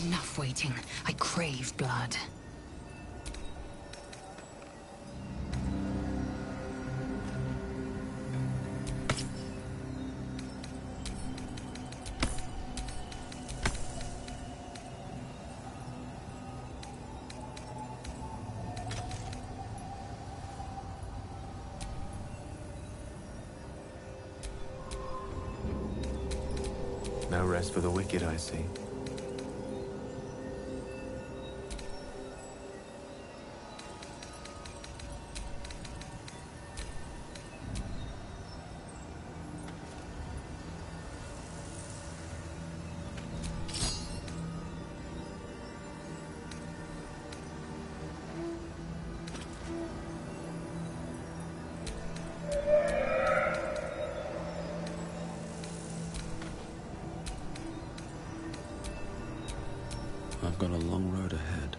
Enough waiting. I crave blood. No rest for the wicked, I see. I've got a long road ahead.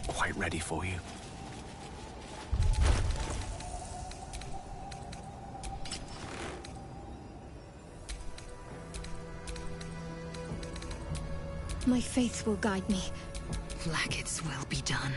Quite ready for you. My faith will guide me. Blackets will be done.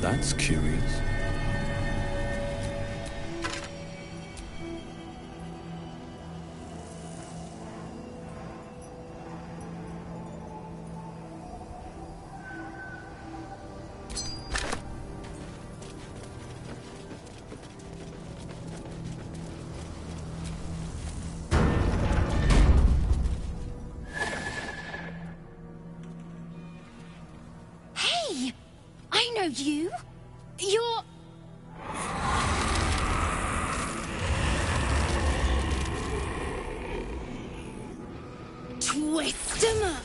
That's curious. Hey! I know you! You're... Twist 'em up!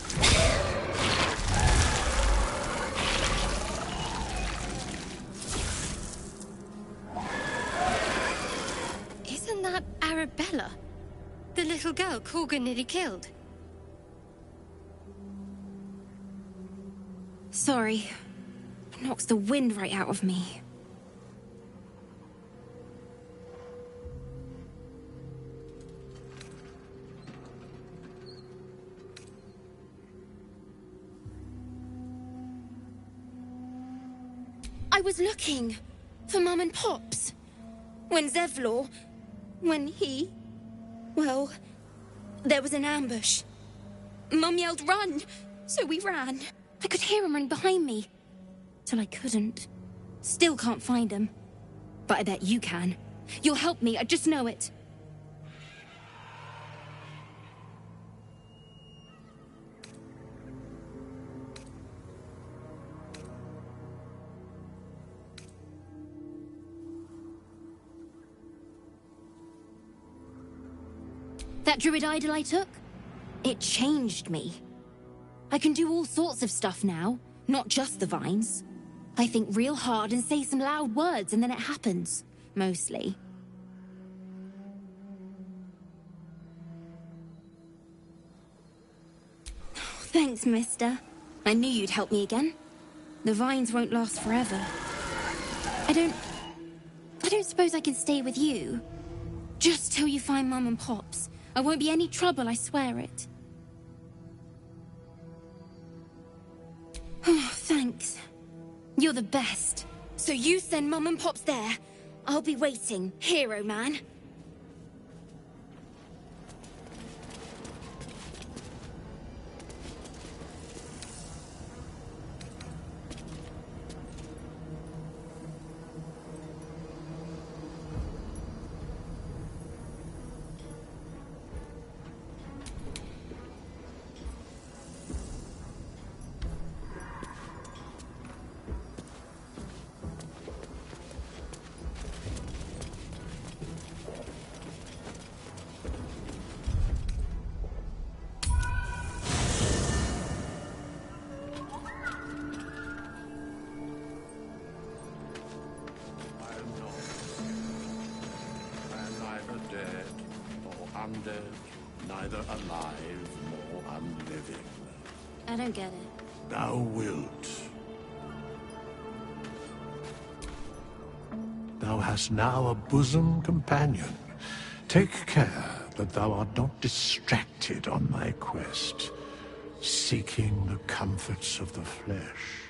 Isn't that Arabella? The little girl Corgan nearly killed? Sorry. Knocks the wind right out of me. I was looking for Mum and Pops. When Zevlor... when he... well... there was an ambush. Mum yelled, "Run!" So we ran. I could hear him run behind me. Till I couldn't. Still can't find him. But I bet you can. You'll help me, I just know it. That druid idol I took? It changed me. I can do all sorts of stuff now, not just the vines. I think real hard and say some loud words and then it happens. Mostly. Thanks, mister. I knew you'd help me again. The vines won't last forever. I don't suppose I can stay with you. Just till you find Mum and Pops. I won't be any trouble, I swear it. Oh, thanks. You're the best. So you send Mum and Pops there. I'll be waiting, hero man. undead, neither alive nor unliving. I don't get it. Thou wilt. Thou hast now a bosom companion. Take care that thou art not distracted on thy quest, seeking the comforts of the flesh.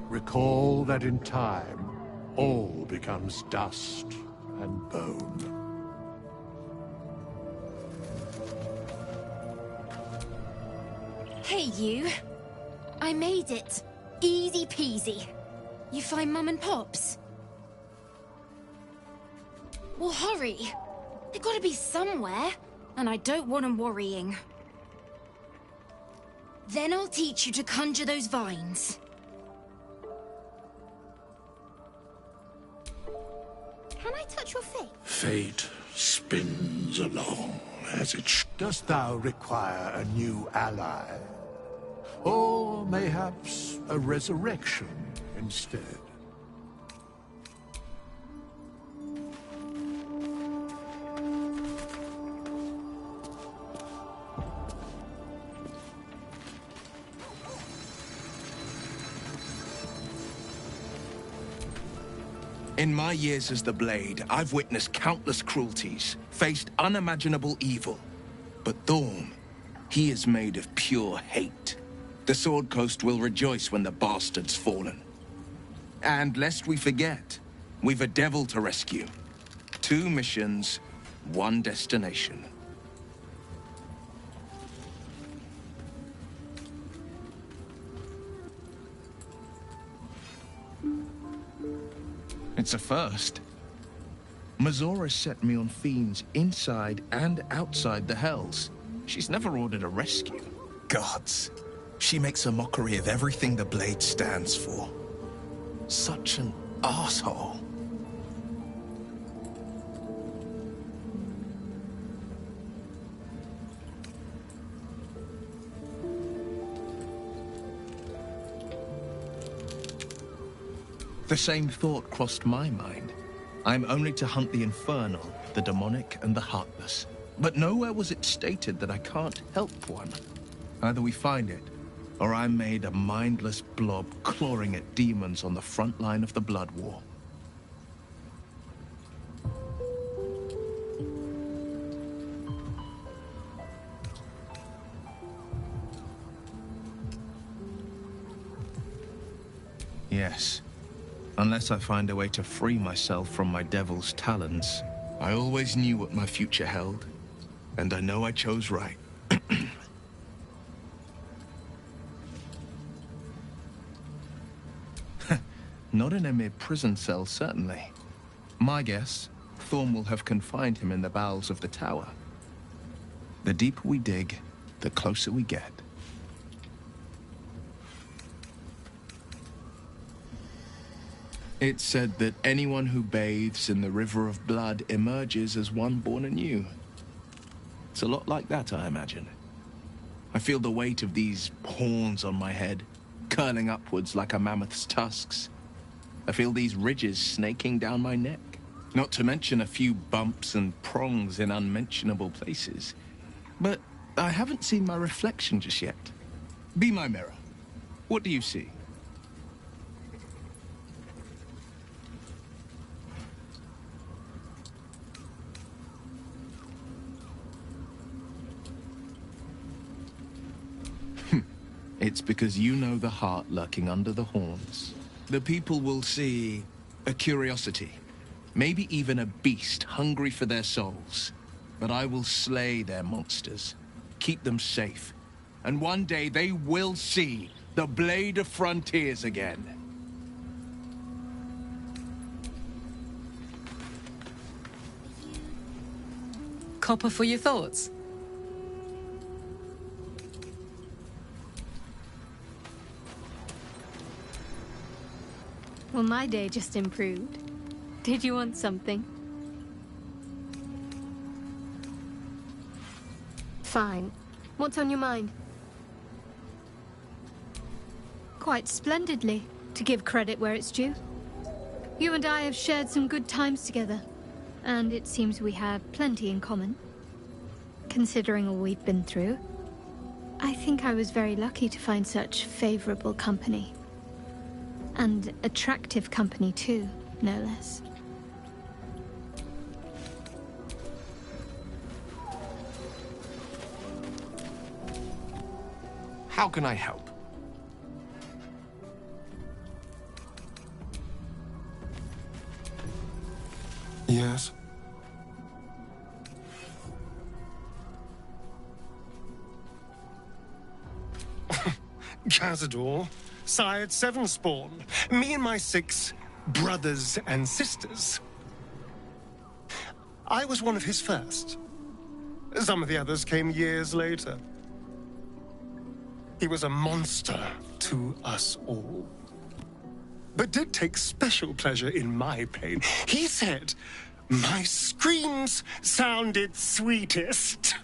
Recall that in time, all becomes dust and bone. Hey, you. I made it. Easy peasy. You find Mum and Pops? Well, hurry. They've got to be somewhere, and I don't want them worrying. Then I'll teach you to conjure those vines. Can I touch your face? Fate spins along as it Dost thou require a new ally? Or mayhaps a resurrection instead? In my years as the Blade, I've witnessed countless cruelties, faced unimaginable evil. But Thorm, he is made of pure hate. The Sword Coast will rejoice when the bastard's fallen. And lest we forget, we've a devil to rescue. 2 missions, 1 destination. It's a first. Mazora set me on fiends inside and outside the Hells. She's never ordered a rescue. Gods. She makes a mockery of everything the Blade stands for. Such an asshole. The same thought crossed my mind. I'm only to hunt the infernal, the demonic, and the heartless. But nowhere was it stated that I can't help one. Either we find it, or I'm made a mindless blob clawing at demons on the front line of the Blood War. Yes. Unless I find a way to free myself from my devil's talons. I always knew what my future held, and I know I chose right. Not in a mere prison cell, certainly. My guess, Thorm will have confined him in the bowels of the tower. The deeper we dig, the closer we get. It's said that anyone who bathes in the river of blood emerges as one born anew. It's a lot like that, I imagine. I feel the weight of these horns on my head, curling upwards like a mammoth's tusks. I feel these ridges snaking down my neck. Not to mention a few bumps and prongs in unmentionable places. But I haven't seen my reflection just yet. Be my mirror. What do you see? It's because you know the heart lurking under the horns. The people will see a curiosity, maybe even a beast hungry for their souls. But I will slay their monsters, keep them safe, and one day they will see the Blade of Frontiers again. Copper for your thoughts. Well, my day just improved. Did you want something? Fine. What's on your mind? Quite splendidly, to give credit where it's due. You and I have shared some good times together, and it seems we have plenty in common. Considering all we've been through, I think I was very lucky to find such favorable company. And attractive company too, no less. How can I help? Yes. Cazador, sired 7 spawn. Me and my 6 brothers and sisters. I was one of his first. Some of the others came years later. He was a monster to us all, but did take special pleasure in my pain. He said my screams sounded sweetest.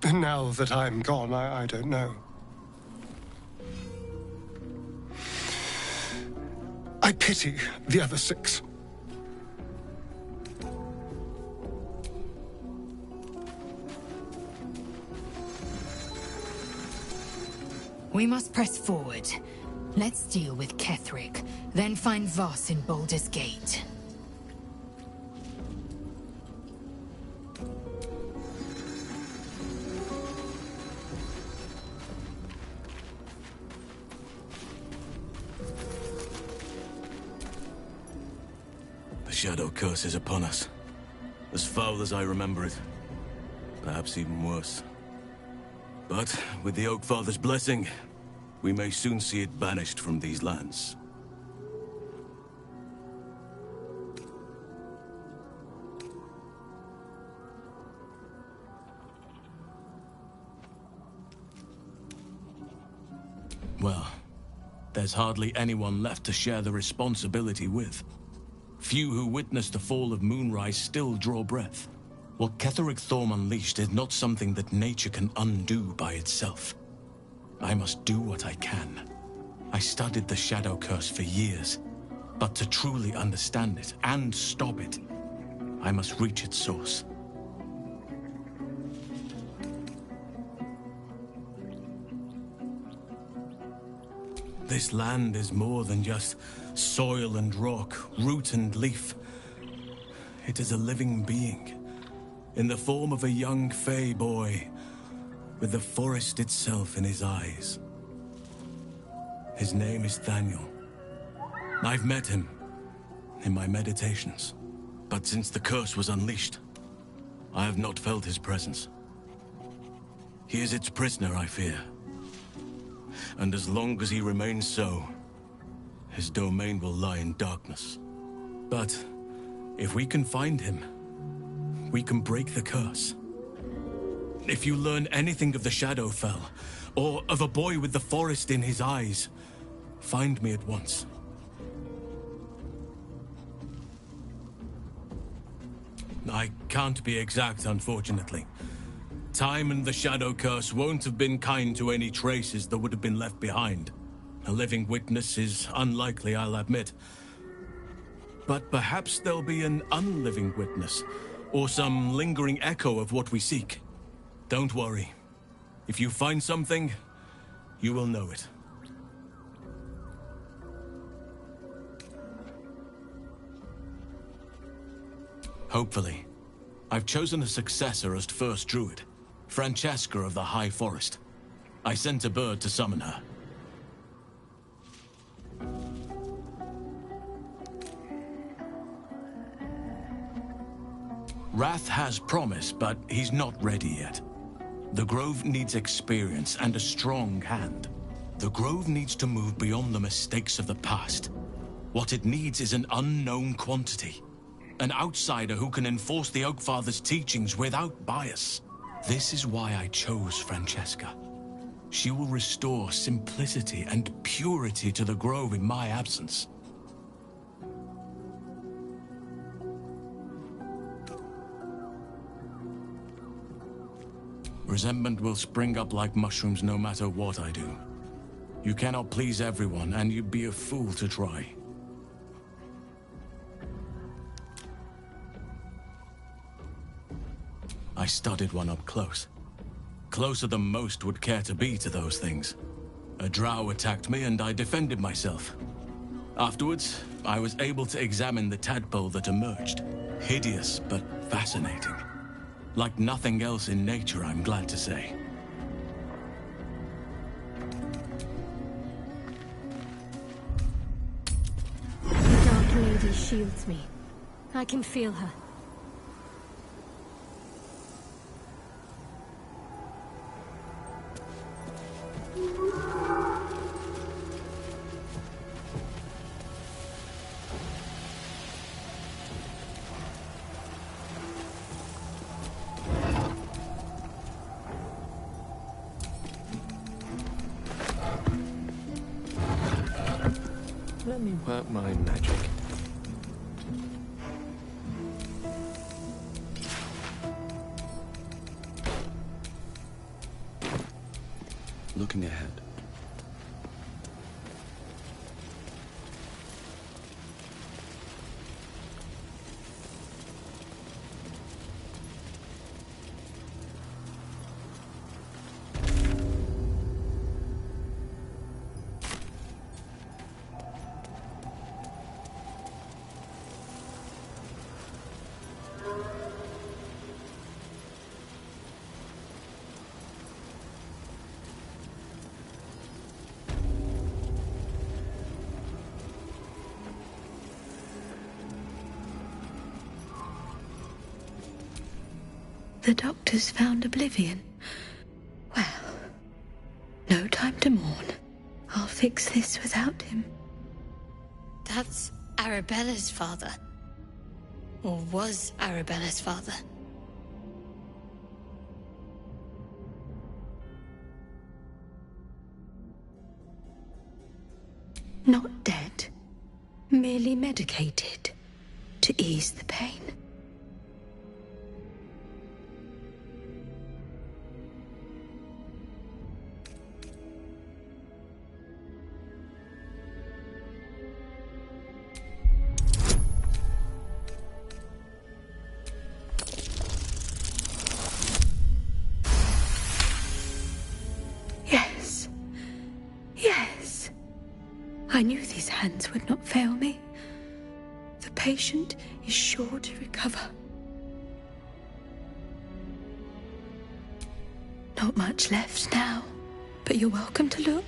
And now that I'm gone, I don't know. I pity the other 6. We must press forward. Let's deal with Ketheric, then find Voss in Baldur's Gate. The Shadow Curse is upon us. As foul as I remember it. Perhaps even worse. But with the Oak Father's blessing, we may soon see it banished from these lands. Well, there's hardly anyone left to share the responsibility with. Few who witnessed the fall of Moonrise still draw breath. What Ketheric Thorm unleashed is not something that nature can undo by itself. I must do what I can. I studied the Shadow Curse for years, but to truly understand it and stop it, I must reach its source. This land is more than just soil and rock, root and leaf. It is a living being, in the form of a young Fey boy, with the forest itself in his eyes. His name is Thaniel. I've met him in my meditations, but since the curse was unleashed, I have not felt his presence. He is its prisoner, I fear. And as long as he remains so, his domain will lie in darkness. But if we can find him, we can break the curse. If you learn anything of the Shadowfell, or of a boy with the forest in his eyes, find me at once. I can't be exact, unfortunately. Time and the Shadow Curse won't have been kind to any traces that would have been left behind. A living witness is unlikely, I'll admit. But perhaps there'll be an unliving witness, or some lingering echo of what we seek. Don't worry. If you find something, you will know it. Hopefully. I've chosen a successor as first druid, Francesca of the High Forest. I sent a bird to summon her. Wrath has promise, but he's not ready yet. The Grove needs experience and a strong hand. The Grove needs to move beyond the mistakes of the past. What it needs is an unknown quantity. An outsider who can enforce the Oakfather's teachings without bias. This is why I chose Francesca. She will restore simplicity and purity to the Grove in my absence. Resentment will spring up like mushrooms no matter what I do. You cannot please everyone, and you'd be a fool to try. I studied one up close. Closer than most would care to be to those things. A drow attacked me and I defended myself. Afterwards, I was able to examine the tadpole that emerged. Hideous, but fascinating. Like nothing else in nature, I'm glad to say. The Dark Lady shields me. I can feel her. Let me work my magic. Looking ahead. The doctor's found oblivion. Well, no time to mourn. I'll fix this without him. That's Arabella's father. Or was Arabella's father. Not dead. Merely medicated. To ease the pain. Yes. I knew these hands would not fail me. The patient is sure to recover. Not much left now, but you're welcome to look.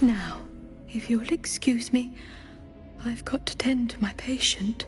Now, if you'll excuse me, I've got to tend to my patient.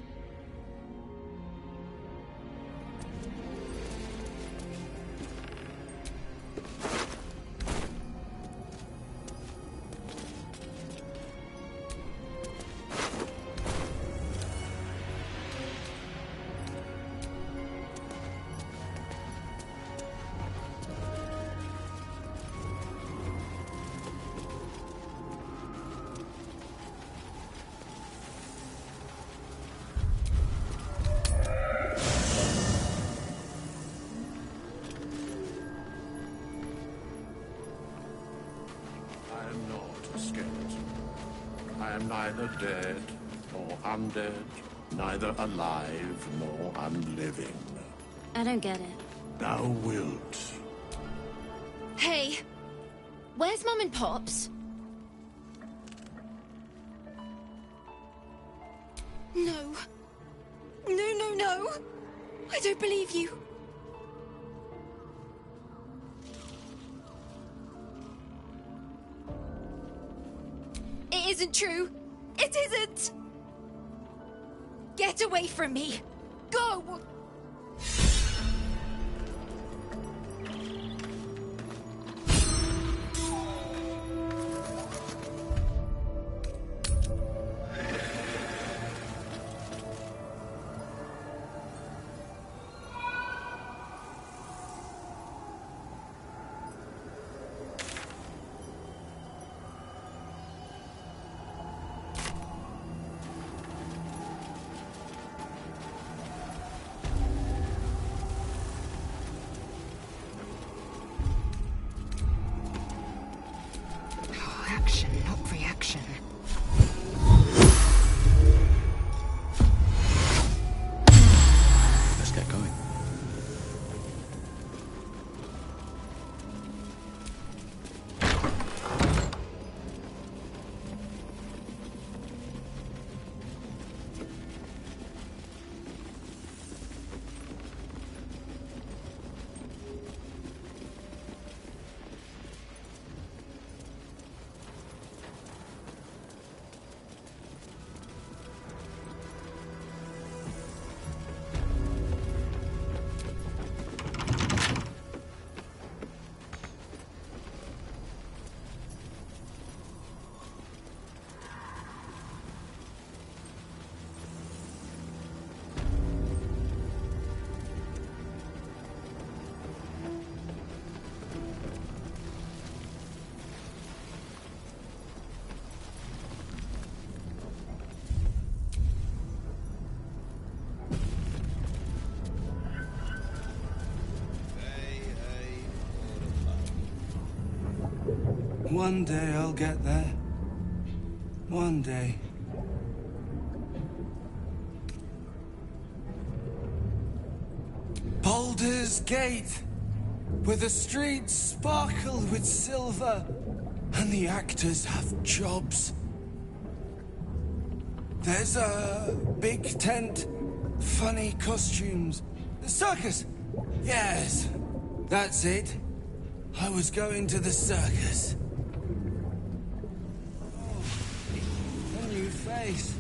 I am neither dead nor undead, neither alive nor unliving. I don't get it. Thou wilt. Hey, where's Mum and Pops? No. No. I don't believe you. It isn't true. It isn't. Get away from me. Go. One day I'll get there. One day. Baldur's Gate, where the streets sparkle with silver and the actors have jobs. There's a big tent, funny costumes. The circus! Yes, that's it. I was going to the circus. Oh, a new face.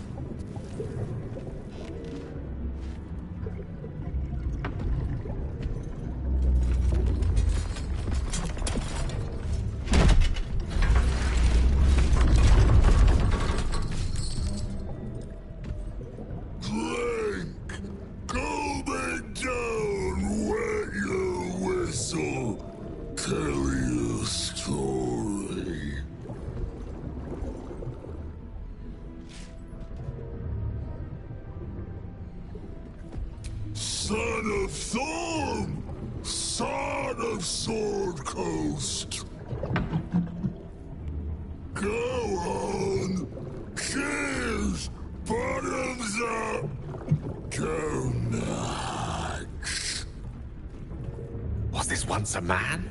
Son of Thorn! Son of Sword Coast! Go on! Cheers! Bottoms up! Go nuts! Was this once a man?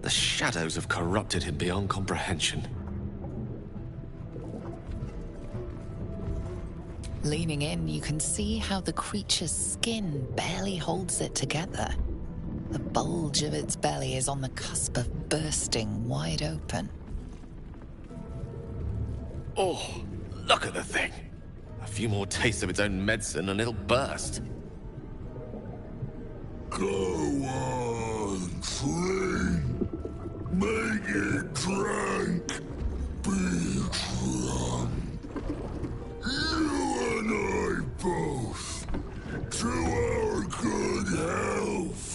The shadows have corrupted him beyond comprehension. Leaning in, you can see how the creature's skin barely holds it together. The bulge of its belly is on the cusp of bursting wide open. Oh, look at the thing! A few more tastes of its own medicine and it'll burst. Go on, drink! Make it drink! Be drunk! You and I both, to our good health.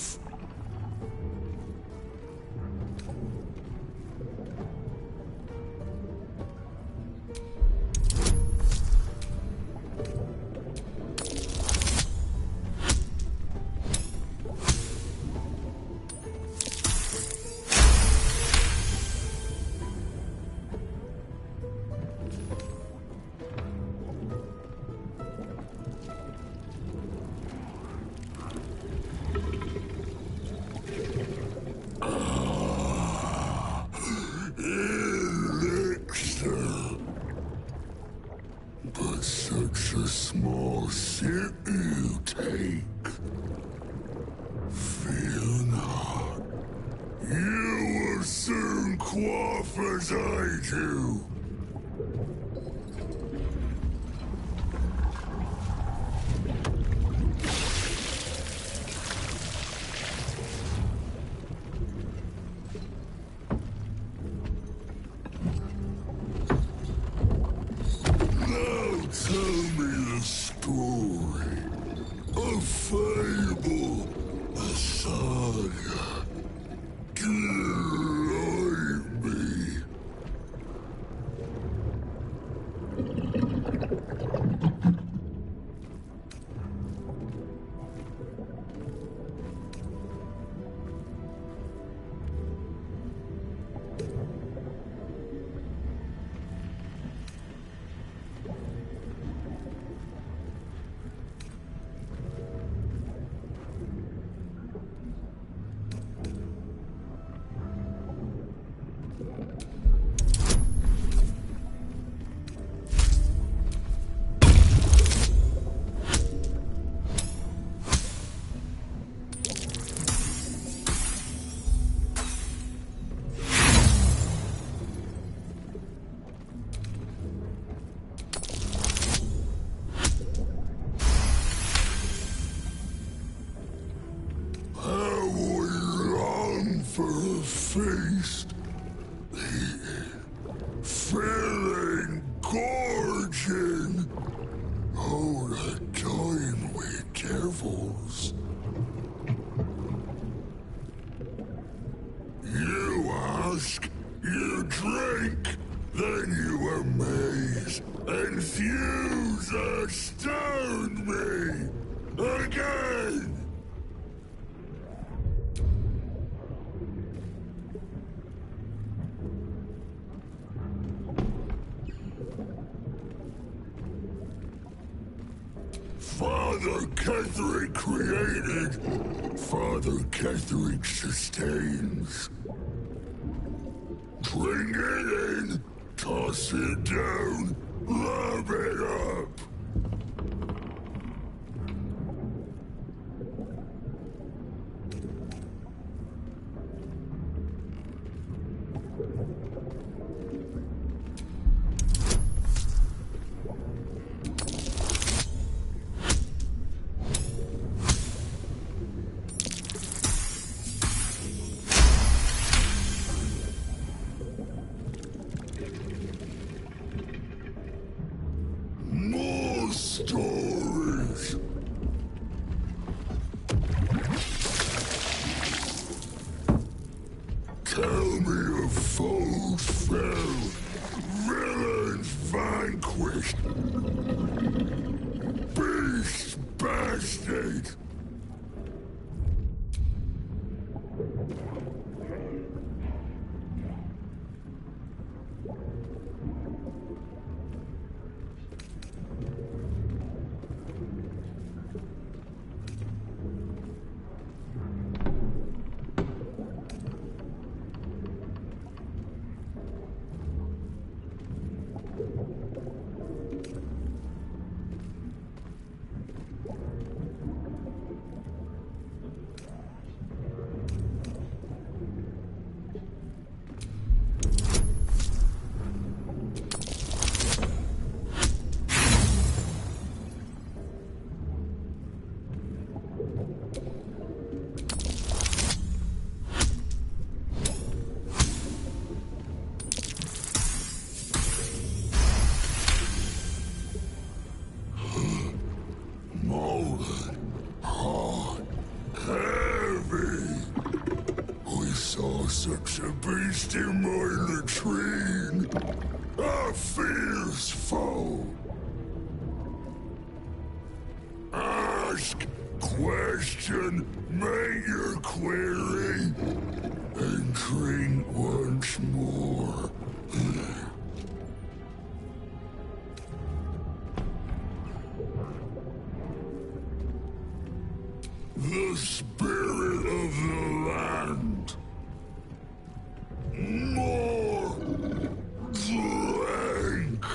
But such a small sip you take. Fear not. You will soon quaff as I do. Tell me the story. A fable. A saga. Delight me. For a feast, filling, gorging. Oh, the time with devils. You ask, you drink, then you amaze, enthuse, astound me again. Father Ketherick created, Father Ketherick sustains. Bring it in, toss it down, rub it up. More stories. Tell me of foes fell, villains vanquished, beasts bastard. Such a beast in my latrine, a fierce foe. Ask, question, make your query, and drink once more. The spirit of the land. More drink.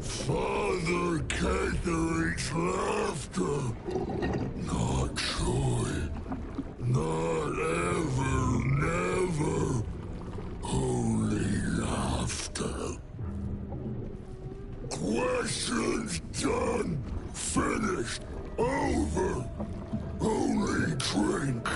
Father Ketherick's laughter, not joy, not ever, never, only laughter. Questions done, finished, over, only drink.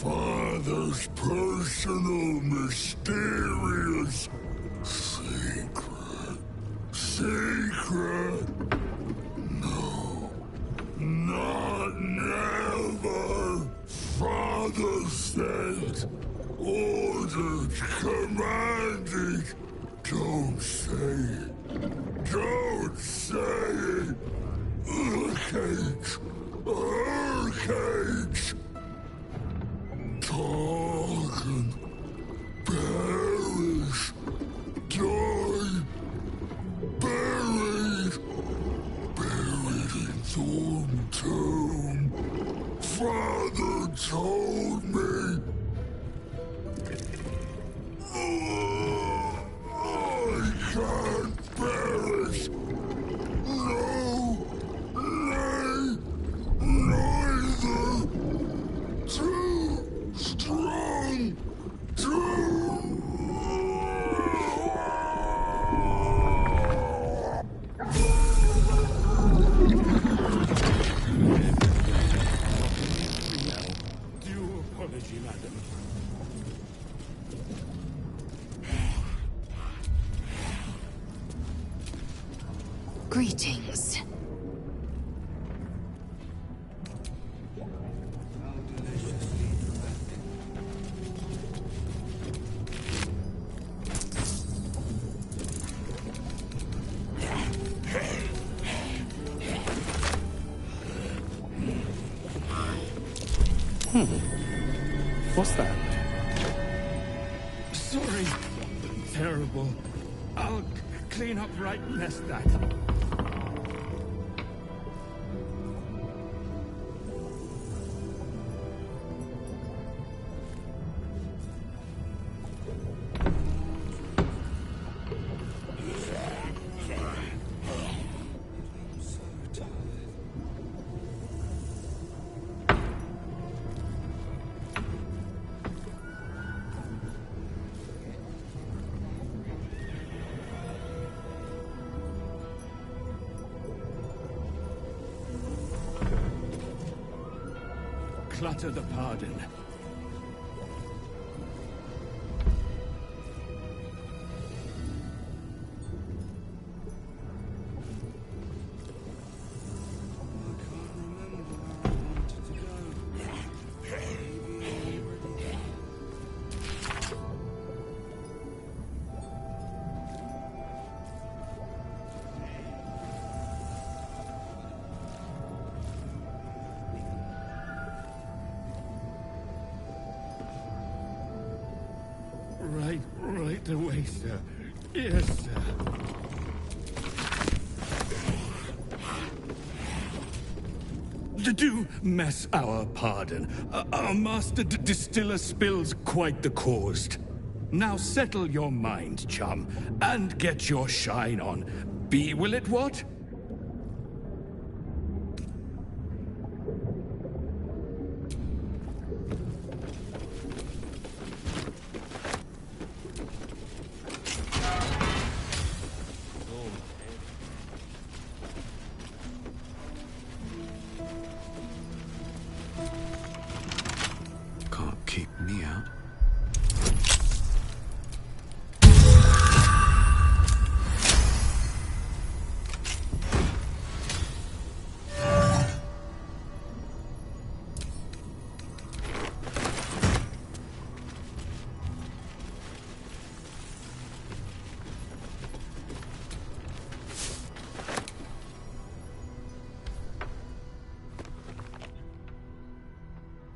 Father's personal, mysterious secret. Secret? No. Not never. Father said, ordered, commanded. Don't say it. Don't say it. Urcage. Urcage. Talking, perish, die, buried, buried in Thorn Tomb. Father told me. I can't perish. No, nay, neither. Too strong, too Greetings. What's that? Sorry. Terrible. I'll clean up right next that. Clutter the pardon. Right away, sir. Yes, sir. Do mess our pardon. Our master distiller spills quite the cause. Now settle your mind, chum, and get your shine on. Be will it what? Can't keep me out.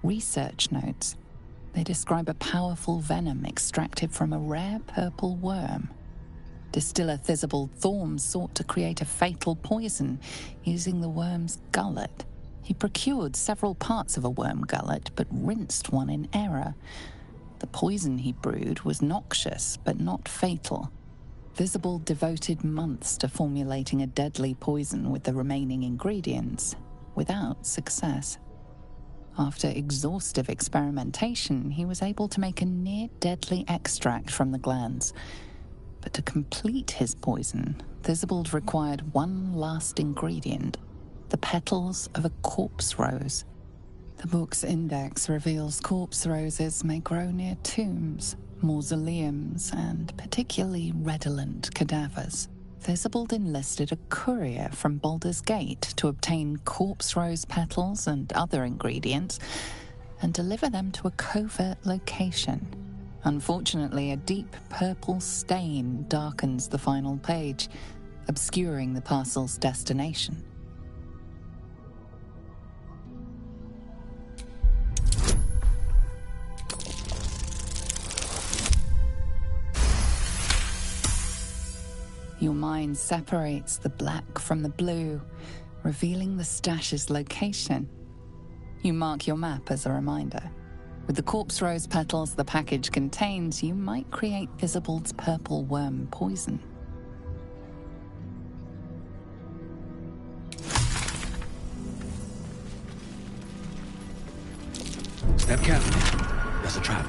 Research notes. They describe a powerful venom extracted from a rare purple worm. Distiller Thisibald Thorm sought to create a fatal poison using the worm's gullet. He procured several parts of a worm gullet, but rinsed one in error. The poison he brewed was noxious, but not fatal. Thisibald devoted months to formulating a deadly poison with the remaining ingredients, without success. After exhaustive experimentation, he was able to make a near-deadly extract from the glands. But to complete his poison, Thisibald required one last ingredient, the petals of a corpse rose. The book's index reveals corpse roses may grow near tombs, mausoleums, and particularly redolent cadavers. Thisibald enlisted a courier from Baldur's Gate to obtain corpse rose petals and other ingredients and deliver them to a covert location. Unfortunately, a deep purple stain darkens the final page, obscuring the parcel's destination. Your mind separates the black from the blue, revealing the stash's location. You mark your map as a reminder. With the corpse rose petals the package contains, you might create Thisibald's purple worm poison. Step carefully. There's a trap.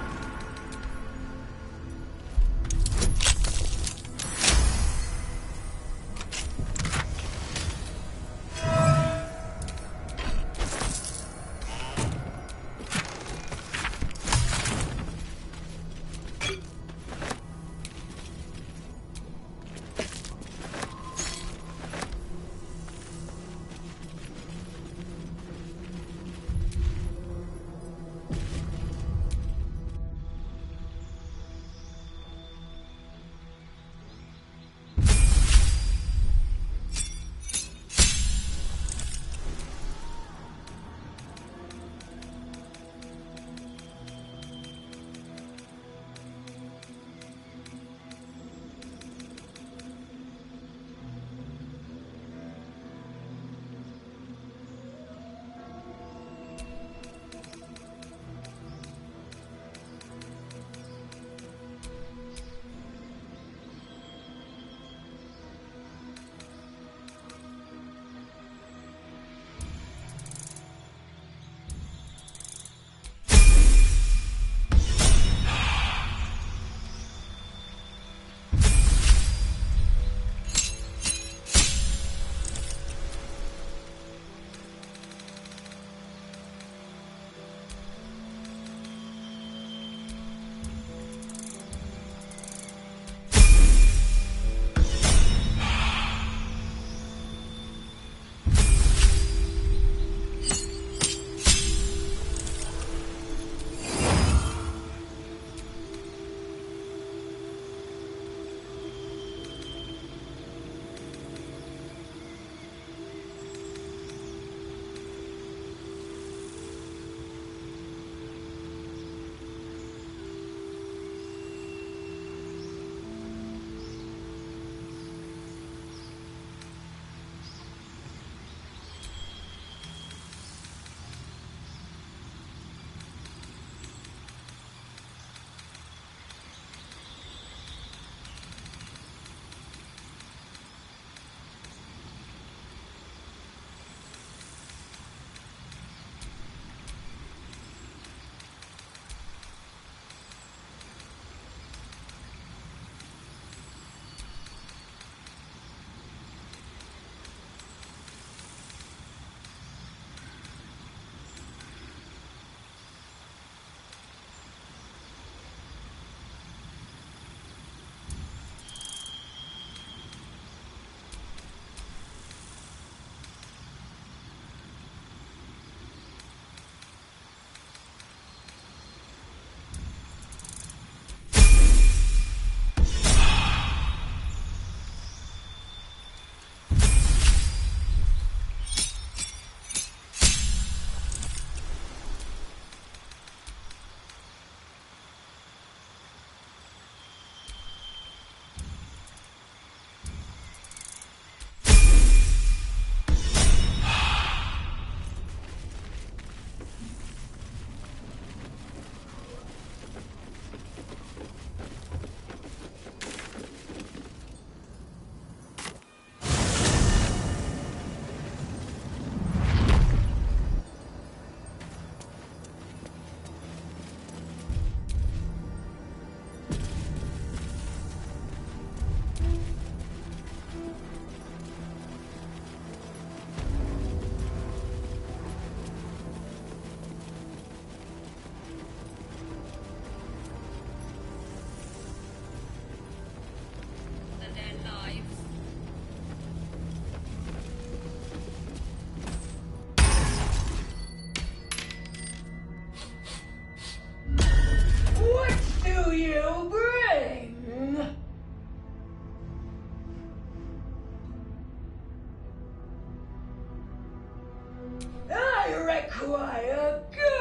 require good.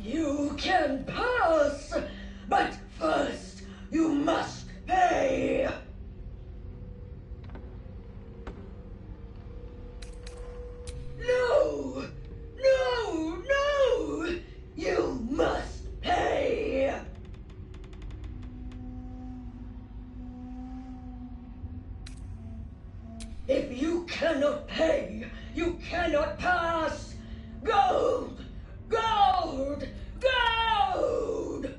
You can pass, but first you must pay. No! No! No! You must pay! If you cannot pay, you cannot pass! Gold! Gold! Gold!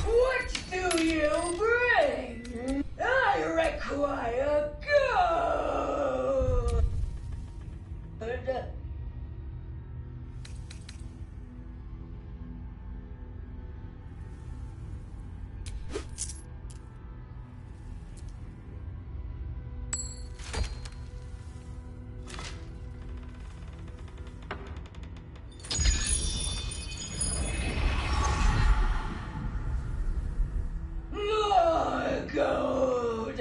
What do you bring? I require good. More gold.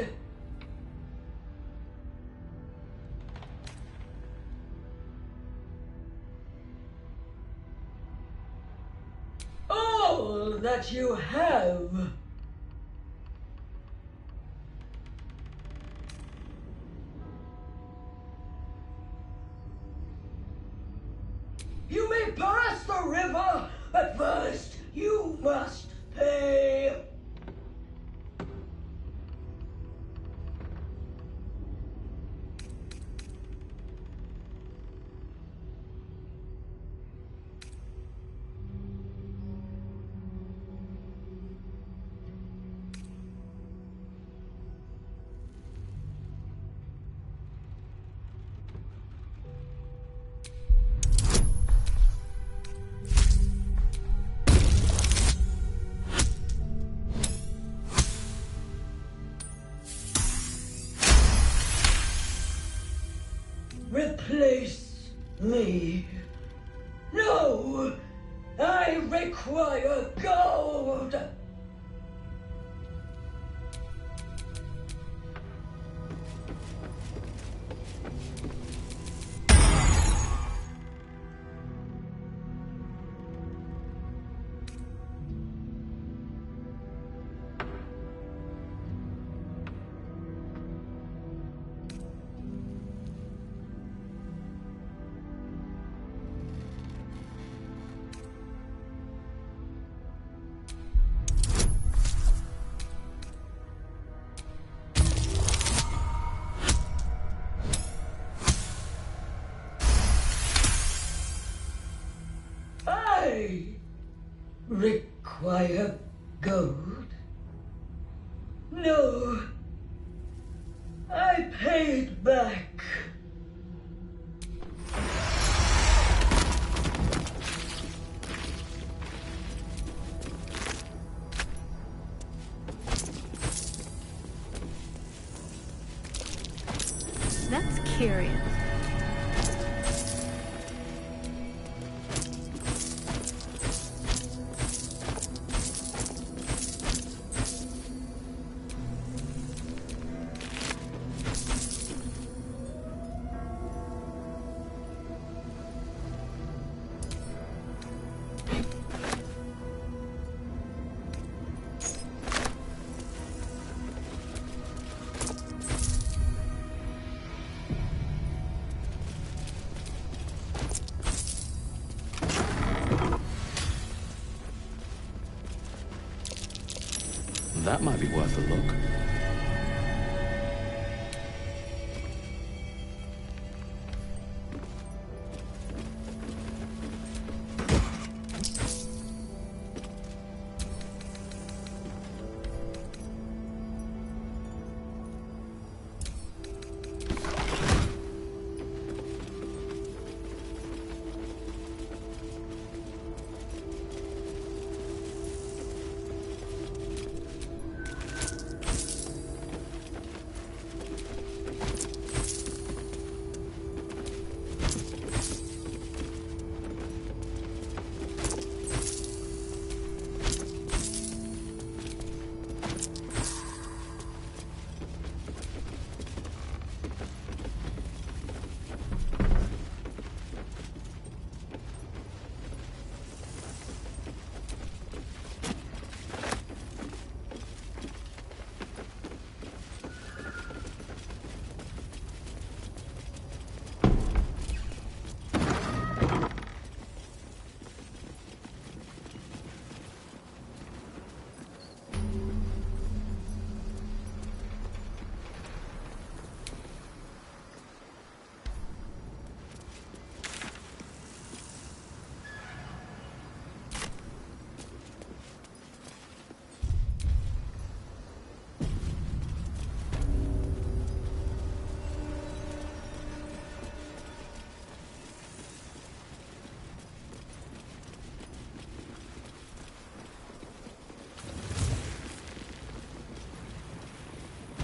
All that you have. You may pass the river, but first you must pay. Replace me. No! I require gold! I require gold. No, I paid back. That's curious. that might be worth a look.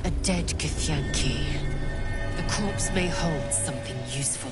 A dead Githyanki. The corpse may hold something useful.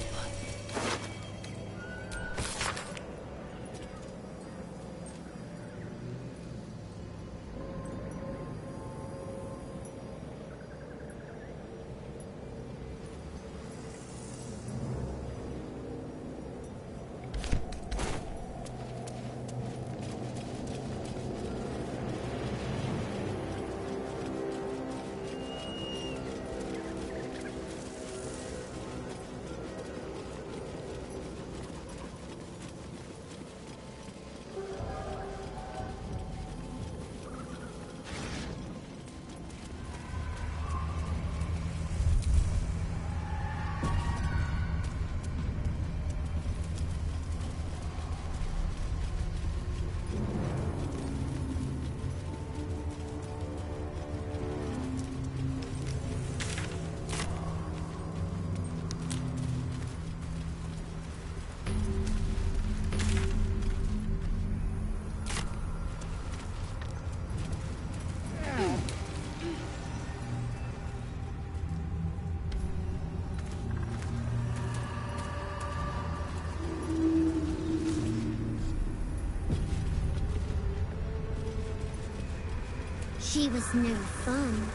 She was no fun.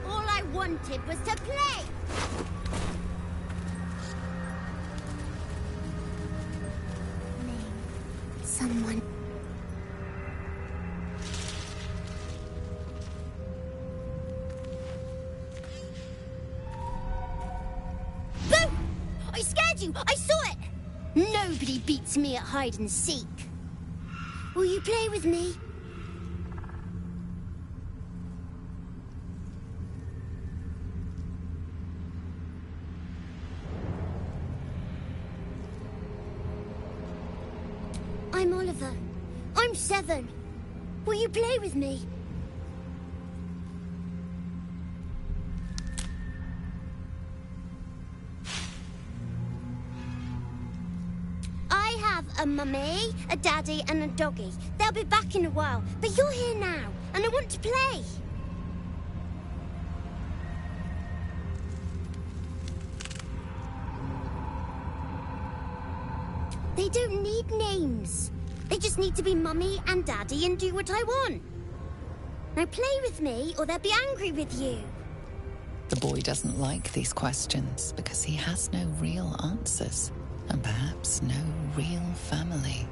All I wanted was to play! Someone... Boo! I scared you! I saw it! Nobody beats me at hide and seek. Will you play with me? I'm Oliver. I'm 7. Will you play with me? I have a mummy, a daddy, and a doggy. They'll be back in a while, but you're here now, and I want to play. They don't need names. They just need to be mummy and daddy and do what I want. Now play with me, or they'll be angry with you. The boy doesn't like these questions because he has no real answers, and perhaps no real family.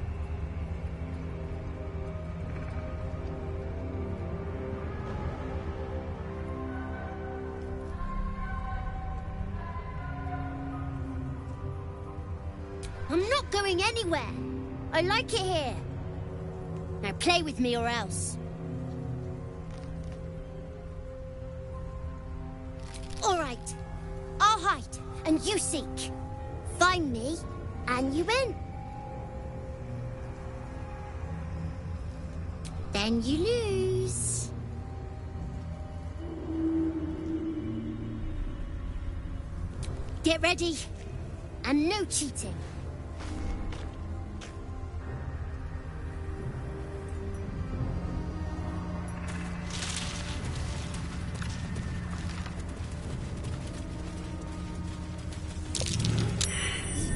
I'm not going anywhere. I like it here. Now play with me or else. right. I'll hide, and you seek. Find me, and you win. Then you lose. Get ready, and no cheating.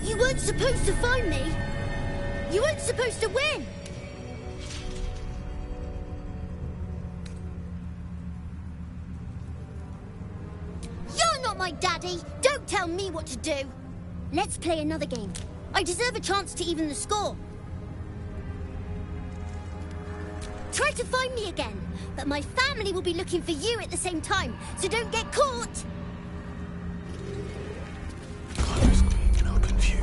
You weren't supposed to find me. You weren't supposed to win. You're not my daddy. Don't tell me what to do. Let's play another game. I deserve a chance to even the score. Try to find me again, but my family will be looking for you at the same time, so don't get caught. Can't risk being in open view.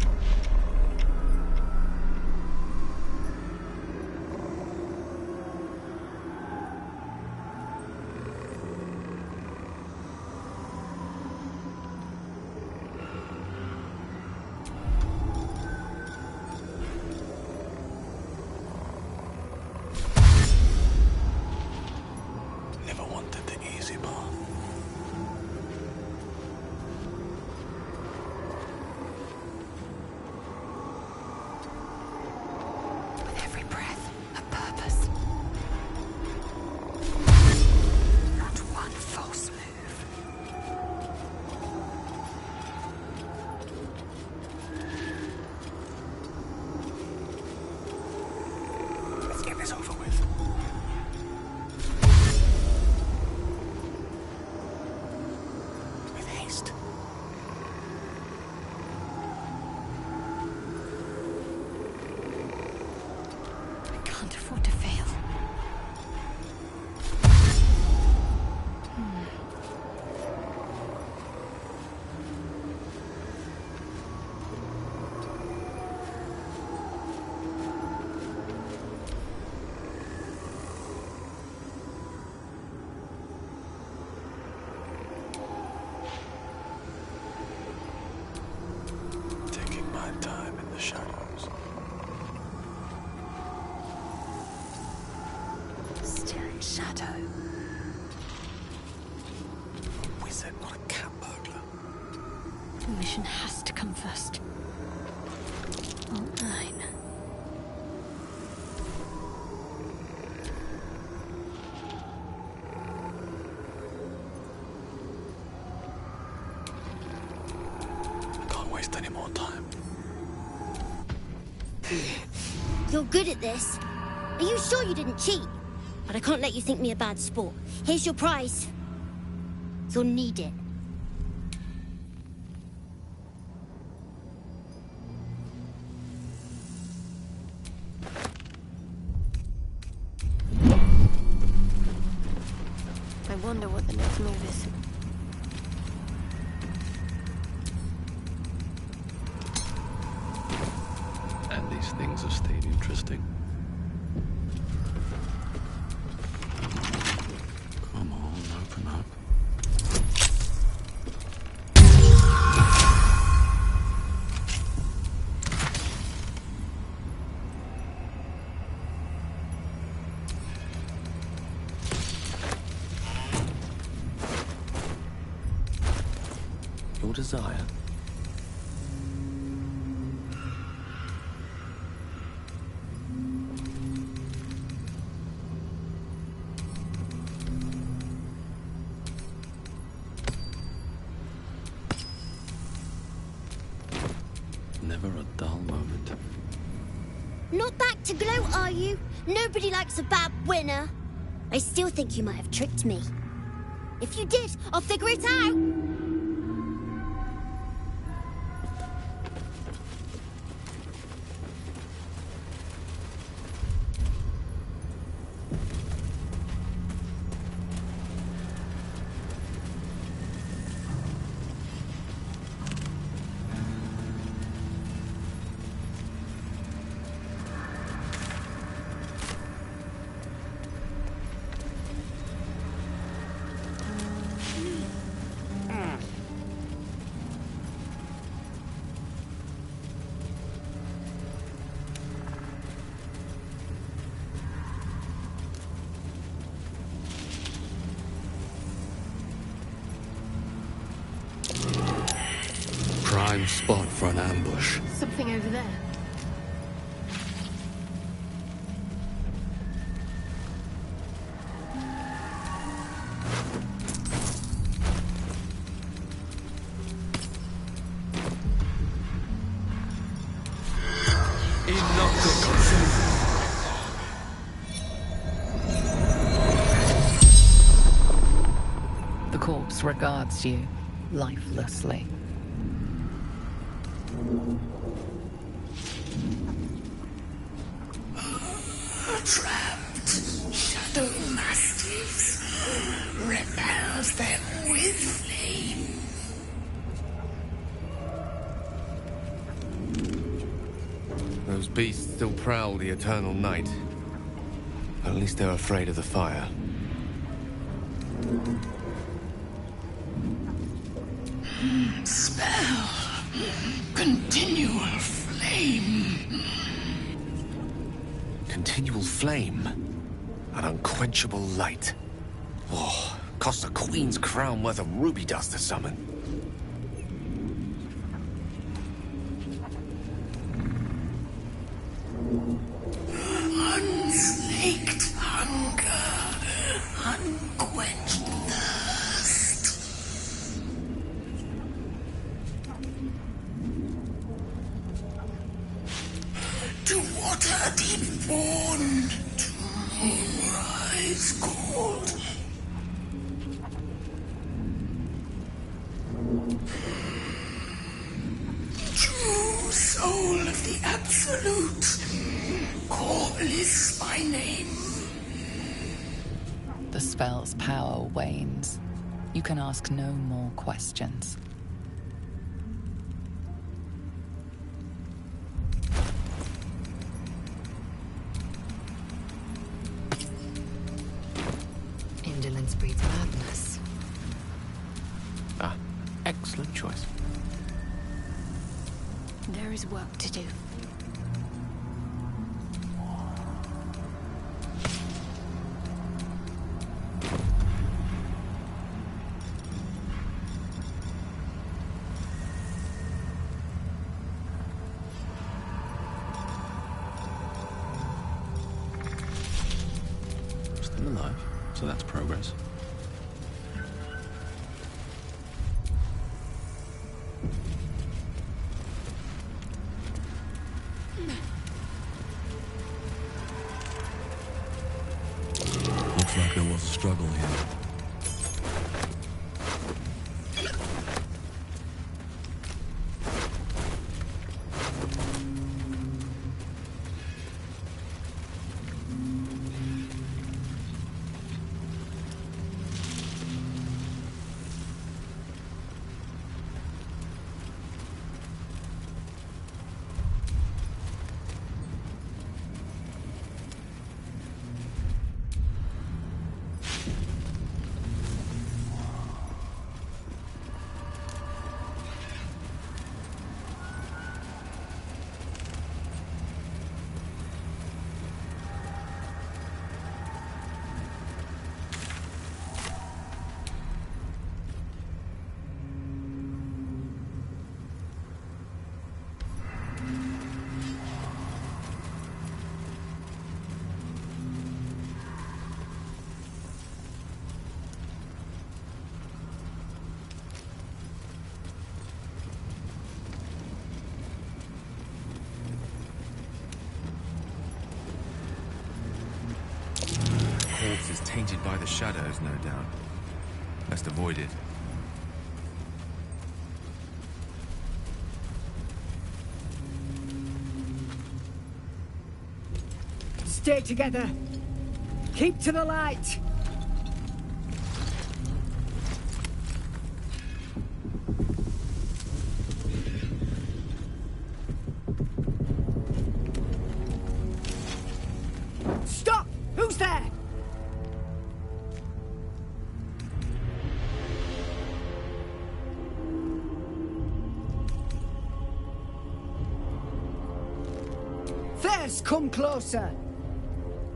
Never wanted the easy path. With every breath, a purpose. Not one false move. Let's get this over with. With haste. I can't afford to fail. Taking my time in the shadows. Still in shadow. Wizard, not a cat burglar. The mission has to come first. All mine. I can't waste any more time. You're good at this. Are you sure you didn't cheat? But I can't let you think me a bad sport. Here's your prize. You'll need it. I wonder what the next move is. And these things have stayed interesting. Come on, open up. Your desire. Never a dull moment. Not back to gloat, are you? Nobody likes a bad winner. I still think you might have tricked me. If you did, I'll figure it out. prime spot for an ambush. Something over there. The corpse regards you lifelessly. Trapped shadow mastiffs. Repels them with flame. Those beasts still prowl the eternal night. At least they're afraid of the fire. Spell. Continual flame. Continual flame. An unquenchable light. Oh, costs a queen's crown worth of ruby dust to summon. Unslaked hunger. Unquenched thirst. To water deep worn. To moonrise cold. True soul of the Absolute. Call is my name. The spell's power wanes. You can ask no more questions. Indolence breeds madness. Ah, excellent choice. There is work to do. Still alive, so that's progress. Looks like there was a struggle here. Corpse is tainted by the shadows, no doubt. Best avoid it. Stay together. Keep to the light. Stop! Who's there? First, come closer.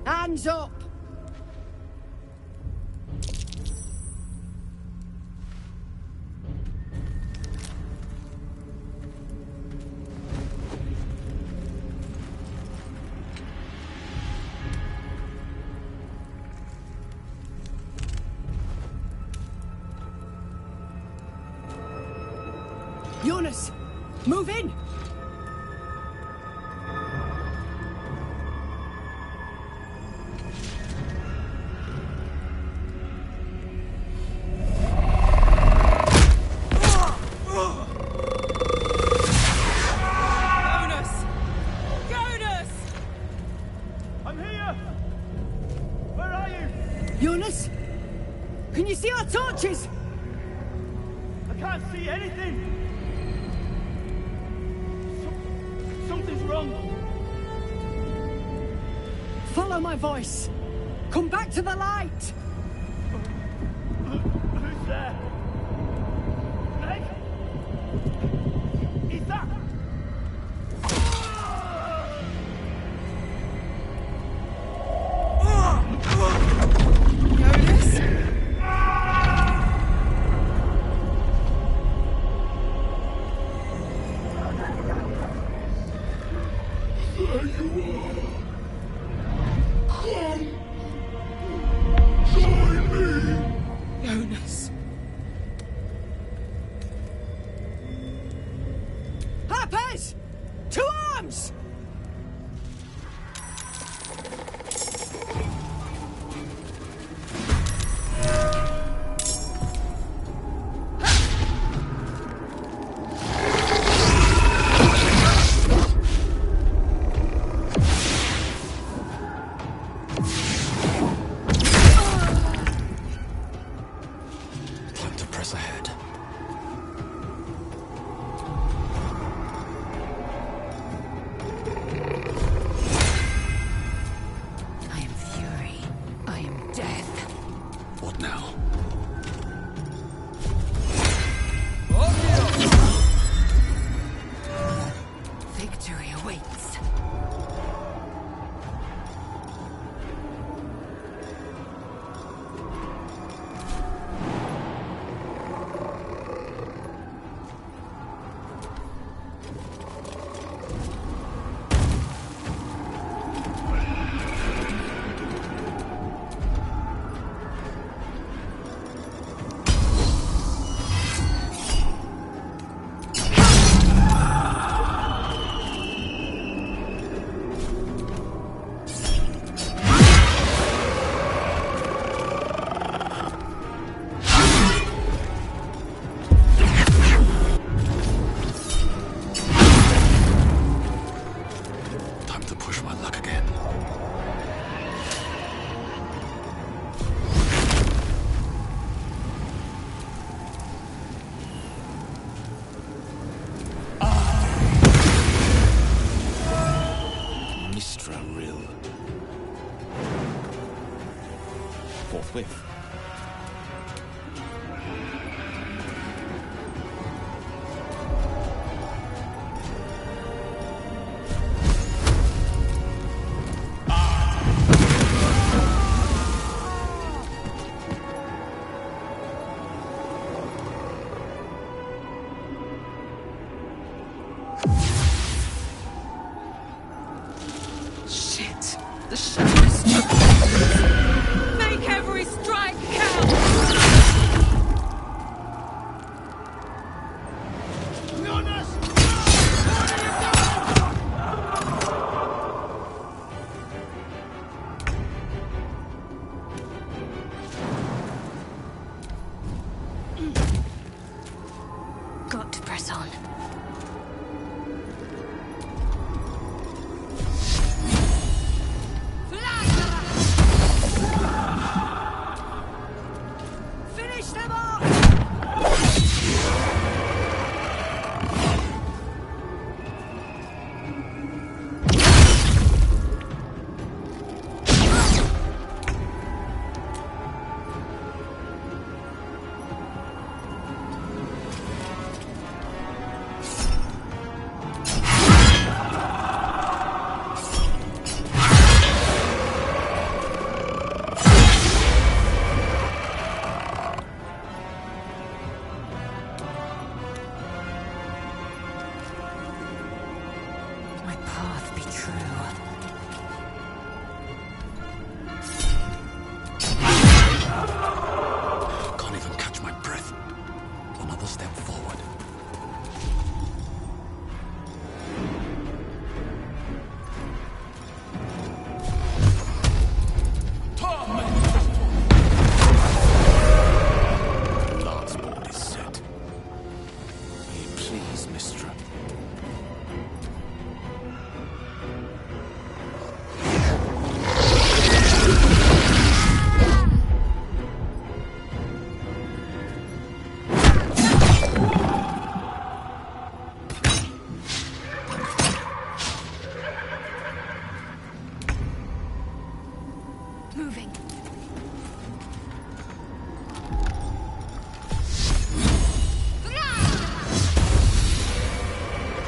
Hands up! Jonas, move in! Jonas? Can you see our torches? I can't see anything! Something's wrong! Follow my voice! Come back to the light! Who's there? Meg? Is that... Jonas. Harpers! To arms! Time to press ahead. I am fury. I am death. What now? Victory awaits.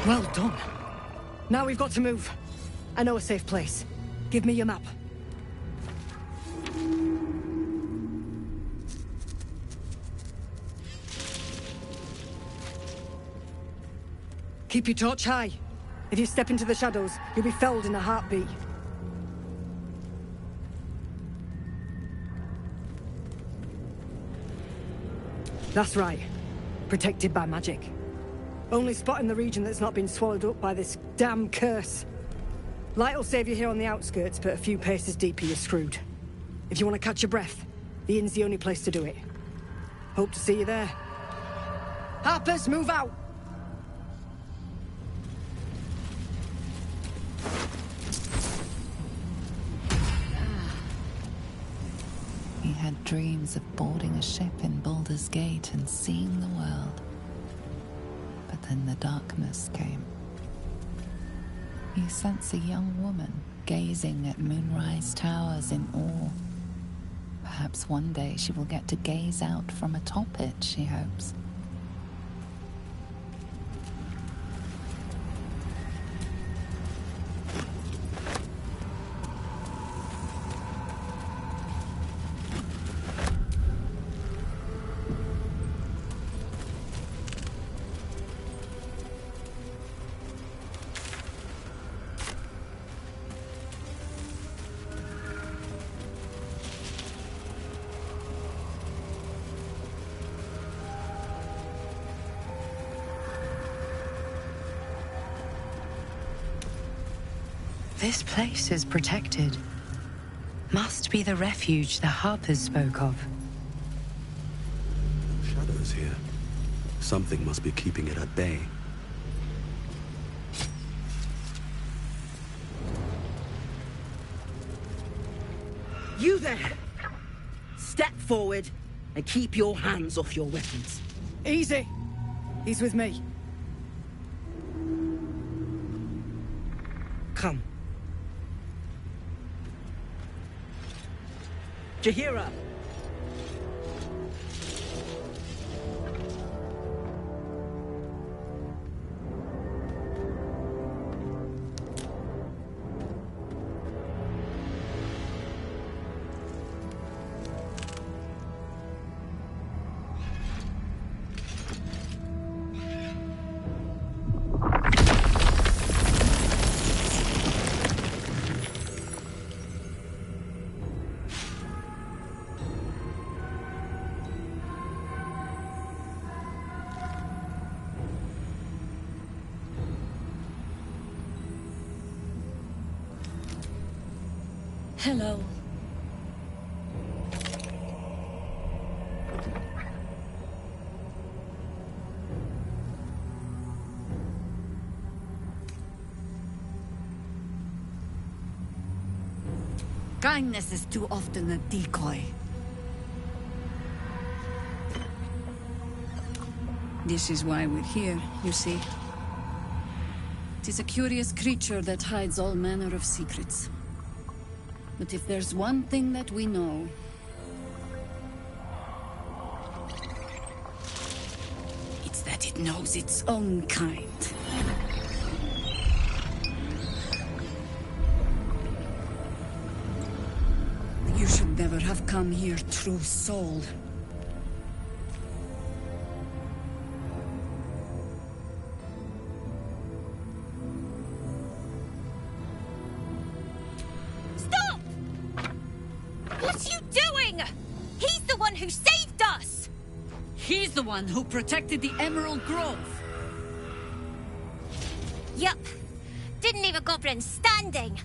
Well done. Now we've got to move. I know a safe place. Give me your map. Keep your torch high. If you step into the shadows, you'll be felled in a heartbeat. That's right. Protected by magic. Only spot in the region that's not been swallowed up by this damn curse. Light will save you here on the outskirts, but a few paces deeper you're screwed. If you want to catch your breath, the inn's the only place to do it. Hope to see you there. Harpers, move out! He had dreams of boarding a ship in Baldur's Gate and seeing the world. But then the darkness came. You sense a young woman gazing at moonrise towers in awe. Perhaps one day she will get to gaze out from atop it, she hopes. This place is protected. Must be the refuge the Harpers spoke of. Shadows here. Something must be keeping it at bay. You there! Step forward and keep your hands off your weapons. Easy. He's with me. Come. Jahira! Hello. Kindness is too often a decoy. This is why we're here, you see. It is a curious creature that hides all manner of secrets. But if there's one thing that we know, it's that it knows its own kind. You should never have come here, true soul. Who protected the Emerald Grove. Yup. Didn't leave a goblin standing.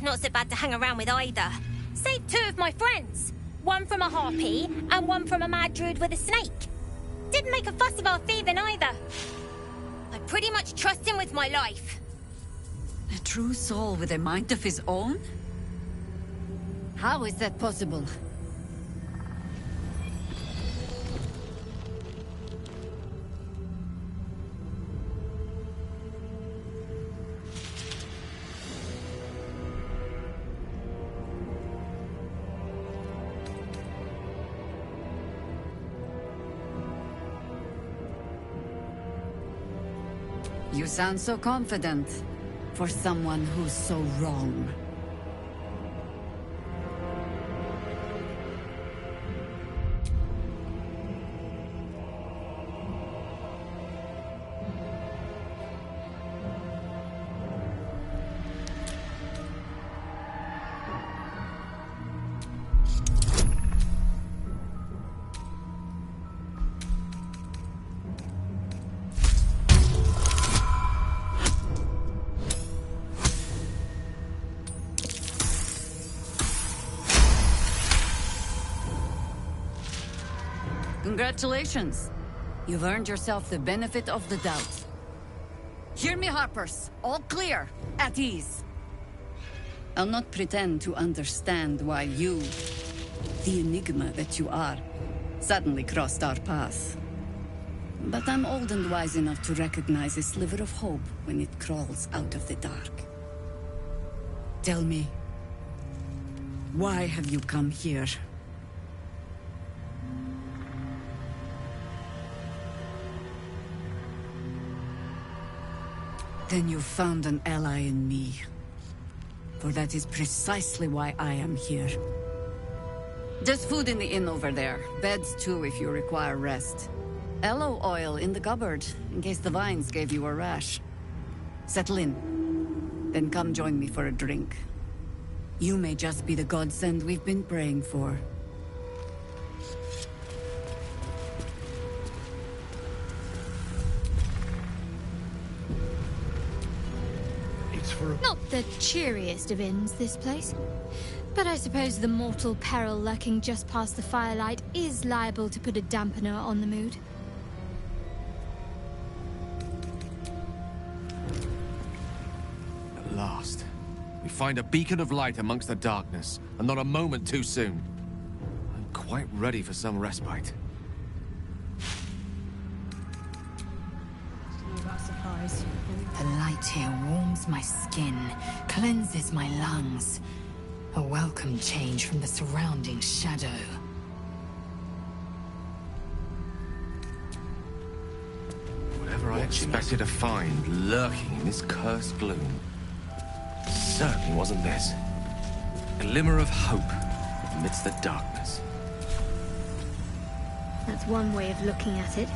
Not so bad to hang around with either. Saved two of my friends. One from a harpy and one from a mad druid with a snake. Didn't make a fuss about thieving either. I pretty much trust him with my life. A true soul with a mind of his own? How is that possible? You sound so confident for someone who's so wrong. Congratulations. You've earned yourself the benefit of the doubt. Hear me, Harpers. All clear. At ease. I'll not pretend to understand why you, the enigma that you are, suddenly crossed our path. But I'm old and wise enough to recognize a sliver of hope when it crawls out of the dark. Tell me, why have you come here? Then you've found an ally in me. For that is precisely why I am here. There's food in the inn over there. Beds too if you require rest. Aloe oil in the cupboard, in case the vines gave you a rash. Settle in. Then come join me for a drink. You may just be the godsend we've been praying for. Not the cheeriest of inns, this place. But I suppose the mortal peril lurking just past the firelight is liable to put a dampener on the mood. At last, we find a beacon of light amongst the darkness, and not a moment too soon. I'm quite ready for some respite. The light here warms my skin, cleanses my lungs. A welcome change from the surrounding shadow. Whatever I expected to find lurking in this cursed gloom, certainly wasn't this. A glimmer of hope amidst the darkness. That's one way of looking at it.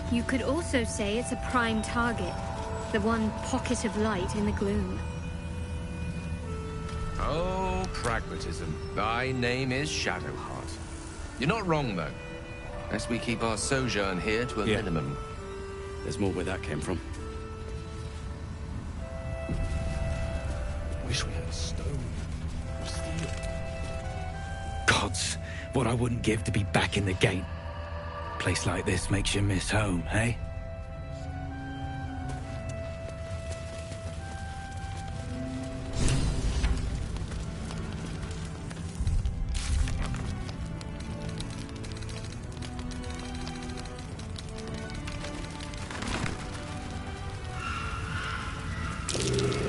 You could also say it's a prime target. The one pocket of light in the gloom. Oh, pragmatism. Thy name is Shadowheart. You're not wrong, though. Lest we keep our sojourn here to a minimum. There's more where that came from. Wish we had stone or steel. Gods, what I wouldn't give to be back in the game. Place like this makes you miss home, eh?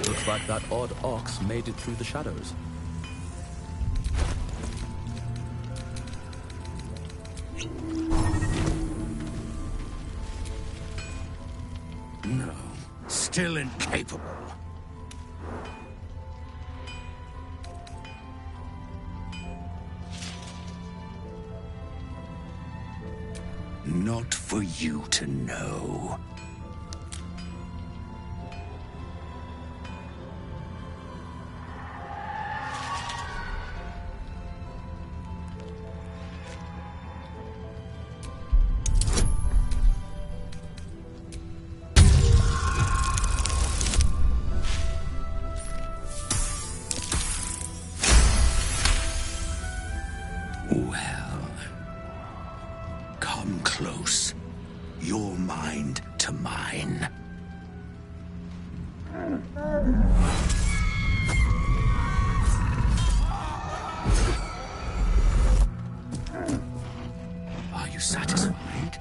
Looks like that odd ox made it through the shadows. No, still incapable. Not for you to know. Well, come close. Your mind to mine. Are you satisfied?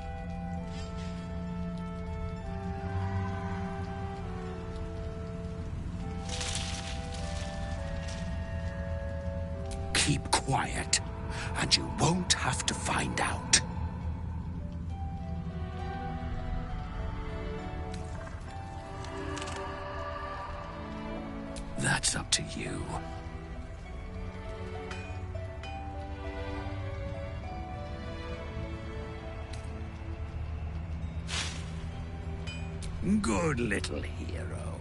Keep quiet, and you won't have to find out. that's up to you. Good little hero.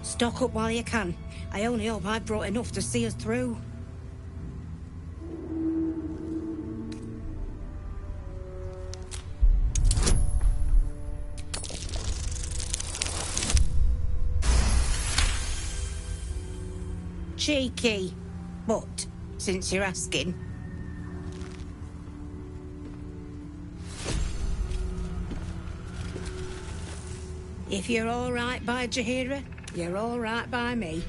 Stock up while you can. I only hope I brought enough to see us through. Cheeky. But, since you're asking. If you're all right by Jaheira, you're all right by me.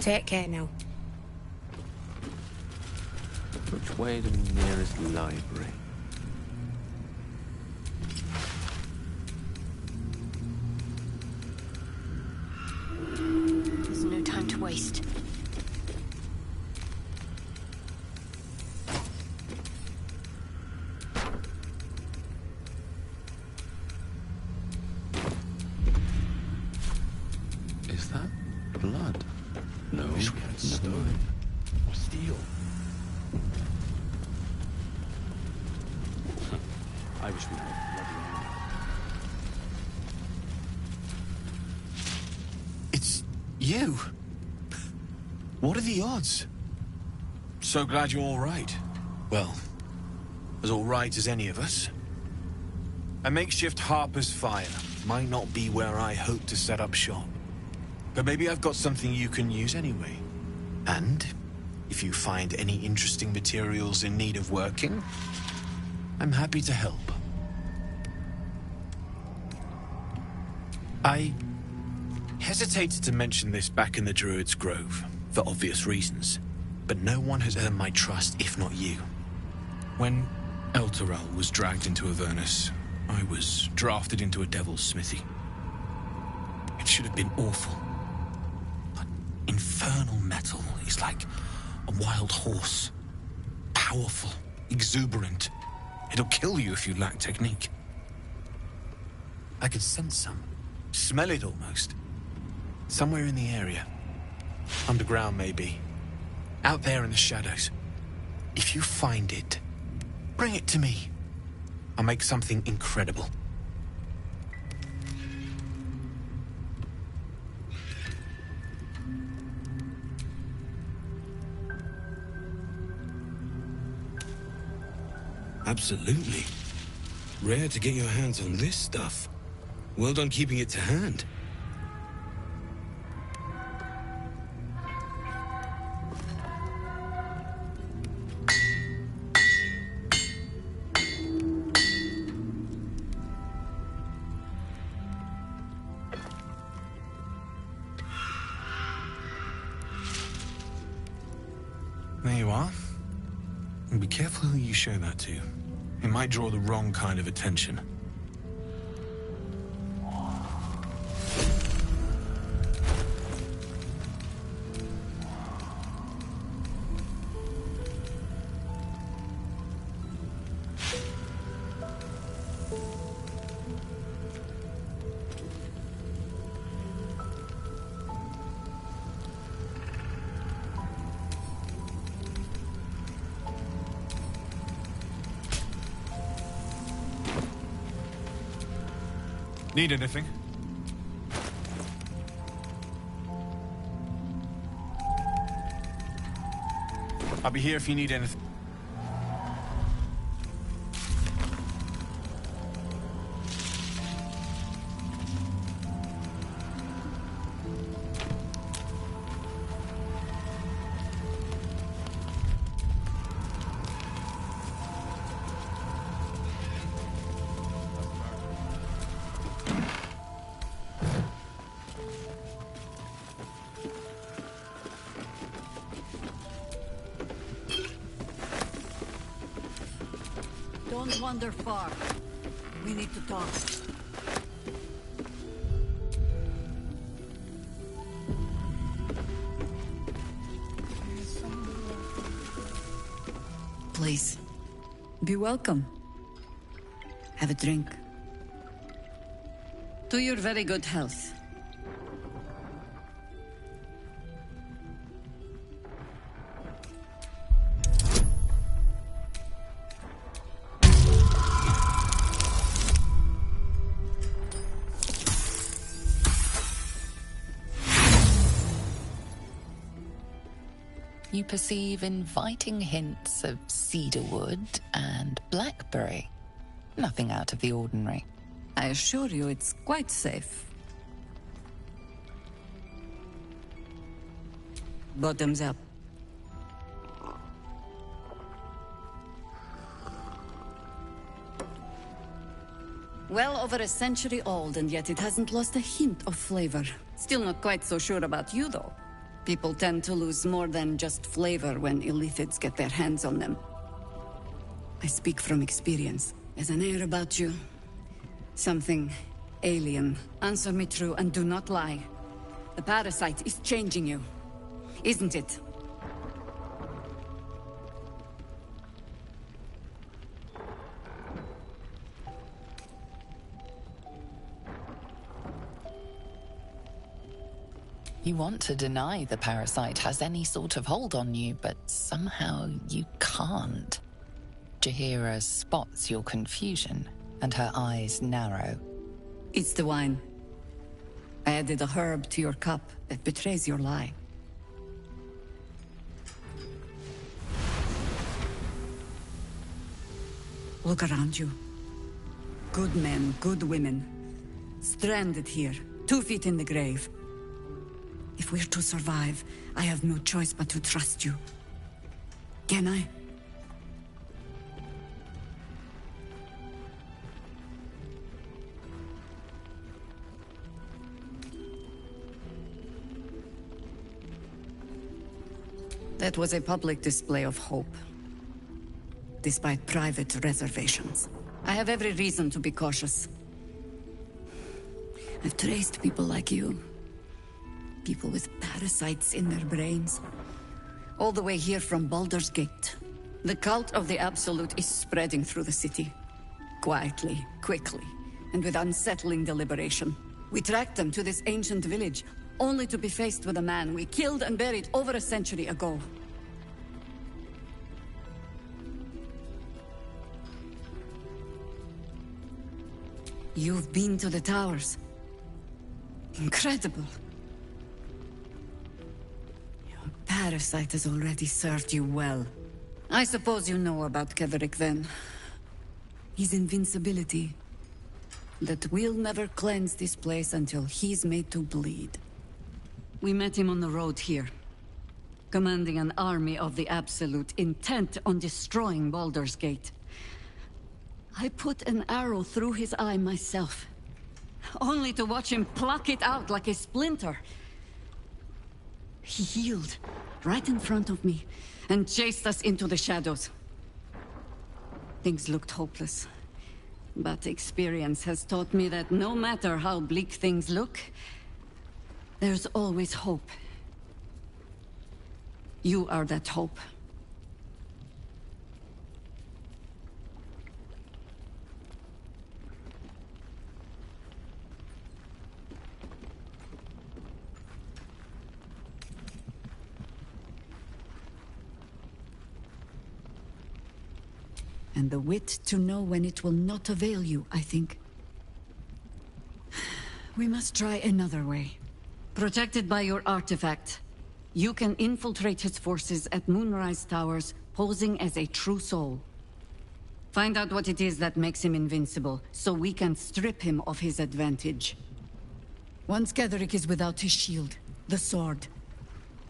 Take care now. Which way to the nearest library? There's no time to waste. Is that blood? No, Wish we had stone or steel. I wish we had bloody ammo. It's you. What are the odds? So glad you're all right. Well, as all right as any of us. A makeshift Harper's Fire might not be where I hope to set up shop. But maybe I've got something you can use anyway. And if you find any interesting materials in need of working, I'm happy to help. I hesitated to mention this back in the Druid's Grove, for obvious reasons, but no one has earned my trust if not you. When Elturel was dragged into Avernus, I was drafted into a devil's smithy. It should have been awful. But infernal metal is like a wild horse. Powerful, exuberant. It'll kill you if you lack technique. I can sense some. Smell it almost. Somewhere in the area. Underground, maybe. Out there in the shadows. If you find it, bring it to me. I'll make something incredible. Absolutely. Rare to get your hands on this stuff. Well done keeping it to hand. There you are. And be careful who you show that to. It might draw the wrong kind of attention. Need anything? I'll be here if you need anything. Don't wander far. We need to talk. Please, be welcome. Have a drink. To your very good health. You perceive inviting hints of cedarwood and blackberry. Nothing out of the ordinary. I assure you it's quite safe. Bottoms up. Well over a century old, and yet it hasn't lost a hint of flavor. Still not quite so sure about you, though. People tend to lose more than just flavor when illithids get their hands on them. I speak from experience. There's an air about you. Something alien. Answer me true and do not lie. The parasite is changing you, isn't it? You want to deny the parasite has any sort of hold on you, but somehow you can't. Jaheira spots your confusion, and her eyes narrow. It's the wine. I added a herb to your cup that betrays your lie. Look around you. Good men, good women. Stranded here, 2 feet in the grave. If we're to survive, I have no choice but to trust you. Can I? That was a public display of hope, despite private reservations. I have every reason to be cautious. I've traced people like you. People with parasites in their brains. All the way here from Baldur's Gate. The cult of the Absolute is spreading through the city. Quietly, quickly, and with unsettling deliberation. We tracked them to this ancient village, only to be faced with a man we killed and buried over a century ago. You've been to the towers. Incredible. Your parasite has already served you well. I suppose you know about Keverick then. His invincibility. That we'll never cleanse this place until he's made to bleed. We met him on the road here, commanding an army of the Absolute, intent on destroying Baldur's Gate. I put an arrow through his eye myself, only to watch him pluck it out like a splinter. He healed, right in front of me, and chased us into the shadows. Things looked hopeless. But experience has taught me that no matter how bleak things look, there's always hope. You are that hope. And the wit to know when it will not avail you, I think. We must try another way. Protected by your artifact, you can infiltrate his forces at Moonrise Towers, posing as a true soul. Find out what it is that makes him invincible, so we can strip him of his advantage. Once Ketheric is without his shield, the sword,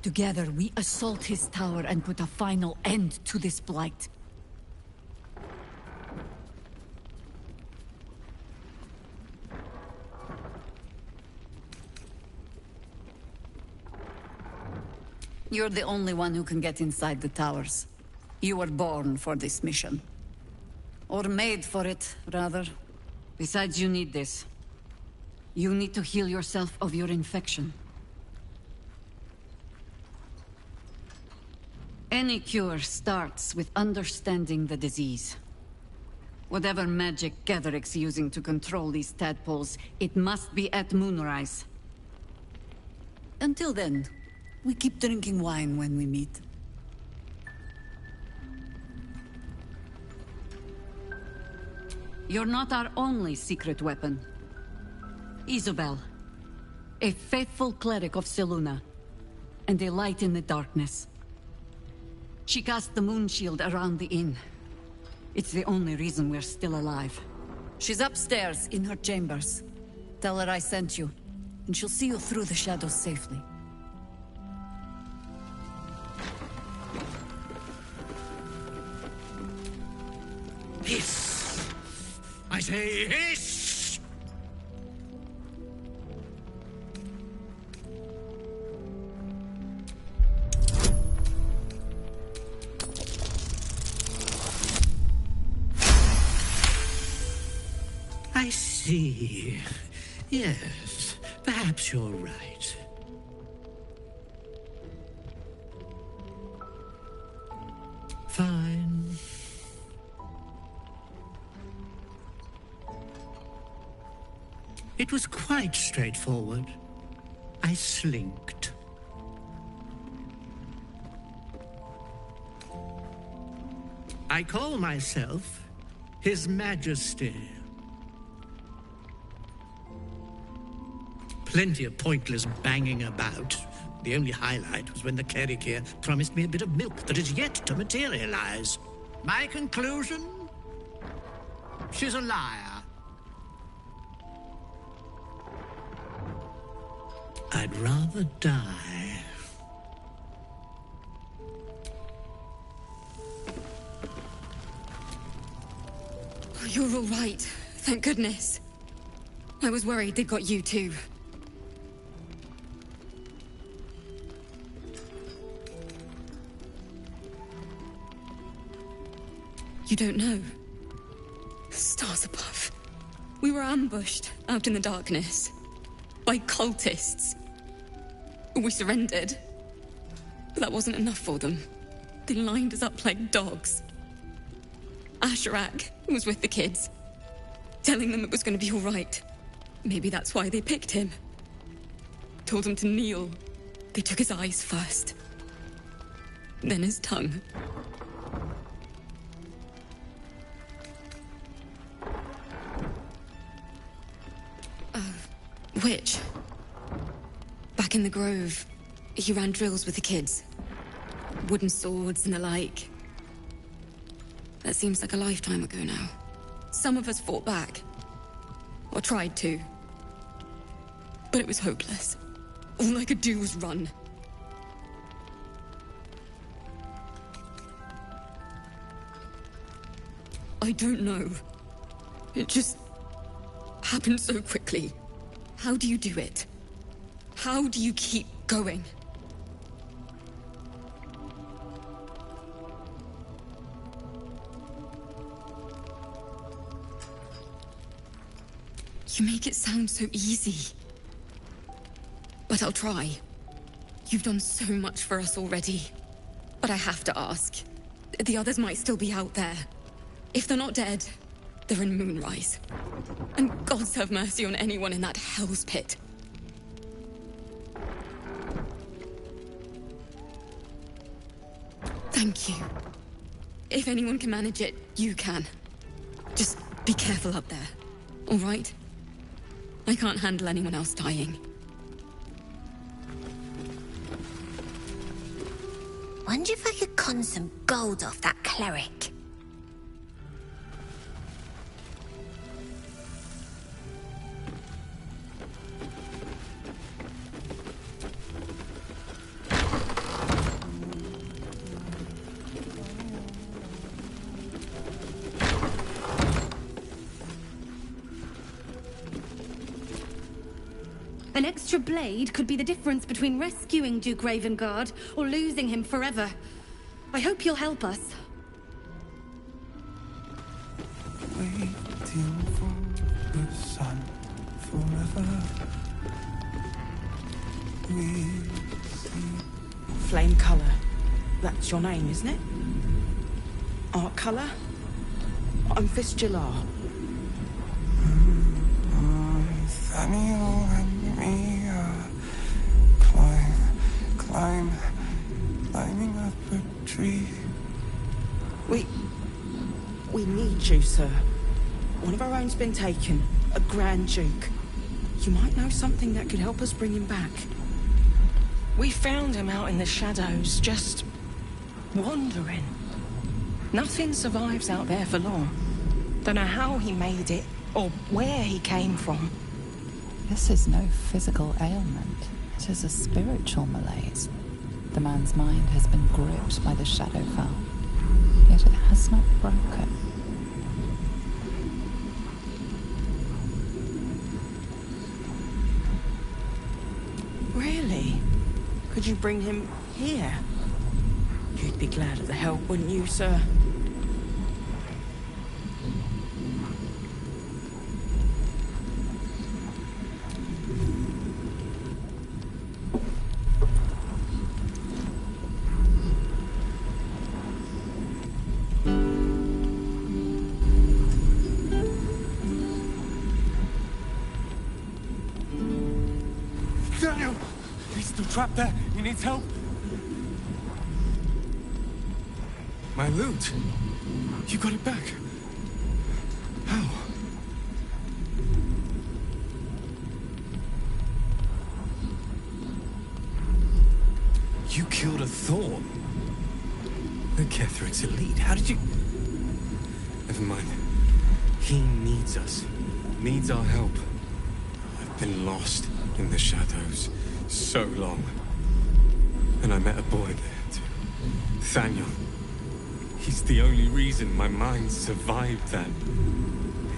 together we assault his tower and put a final end to this blight. You're the only one who can get inside the towers. You were born for this mission. Or made for it, rather. Besides, you need this. You need to heal yourself of your infection. Any cure starts with understanding the disease. Whatever magic Ketheric's using to control these tadpoles, it must be at Moonrise. Until then, we keep drinking wine when we meet. You're not our only secret weapon. Isobel, a faithful cleric of Selûne, and a light in the darkness. She cast the moon shield around the inn. It's the only reason we're still alive. She's upstairs in her chambers. Tell her I sent you, and she'll see you through the shadows safely. Hiss! I say hiss! I see. Yes, perhaps you're right. Fine. It was quite straightforward. I slinked. I call myself His Majesty. Plenty of pointless banging about. The only highlight was when the cleric here promised me a bit of milk that is yet to materialize. My conclusion? She's a liar. I'd rather die. You're all right. Thank goodness. I was worried they'd got you too. You don't know. Stars above. We were ambushed out in the darkness. By cultists. We surrendered. But that wasn't enough for them. They lined us up like dogs. Asherak was with the kids, telling them it was going to be all right. Maybe that's why they picked him. Told him to kneel. They took his eyes first. Then his tongue. Witch. Back in the Grove, he ran drills with the kids. Wooden swords and the like. That seems like a lifetime ago now. Some of us fought back. Or tried to. But it was hopeless. All I could do was run. I don't know. It just happened so quickly. How do you do it? How do you keep going? You make it sound so easy. But I'll try. You've done so much for us already. But I have to ask. The others might still be out there. If they're not dead, they're in Moonrise. And gods have mercy on anyone in that hell's pit. Thank you. If anyone can manage it, you can. Just be careful up there, all right? I can't handle anyone else dying. Wonder if I could con some gold off that cleric. An extra blade could be the difference between rescuing Duke Ravengard or losing him forever. I hope you'll help us. Waiting for the sun forever. We see. Flame Colour. That's your name, isn't it? Art Colour? I'm Fistula. Nathaniel and me climbing up a tree. We need you, sir. One of our own's been taken, a Grand Duke. You might know something that could help us bring him back. We found him out in the shadows, just wandering. Nothing survives out there for long. Don't know how he made it, or where he came from. This is no physical ailment. It is a spiritual malaise. The man's mind has been gripped by the Shadowfell, yet it has not broken. Really? Could you bring him here? You'd be glad of the help, wouldn't you, sir? Daniel! He's still trapped there. He needs help. My loot. You got it back. How? You killed a Thorn. The Ketheric's elite. How did you... Never mind. He needs us. Needs our help. I've been lost in the shadows so long. And I met a boy there too. Nathaniel. He's the only reason my mind survived that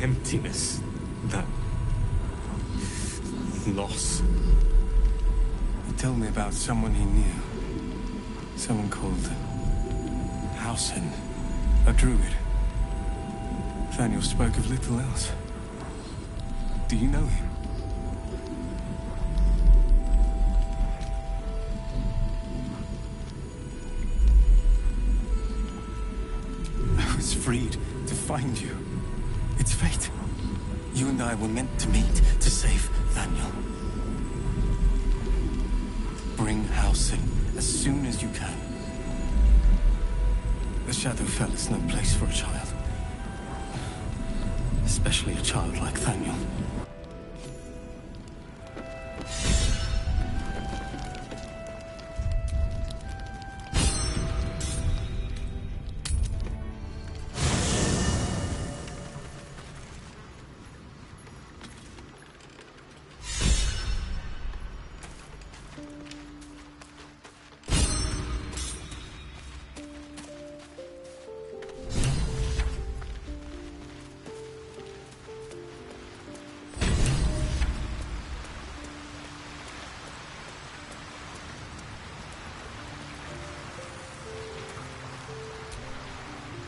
emptiness, that loss. He told me about someone he knew. Someone called Hausen, a druid. Nathaniel spoke of little else. Do you know him? I was freed to find you. It's fate. You and I were meant to meet to save Nathaniel. Bring Hausen as soon as you can. The Shadowfell is no place for a child. Especially a child like Nathaniel.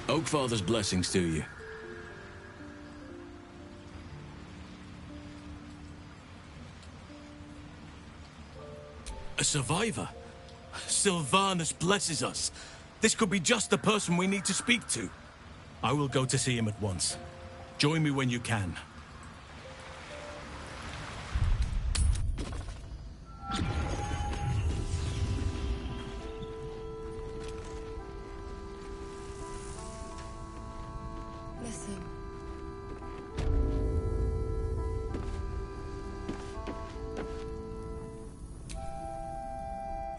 Oakfather's blessings to you. survivor. Sylvanus blesses us. This could be just the person we need to speak to. I will go to see him at once. Join me when you can. Listen.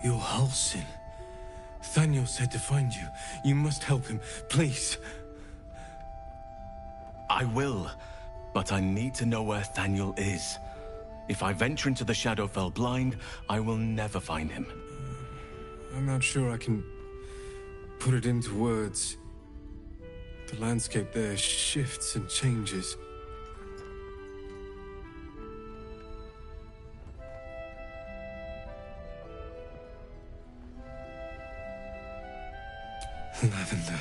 You're Halsin. Thaniel said to find you. You must help him, please. I will, but I need to know where Thaniel is. If I venture into the Shadowfell blind, I will never find him. I'm not sure I can put it into words. The landscape there shifts and changes. Lavender.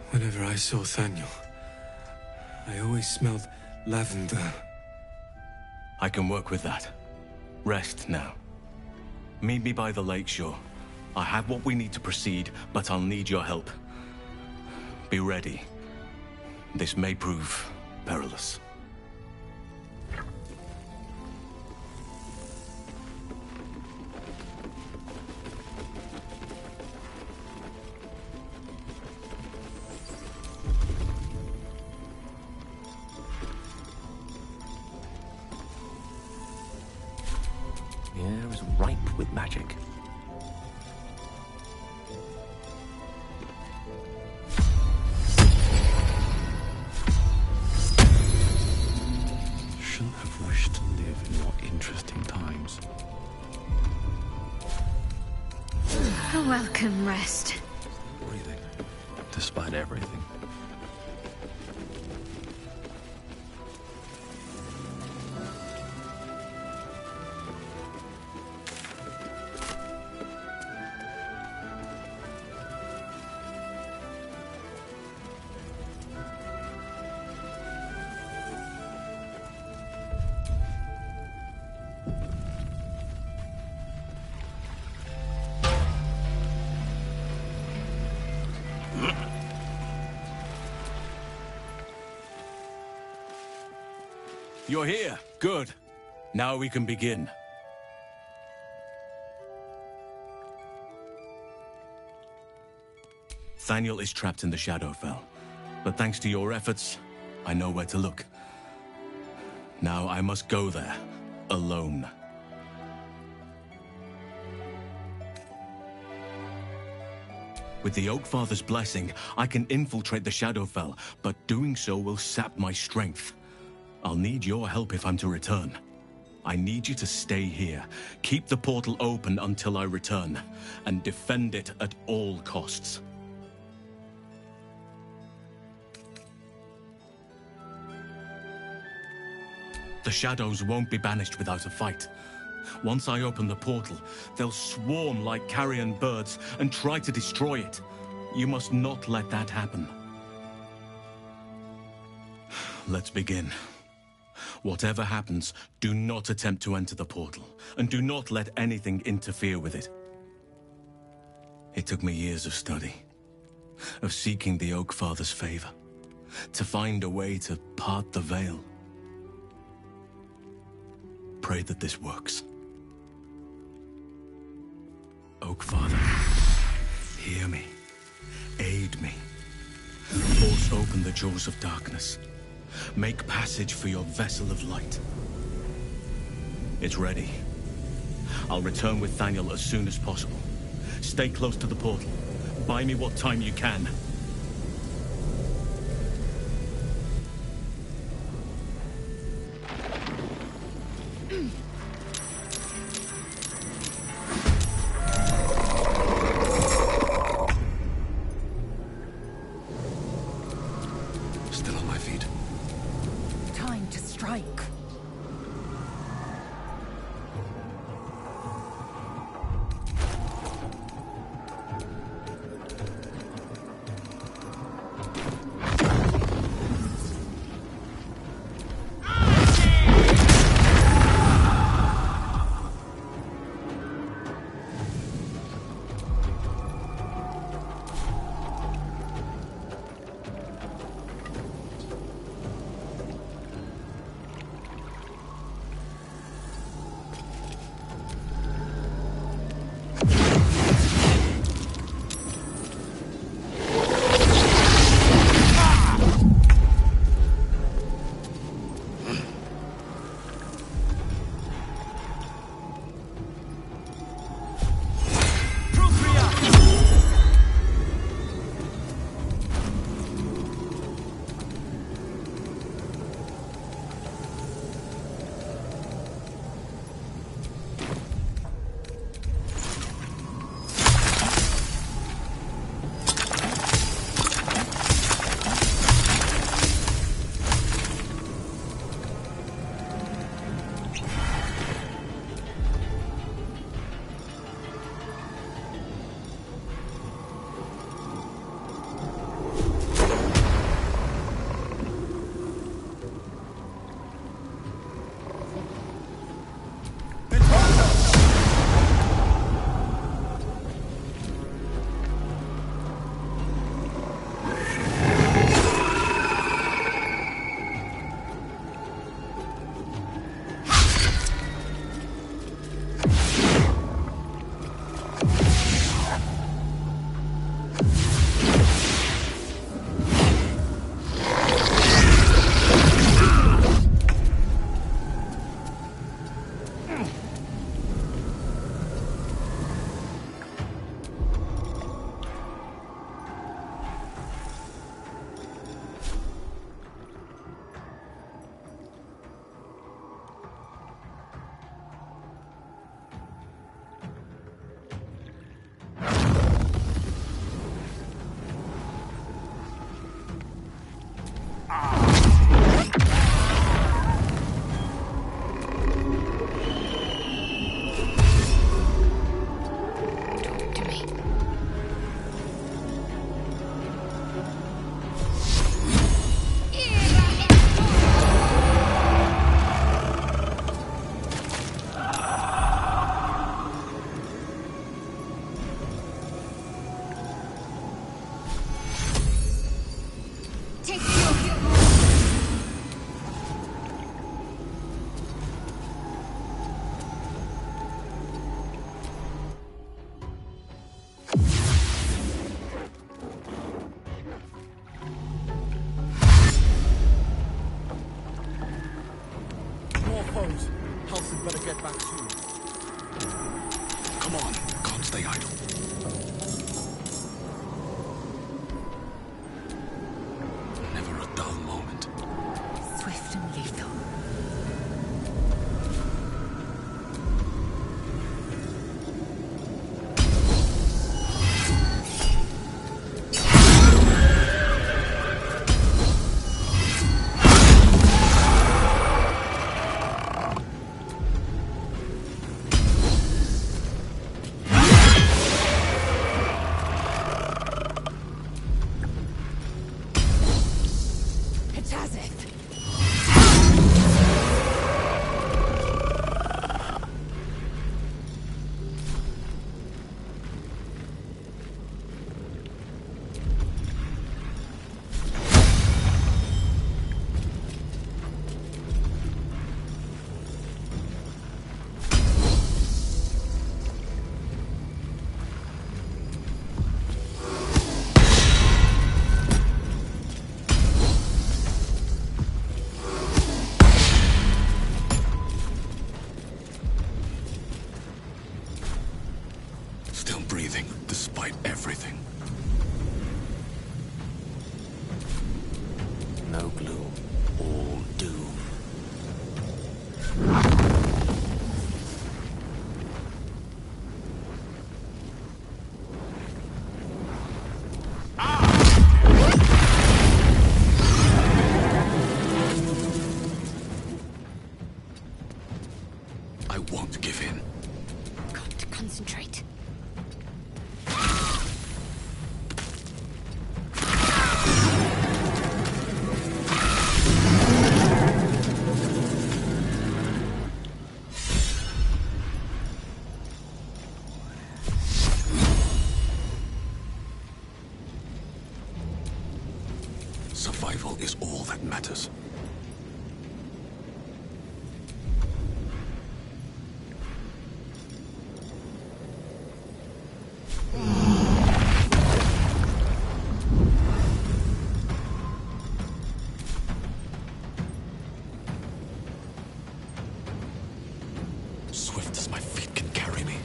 Whenever I saw Thaniel, I always smelled lavender. I can work with that. Rest now. Meet me by the lakeshore. I have what we need to proceed, but I'll need your help. Be ready. This may prove perilous. The air is ripe with magic. Shouldn't have wished to live in more interesting times. A welcome rest. Breathing, despite everything. You're here. Good. Now we can begin. Thaniel is trapped in the Shadowfell, but thanks to your efforts, I know where to look. Now I must go there, alone. With the Oakfather's blessing, I can infiltrate the Shadowfell, but doing so will sap my strength. I'll need your help if I'm to return. I need you to stay here, keep the portal open until I return, and defend it at all costs. The shadows won't be banished without a fight. Once I open the portal, they'll swarm like carrion birds and try to destroy it. You must not let that happen. Let's begin. Whatever happens, do not attempt to enter the portal, and do not let anything interfere with it. It took me years of study, of seeking the Oakfather's favor, to find a way to part the veil. Pray that this works. Oakfather, hear me, aid me, force open the jaws of darkness. Make passage for your vessel of light. It's ready. I'll return with Thaniel as soon as possible. Stay close to the portal. Buy me what time you can. Still on my feet. Time to strike. stay idle. Never a dull moment. Swift and lethal. Still breathing, despite everything. No gloom, all doom. I won't give in. Got to concentrate. Survival is all that matters. Swift as my feet can carry me.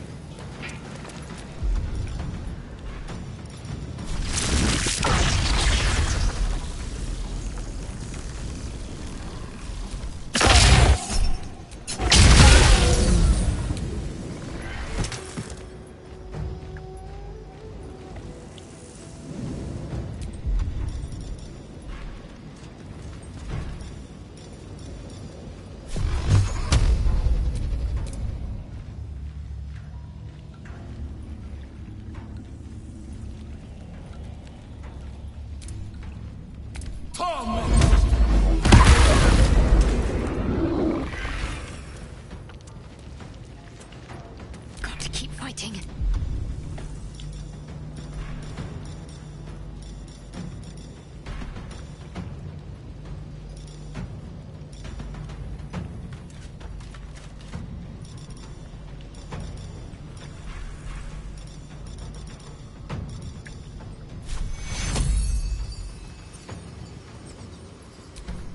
Got to keep fighting.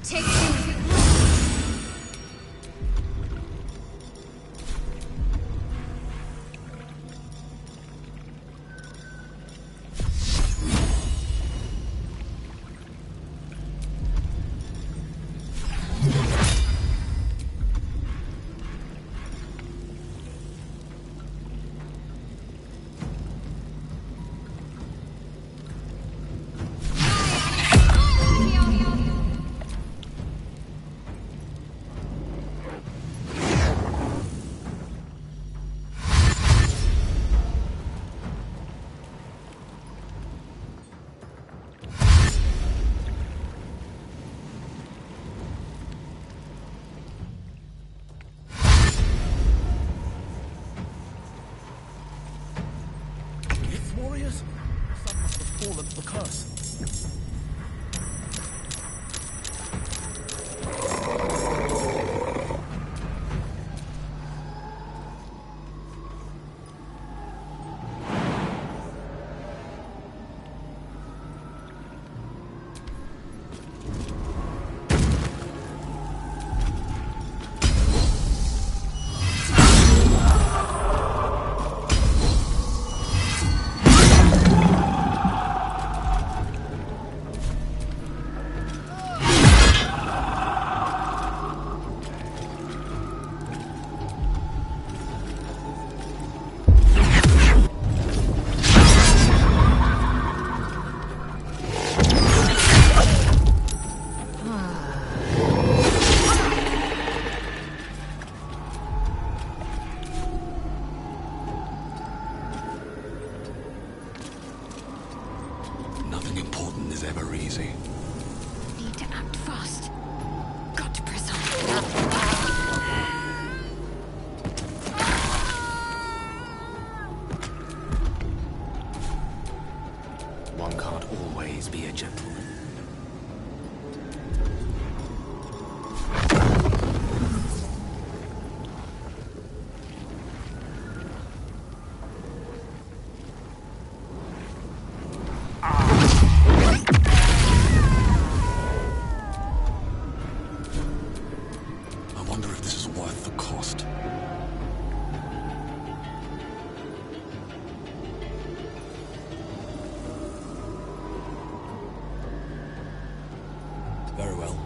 Take things. Warriors? Some must have fallen to the curse. is ever easy. Need to act fast. Got to press on. One can't always be a gentleman. I wonder if this is worth the cost. Very well.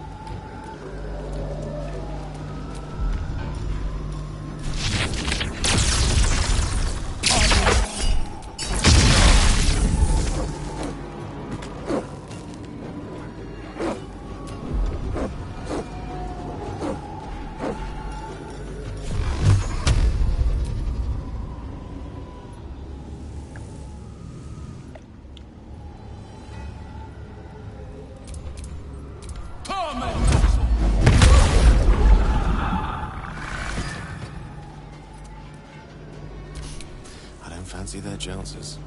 I don't fancy their chances.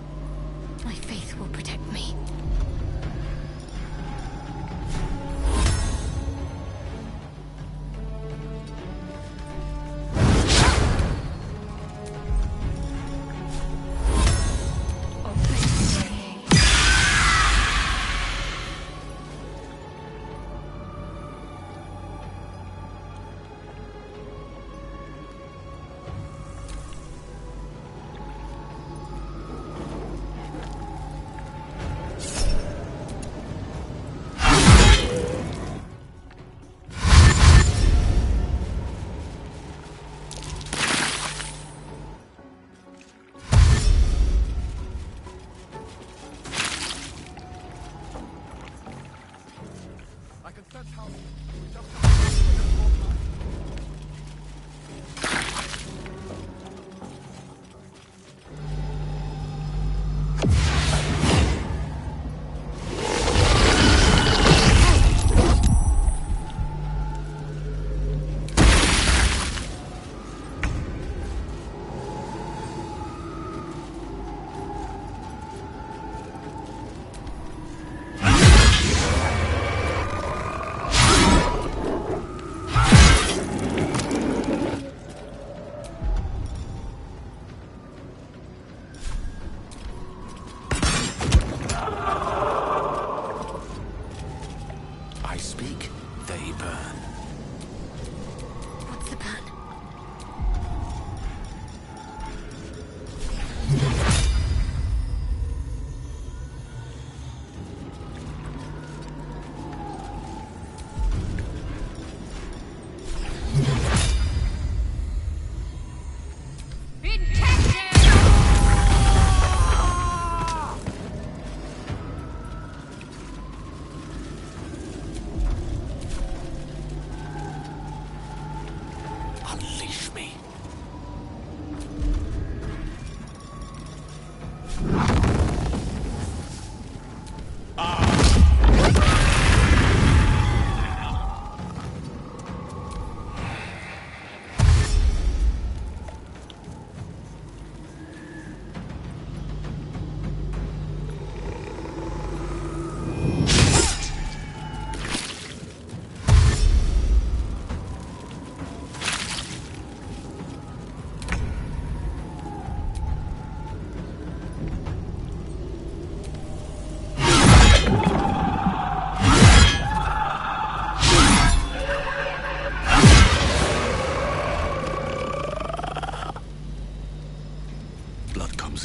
My faith will protect me.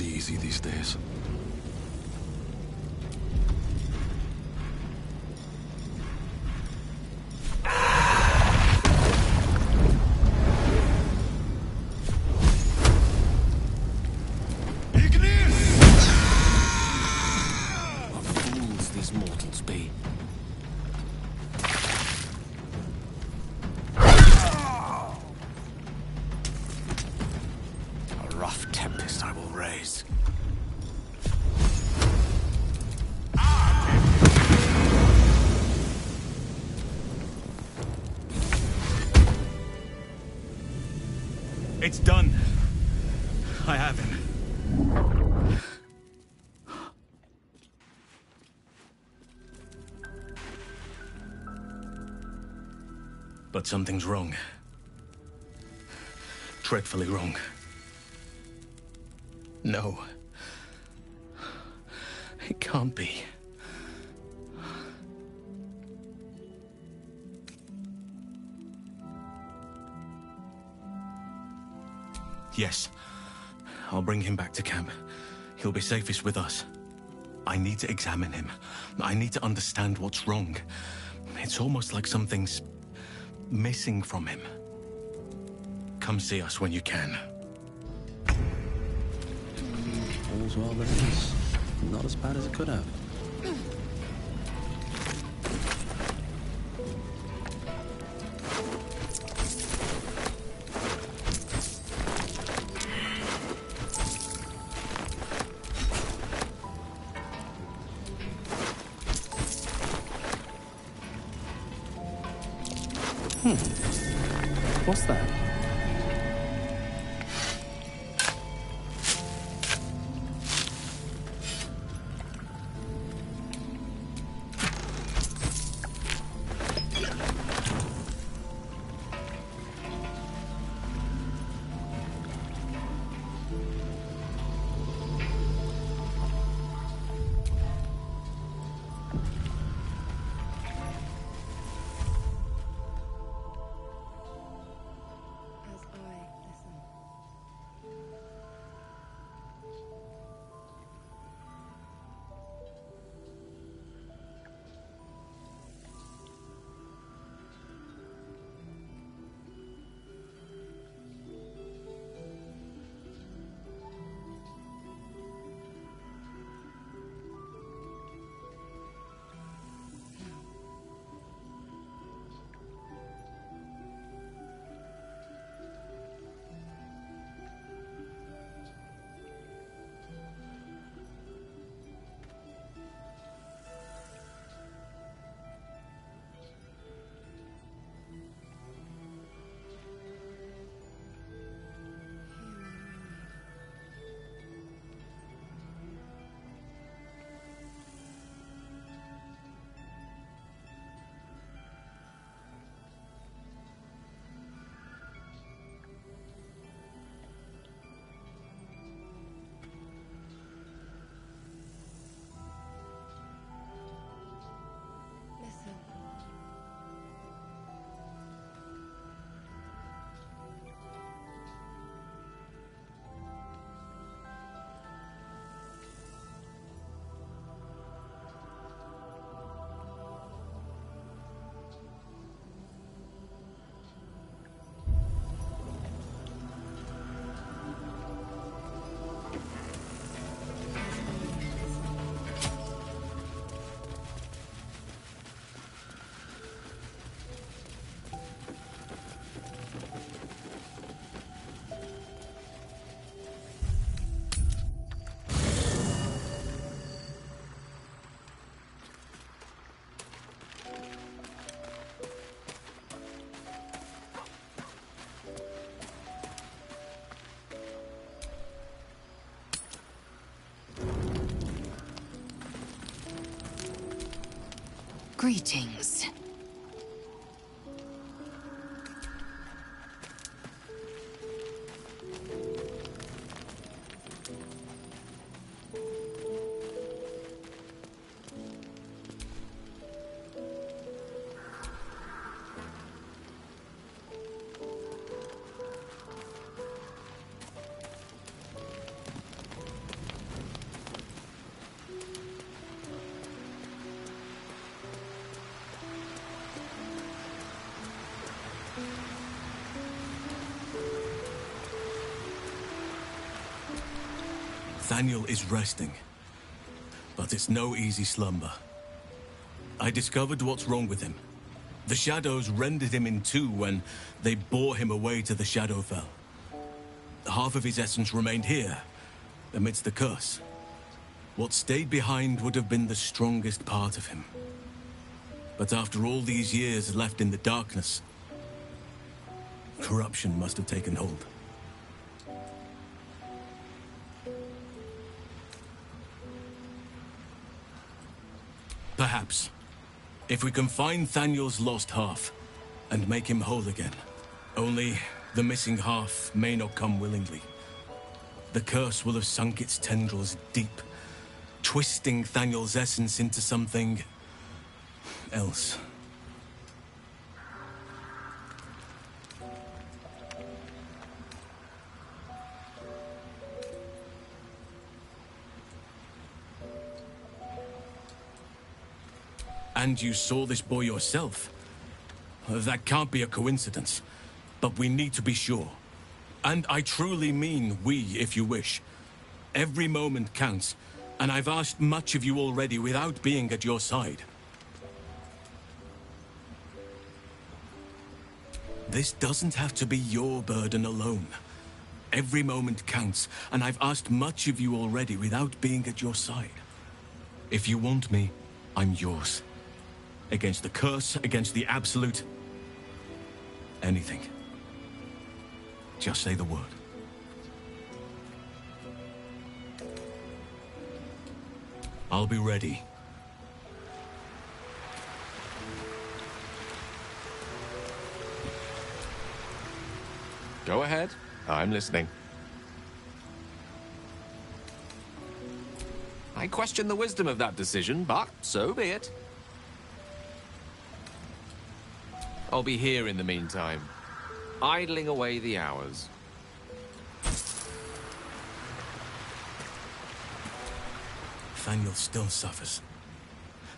Easy these days. What fools these mortals be. A rough tempest I will raise. It's done. I have him. But something's wrong. Dreadfully wrong. No. It can't be. Yes. I'll bring him back to camp. He'll be safest with us. I need to examine him. I need to understand what's wrong. It's almost like something's missing from him. Come see us when you can. All's well that ends. Not as bad as it could have. What's that? Greetings. Daniel is resting, but it's no easy slumber. I discovered what's wrong with him. The shadows rendered him in two when they bore him away to the Shadowfell. Half of his essence remained here, amidst the curse. What stayed behind would have been the strongest part of him. But after all these years left in the darkness, corruption must have taken hold. Perhaps. If we can find Thaniel's lost half and make him whole again. Only the missing half may not come willingly. The curse will have sunk its tendrils deep, twisting Thaniel's essence into something else. And you saw this boy yourself. That can't be a coincidence, but we need to be sure. And I truly mean we, if you wish. Every moment counts, and I've asked much of you already without being at your side. This doesn't have to be your burden alone. Every moment counts, and I've asked much of you already without being at your side. If you want me, I'm yours. Against the curse, against the absolute... anything. Just say the word. I'll be ready. Go ahead. I'm listening. I question the wisdom of that decision, but so be it. I'll be here in the meantime, idling away the hours. Thaniel still suffers.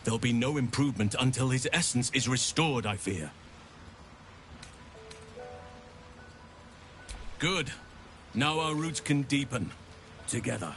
There'll be no improvement until his essence is restored, I fear. Good. Now our roots can deepen. Together.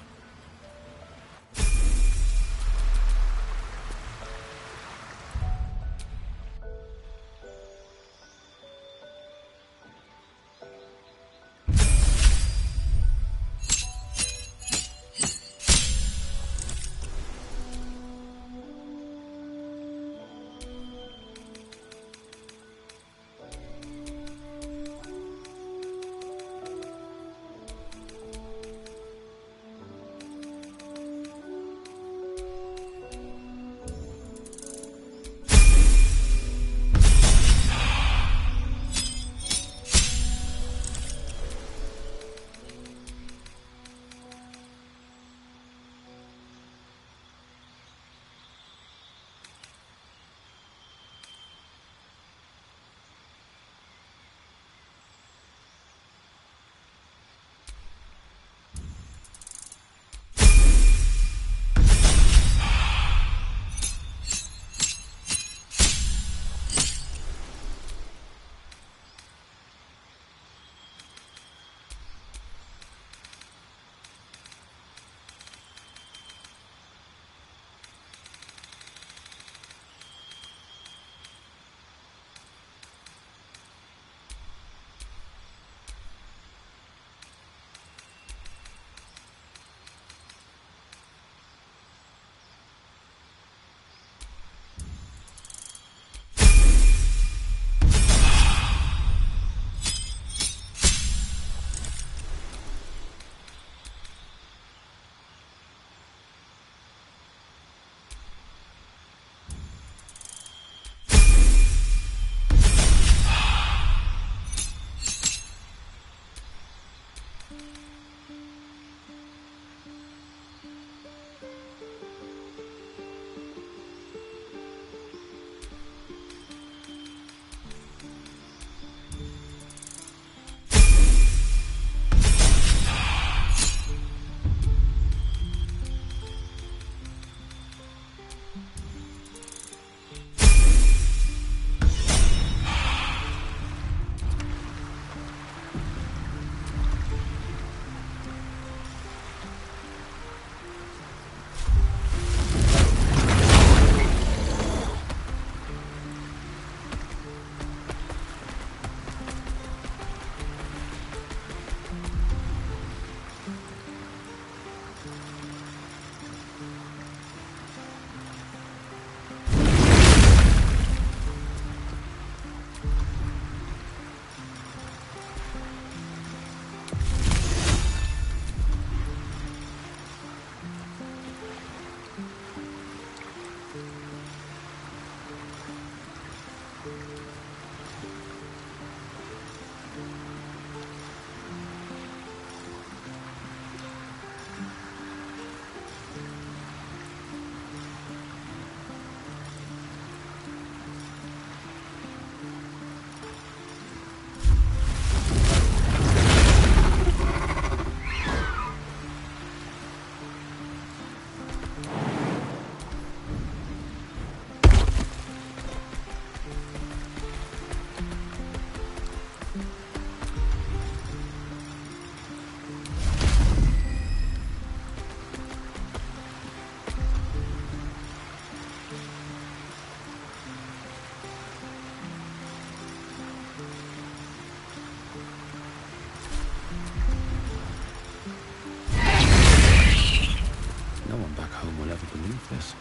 ever believe this.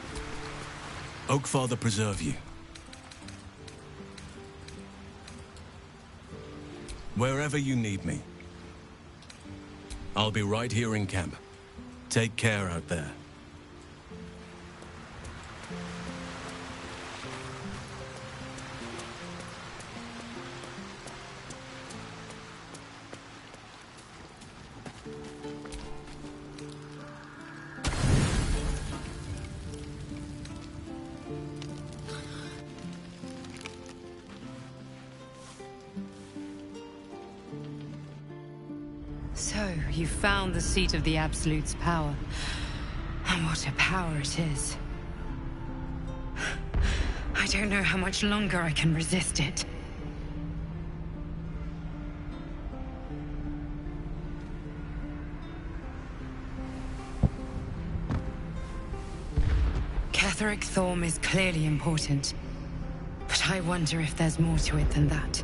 Oakfather preserve you. Wherever you need me, I'll be right here in camp. Take care out there. So, you found the seat of the Absolute's power. And what a power it is. I don't know how much longer I can resist it. Catherick Thorm is clearly important. But I wonder if there's more to it than that.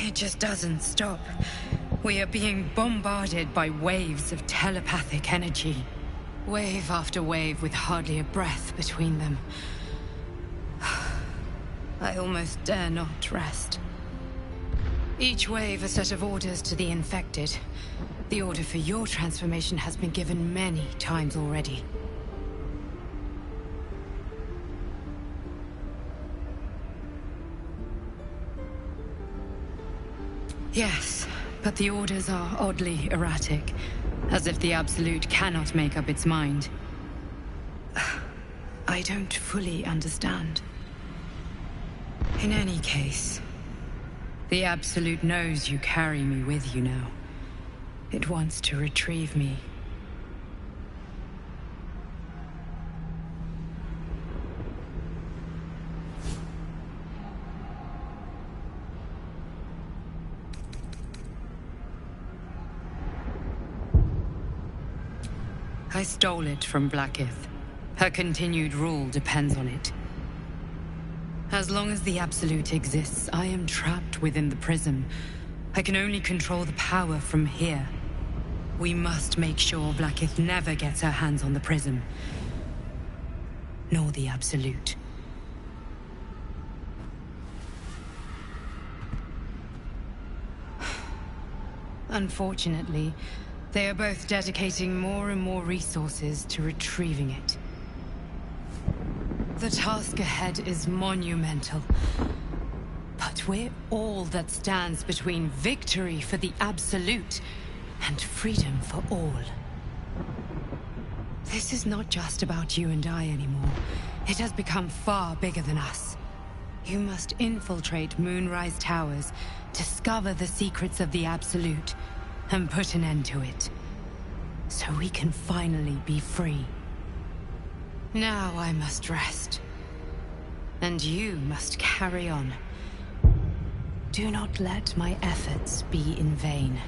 It just doesn't stop. We are being bombarded by waves of telepathic energy. Wave after wave with hardly a breath between them. I almost dare not rest. Each wave a set of orders to the infected. The order for your transformation has been given many times already. Yes, but the orders are oddly erratic, as if the Absolute cannot make up its mind. I don't fully understand. In any case, the Absolute knows you carry me with you now. It wants to retrieve me. I stole it from Blackith. Her continued rule depends on it. As long as the Absolute exists, I am trapped within the prism. I can only control the power from here. We must make sure Blackith never gets her hands on the prism. Nor the Absolute. Unfortunately, they are both dedicating more and more resources to retrieving it. The task ahead is monumental. But we're all that stands between victory for the Absolute and freedom for all. This is not just about you and I anymore. It has become far bigger than us. You must infiltrate Moonrise Towers, discover the secrets of the Absolute, and put an end to it. So we can finally be free. Now I must rest. And you must carry on. Do not let my efforts be in vain.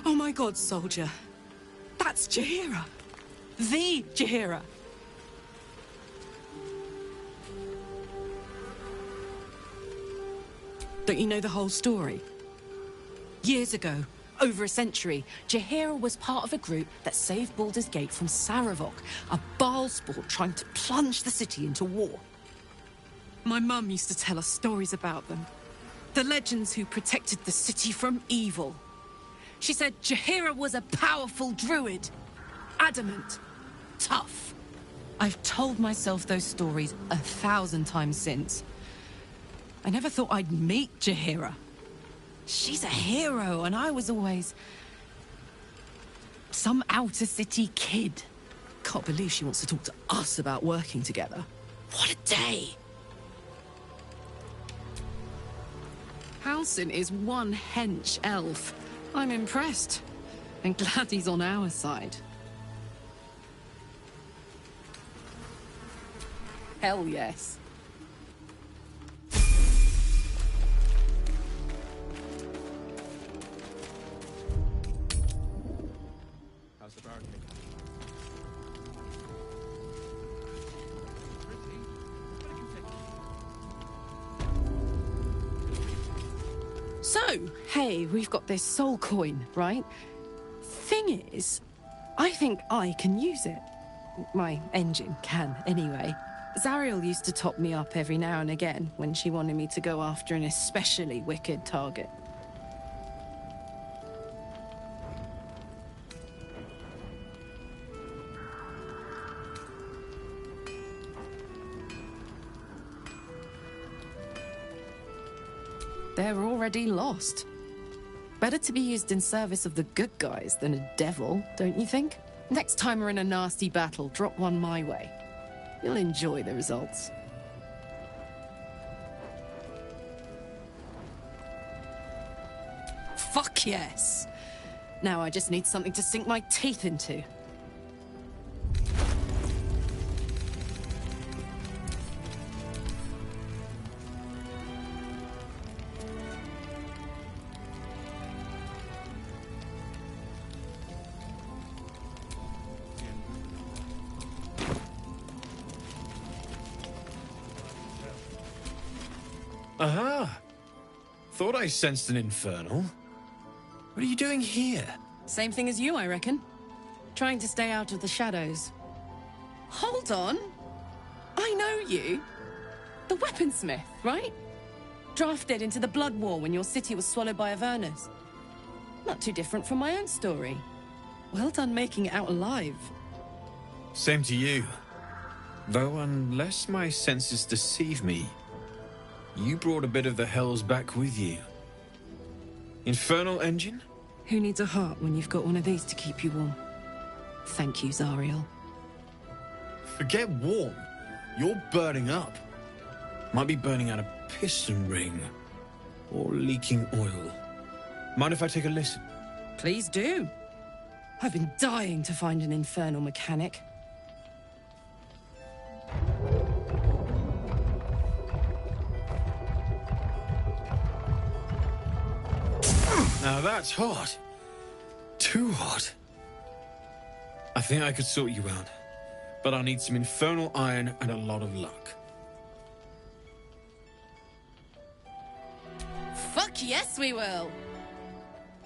Oh my god, soldier. That's Jaheira. The Jaheira. Don't you know the whole story? Years ago, over a century, Jaheira was part of a group that saved Baldur's Gate from Saravok, a Baalsport trying to plunge the city into war. My mum used to tell us stories about them. The legends who protected the city from evil. She said Jaheira was a powerful druid. Adamant. Tough. I've told myself those stories 1,000 times since. I never thought I'd meet Jaheira. She's a hero, and I was always some outer city kid. Can't believe she wants to talk to us about working together. What a day! Halsin is one hench elf. I'm impressed. And glad he's on our side. Hell yes. So, hey, we've got this soul coin, right? Thing is, I think I can use it. My engine can, anyway. Zariel used to top me up every now and again when she wanted me to go after an especially wicked target. They're already lost. Better to be used in service of the good guys than a devil, don't you think? Next time we're in a nasty battle, drop one my way. You'll enjoy the results. Fuck yes! Now I just need something to sink my teeth into. Aha! Thought I sensed an infernal. What are you doing here? Same thing as you, I reckon. Trying to stay out of the shadows. Hold on. I know you. The weaponsmith, right? Drafted into the Blood War when your city was swallowed by Avernus. Not too different from my own story. Well done making it out alive. Same to you. Though unless my senses deceive me, you brought a bit of the hells back with you. Infernal engine? Who needs a heart when you've got one of these to keep you warm? Thank you, Zariel. Forget warm. You're burning up. Might be burning out a piston ring. Or leaking oil. Mind if I take a listen? Please do. I've been dying to find an infernal mechanic. Now that's hot. Too hot. I think I could sort you out. But I'll need some infernal iron and a lot of luck. Fuck yes, we will!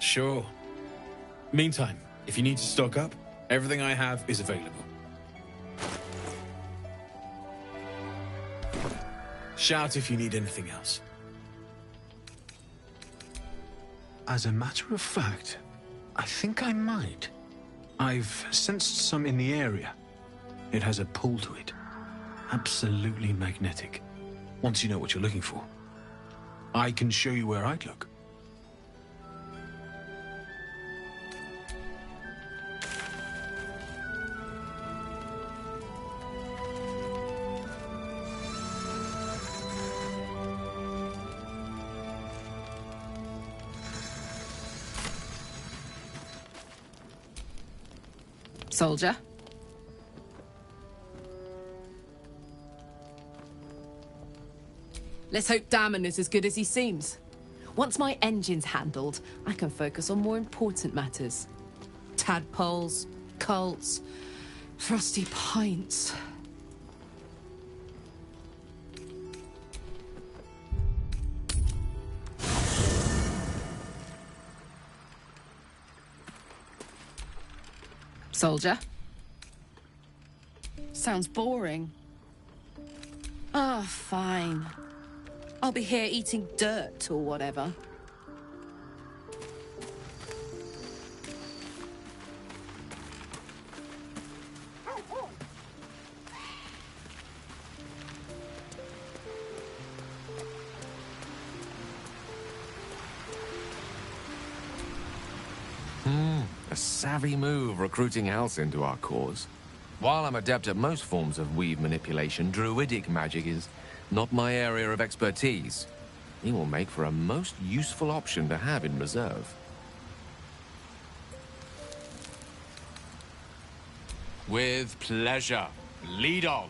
Sure. Meantime, if you need to stock up, everything I have is available. Shout if you need anything else. As a matter of fact, I think I might. I've sensed some in the area. It has a pull to it. Absolutely magnetic. Once you know what you're looking for, I can show you where I'd look. Soldier. Let's hope Damon is as good as he seems. Once my engine's handled, I can focus on more important matters. Tadpoles, cults, frosty pints. Soldier. Sounds boring. Ah, fine. I'll be here eating dirt or whatever. A savvy move recruiting Halcyon to our cause. While I'm adept at most forms of weave manipulation, druidic magic is not my area of expertise. He will make for a most useful option to have in reserve. With pleasure. Lead on.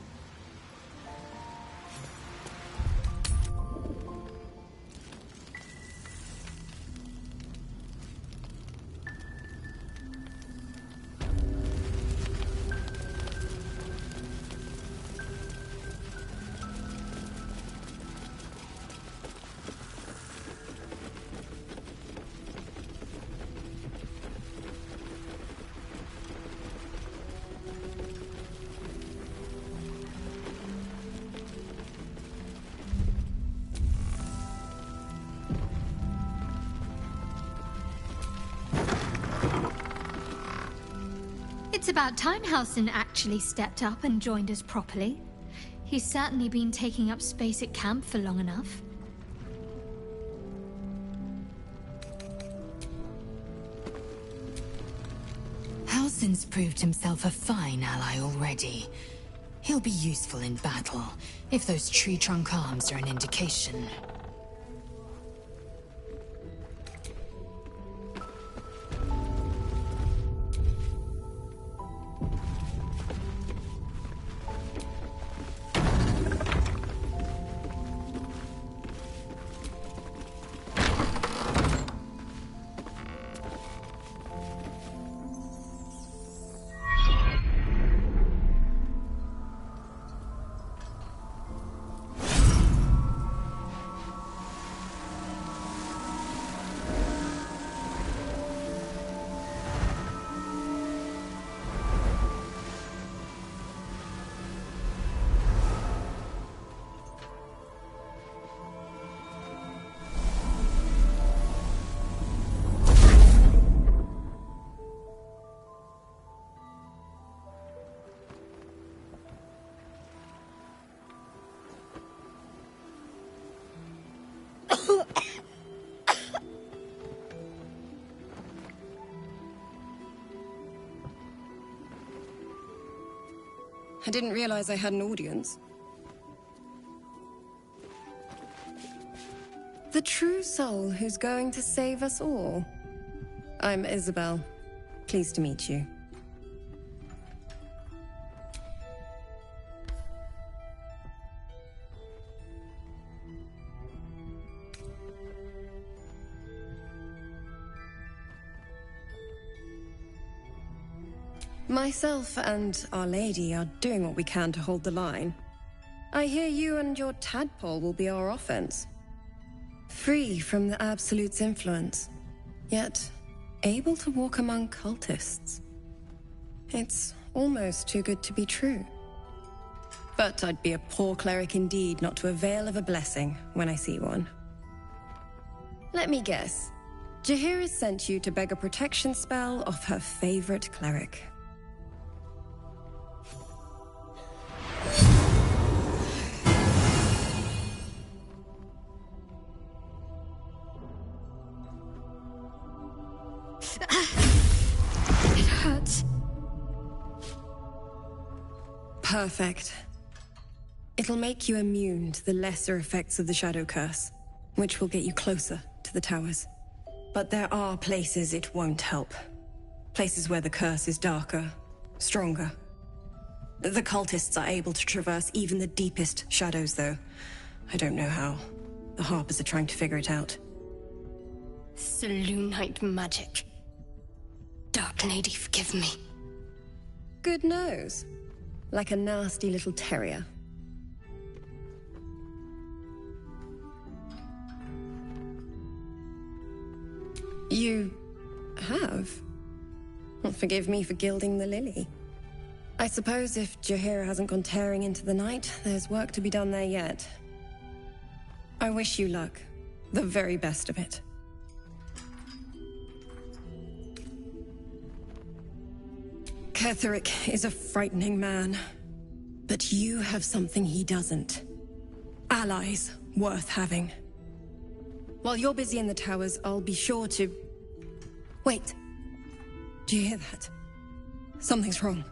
It's about time Halsin actually stepped up and joined us properly. He's certainly been taking up space at camp for long enough. Halsin's proved himself a fine ally already. He'll be useful in battle, if those tree trunk arms are an indication. I didn't realize I had an audience. The true soul who's going to save us all. I'm Isabel. Pleased to meet you. Myself and Our Lady are doing what we can to hold the line. I hear you and your tadpole will be our offense. Free from the Absolute's influence, yet able to walk among cultists. It's almost too good to be true. But I'd be a poor cleric indeed not to avail of a blessing when I see one. Let me guess. Jaheira's sent you to beg a protection spell off her favorite cleric. It hurts. Perfect. It'll make you immune to the lesser effects of the Shadow Curse, which will get you closer to the towers. But there are places it won't help. Places where the curse is darker, stronger. The cultists are able to traverse even the deepest shadows, though. I don't know how. The Harpers are trying to figure it out. Selûnite magic. Dark Lady, forgive me. Good nose. Like a nasty little terrier. You have? Well, forgive me for gilding the lily. I suppose if Jaheira hasn't gone tearing into the night, there's work to be done there yet. I wish you luck. The very best of it. Ketheric is a frightening man. But you have something he doesn't. Allies worth having. While you're busy in the towers, I'll be sure to... Wait. Do you hear that? Something's wrong.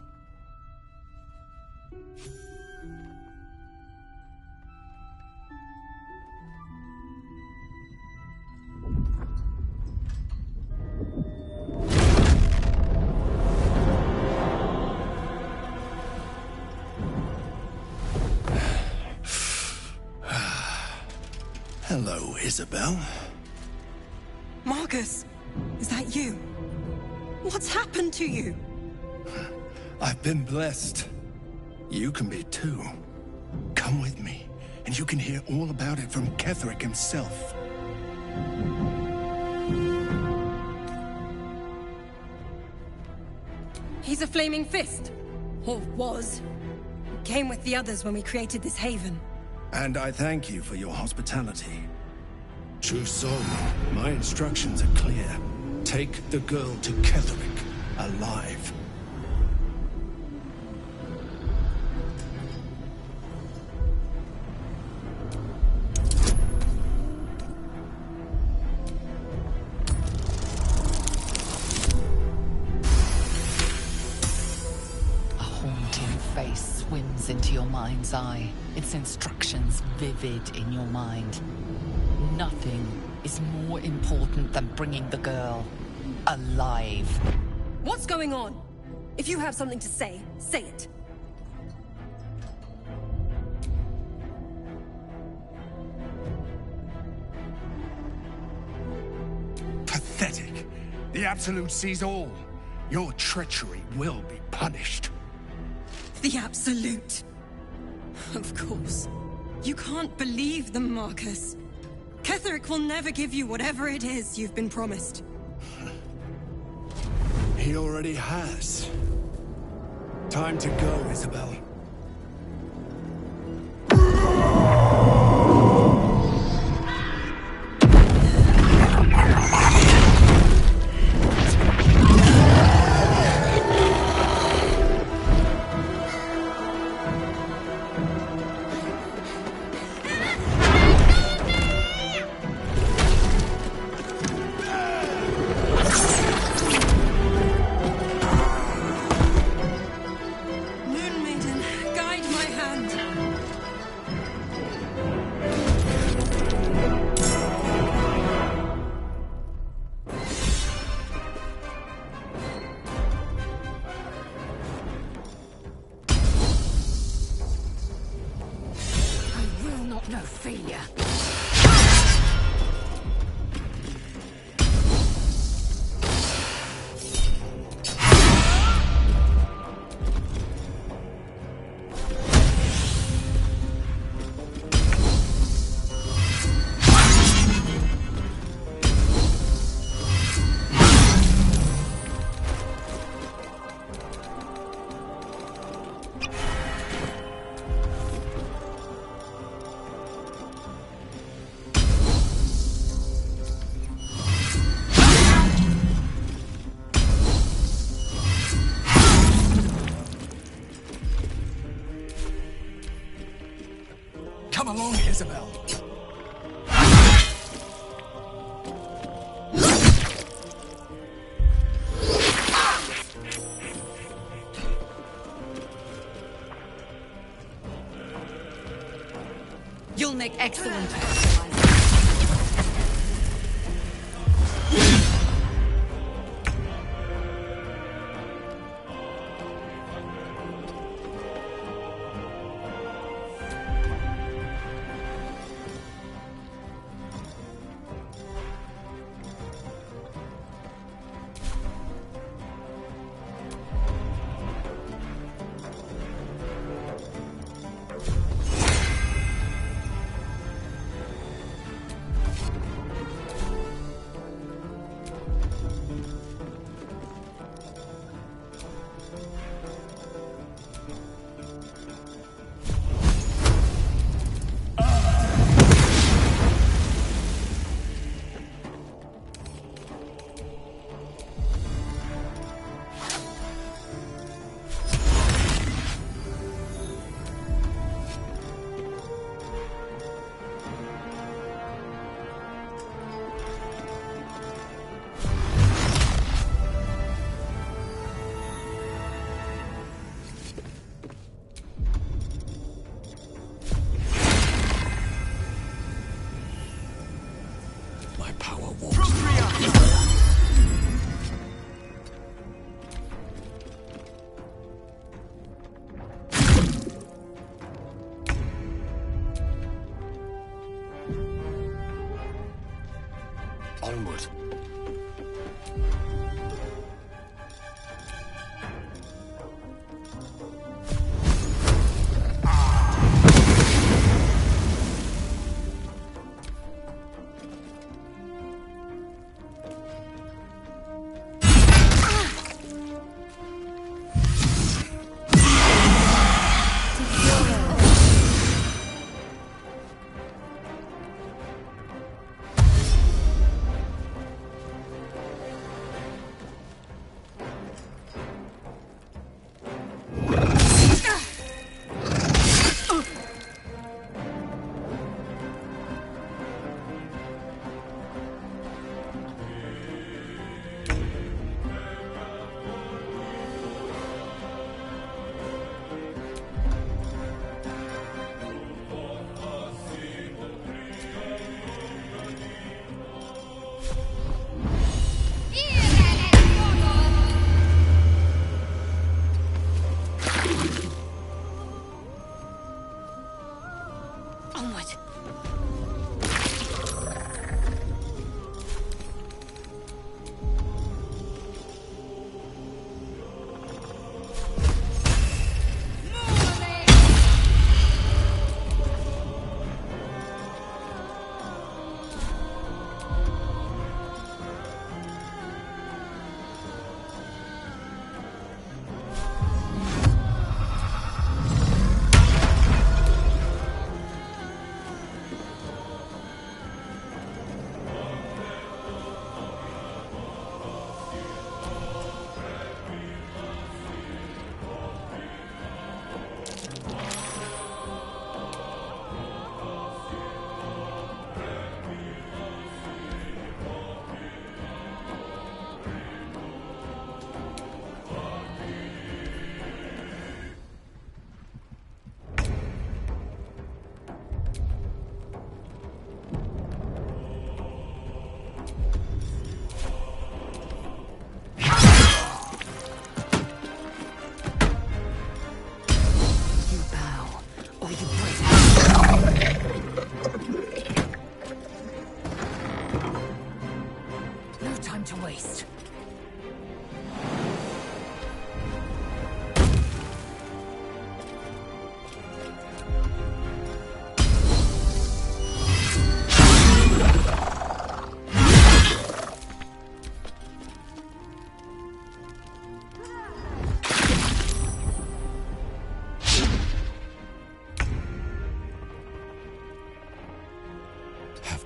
Hello, Isabel. Marcus, is that you? What's happened to you? I've been blessed. You can be too. Come with me, and you can hear all about it from Ketheric himself. He's a flaming fist. Or was. Came with the others when we created this haven. And I thank you for your hospitality. True soul, my instructions are clear. Take the girl to Ketheric, alive. eye, its instructions vivid in your mind. Nothing is more important than bringing the girl alive. What's going on? If you have something to say, say it. Pathetic. The Absolute sees all. Your treachery will be punished. The Absolute. Of course. You can't believe them, Marcus. Ketheric will never give you whatever it is you've been promised. He already has. Time to go, Isabel. No failure. Come along, Isabel. You'll make excellent. Onward.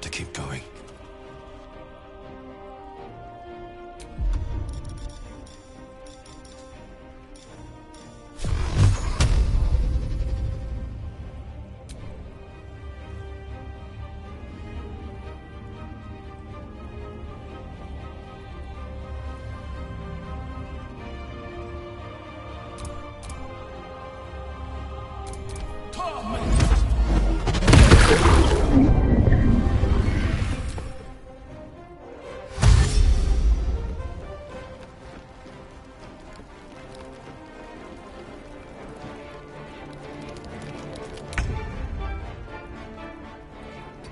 to keep going.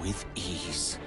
With ease.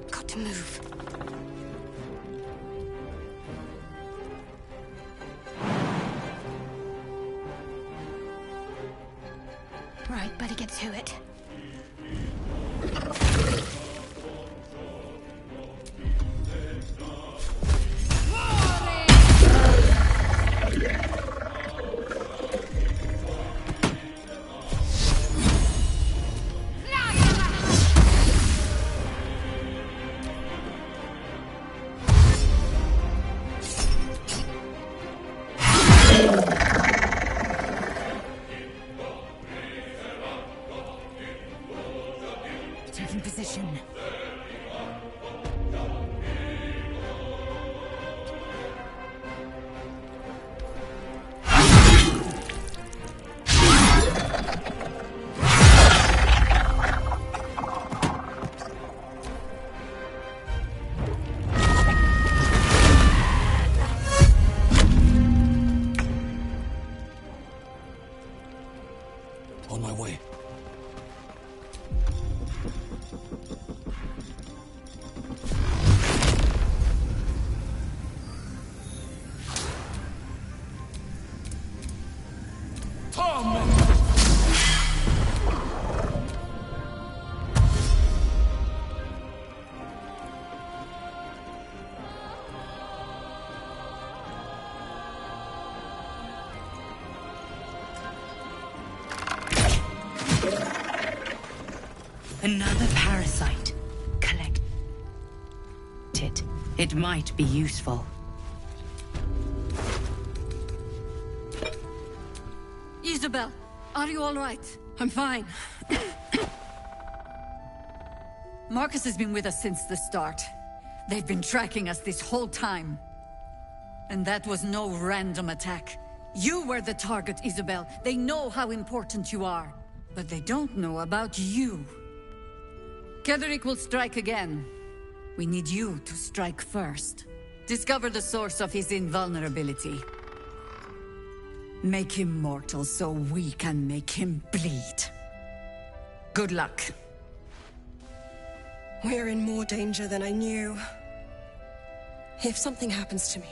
Got to move. Right, better get to it. Taking position. On my way. Another parasite. Collect it. It might be useful. Isabel, are you all right? I'm fine. Marcus has been with us since the start. They've been tracking us this whole time. And that was no random attack. You were the target, Isabel. They know how important you are. But they don't know about you. Ketheric will strike again. We need you to strike first. Discover the source of his invulnerability. Make him mortal so we can make him bleed. Good luck. We're in more danger than I knew. If something happens to me,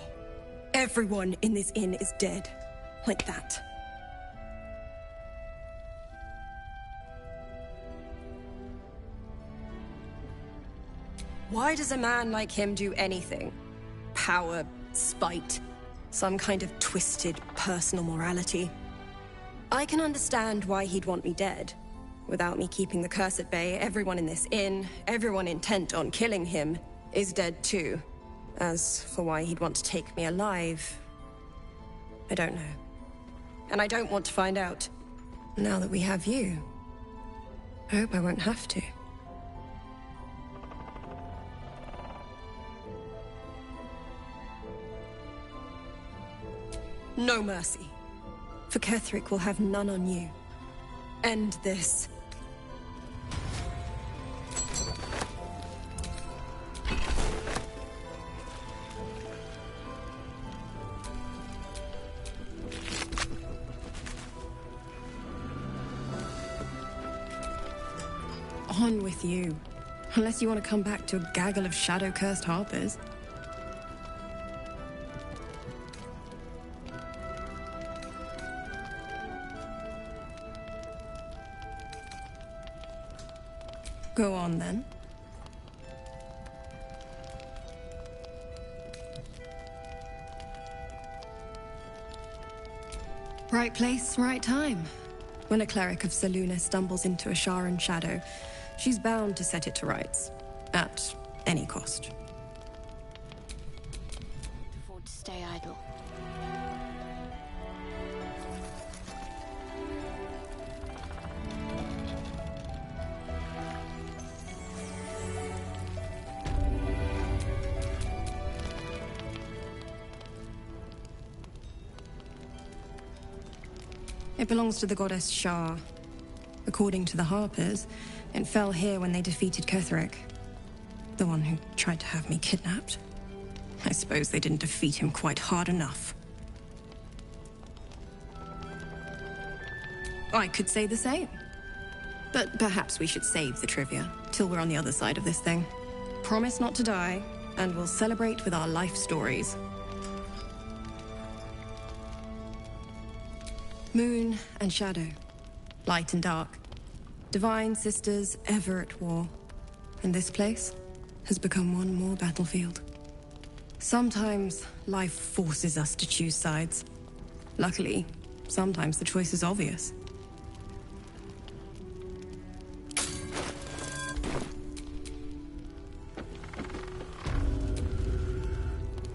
everyone in this inn is dead. Like that. Why does a man like him do anything? Power, spite, some kind of twisted personal morality. I can understand why he'd want me dead. Without me keeping the curse at bay, everyone in this inn, everyone intent on killing him, is dead too. As for why he'd want to take me alive, I don't know. And I don't want to find out. Now that we have you, I hope I won't have to. No mercy. For Ketheric will have none on you. End this. On with you. Unless you want to come back to a gaggle of shadow-cursed harpers. Go on, then. Right place, right time. When a cleric of Selûne stumbles into a Sharan shadow, she's bound to set it to rights. At any cost. Afford to stay idle. It belongs to the goddess Shar. According to the Harpers, it fell here when they defeated Ketheric. The one who tried to have me kidnapped. I suppose they didn't defeat him quite hard enough. I could say the same. But perhaps we should save the trivia till we're on the other side of this thing. Promise not to die, and we'll celebrate with our life stories. Moon and shadow. Light and dark. Divine sisters ever at war. And this place has become one more battlefield. Sometimes life forces us to choose sides. Luckily, sometimes the choice is obvious.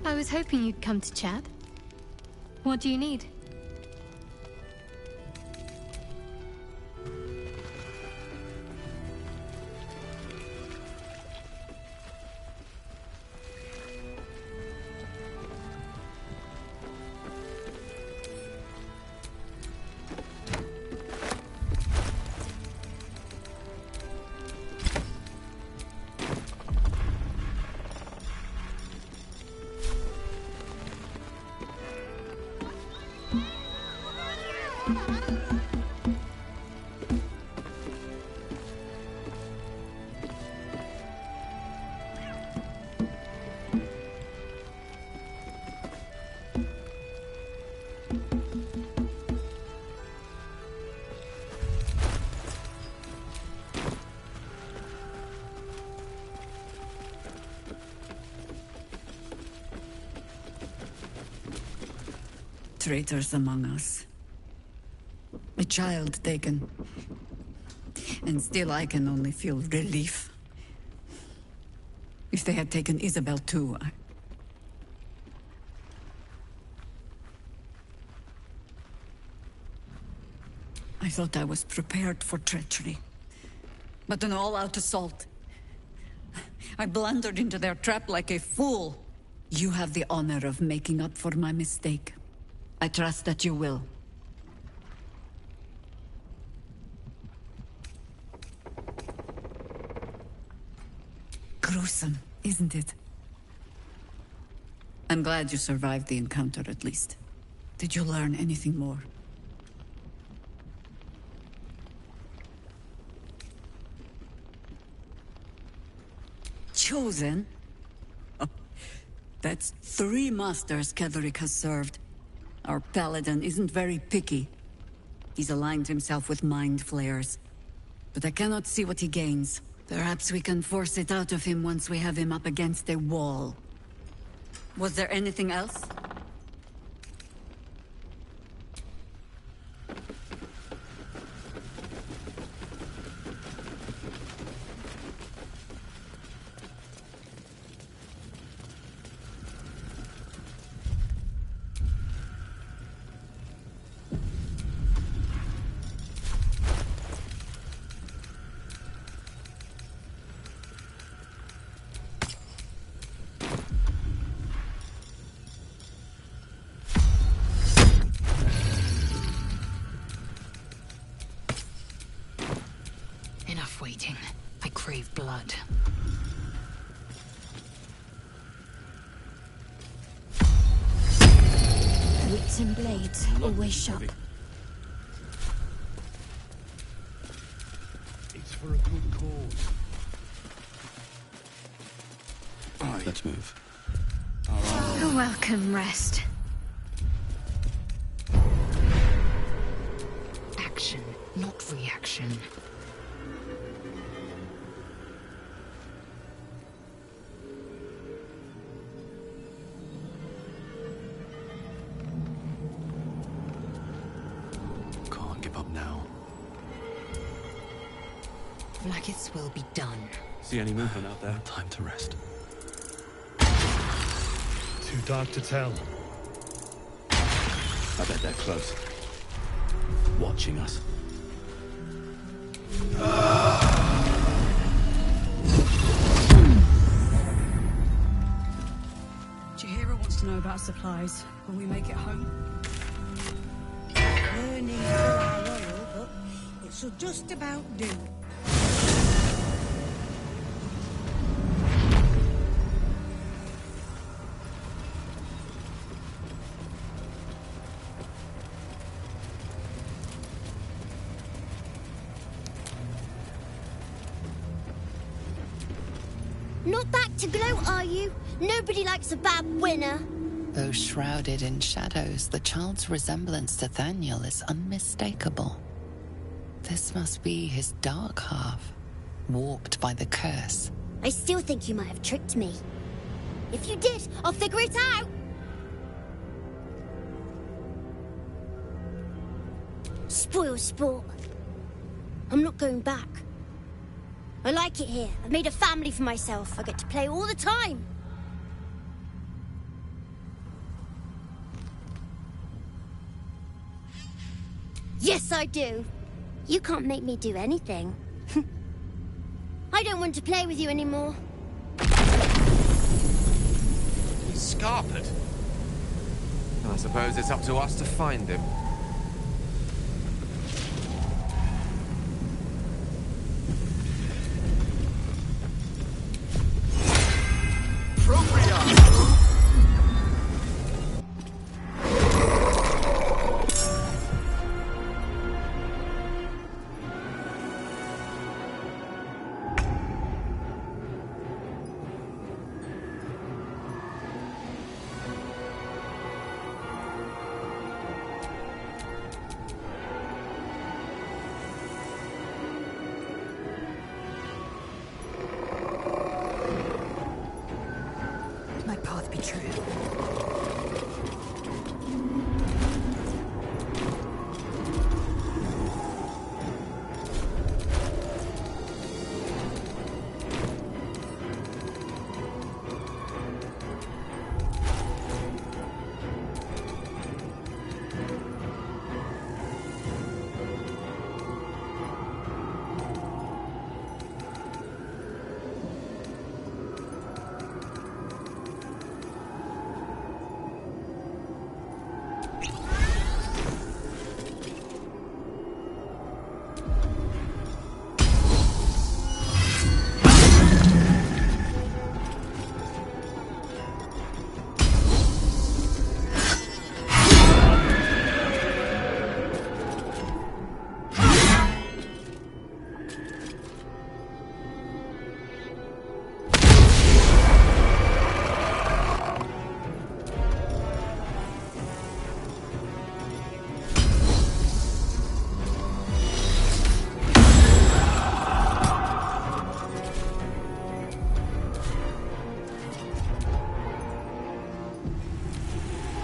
I was hoping you'd come to chat. What do you need? Traitors among us. A child taken. And still I can only feel relief. If they had taken Isabel too, I thought I was prepared for treachery. But an all-out assault. I blundered into their trap like a fool. You have the honor of making up for my mistake. I trust that you will. Gruesome, isn't it? I'm glad you survived the encounter, at least. Did you learn anything more? Chosen? Oh, that's 3 masters Ketheric has served. Our paladin isn't very picky. He's aligned himself with mind flayers. But I cannot see what he gains. Perhaps we can force it out of him once we have him up against a wall. Was there anything else? blood. Wits and blades, always sharp. It's for a good cause. Let's move. A welcome rest. Action, not reaction. Can't give up now. Vlaakith's will be done. See any movement out there? Time to rest. Too dark to tell. I bet they're close. Watching us. Jahira wants to know about supplies. Will we make it home? No need for our oil, but it should just about do. Not back to gloat, are you? Nobody likes a bad winner. Though shrouded in shadows, the child's resemblance to Thaniel is unmistakable. This must be his dark half, warped by the curse. I still think you might have tricked me. If you did, I'll figure it out. Spoil sport. I'm not going back. I like it here. I've made a family for myself. I get to play all the time. Yes, I do. You can't make me do anything. I don't want to play with you anymore. He's scarpered. I suppose it's up to us to find him. My path be true.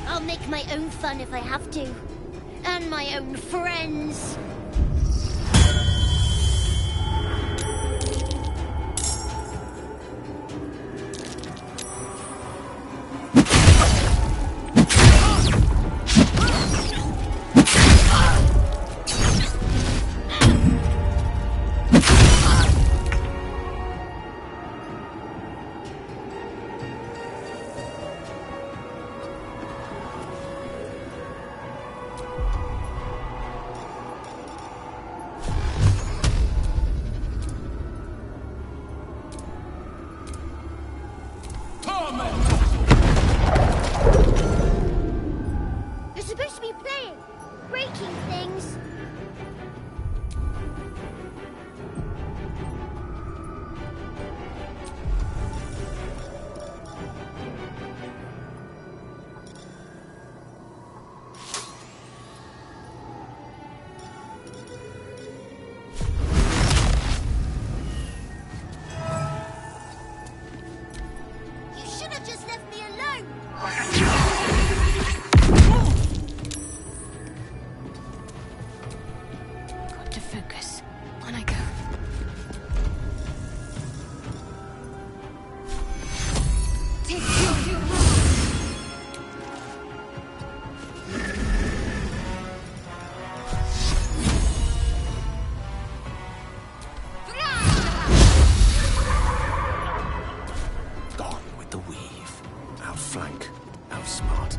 I'll make my own fun if I have to. And my own friends. smart.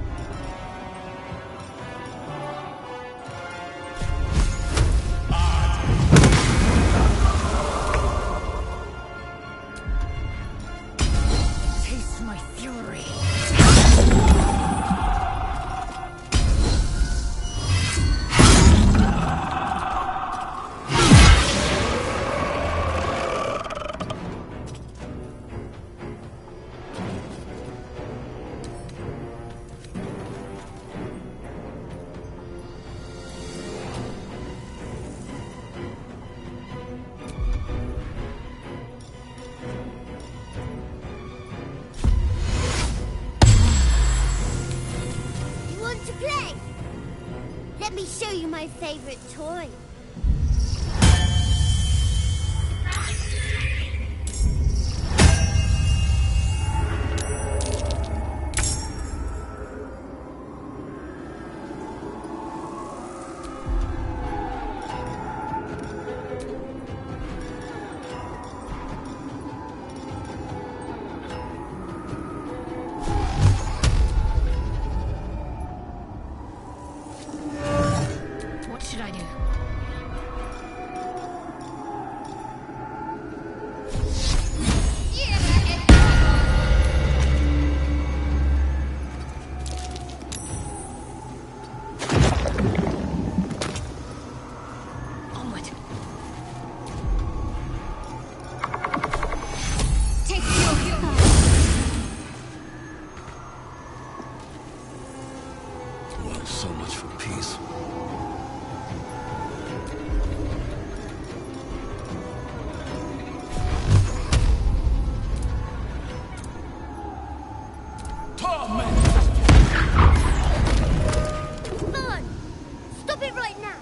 Taste my fury. You want to play? Let me show you my favorite toy. What should I do? Onward. Take your Well, so much for peace. Come on! Stop it right now!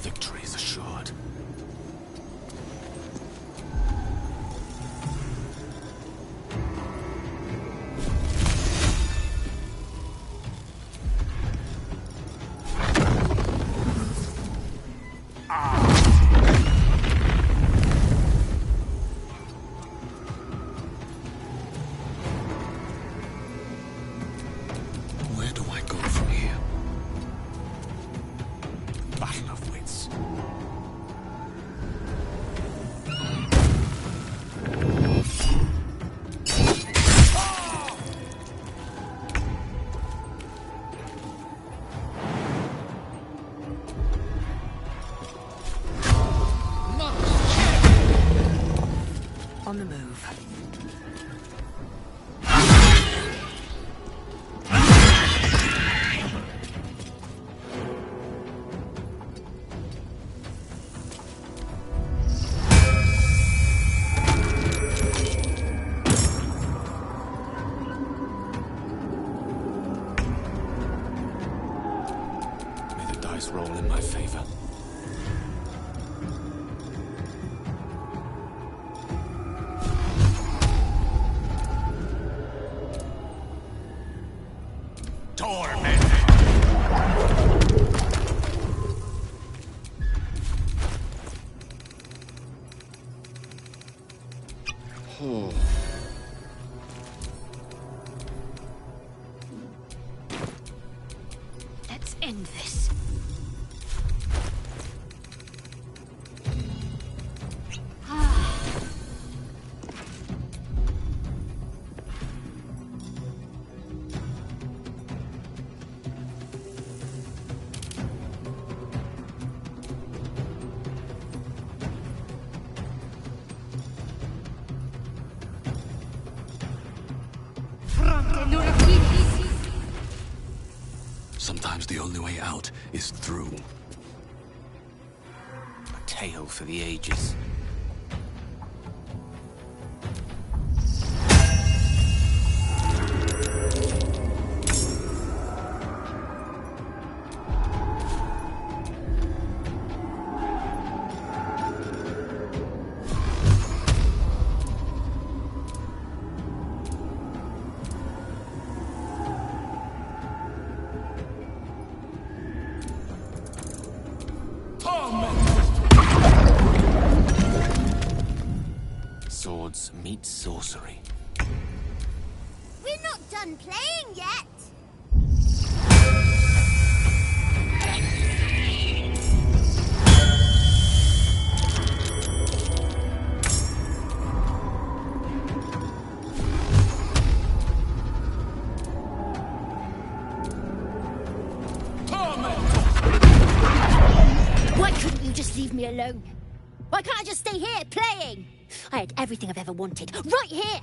Victory is assured. Where do I go from here? Battle of wits. On the move. May the dice roll in my favor. Let's end this. Sometimes the only way out is through. A tale for the ages. Swords meet sorcery. We're not done playing yet. Why couldn't you just leave me alone? Why can't I just stay here, playing? I had everything I've ever wanted, right here!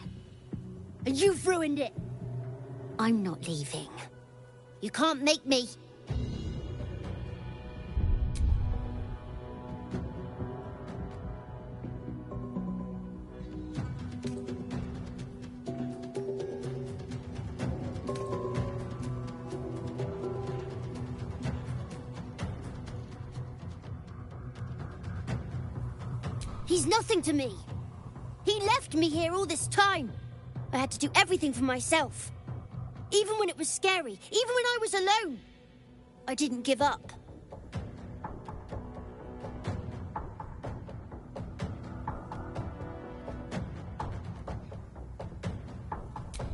And you've ruined it. I'm not leaving. You can't make me. He's nothing to me. He left me here all this time. I had to do everything for myself. Even when it was scary, even when I was alone. I didn't give up.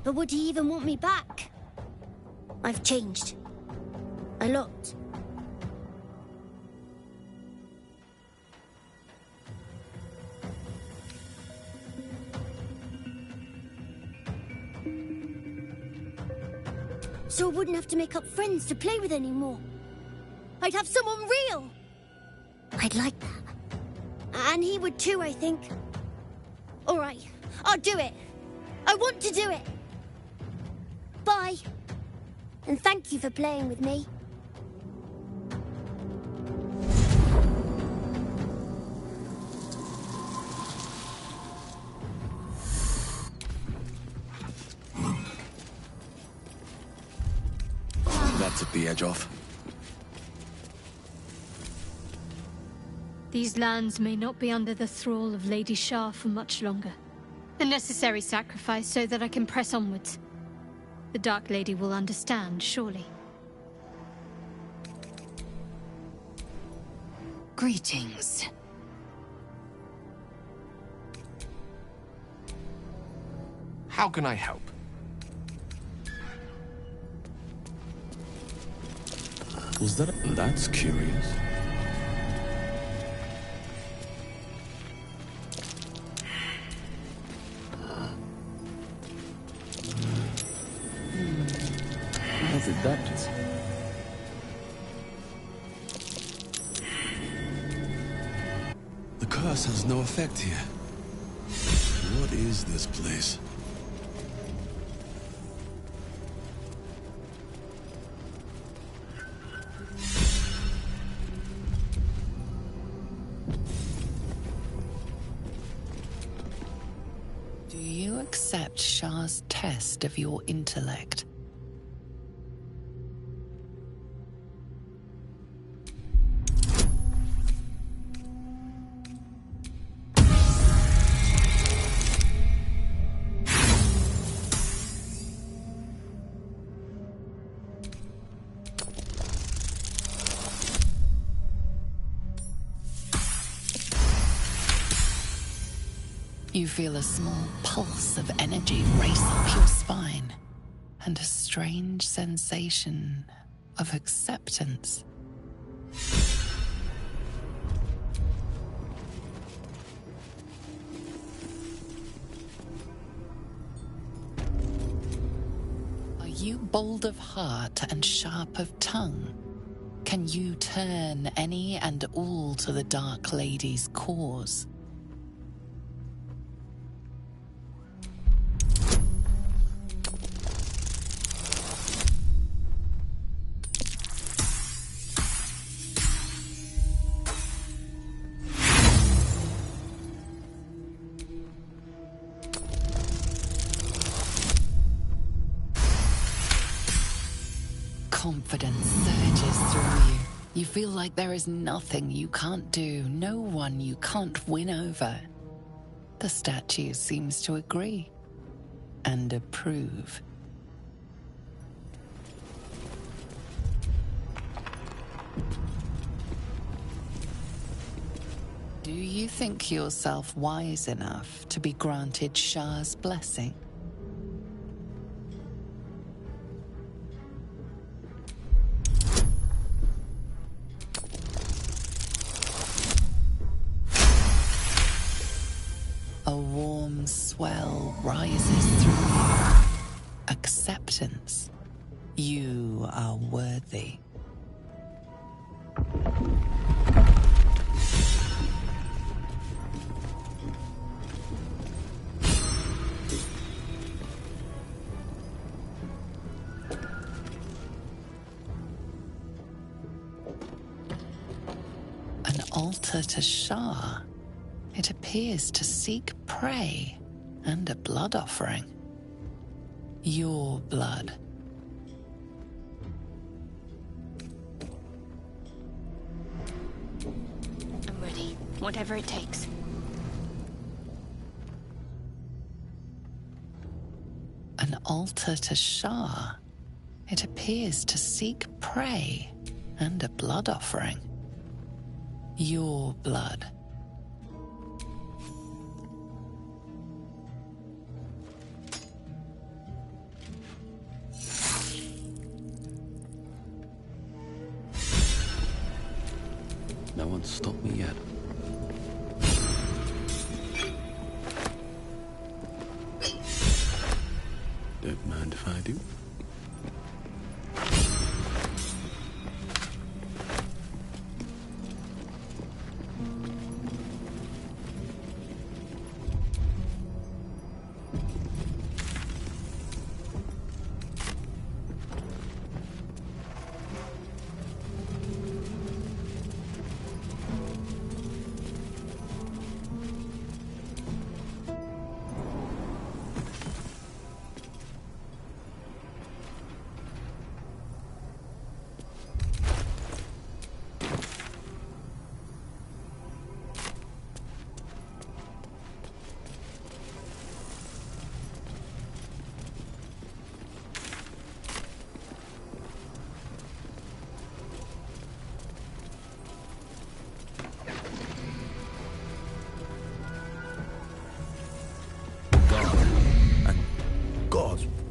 But would he even want me back? I've changed. A lot. So I wouldn't have to make up friends to play with anymore. I'd have someone real. I'd like that. And he would too, I think. All right, I'll do it. I want to do it. Bye. And thank you for playing with me. That took the edge off. These lands may not be under the thrall of Lady Shah for much longer. A necessary sacrifice so that I can press onwards. The Dark Lady will understand, surely. Greetings. How can I help? Was that? That's curious. How did that do? The curse has no effect here. What is this place? Do you accept Shah's test of your intellect? You feel a small pulse of energy race up your spine, and a strange sensation of acceptance. Are you bold of heart and sharp of tongue? Can you turn any and all to the Dark Lady's cause? Confidence surges through you. You feel like there is nothing you can't do, no one you can't win over. The statue seems to agree and approve. Do you think yourself wise enough to be granted Shah's blessing? rises through you. Acceptance. You are worthy. An altar to Shah. It appears to seek prey and a blood offering. Your blood. I'm ready. Whatever it takes. An altar to Shah. It appears to seek prey and a blood offering. Your blood. No one's stopped me yet. Don't mind if I do.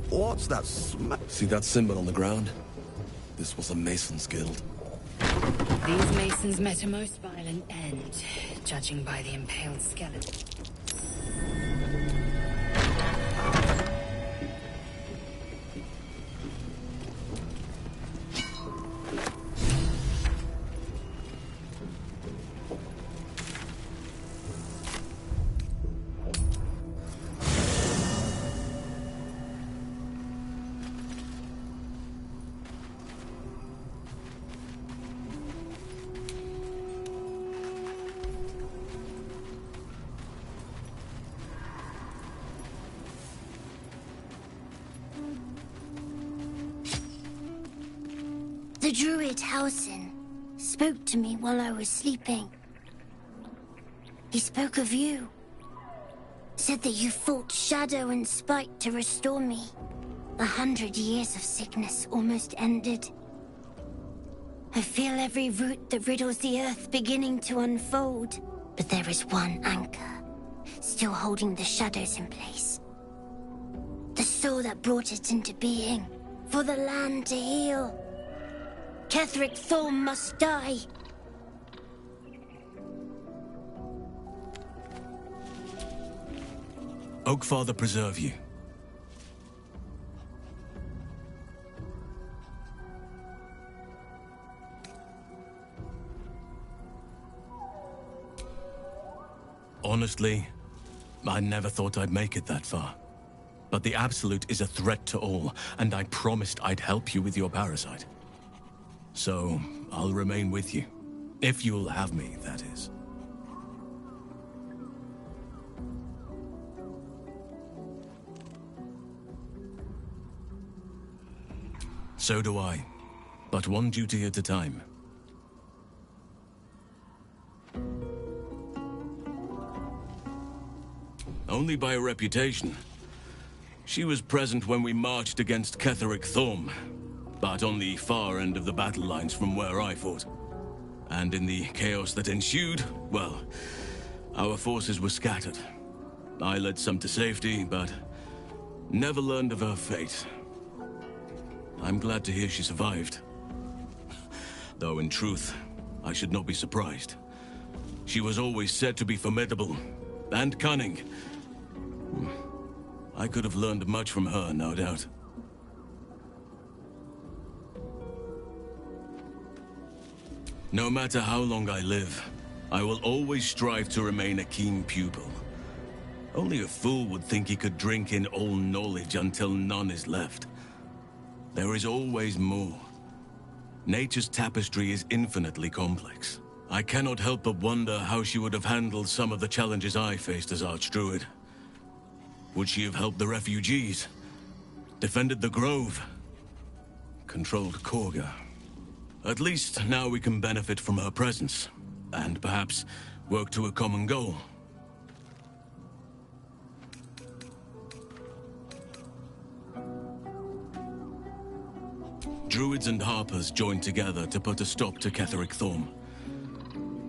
What's that See that symbol on the ground? This was a Mason's guild. These Masons met a most violent end, judging by the impaled skeleton. The druid Halsin spoke to me while I was sleeping. He spoke of you. Said that you fought shadow and spite to restore me. 100 years of sickness almost ended. I feel every root that riddles the earth beginning to unfold. But there is one anchor, still holding the shadows in place. The soul that brought it into being, for the land to heal. Ketheric Thorm must die. Oakfather preserve you. Honestly, I never thought I'd make it that far. But the Absolute is a threat to all, and I promised I'd help you with your parasite. So, I'll remain with you. If you'll have me, that is. So do I. But one duty at a time. Only by reputation. She was present when we marched against Ketheric Thorm, but on the far end of the battle lines from where I fought. And in the chaos that ensued, well, our forces were scattered. I led some to safety, but never learned of her fate. I'm glad to hear she survived. Though in truth, I should not be surprised. She was always said to be formidable and cunning. I could have learned much from her, no doubt. No matter how long I live, I will always strive to remain a keen pupil. Only a fool would think he could drink in all knowledge until none is left. There is always more. Nature's tapestry is infinitely complex. I cannot help but wonder how she would have handled some of the challenges I faced as Archdruid. Would she have helped the refugees? Defended the Grove? Controlled Korga? At least now we can benefit from her presence, and perhaps work to a common goal. Druids and Harpers joined together to put a stop to Ketheric Thorm.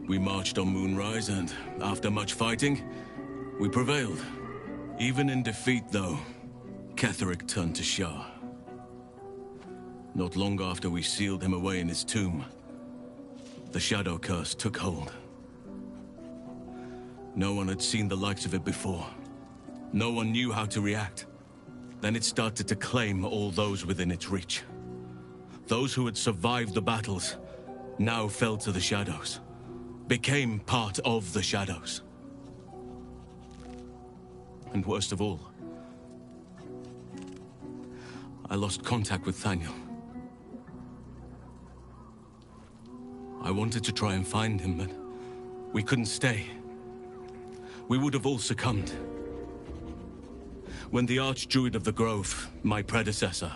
We marched on Moonrise, and after much fighting, we prevailed. Even in defeat, though, Ketheric turned to Shah. Not long after we sealed him away in his tomb, the Shadow Curse took hold. No one had seen the likes of it before. No one knew how to react. Then it started to claim all those within its reach. Those who had survived the battles now fell to the shadows, became part of the shadows. And worst of all, I lost contact with Thaniel. I wanted to try and find him, but we couldn't stay. We would have all succumbed. When the Archdruid of the Grove, my predecessor,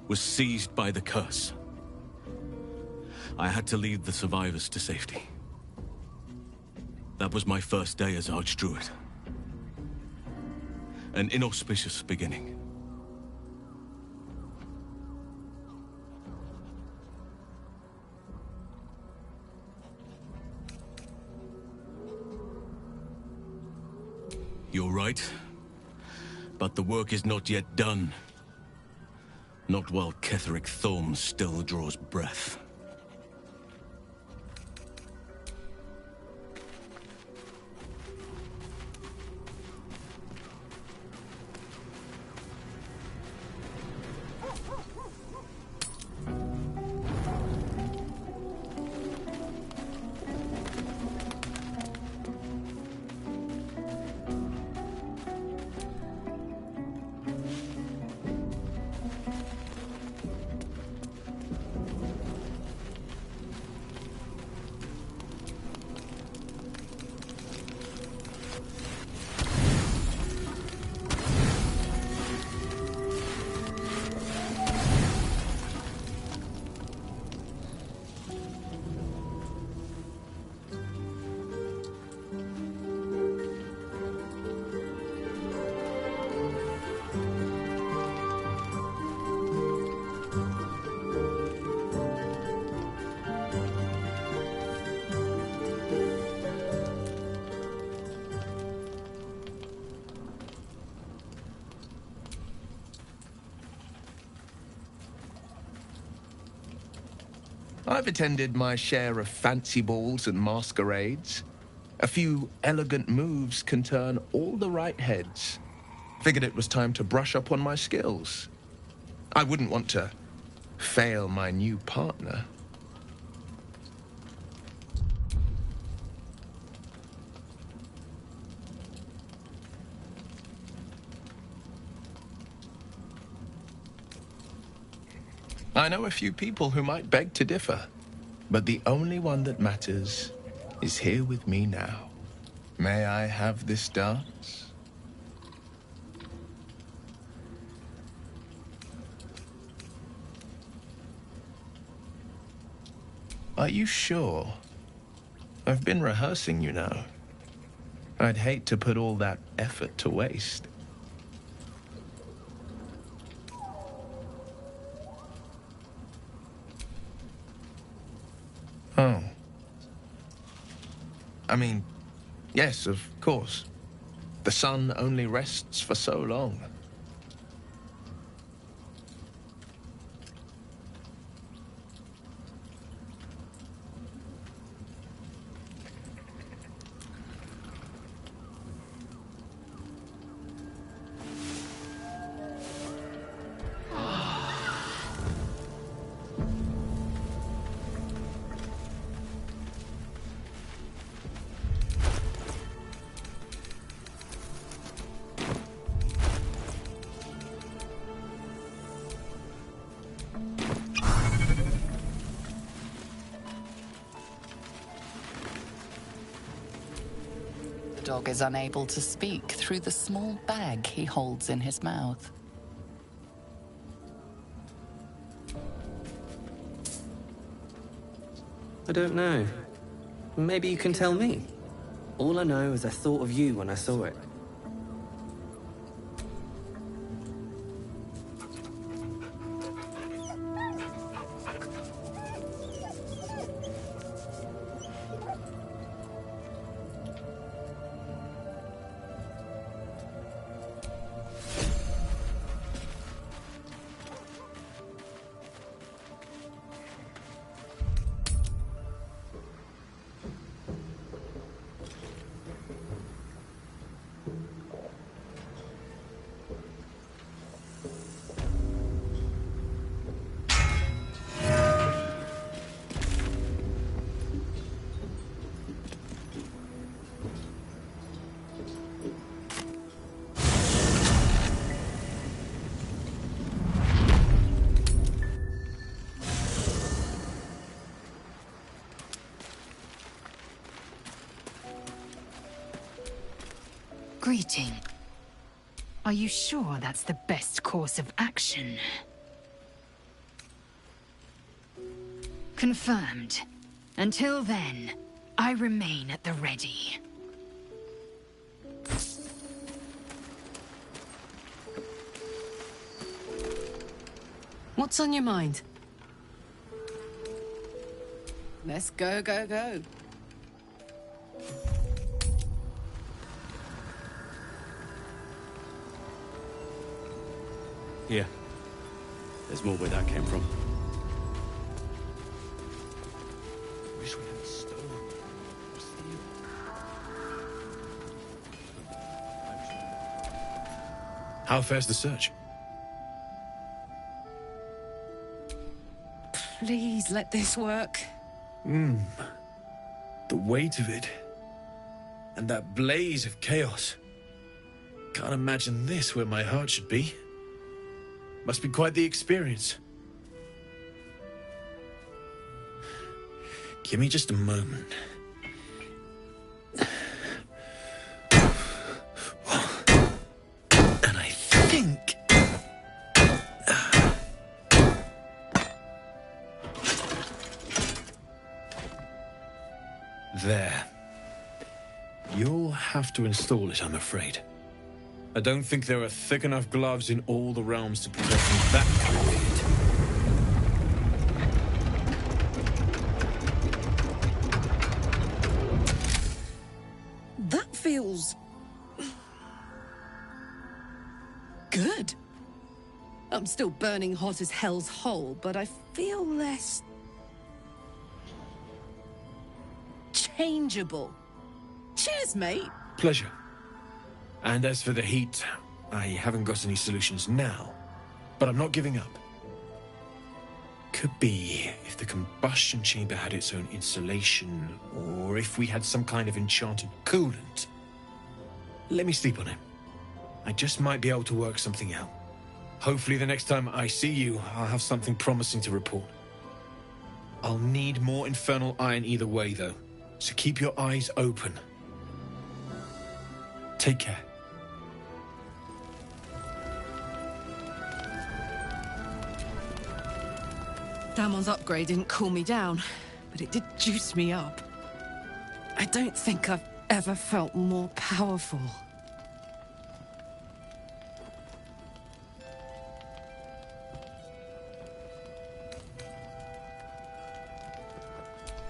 was seized by the curse, I had to lead the survivors to safety. That was my first day as Archdruid. An inauspicious beginning. You're right, but the work is not yet done. Not while Ketheric Thorm still draws breath. I've attended my share of fancy balls and masquerades. A few elegant moves can turn all the right heads. Figured it was time to brush up on my skills. I wouldn't want to fail my new partner. I know a few people who might beg to differ, but the only one that matters is here with me now. May I have this dance? Are you sure? I've been rehearsing, you know. I'd hate to put all that effort to waste. Oh. I mean, yes, of course. The sun only rests for so long. dog is unable to speak through the small bag he holds in his mouth. I don't know. Maybe you can tell me. All I know is I thought of you when I saw it. Greeting. Are you sure that's the best course of action? Confirmed. Until then, I remain at the ready. What's on your mind? Let's go, go, go. Here. There's more where that came from. Wish we had stone or steel. How fares the search? Please let this work. The weight of it. And that blaze of chaos. Can't imagine this where my heart should be. Must be quite the experience. Give me just a moment. And I think... There. You'll have to install it, I'm afraid. I don't think there are thick enough gloves in all the realms to protect from that kind of hit. That feels... good. I'm still burning hot as hell's hole, but I feel less... changeable. Cheers, mate. Pleasure. And as for the heat, I haven't got any solutions now, but I'm not giving up. Could be if the combustion chamber had its own insulation, or if we had some kind of enchanted coolant. Let me sleep on it. I just might be able to work something out. Hopefully the next time I see you, I'll have something promising to report. I'll need more infernal iron either way, though, so keep your eyes open. Take care. Damon's upgrade didn't cool me down, but it did juice me up. I don't think I've ever felt more powerful.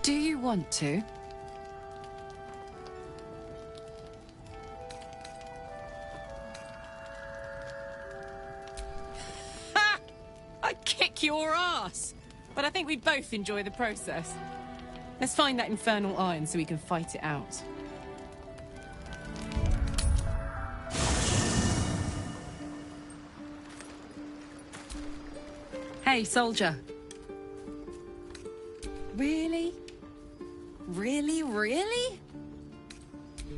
Do you want to? Ha! I'd kick your ass! But I think we both enjoy the process. Let's find that infernal iron so we can fight it out. Hey, soldier. Really? Really, really?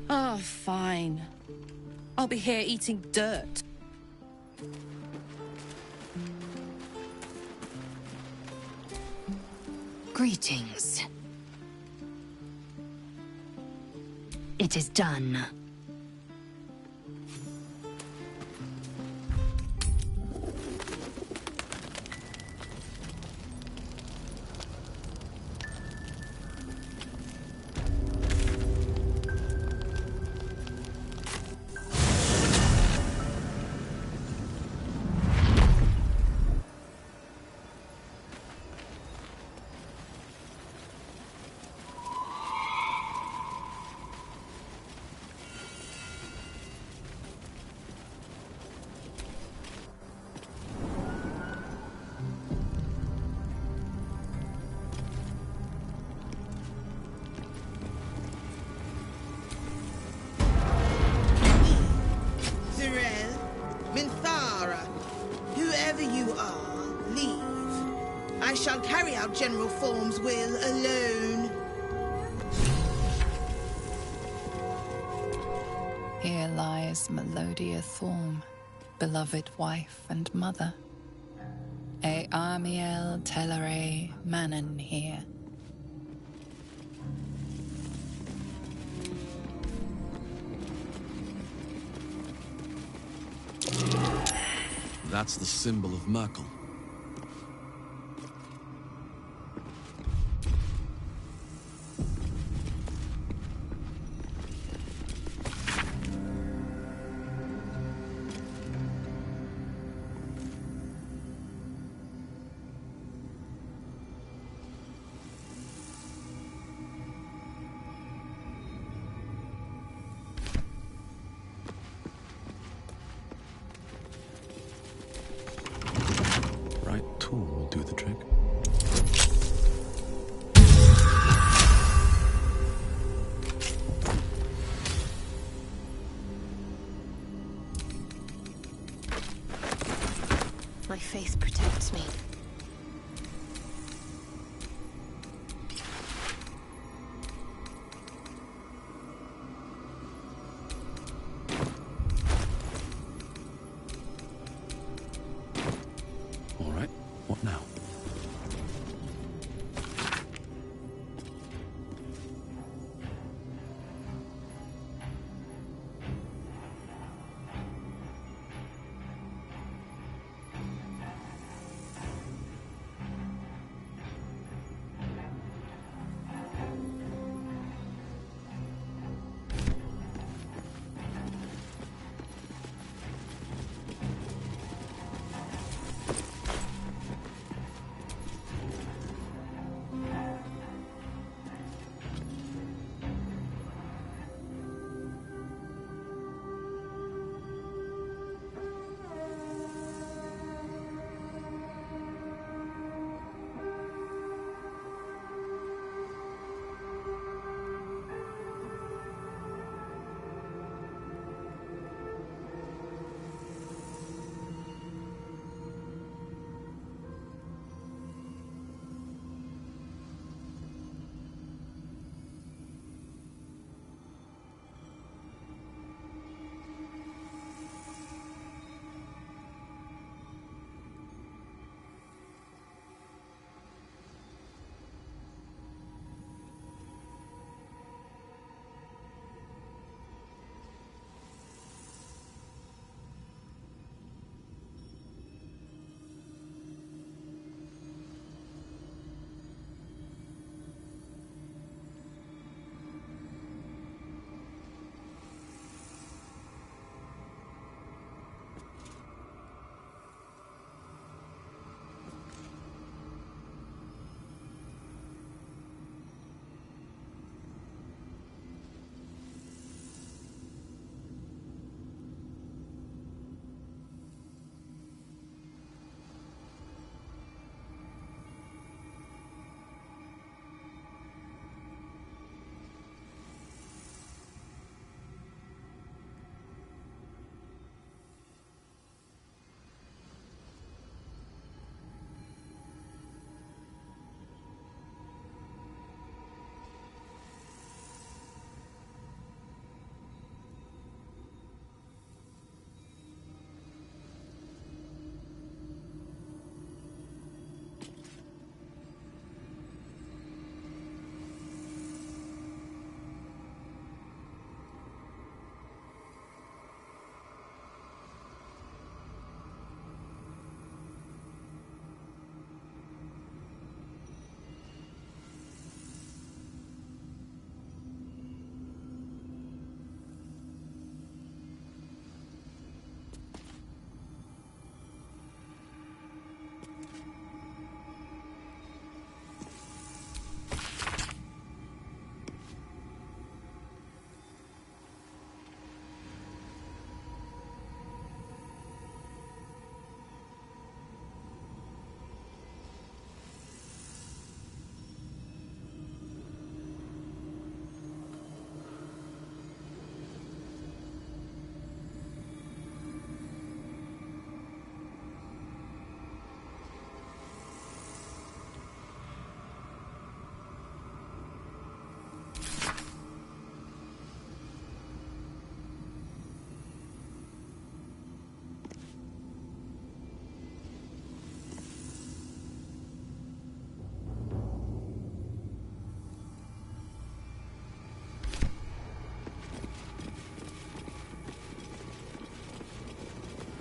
Oh, fine. I'll be here eating dirt. Greetings. It is done. Thara, whoever you are, leave. I shall carry out General Form's will alone. Here lies Melodia Thorm, beloved wife and mother. E Amiel Telere Manon here. That's the symbol of Merkel. Tool will do the trick. My faith protects me. All right, what now?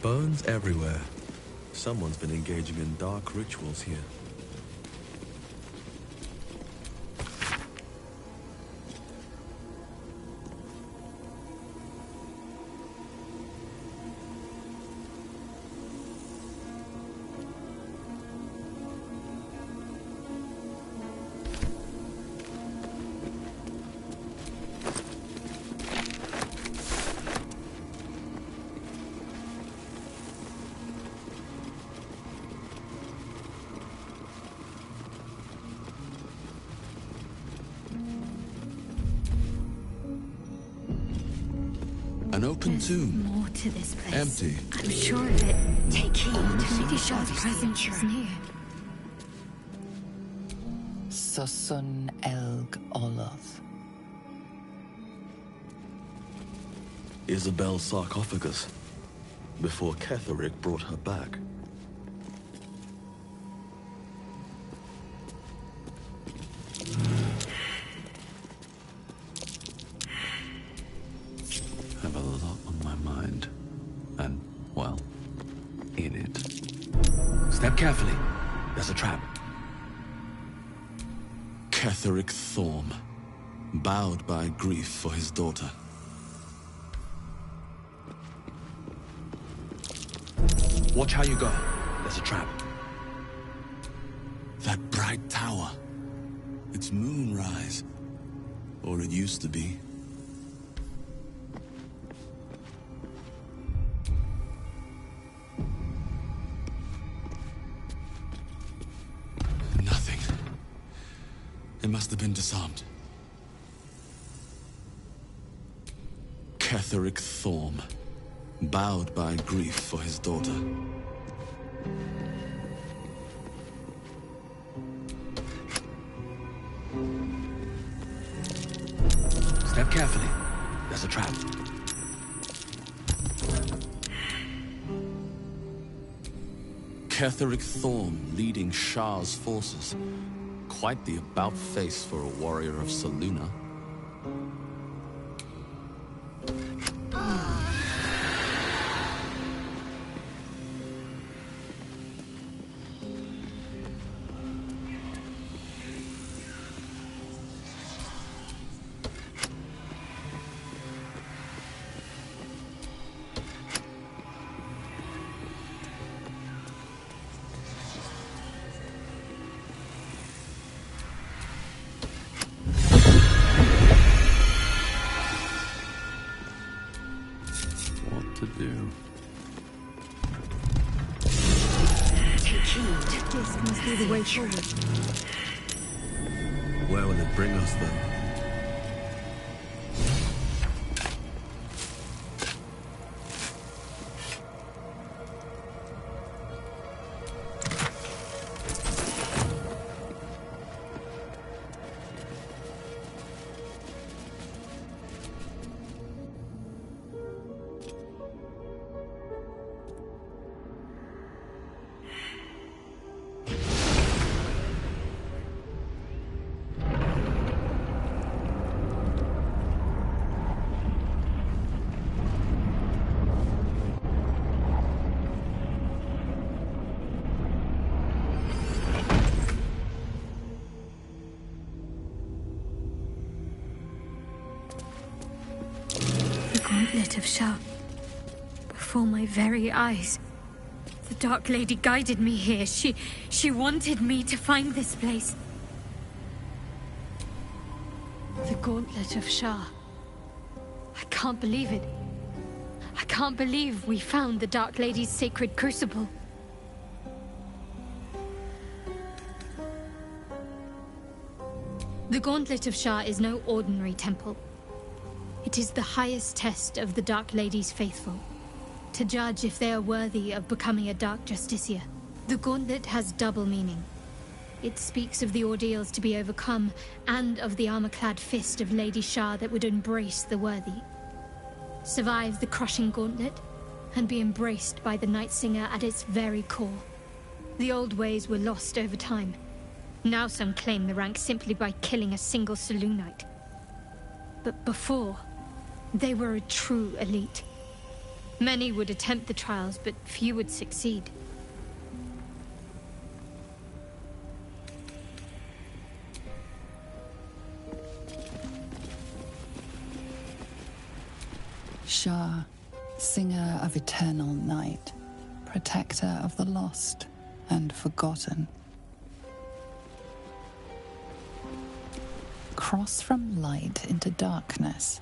Bones everywhere. Someone's been engaging in dark rituals here. An open tomb. More to this place. Empty. I'm sure of it. Take heed. Lady Shah's presence is near. Susun Elg Oloth. Isabel's sarcophagus. Before Ketheric brought her back. Have a lot on my mind. And, well, in it. Step carefully. There's a trap. Ketheric Thorm, bowed by grief for his daughter. Watch how you go. There's a trap. That bright tower. It's moonrise. Or it used to be. Nothing. It must have been disarmed. Ketheric Thorm, bowed by grief for his daughter. Step carefully. There's a trap. Ketheric Thorm leading Shah's forces. Quite the about-face for a warrior of Saluna. To do. Take heed. This must be the way forward. Where will it bring us then? Gauntlet of Shah. Before my very eyes. The Dark Lady guided me here. She wanted me to find this place. The Gauntlet of Shah. I can't believe it. I can't believe we found the Dark Lady's sacred crucible. The Gauntlet of Shah is no ordinary temple. It is the highest test of the Dark Lady's faithful, to judge if they are worthy of becoming a Dark Justiciar. The Gauntlet has double meaning. It speaks of the ordeals to be overcome, and of the armor-clad fist of Lady Shah that would embrace the worthy. Survive the crushing gauntlet, and be embraced by the Night Singer at its very core. The old ways were lost over time. Now some claim the rank simply by killing a single Selûnite. But before, they were a true elite. Many would attempt the trials, but few would succeed. Shah, singer of eternal night, protector of the lost and forgotten. Cross from light into darkness.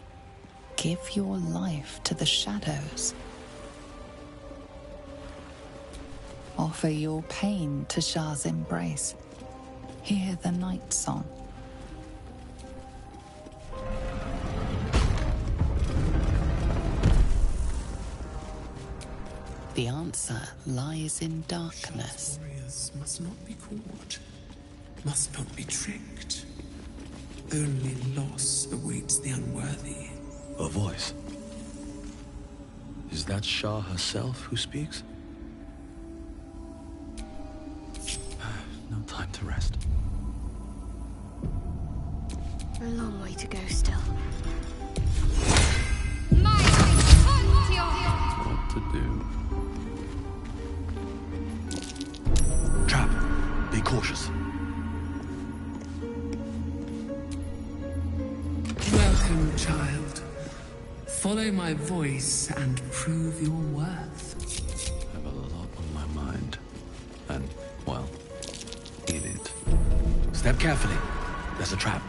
Give your life to the shadows. Offer your pain to Shah's embrace. Hear the night song. The answer lies in darkness. Warriors must not be caught, must not be tricked. Only loss awaits the unworthy. A voice. Is that Shah herself who speaks? No time to rest. A long way to go still. What to do? Trap. Be cautious. Welcome, child. Follow my voice and prove your worth. I have a lot on my mind. And, well, in it. Step carefully. There's a trap.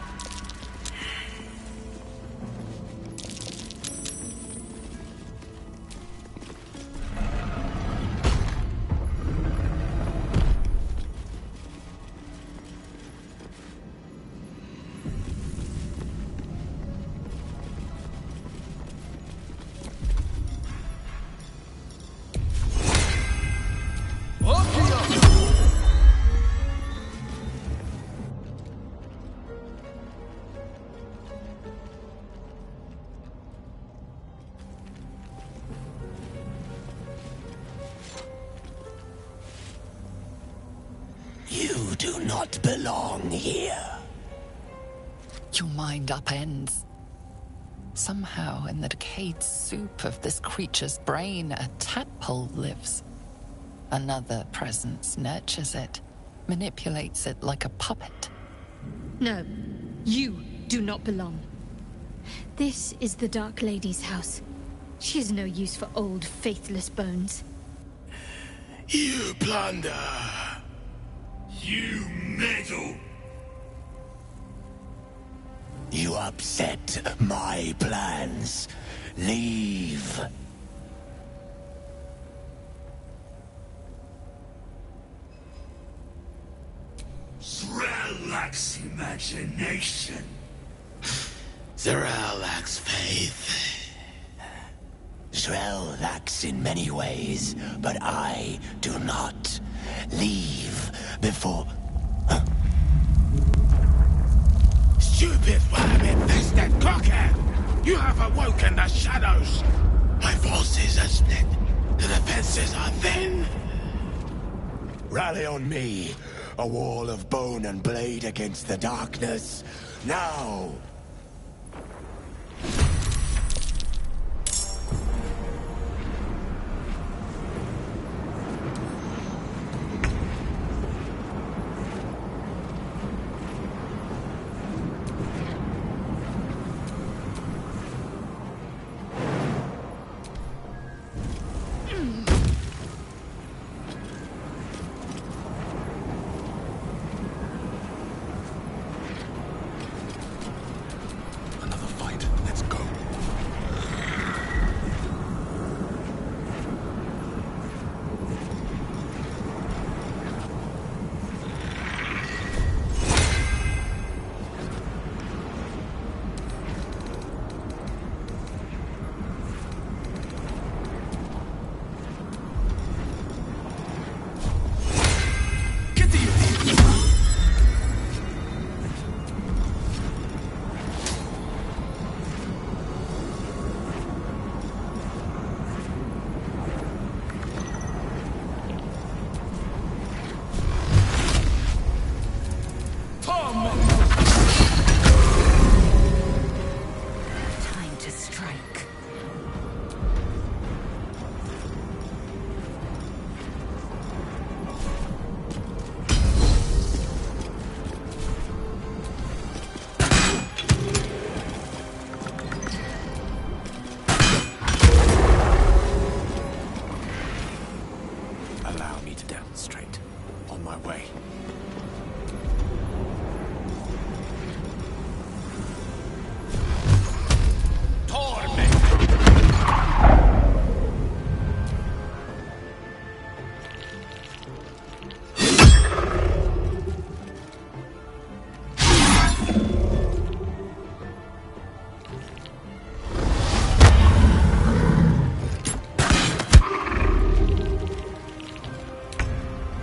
You do not belong here. Your mind upends. Somehow, in the decayed soup of this creature's brain, a tadpole lives. Another presence nurtures it, manipulates it like a puppet. No, you do not belong. This is the Dark Lady's house. She is no use for old, faithless bones. You plunder. You meddle. You upset my plans. Leave. Z'rell lacks imagination. Z'rell lacks faith. Z'rell lacks in many ways, but I do not. Leave before... Stupid worm-infested cockhead! You have awoken the shadows! My forces are split. The defenses are thin. Rally on me. A wall of bone and blade against the darkness. Now! Damn straight. On my way.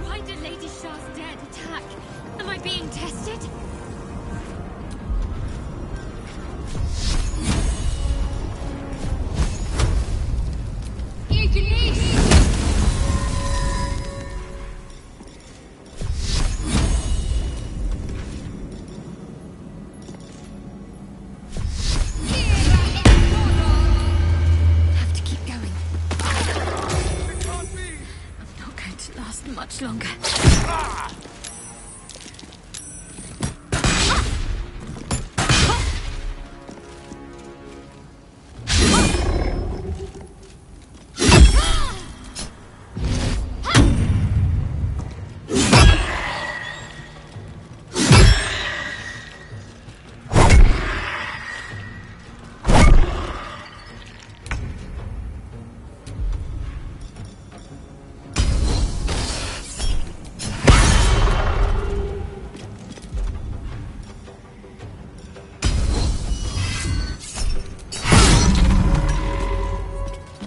Why did Lady Shah's dead attack? Am I being tested? Have to keep going. I'm not going to last much longer.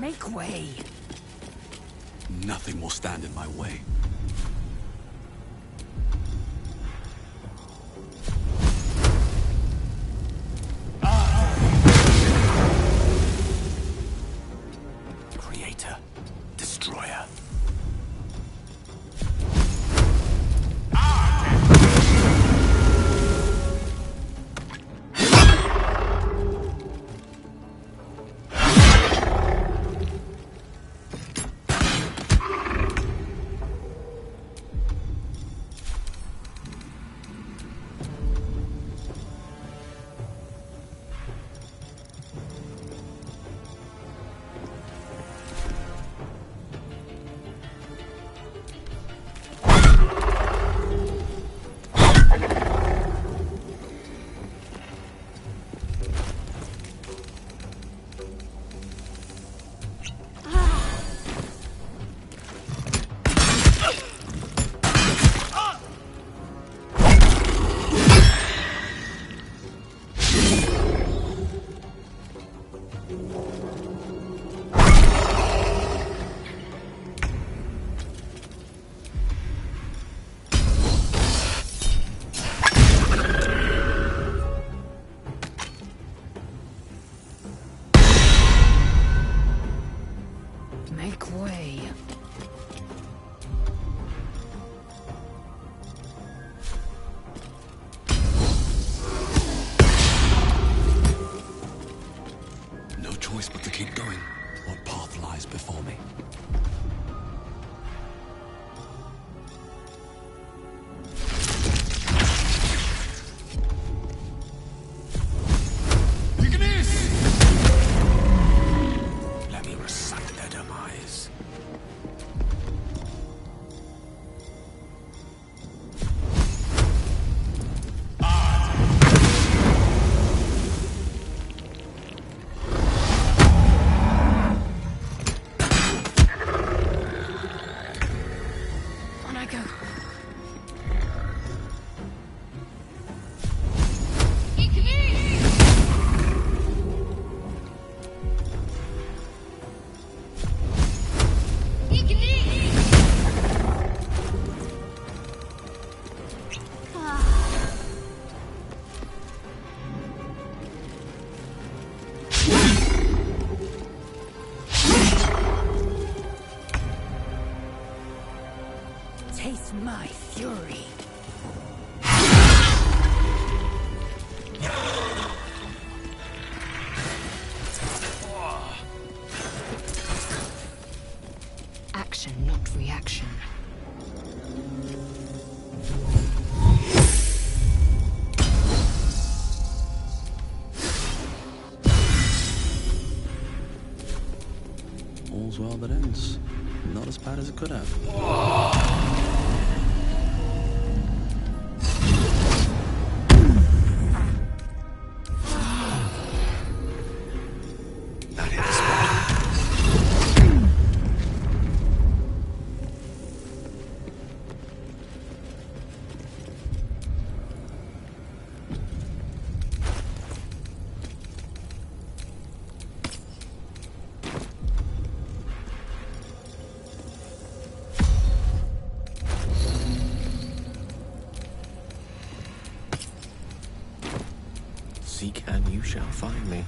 Make way. Nothing will stand in my way. Creator. Destroyer. Make way. No choice but to keep going. What path lies before me? Let me recite their demise. On I go. Taste my fury. Action, not reaction. All's well that ends. Not as bad as it could have. seek and you shall find me.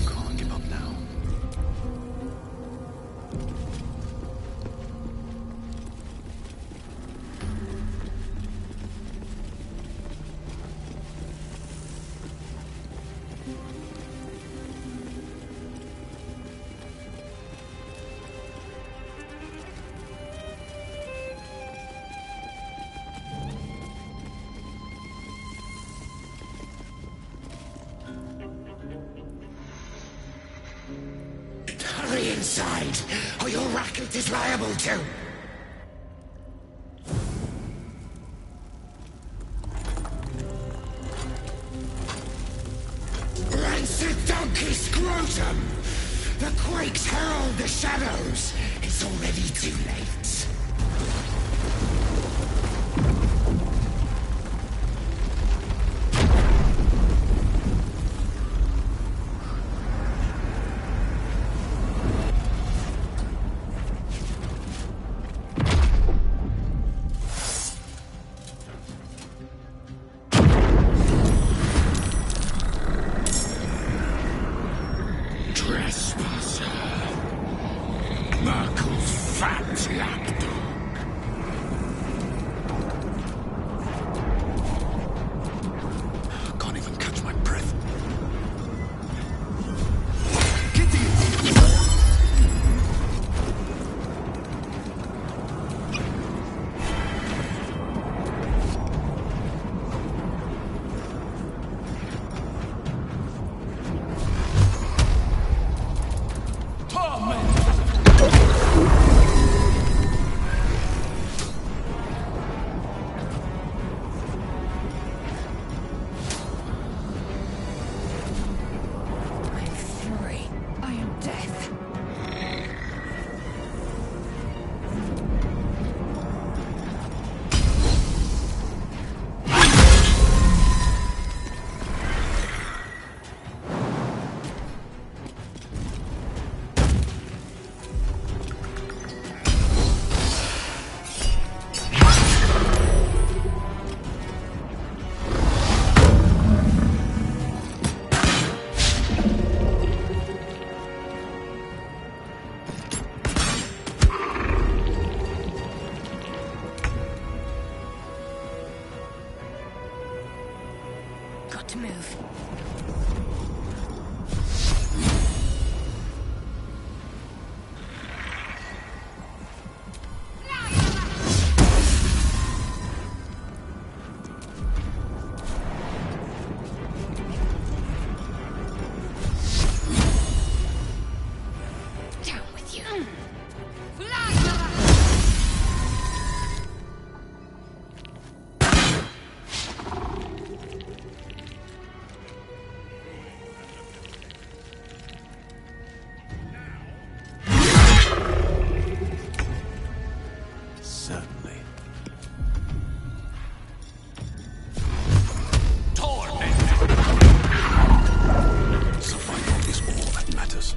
Can't give up now. Hurry inside, or your racket is liable to. Rancid donkey scrotum! The quakes herald the shadows. It's already too late. Trespasser. Merkel's fat lapdog. Can't even catch my breath. Got to move. Down with you. Certainly. Survival is all that matters.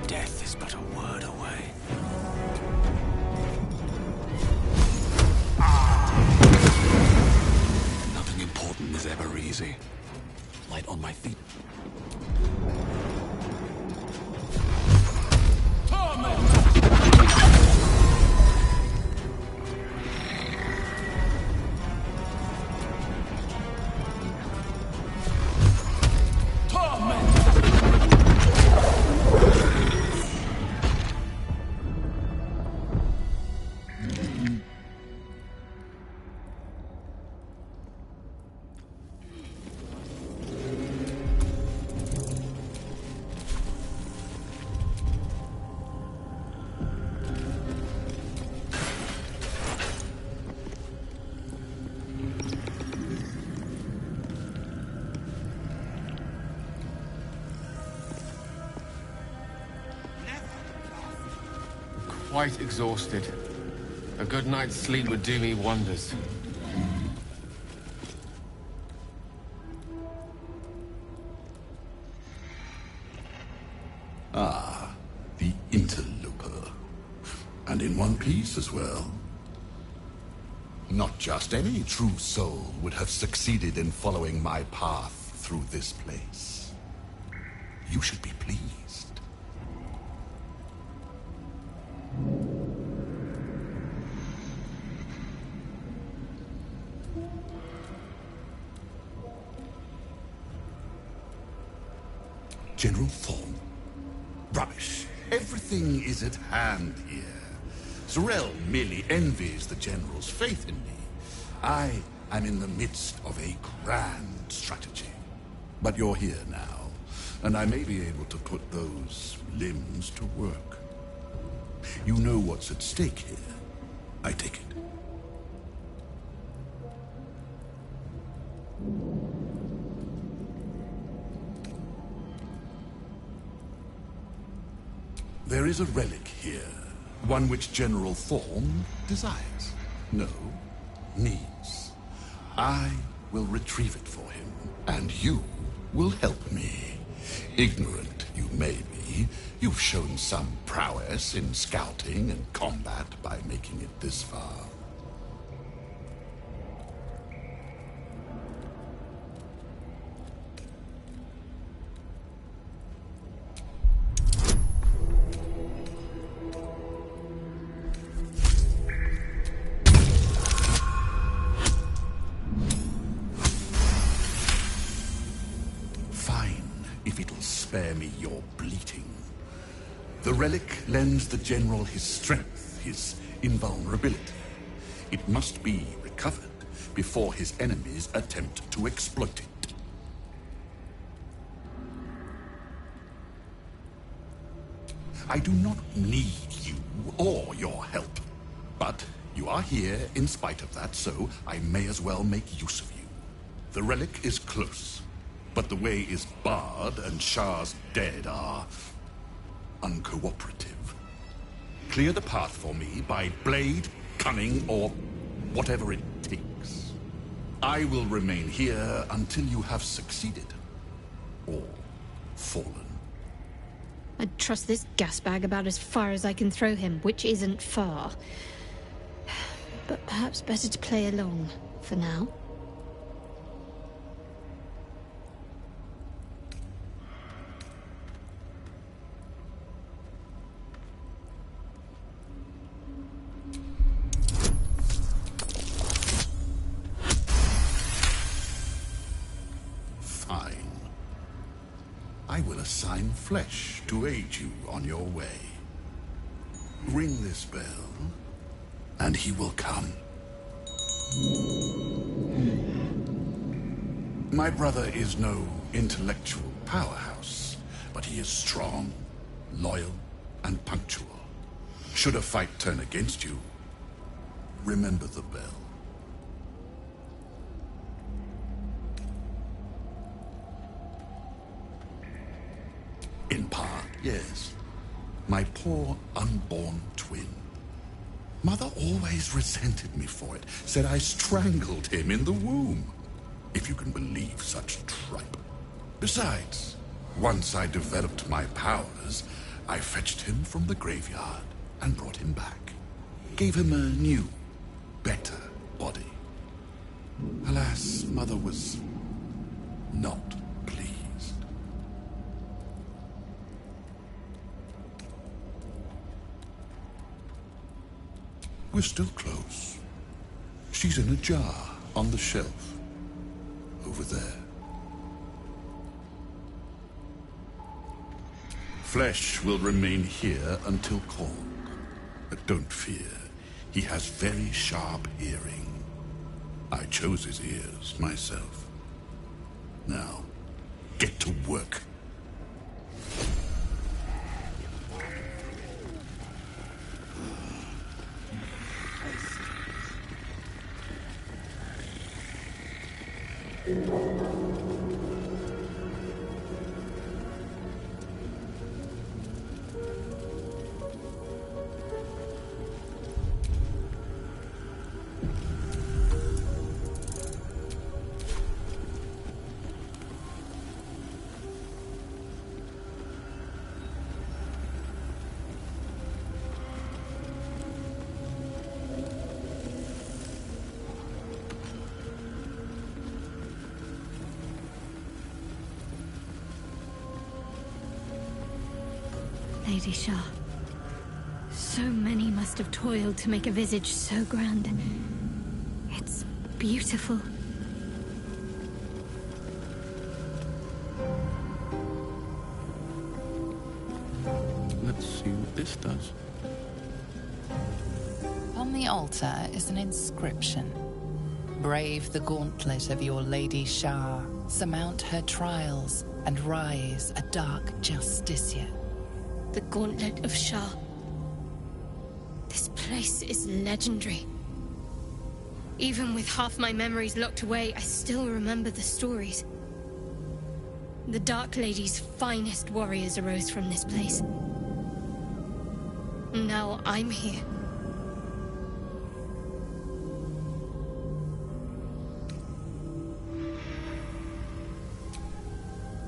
Death is but a word away. Nothing important is ever easy. Light on my feet. quite exhausted. A good night's sleep would do me wonders. Ah, the interloper. And in one piece as well. Not just any true soul would have succeeded in following my path through this place. You should be pleased. General Thorn. Rubbish. Everything is at hand here. Zorel merely envies the General's faith in me. I am in the midst of a grand strategy. But you're here now, and I may be able to put those limbs to work. You know what's at stake here, I take it. There is a relic here, one which General Thorn desires. No, needs. I will retrieve it for him, and you will help me. Ignorant you may be, you've shown some prowess in scouting and combat by making it this far. Spare me your bleating. The relic lends the General his strength, his invulnerability. It must be recovered before his enemies attempt to exploit it. I do not need you or your help, but you are here in spite of that, so I may as well make use of you. The relic is close. But the way is barred, and Shah's dead are uncooperative. Clear the path for me by blade, cunning, or whatever it takes. I will remain here until you have succeeded. Or fallen. I'd trust this gasbag about as far as I can throw him, which isn't far. But perhaps better to play along, for now. I will assign Flesh to aid you on your way. Ring this bell, and he will come. My brother is no intellectual powerhouse, but he is strong, loyal, and punctual. Should a fight turn against you, remember the bell. In part, yes. My poor unborn twin. Mother always resented me for it, said I strangled him in the womb. If you can believe such tripe. Besides, once I developed my powers, I fetched him from the graveyard and brought him back. Gave him a new, better body. Alas, Mother was not pleased. We're still close. She's in a jar on the shelf. Over there. Flesh will remain here until called. But don't fear. He has very sharp hearing. I chose his ears myself. Now, get to work. Lady Shah. So many must have toiled to make a visage so grand. It's beautiful. Let's see what this does. On the altar is an inscription. Brave the gauntlet of your Lady Shah, surmount her trials, and rise a dark justiciar. The Gauntlet of Shah. This place is legendary. Even with half my memories locked away, I still remember the stories. The Dark Lady's finest warriors arose from this place. Now I'm here.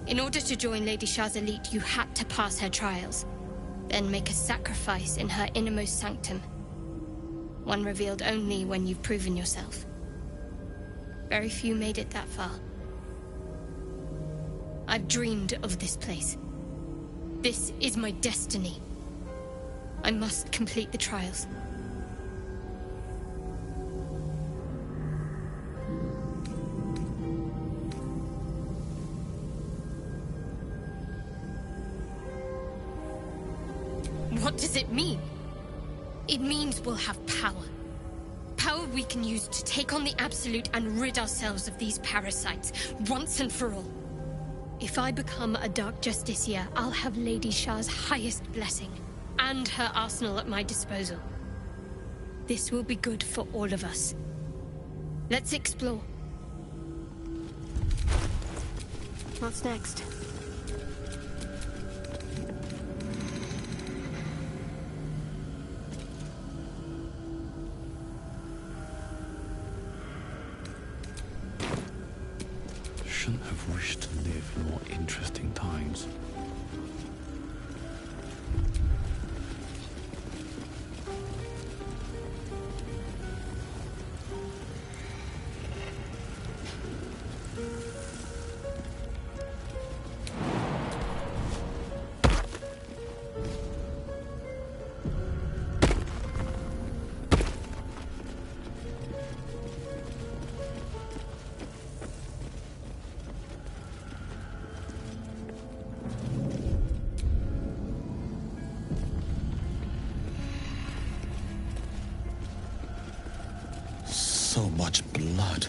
In order to join Lady Shah's elite, you had to pass her trials, then make a sacrifice in her innermost sanctum. One revealed only when you've proven yourself. Very few made it that far. I've dreamed of this place. This is my destiny. I must complete the trials. What does it mean? It means we'll have power. Power we can use to take on the Absolute and rid ourselves of these parasites, once and for all. If I become a Dark Justiciar, I'll have Lady Shah's highest blessing, and her arsenal at my disposal. This will be good for all of us. Let's explore. What's next? Shouldn't have wished to live in more interesting times. So much blood.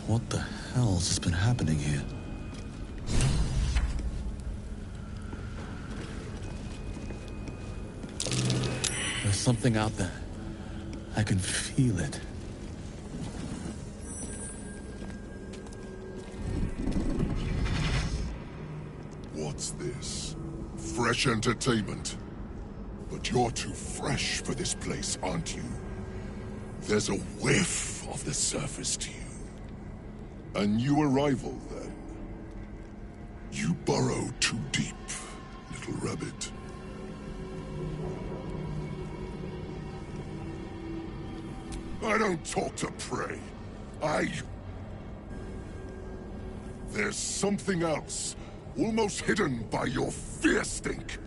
What the hell's has been happening here? There's something out there. I can feel it. What's this? Fresh entertainment? But you're too fresh for this place, aren't you? There's a whiff of the surface to you. A new arrival, then. You burrow too deep, little rabbit. I don't talk to prey. There's something else, almost hidden by your fear stink.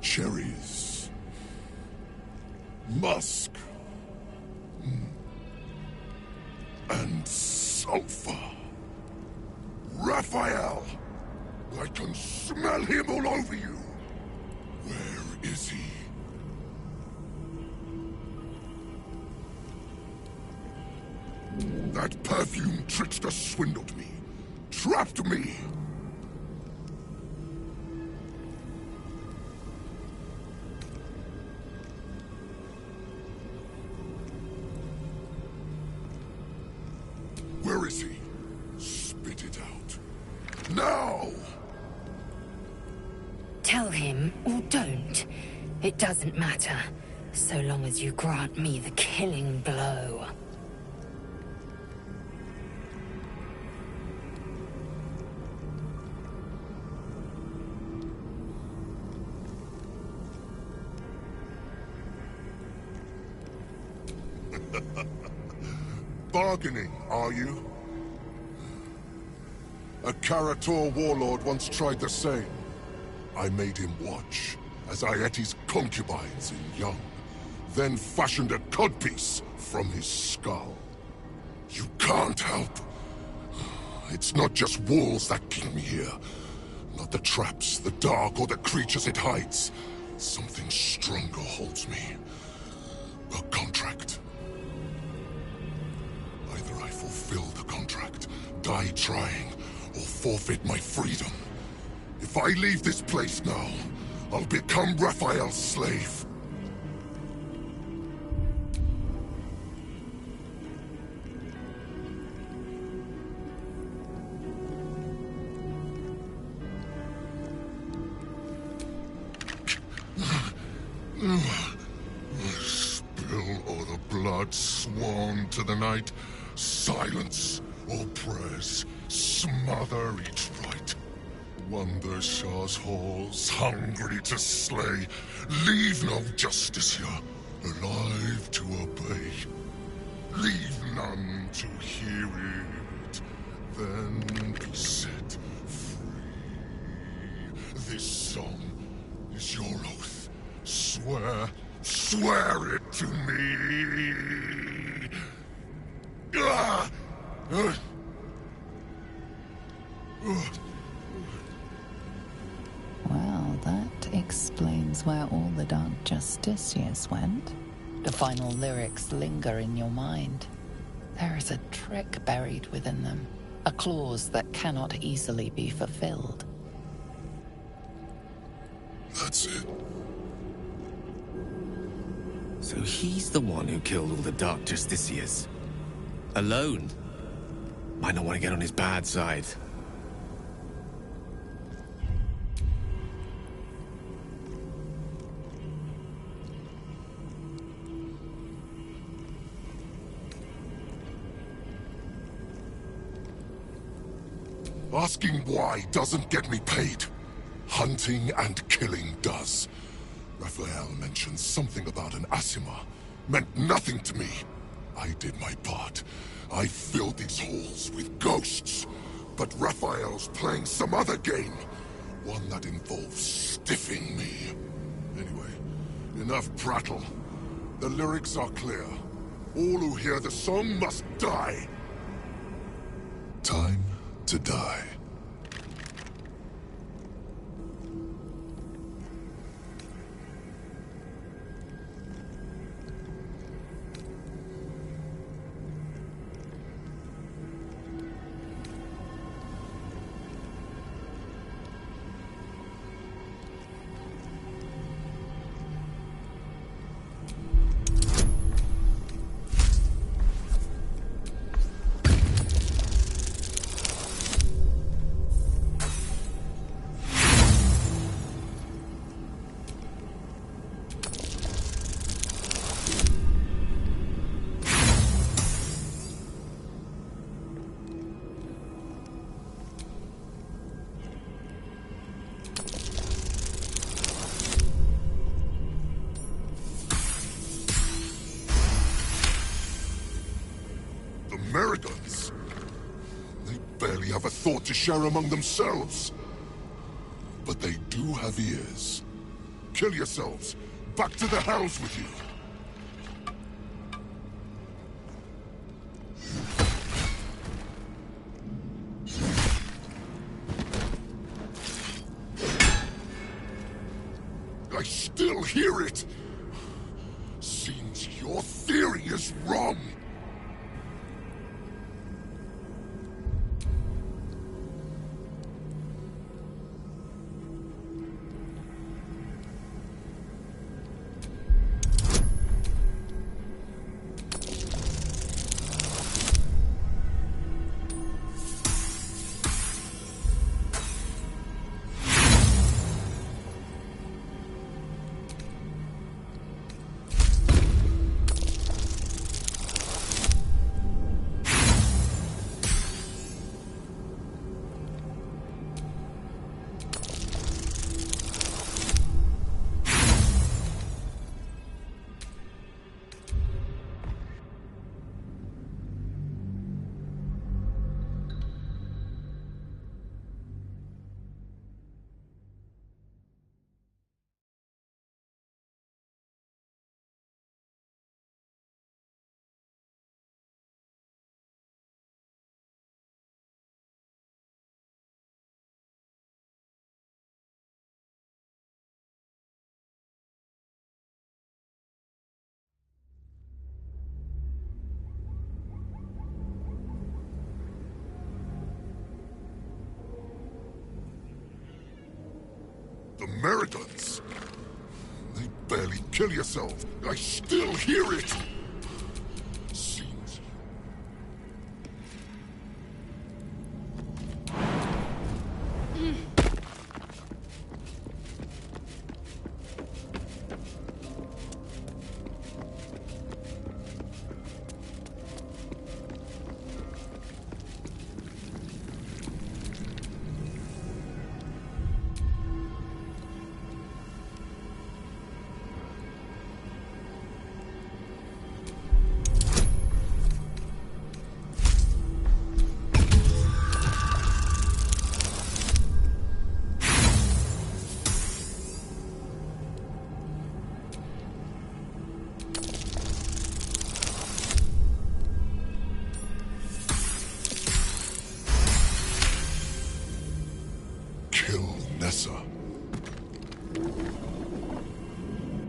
Cherries. Musk. And sulfur. Raphael! I can smell him all over you. Where is he? That perfume trickster swindled me. Trapped me. Where is he? Spit it out. Now! Tell him or don't. It doesn't matter, so long as you grant me the killing blow. Bargaining, are you? A Karator warlord once tried the same. I made him watch as I ate his concubines in young, then fashioned a codpiece from his skull. You can't help. It's not just walls that keep me here. Not the traps, the dark, or the creatures it hides. Something stronger holds me. A contract. Either I fulfill the contract, die trying, or forfeit my freedom. If I leave this place now, I'll become Raphael's slave. Spill all the blood sworn to the night. Silence all prayers. Smother each right. Wander Shah's halls, hungry to slay. Leave no justice here, alive to obey. Leave none to hear it, then be set free. This song is your oath. Swear it to me. Ah! Well, that explains where all the Dark Justiciars went. The final lyrics linger in your mind. There is a trick buried within them, a clause that cannot easily be fulfilled. That's it. So he's the one who killed all the Dark Justiciars. Alone. Might not want to get on his bad side. Asking why doesn't get me paid. Hunting and killing does. Raphael mentioned something about an Asima. Meant nothing to me. I did my part. I filled these halls with ghosts. But Raphael's playing some other game. One that involves stiffing me. Anyway, enough prattle. The lyrics are clear. All who hear the song must die. Time to die. Americans? They barely have a thought to share among themselves. But they do have ears. Kill yourselves. Back to the hells with you. I still hear it. Seems your theory is wrong. The Meridons. They barely kill yourself. I still hear it. Seems.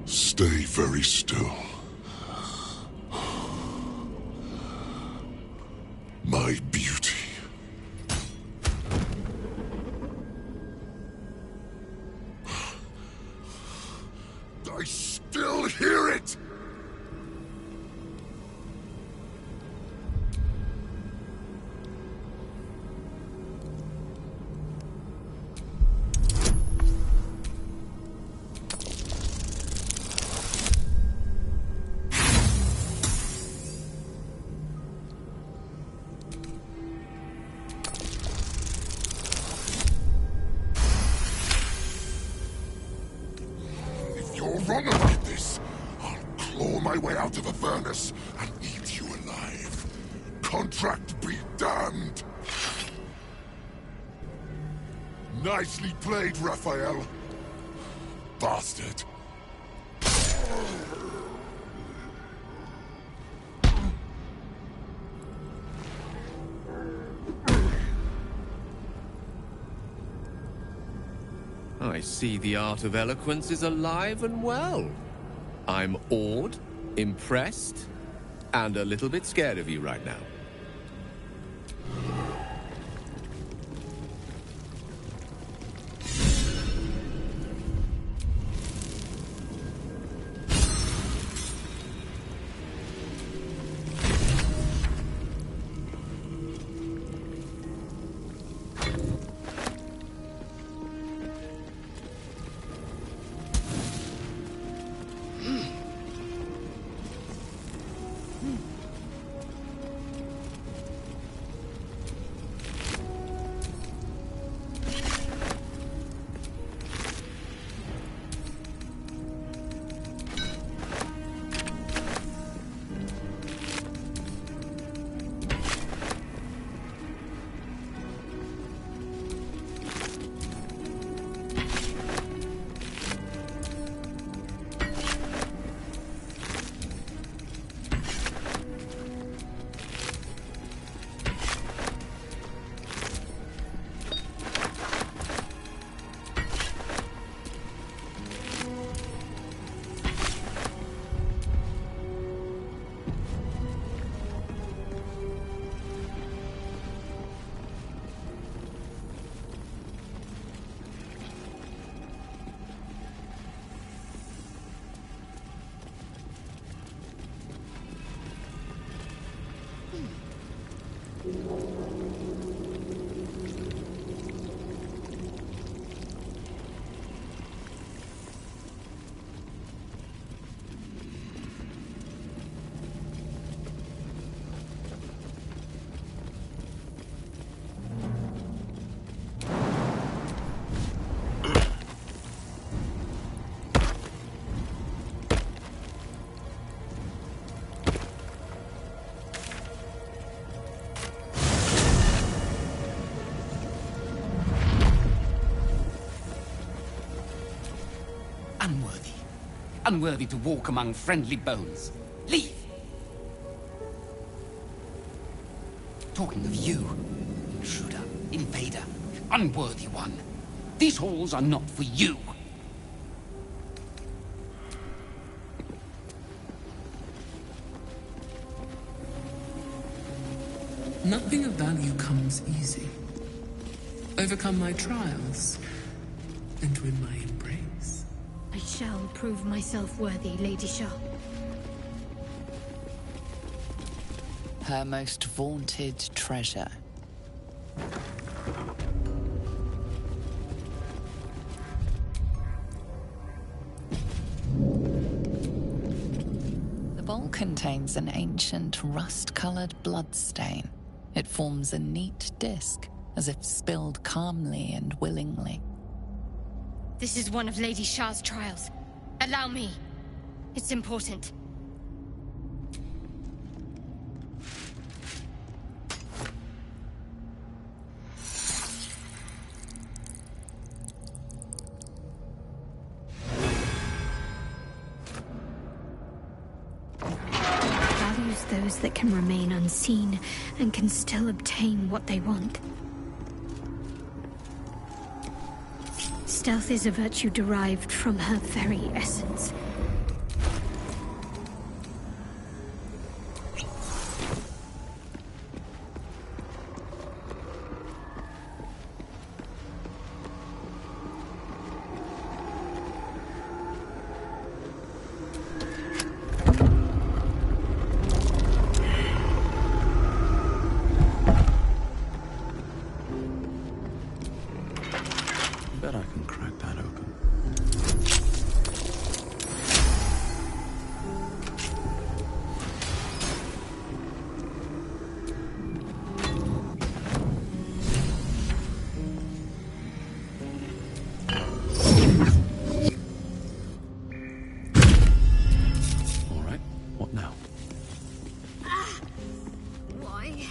Stay very still. My beauty. I still hear it! Run like this, I'll claw my way out of a furnace and eat you alive. Contract be damned! Nicely played, Raphael. Bastard. I see the art of eloquence is alive and well. I'm awed, impressed, and a little bit scared of you right now. Unworthy. Unworthy to walk among friendly bones. Leave! Talking of you, intruder, invader, unworthy one. These halls are not for you. Nothing of value comes easy. Overcome my trials and win my embrace. shall prove myself worthy, Lady Shah. Her most vaunted treasure. The bowl contains an ancient rust-colored bloodstain. It forms a neat disc, as if spilled calmly and willingly. This is one of Lady Shah's trials. Allow me. It's important. Values those that can remain unseen and can still obtain what they want. Stealth is a virtue derived from her very essence. Bet I can crack that open. All right, what now? Why?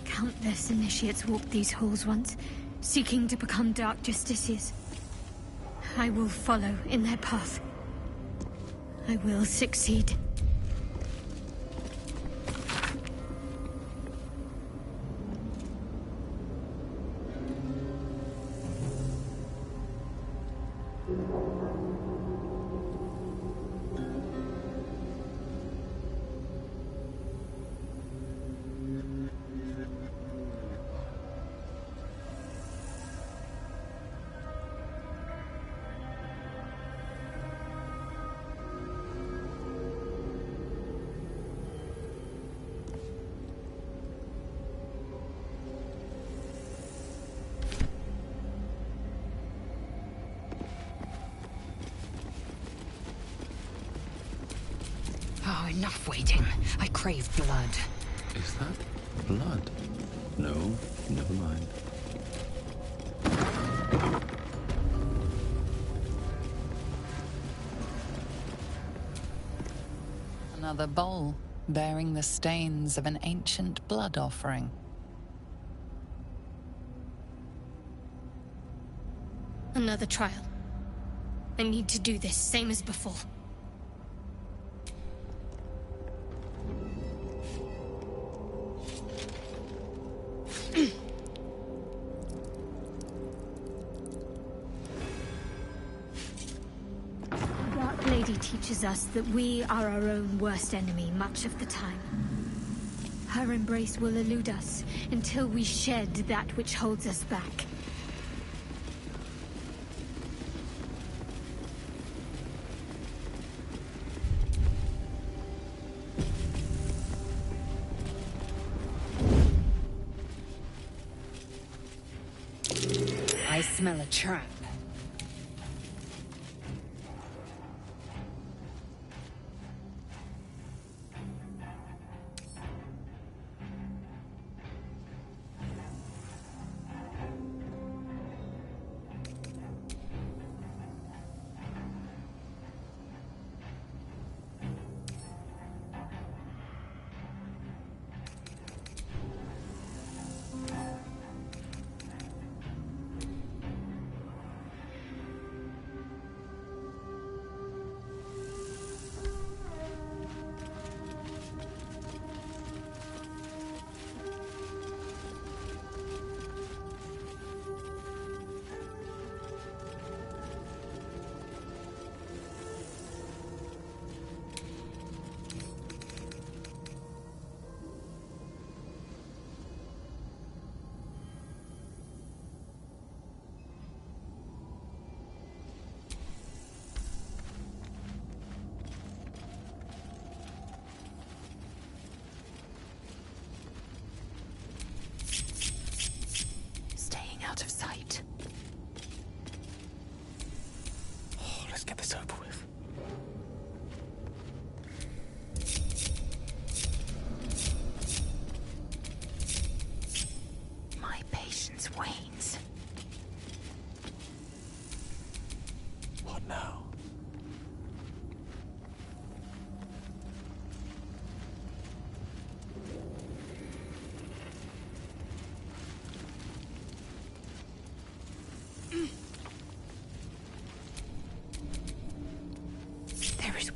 Countless initiates walked these halls once, seeking to become dark justiciars. I will follow in their path. I will succeed. Oh, enough waiting. I crave blood. Is that blood? No, never mind. Another bowl, bearing the stains of an ancient blood offering. Another trial. I need to do this, same as before. Dark Lady teaches us that we are our own worst enemy much of the time. Her embrace will elude us until we shed that which holds us back. I smell a trap.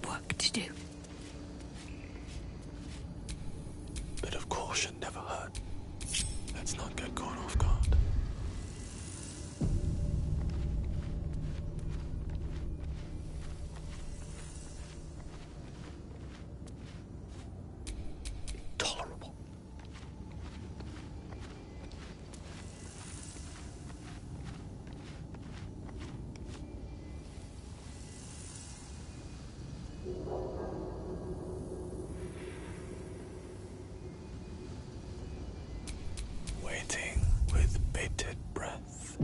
work to do. Bit of caution never hurt. Let's not get caught off guard. Tolerable. Waiting with bated breath.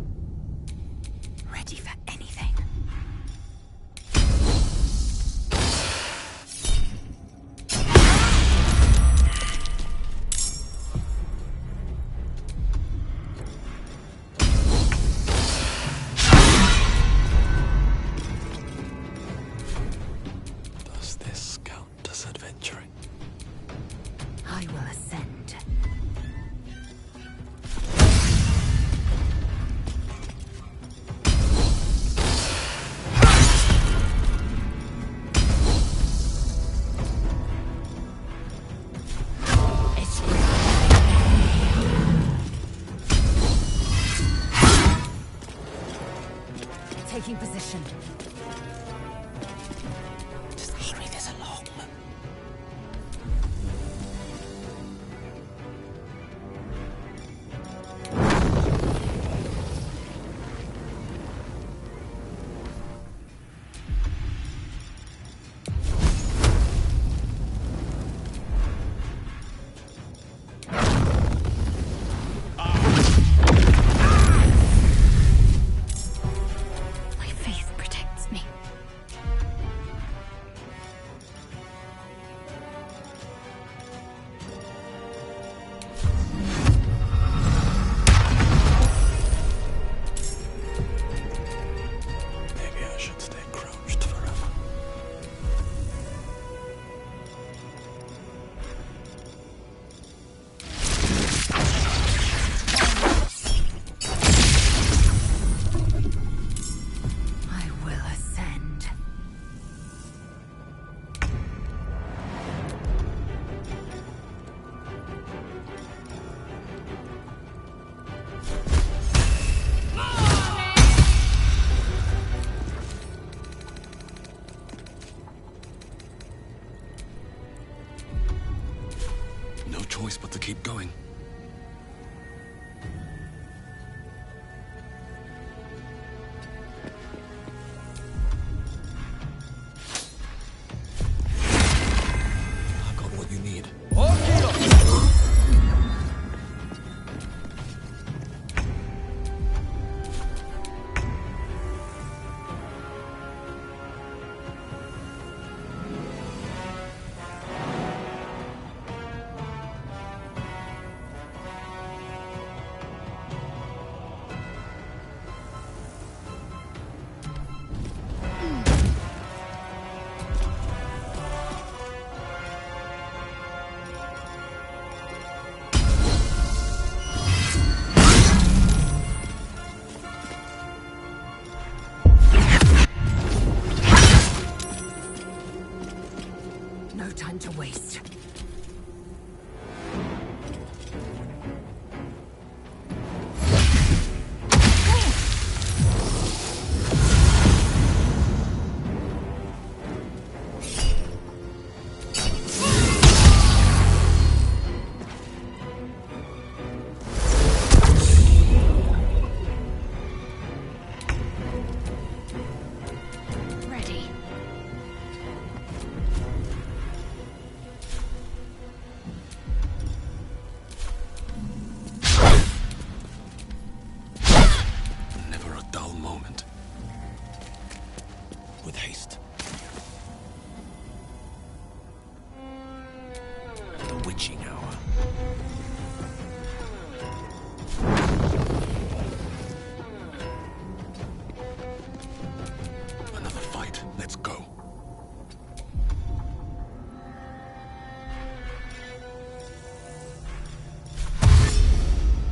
Ready for anything. Does this count as adventuring? I will ascend. Taking position. Just hurry this along. My faith protects me. Maybe I should stay crouched forever. I will ascend. No choice but to keep going. I've got what you need. No time to waste. Ready. Never a dull moment. With haste. The witching hour. Another fight. Let's go.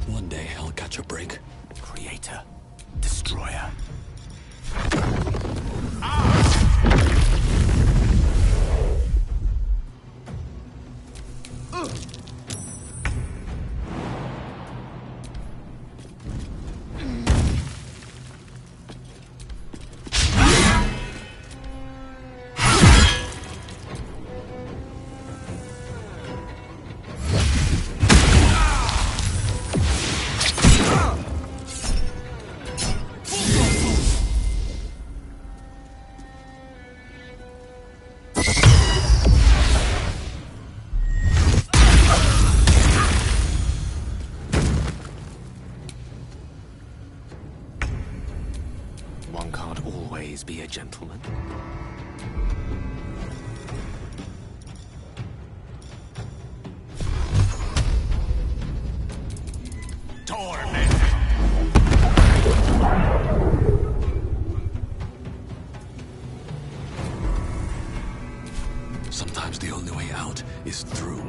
One day I'll catch a break. Creator. Destroyer. Sometimes the only way out is through.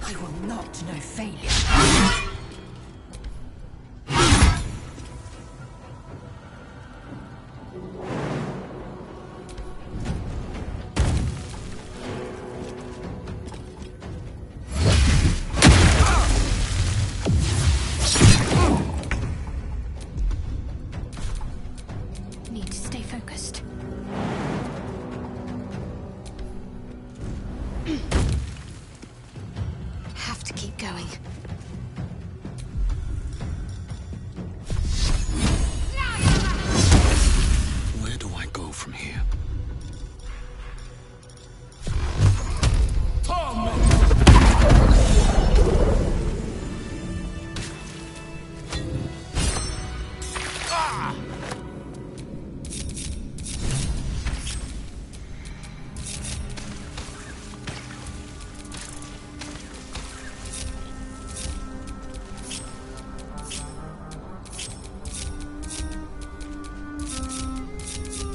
I will not know failure. Need to stay focused. Have to keep going. Where do I go from here?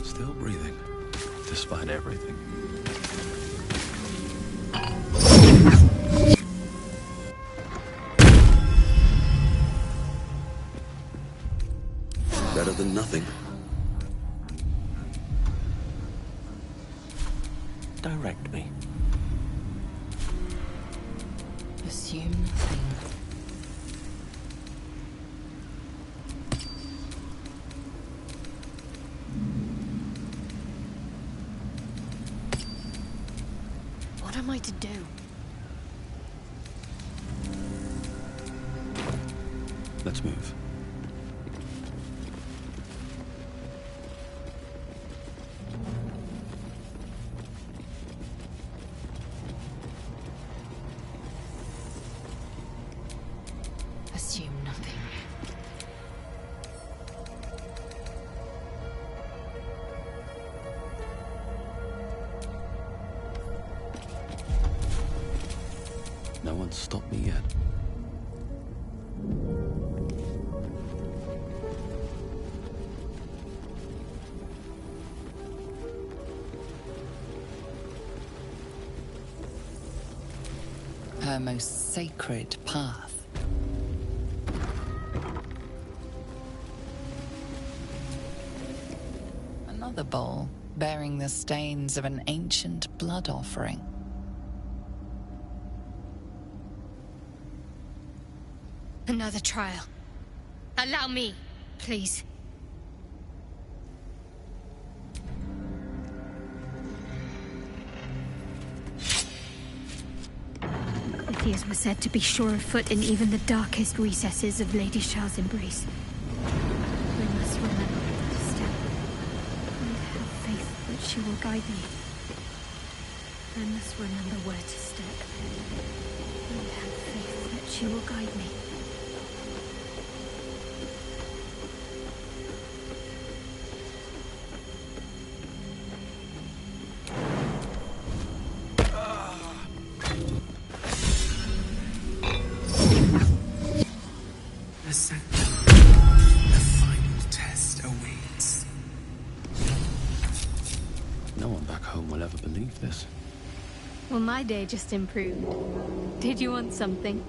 Still breathing, despite everything. Better than nothing. Direct me. Assume nothing. What am I to do? Let's move. Assume nothing. No one's stopped me yet. Her most sacred path. Another bowl bearing the stains of an ancient blood offering. Another trial. Allow me, please. The Thieves were said to be sure of foot in even the darkest recesses of Lady Shah's embrace. We must remember to step and have faith that she will guide me. I must remember where to step and have faith that she will guide me. The sanctum. The final test awaits. No one back home will ever believe this. Well, my day just improved. Did you want something?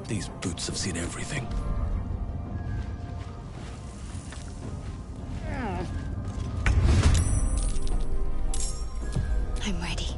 These boots have seen everything. I'm ready.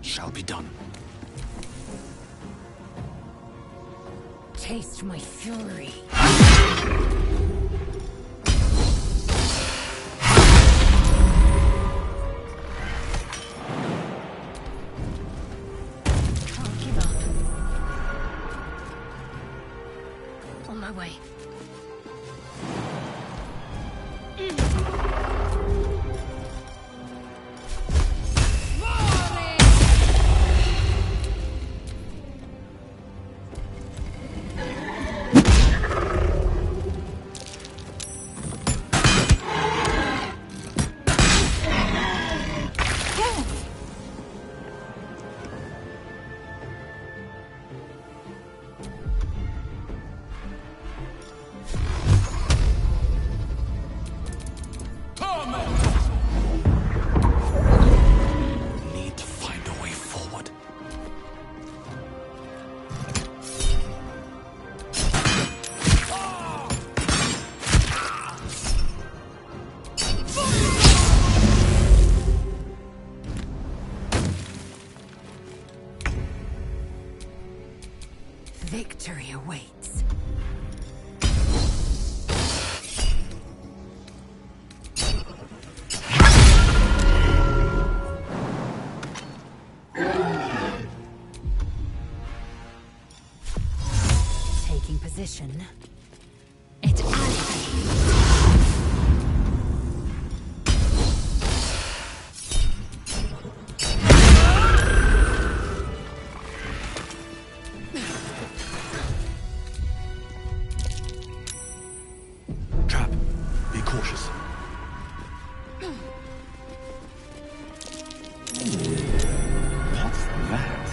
shall be done. Taste my fury. Can't give up. On my way. Need to find a way forward. Victory awaits. Taking position. It Trap. Be cautious. What's that?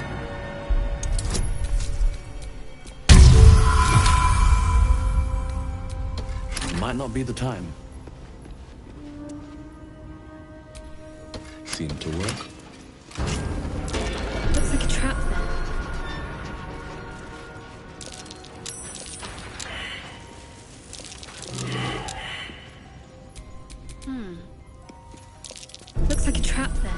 Might not be the time. Seemed to work. Looks like a trap there. Looks like a trap there.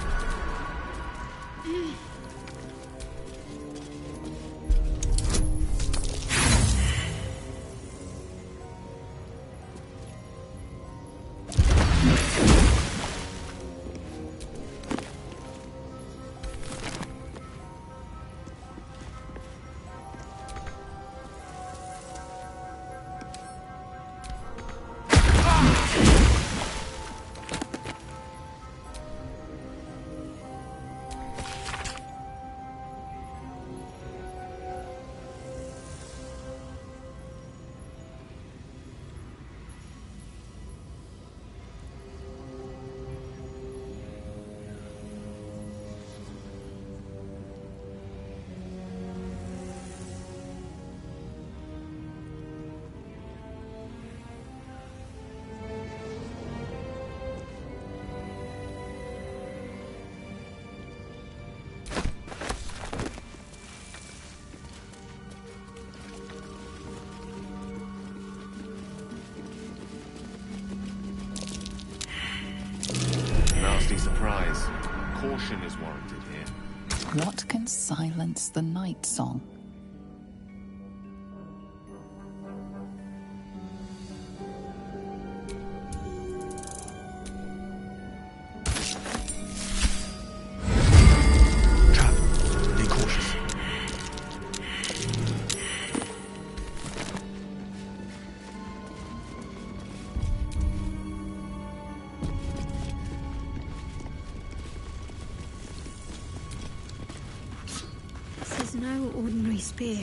Nasty surprise. Caution is warranted here. What can silence the night song? Trap. Be cautious. This is no ordinary spear.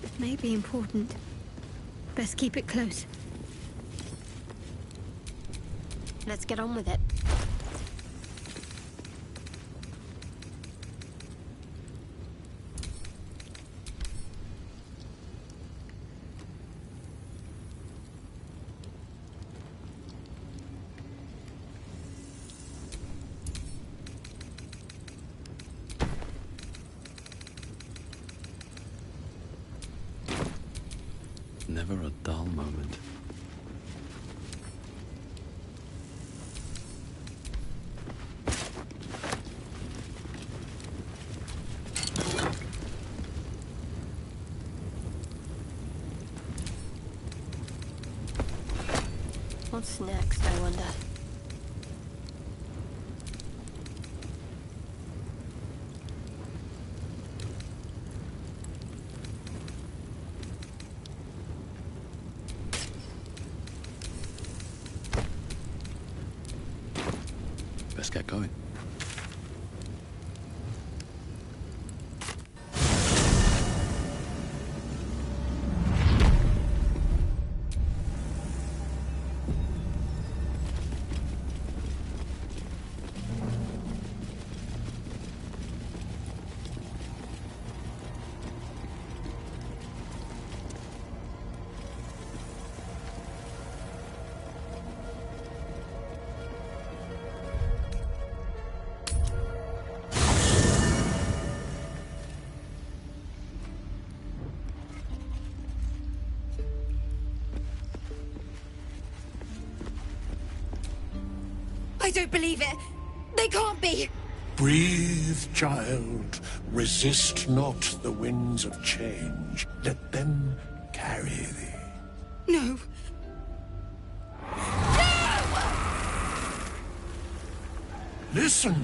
It may be important. Best keep it close. Let's get on with it. Never a dull moment. What's next, I wonder? Let's get going. I don't believe it. They can't be. Breathe, child. Resist not the winds of change. Let them carry thee. No. Listen.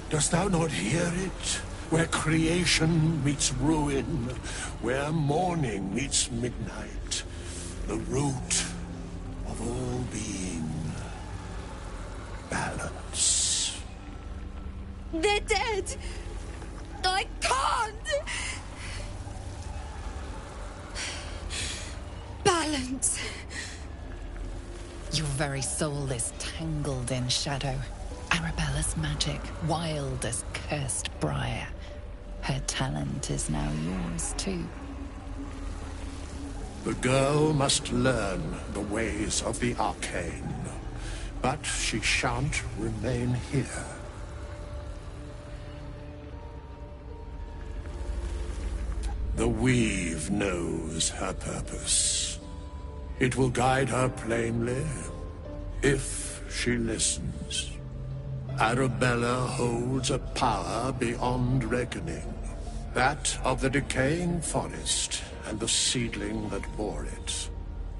Dost thou not hear it? Where creation meets ruin, where morning meets midnight, the root of all being. Balance. They're dead. I can't. Balance. Your very soul is tangled in shadow. Arabella's magic, wild as cursed briar. Her talent is now yours too. The girl must learn the ways of the arcane. But she shan't remain here. The weave knows her purpose. It will guide her plainly, if she listens. Arabella holds a power beyond reckoning. That of the decaying forest and the seedling that bore it.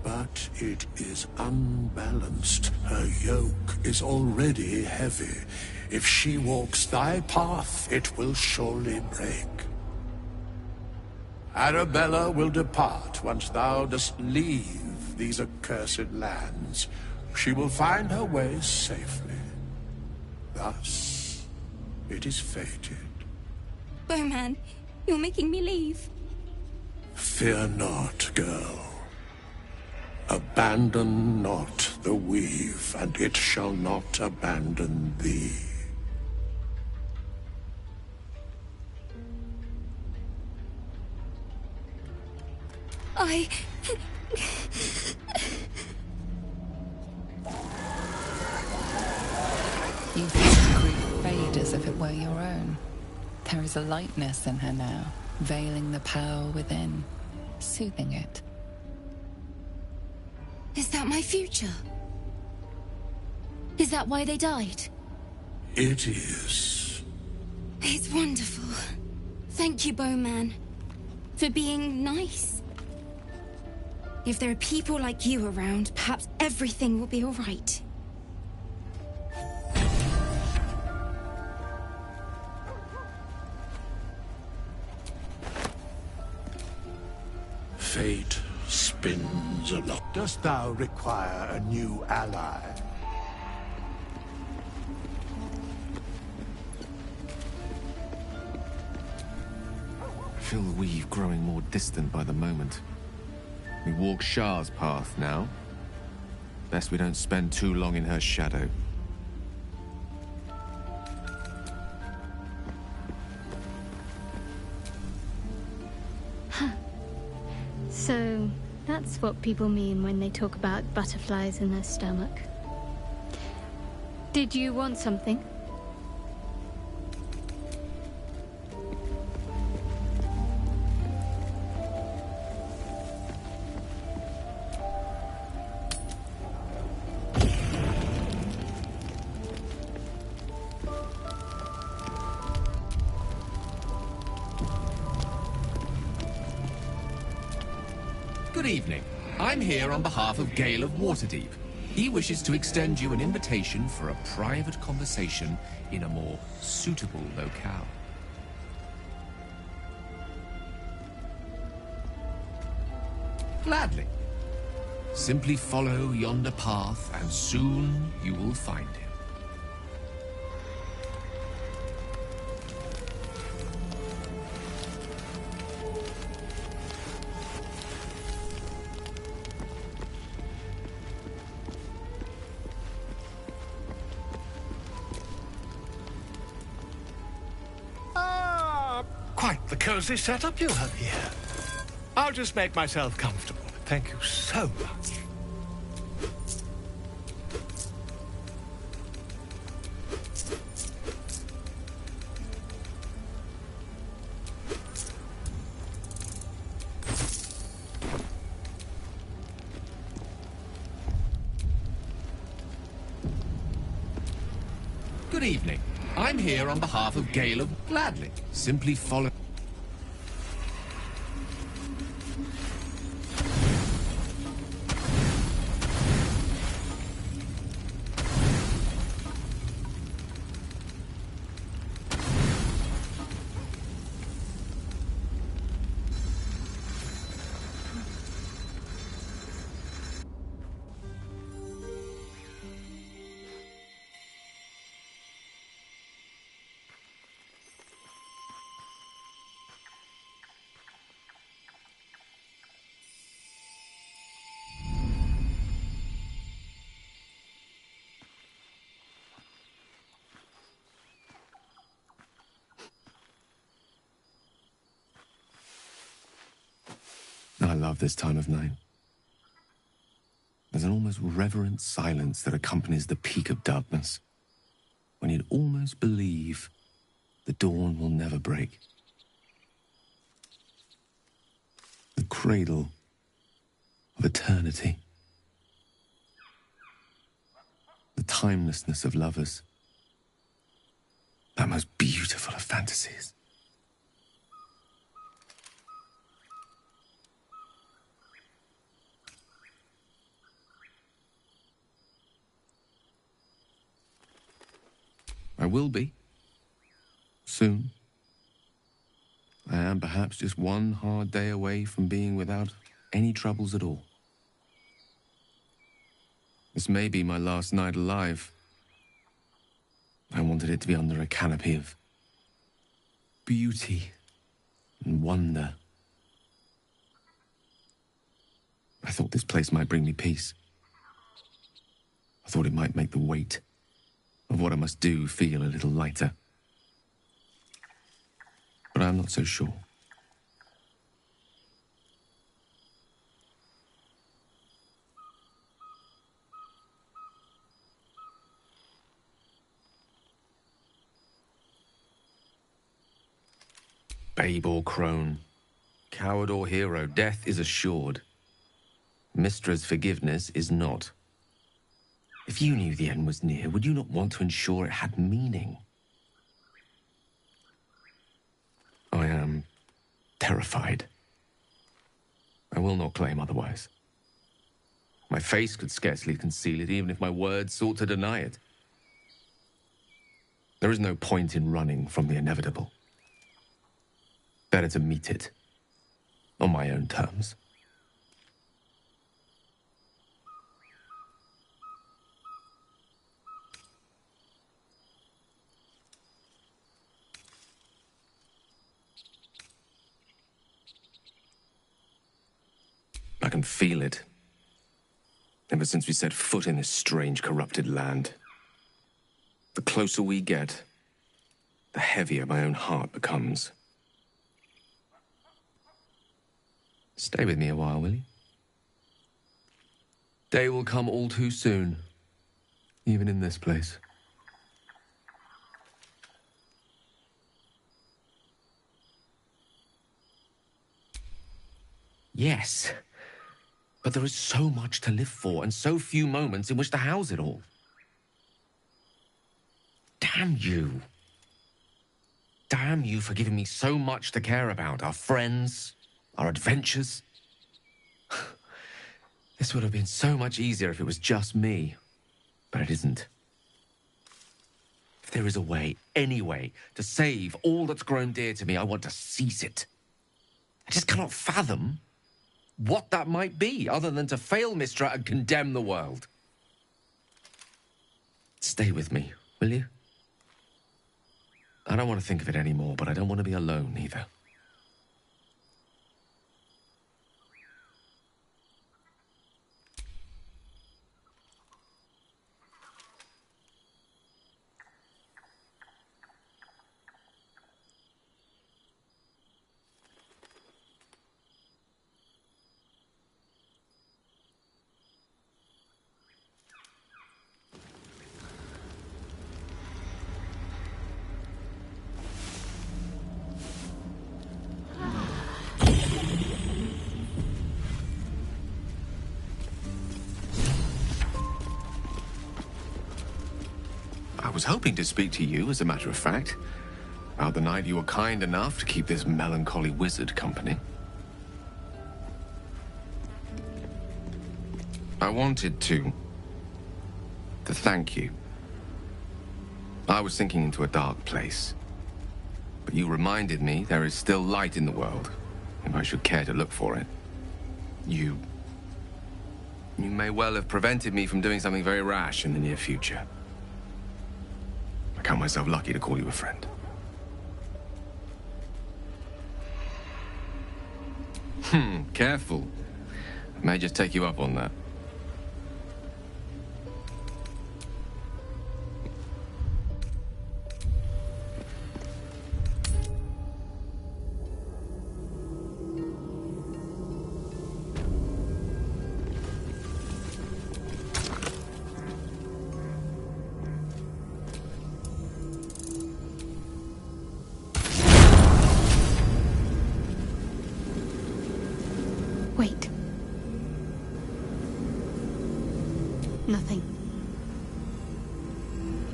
But it is unbalanced. Her yoke is already heavy. If she walks thy path, it will surely break. Arabella will depart once thou dost leave these accursed lands. She will find her way safely. Thus, it is fated. Bowman, you're making me leave. Fear not, girl. Abandon not the weave, and it shall not abandon thee. You feel the grief fade as if it were your own. There is a lightness in her now, veiling the power within, soothing it. Is that my future? Is that why they died? It is. It's wonderful. Thank you, Bowman, for being nice. If there are people like you around, perhaps everything will be all right. Fate spins along. Dost thou require a new ally? I feel the weave growing more distant by the moment. We walk Shah's path now. Best we don't spend too long in her shadow. So, that's what people mean when they talk about butterflies in their stomach. Did you want something? Good evening. I'm here on behalf of Gale of Waterdeep, He wishes to extend you an invitation for a private conversation in a more suitable locale. Gladly. Simply follow yonder path, and soon you will find him. Quite the cozy setup you have here. I'll just make myself comfortable. Thank you so much. Good evening. I'm here on behalf of Gale of Gladly. Simply follow... I love this time of night. There's an almost reverent silence that accompanies the peak of darkness, when you'd almost believe the dawn will never break. The cradle of eternity. The timelessness of lovers. That most beautiful of fantasies. I will be. Soon. I am perhaps just one hard day away from being without any troubles at all. This may be my last night alive. I wanted it to be under a canopy of beauty and wonder. I thought this place might bring me peace. I thought it might make the weight of what I must do feel a little lighter. But I'm not so sure. Babe or crone, coward or hero, death is assured. Mystra's forgiveness is not. If you knew the end was near, would you not want to ensure it had meaning? I am terrified. I will not claim otherwise. My face could scarcely conceal it, even if my words sought to deny it. There is no point in running from the inevitable. Better to meet it on my own terms. I can feel it. Ever since we set foot in this strange, corrupted land. The closer we get, the heavier my own heart becomes. Stay with me a while, will you? Day will come all too soon, even in this place. Yes. But there is so much to live for, and so few moments in which to house it all. Damn you. Damn you for giving me so much to care about. Our friends, our adventures. This would have been so much easier if it was just me. But it isn't. If there is a way, any way, to save all that's grown dear to me, I want to seize it. I just cannot fathom what that might be, other than to fail Mystra and condemn the world. Stay with me, will you? I don't want to think of it anymore, but I don't want to be alone either. I was hoping to speak to you, as a matter of fact, about the night you were kind enough to keep this melancholy wizard company. I wanted to thank you. I was sinking into a dark place, but you reminded me there is still light in the world, if I should care to look for it. You may well have prevented me from doing something very rash in the near future. I count myself lucky to call you a friend. Careful. I may just take you up on that. Wait. Nothing.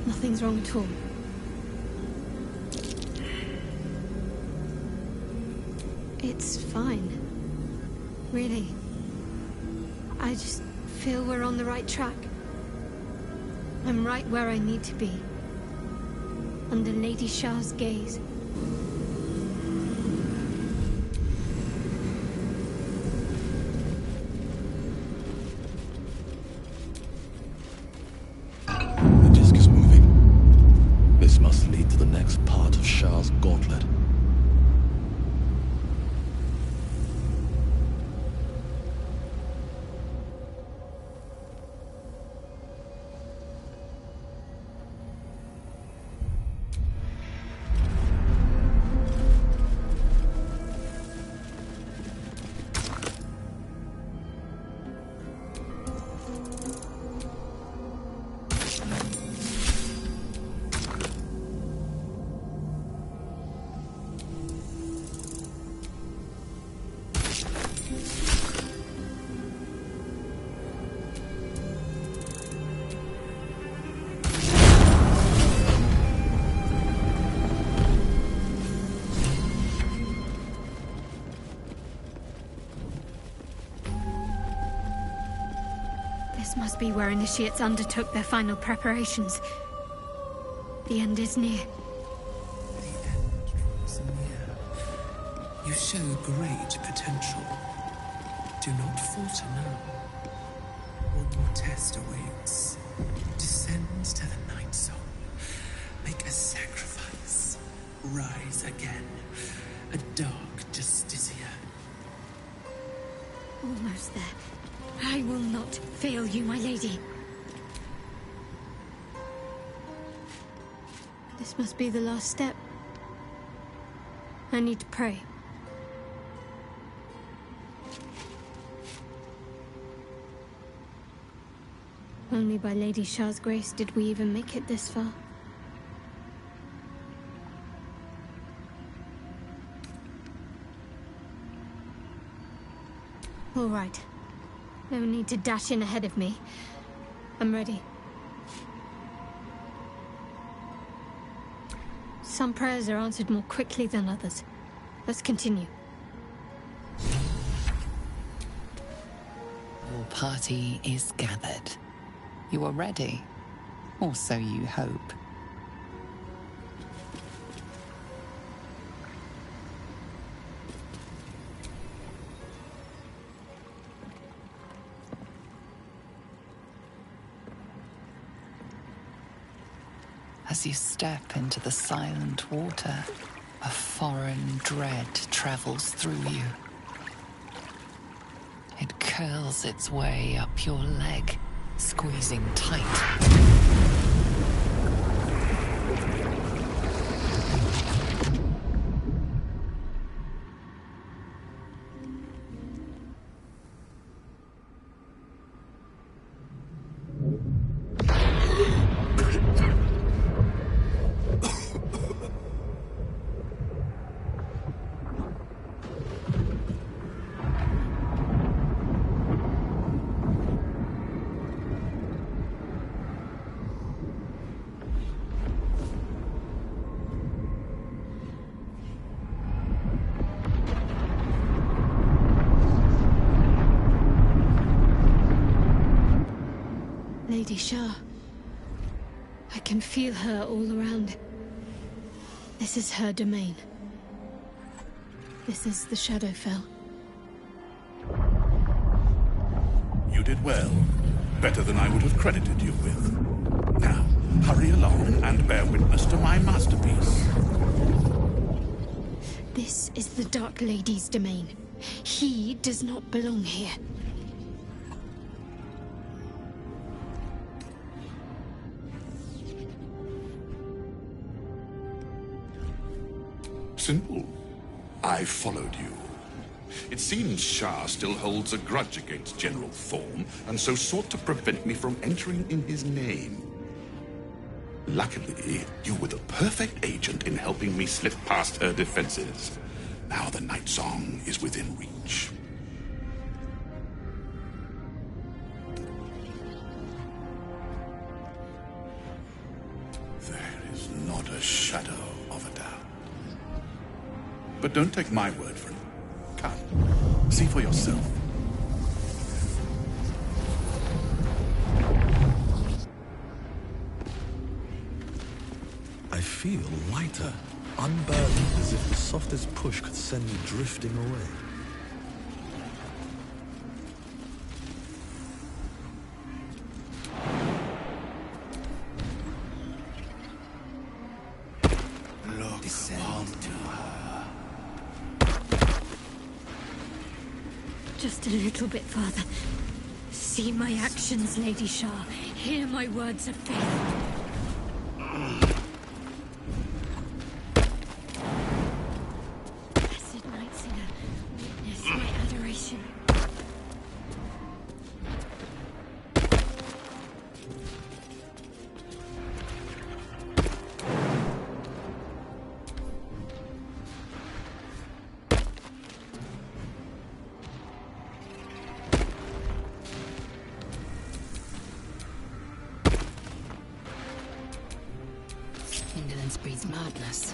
Nothing's wrong at all. It's fine. Really. I just feel we're on the right track. I'm right where I need to be. Under Lady Shah's gaze. The disc is moving. This must lead to the next part of Shah's gauntlet. This must be where initiates undertook their final preparations. The end is near. You show great potential. Do not falter now. One more test awaits. Descend to the night zone. Make a sacrifice. Rise again. A dark justiciar. Almost there. I will not fail you, my lady. This must be the last step. I need to pray. Only by Lady Shah's grace did we even make it this far. All right. No need to dash in ahead of me. I'm ready. Some prayers are answered more quickly than others. Let's continue. Oh, royal party is gathered. You are ready, or so you hope. As you step into the silent water, a foreign dread travels through you. It curls its way up your leg, squeezing tight. Lady Shah. I can feel her all around. This is her domain. This is the Shadowfell. You did well. Better than I would have credited you with. Now, hurry along and bear witness to my masterpiece. This is the Dark Lady's domain. He does not belong here. Simple. I followed you. It seems Shah still holds a grudge against General Thorm, and so sought to prevent me from entering in his name. Luckily, you were the perfect agent in helping me slip past her defenses. Now the Night Song is within reach. There is not a shadow of a doubt. But don't take my word for it. Come, see for yourself. I feel lighter, unburdened, as if the softest push could send me drifting away. Just a little bit farther. See my actions, Lady Shah. Hear my words of faith. Blessed Night Singer, witness my adoration. Indolence breeds madness.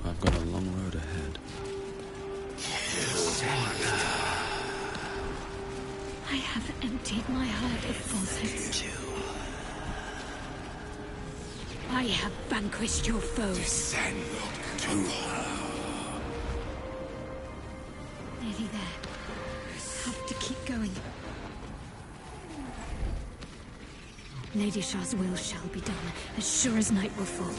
I've got a long road ahead. I have emptied my heart of falsehoods. I have vanquished your foes. Descend to her. Nearly there. Have to keep going. Lady Shah's will shall be done, as sure as night will fall.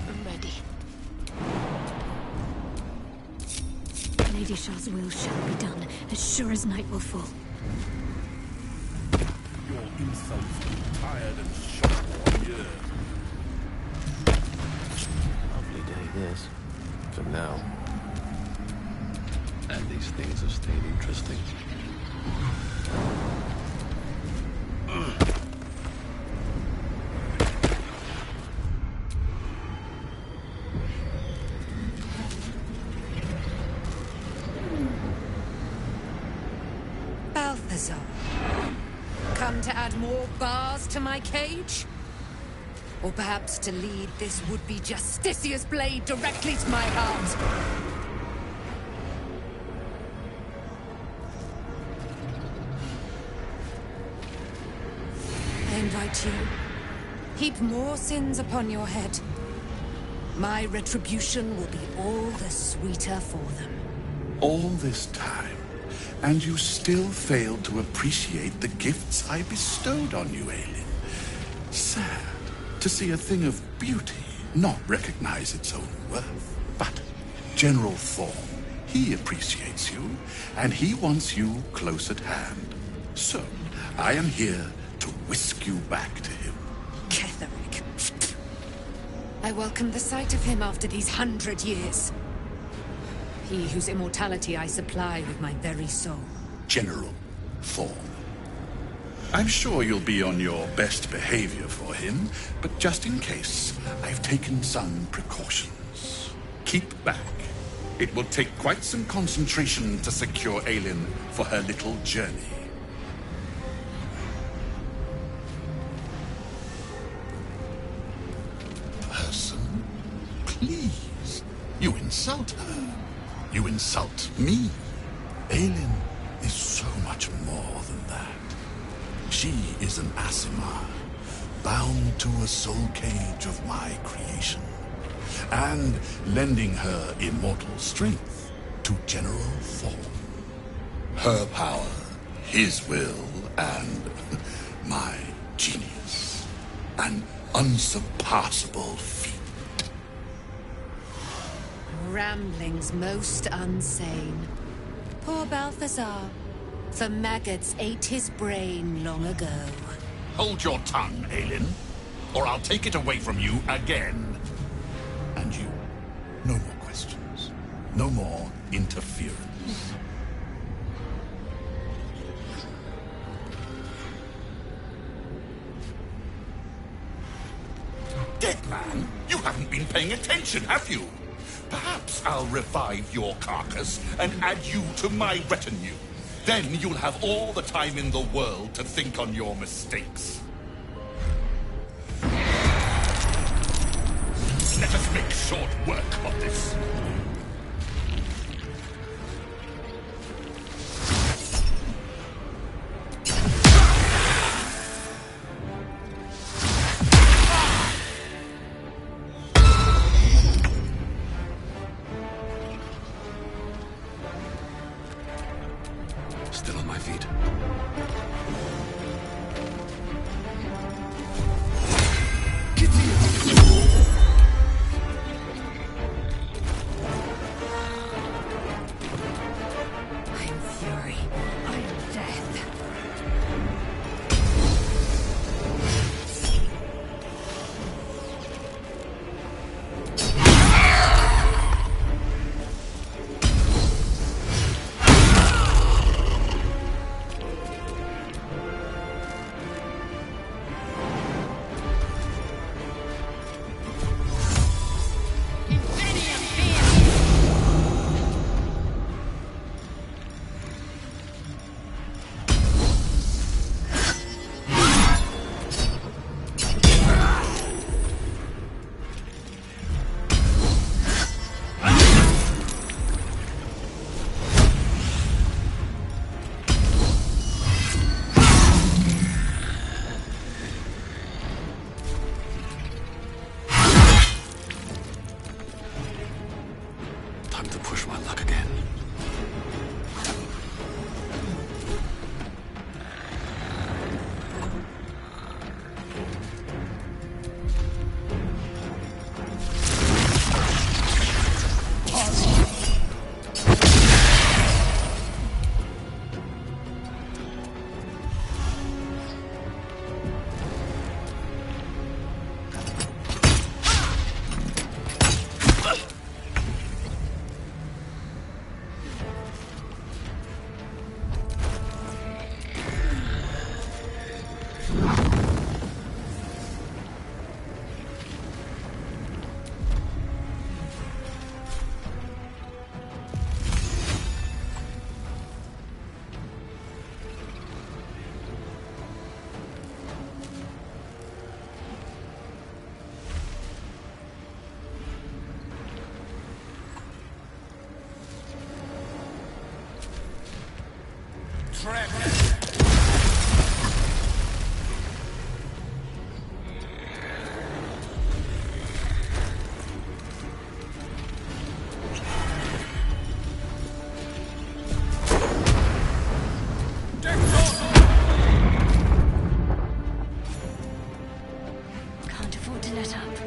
I'm ready. Lady Shah's will shall be done, as sure as night will fall. Your insults keep tired and shot on you. Lovely day, this. For now. And these things have stayed interesting. more bars to my cage? Or perhaps to lead this would-be Justicia's blade directly to my heart? I invite you. Heap more sins upon your head. My retribution will be all the sweeter for them. All this time, and you still failed to appreciate the gifts I bestowed on you, Aelin. Sad to see a thing of beauty not recognize its own worth. But General Thorm, he appreciates you, and he wants you close at hand. So, I am here to whisk you back to him. Ketherick. I welcome the sight of him after these 100 years. He whose immortality I supply with my very soul. General Thorm. I'm sure you'll be on your best behavior for him, but just in case, I've taken some precautions. Keep back. It will take quite some concentration to secure Aelin for her little journey. Person? Please. You insult her. You insult me. Aelin is so much more than that. She is an Aasimar, bound to a soul cage of my creation, and lending her immortal strength to General Thorm. Her power, his will, and my genius. An unsurpassable feat. Ramblings most unsane. Poor Balthazar. The maggots ate his brain long ago. Hold your tongue, Aelin, or I'll take it away from you again. And you, no more questions. No more interference. Dead man, you haven't been paying attention, have you? Perhaps I'll revive your carcass and add you to my retinue. Then you'll have all the time in the world to think on your mistakes. Let us make short work of this. Still on my feet. let up.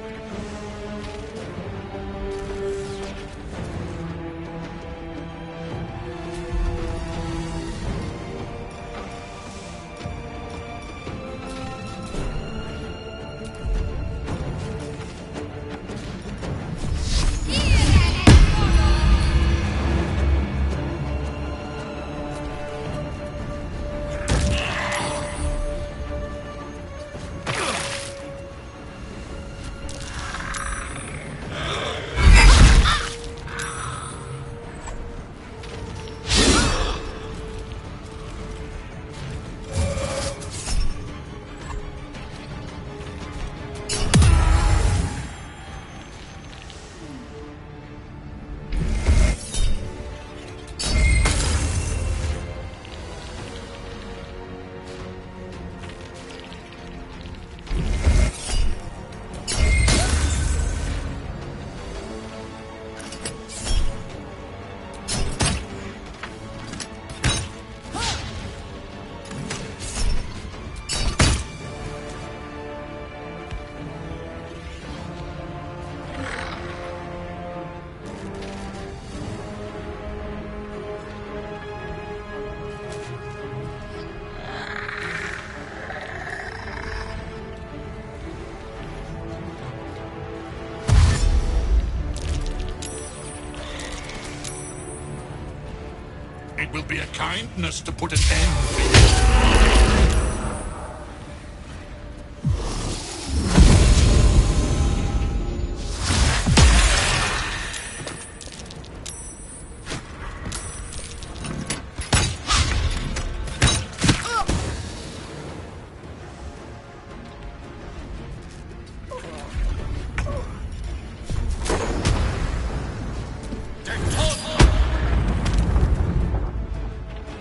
It will be a kindness to put an end to it.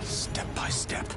Step by step.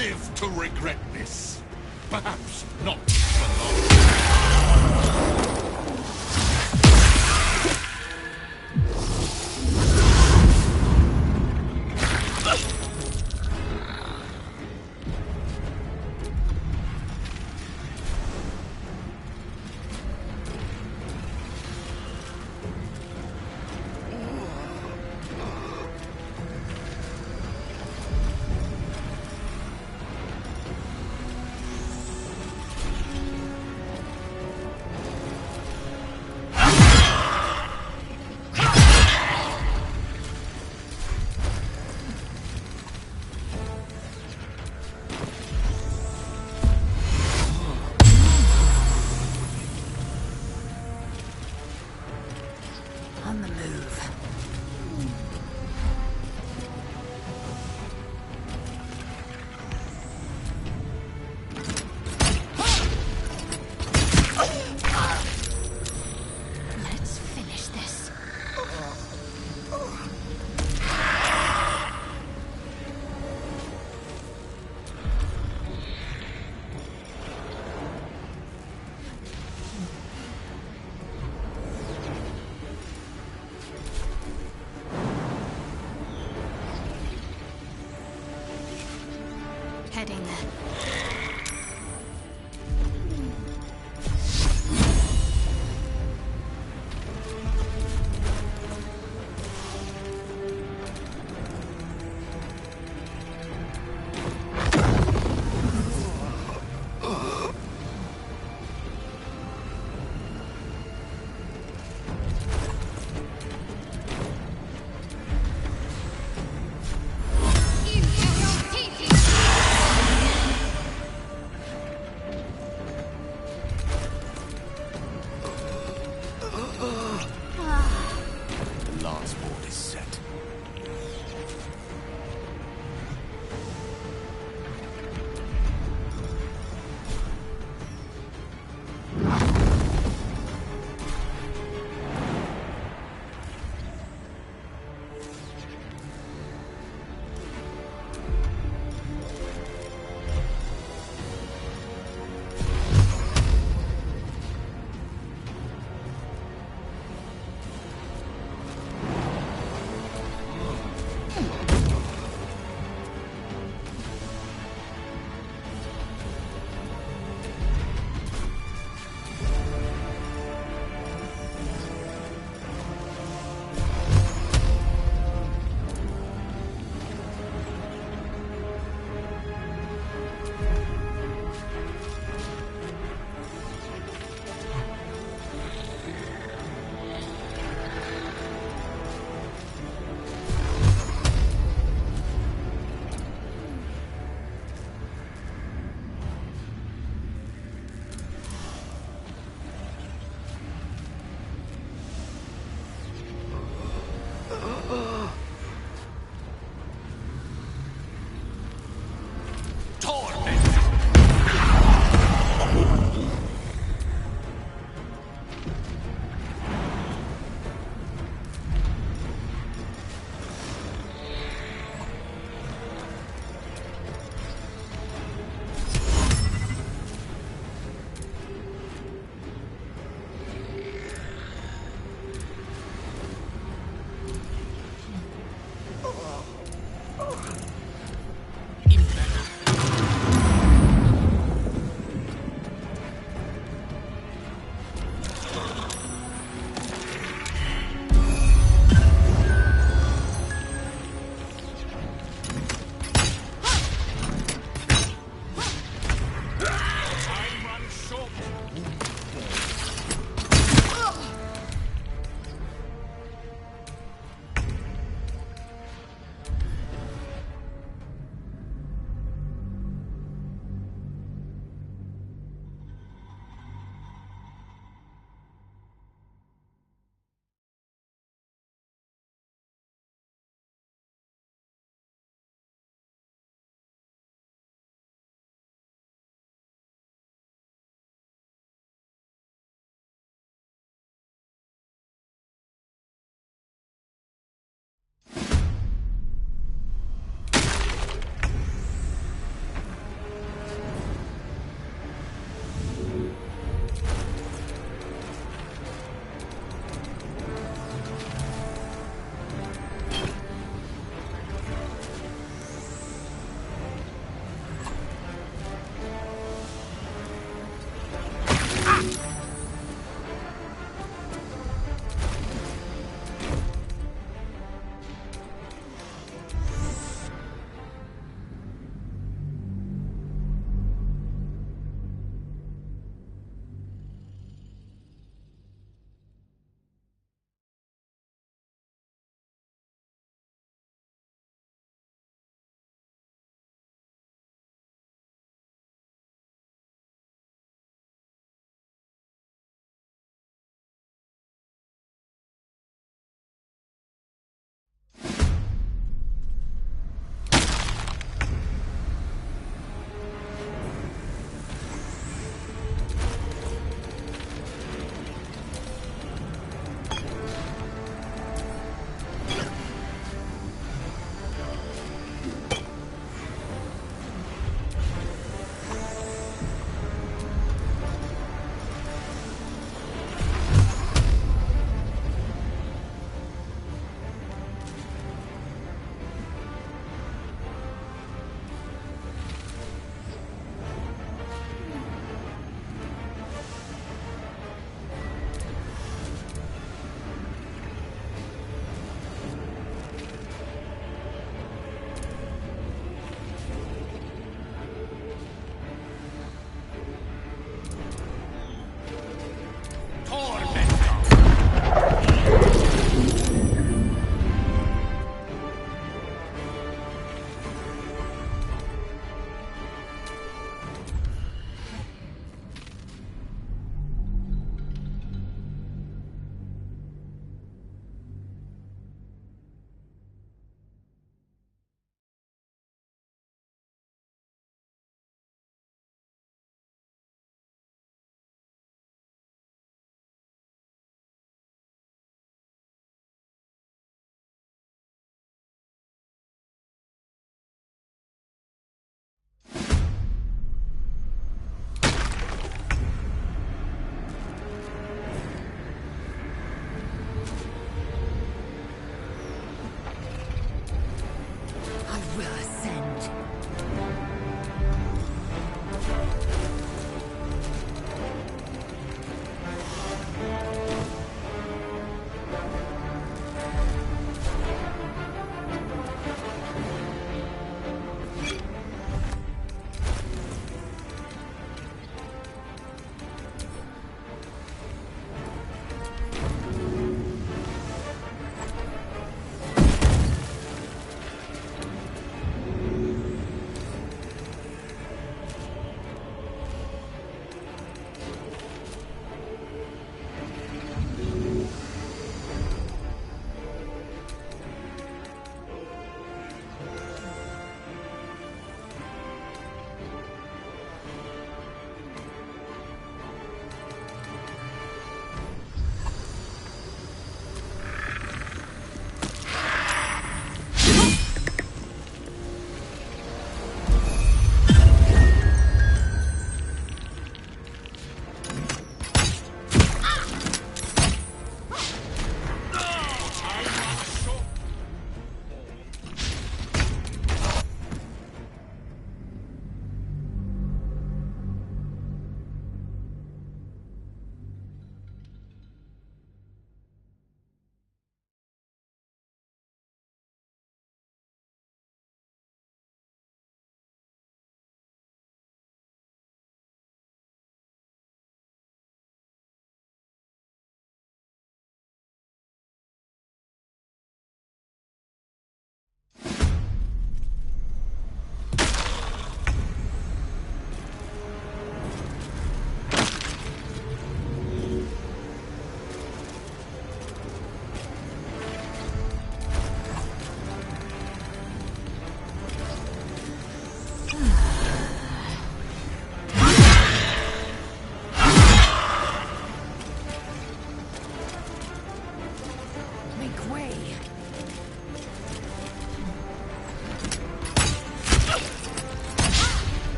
live to regret this. Perhaps not for long. On the move. Let's finish this. Heading there.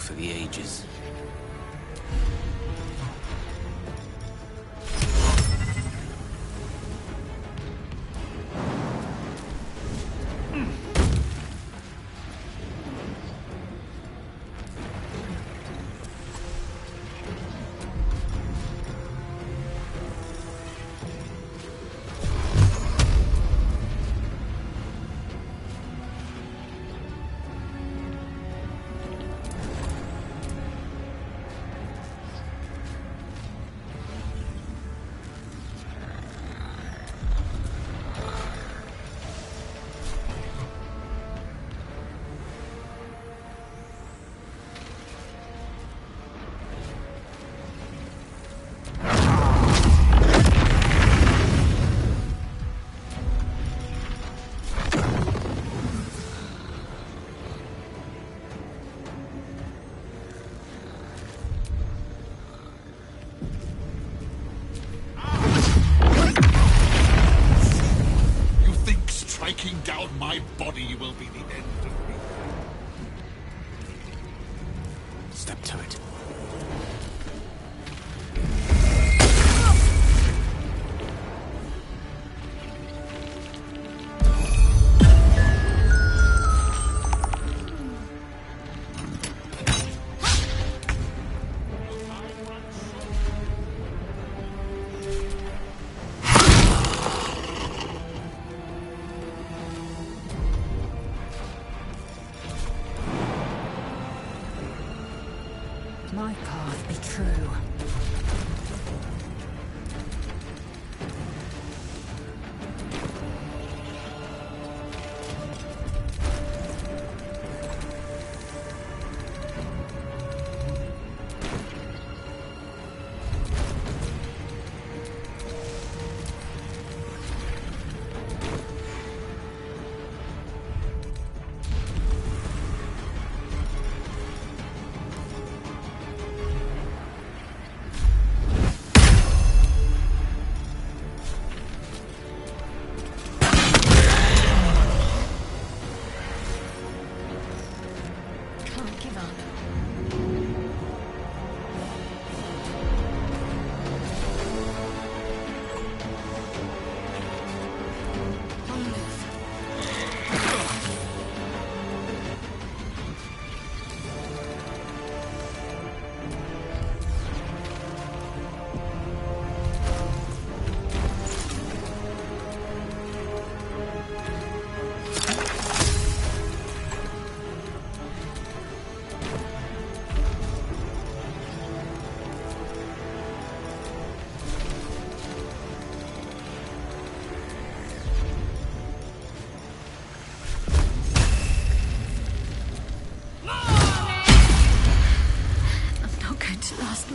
for the ages. Striking down my body will be the end of me. Step to it. My path be true.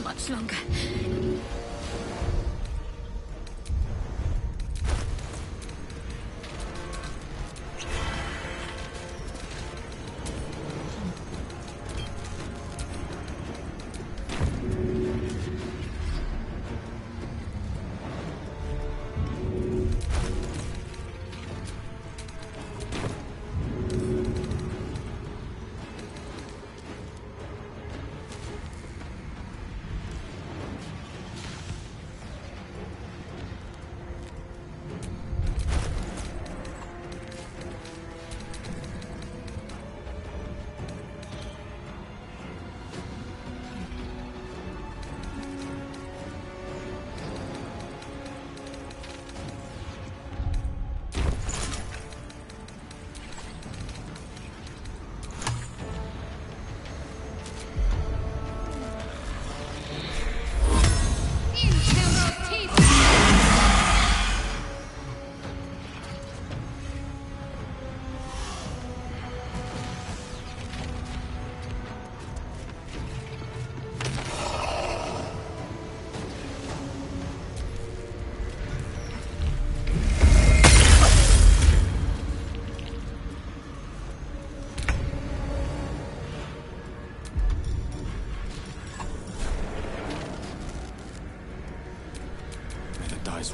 Much longer.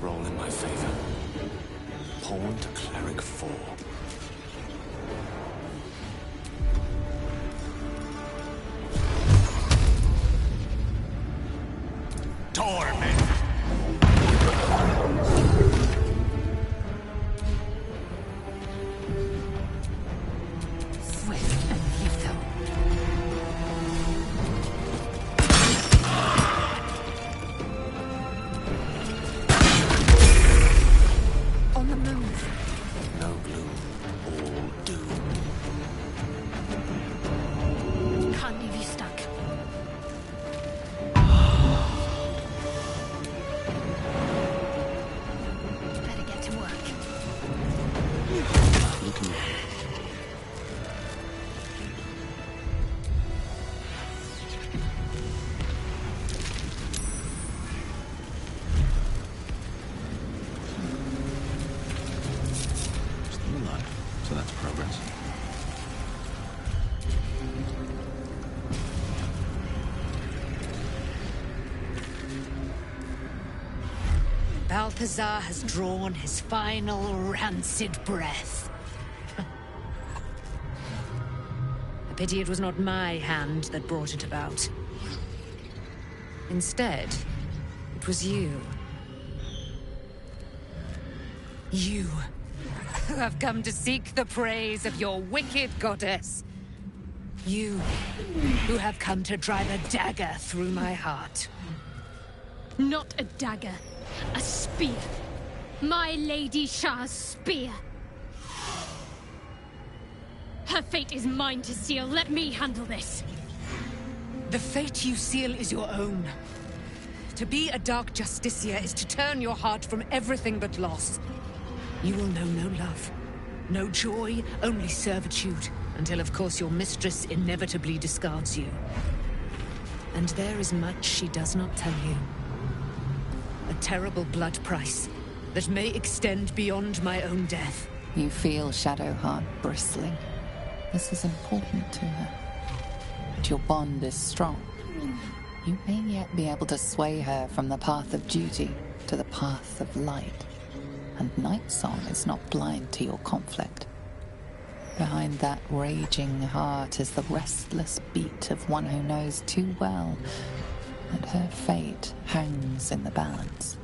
Roll in my favor. Pawn to cleric 4. torment. Swift and lethal. On the move. No gloom, all doom. Can't leave you stuck. Better get to work. Look at me. Still alive, so that's progress. Balthazar has drawn his final rancid breath. A pity it was not my hand that brought it about. Instead, it was you. You, who have come to seek the praise of your wicked goddess. You, who have come to drive a dagger through my heart. Not a dagger. A spear. My Lady Shah's spear. Her fate is mine to seal. Let me handle this. The fate you seal is your own. To be a Dark Justiciar is to turn your heart from everything but loss. You will know no love, no joy, only servitude, until of course your mistress inevitably discards you. And there is much she does not tell you. A terrible blood price that may extend beyond my own death. You feel Shadowheart bristling. This is important to her. But your bond is strong. You may yet be able to sway her from the path of duty to the path of light. And Nightsong is not blind to your conflict. Behind that raging heart is the restless beat of one who knows too well that her fate hangs in the balance.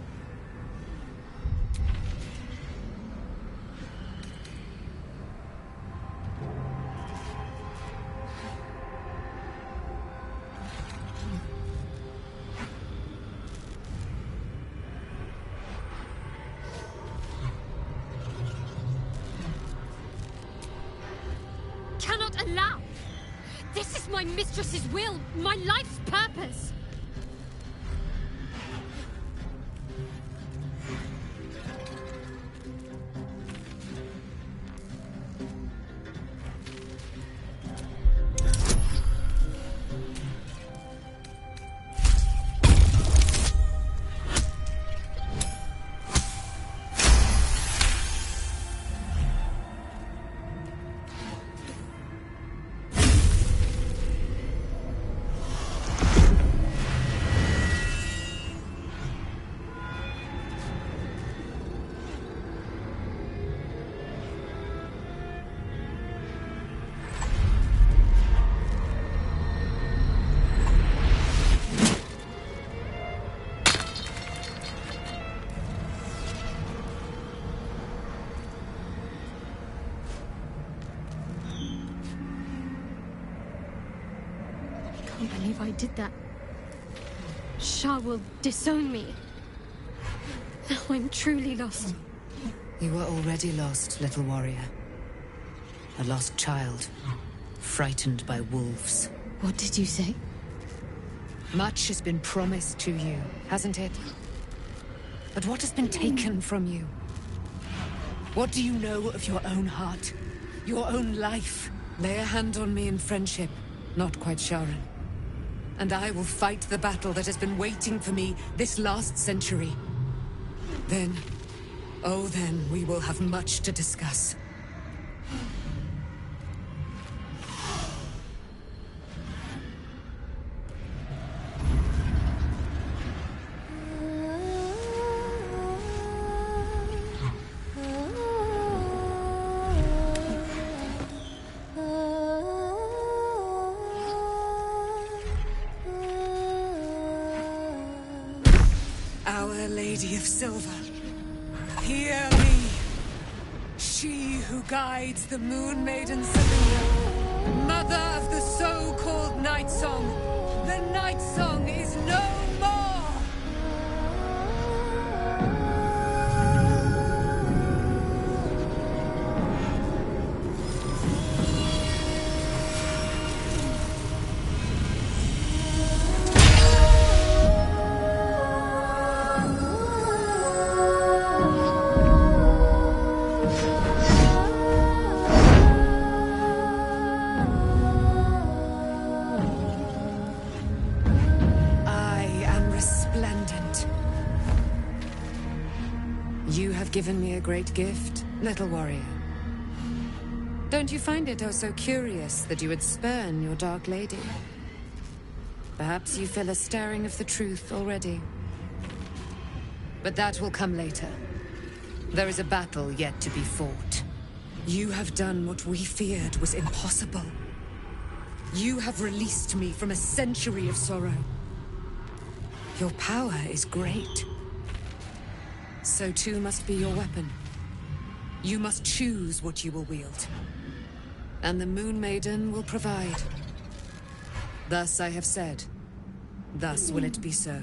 Cannot allow! This is my mistress's will, my life's purpose! I can't believe I did that. Shah will disown me. Now I'm truly lost. You were already lost, little warrior. A lost child, frightened by wolves. What did you say? Much has been promised to you, hasn't it? But what has been taken from you? What do you know of your own heart? Your own life? Lay a hand on me in friendship, not quite Sharon. And I will fight the battle that has been waiting for me this last century. Then, oh then, we will have much to discuss. Lady of Silver, hear me. She who guides the Moon Maiden Selena, mother of the so-called Night Song. The Night Song is no more! You have given me a great gift, little warrior. Don't you find it oh so curious that you would spurn your Dark Lady? Perhaps you feel a stirring of the truth already. But that will come later. There is a battle yet to be fought. You have done what we feared was impossible. You have released me from a century of sorrow. Your power is great. So too must be your weapon. You must choose what you will wield. And the Moon Maiden will provide. Thus I have said. Thus will it be so.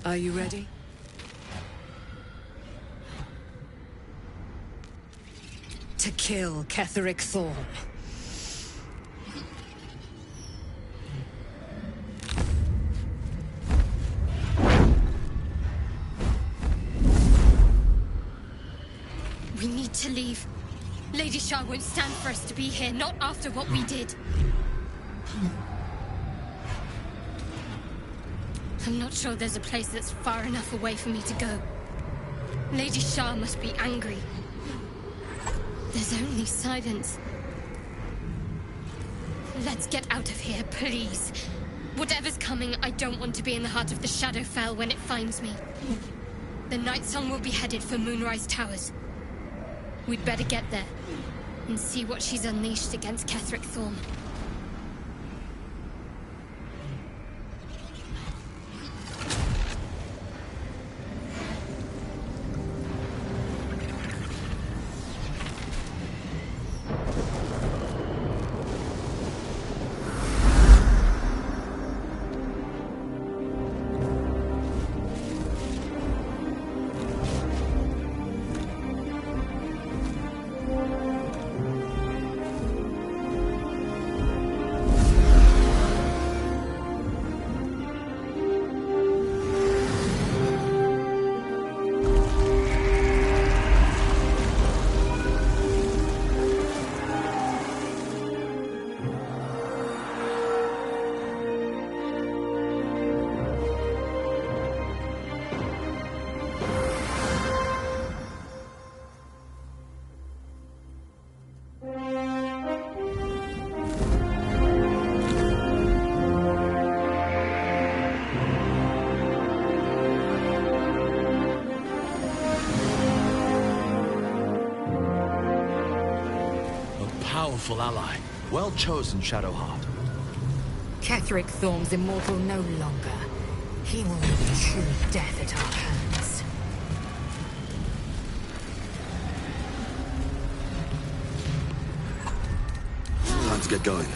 Are you ready? To kill Ketheric Thorm. We need to leave. Lady Shah won't stand for us to be here, not after what we did. I'm not sure there's a place that's far enough away for me to go. Lady Shah must be angry. There's only silence. Let's get out of here, please. Whatever's coming, I don't want to be in the heart of the Shadowfell when it finds me. The Night Song will be headed for Moonrise Towers. We'd better get there and see what she's unleashed against Ketheric Thorm. Powerful ally. Well chosen, Shadowheart. Ketheric Thorm's immortal no longer. He will meet true death at our hands. Time to get going.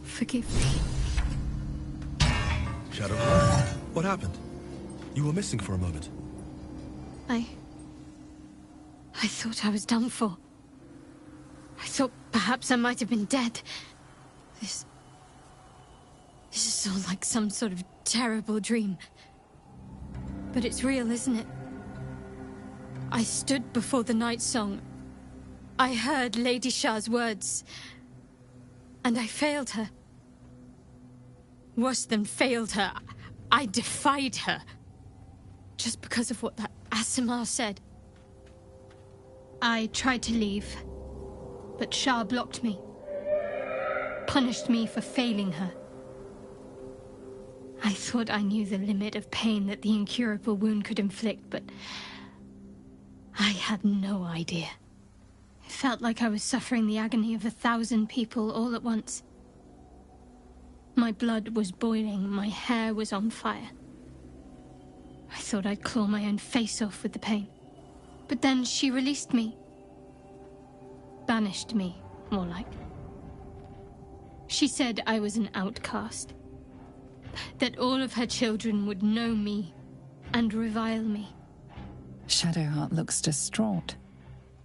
Forgive me. Shadowheart, what happened? You were missing for a moment. I thought I was done for. I thought perhaps I might have been dead. This is all like some sort of terrible dream. But it's real, isn't it? I stood before the Night Song. I heard Lady Shah's words. And I failed her. Worse than failed her, I defied her. Just because of what that Asimar said. I tried to leave. but Shah blocked me. Punished me for failing her. I thought I knew the limit of pain that the incurable wound could inflict, but I had no idea. It felt like I was suffering the agony of 1,000 people all at once. My blood was boiling, my hair was on fire. I thought I'd claw my own face off with the pain. But then she released me. Banished me, more like. She said I was an outcast. That all of her children would know me and revile me. Shadowheart looks distraught,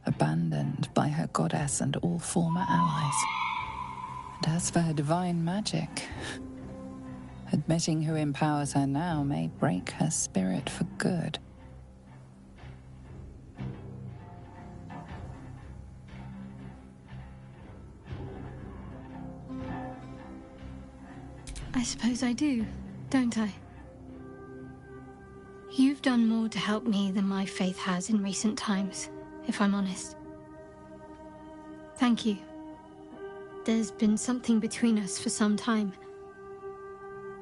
abandoned by her goddess and all former allies. And as for her divine magic, admitting who empowers her now may break her spirit for good. I suppose I do, don't I? You've done more to help me than my faith has in recent times, if I'm honest. Thank you. There's been something between us for some time.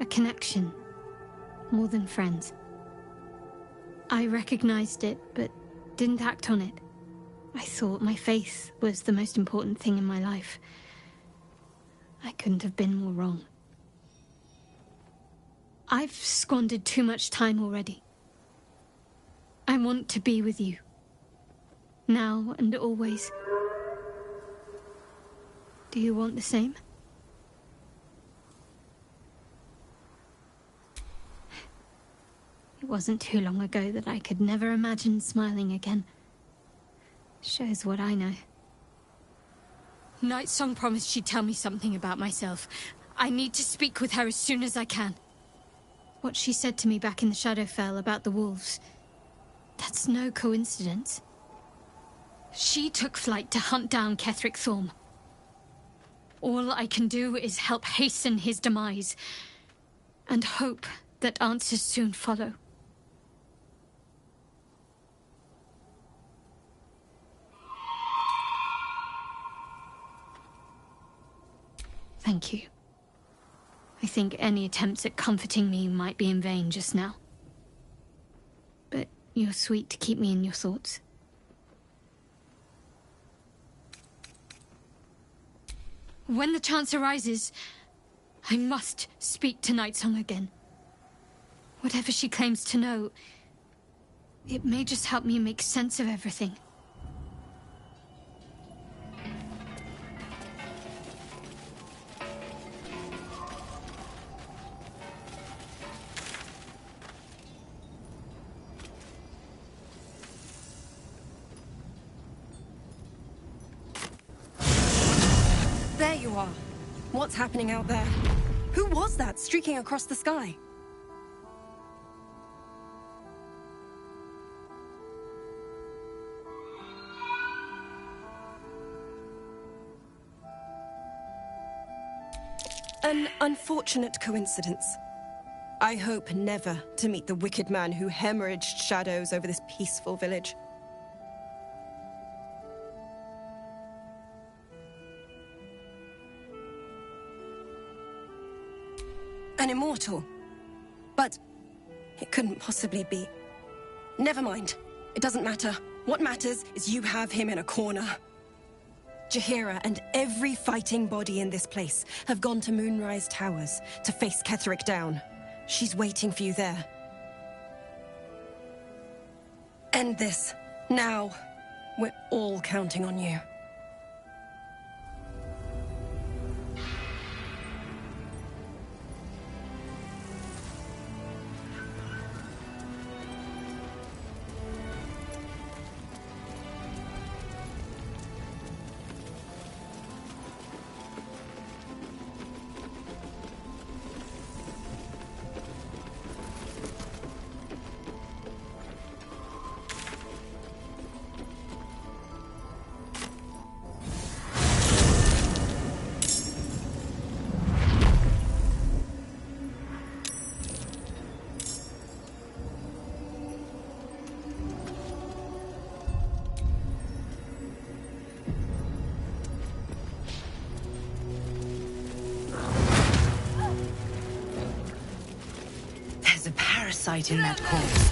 A connection, more than friends. I recognized it, but didn't act on it. I thought my faith was the most important thing in my life. I couldn't have been more wrong. I've squandered too much time already. I want to be with you. Now and always. Do you want the same? It wasn't too long ago that I could never imagine smiling again. Shows what I know. Nightsong promised she'd tell me something about myself. I need to speak with her as soon as I can. What she said to me back in the Shadowfell about the wolves, that's no coincidence. She took flight to hunt down Ketheric Thorm. All I can do is help hasten his demise, and hope that answers soon follow. Thank you. I think any attempts at comforting me might be in vain just now. But you're sweet to keep me in your thoughts. When the chance arises, I must speak to Nightsong again. Whatever she claims to know, it may just help me make sense of everything. There you are. What's happening out there? Who was that streaking across the sky? An unfortunate coincidence. I hope never to meet the wicked man who hemorrhaged shadows over this peaceful village. An immortal. But it couldn't possibly be. Never mind. It doesn't matter. What matters is you have him in a corner. Jaheira and every fighting body in this place have gone to Moonrise Towers to face Ketheric down. She's waiting for you there. End this. Now. We're all counting on you. parasite in that corpse,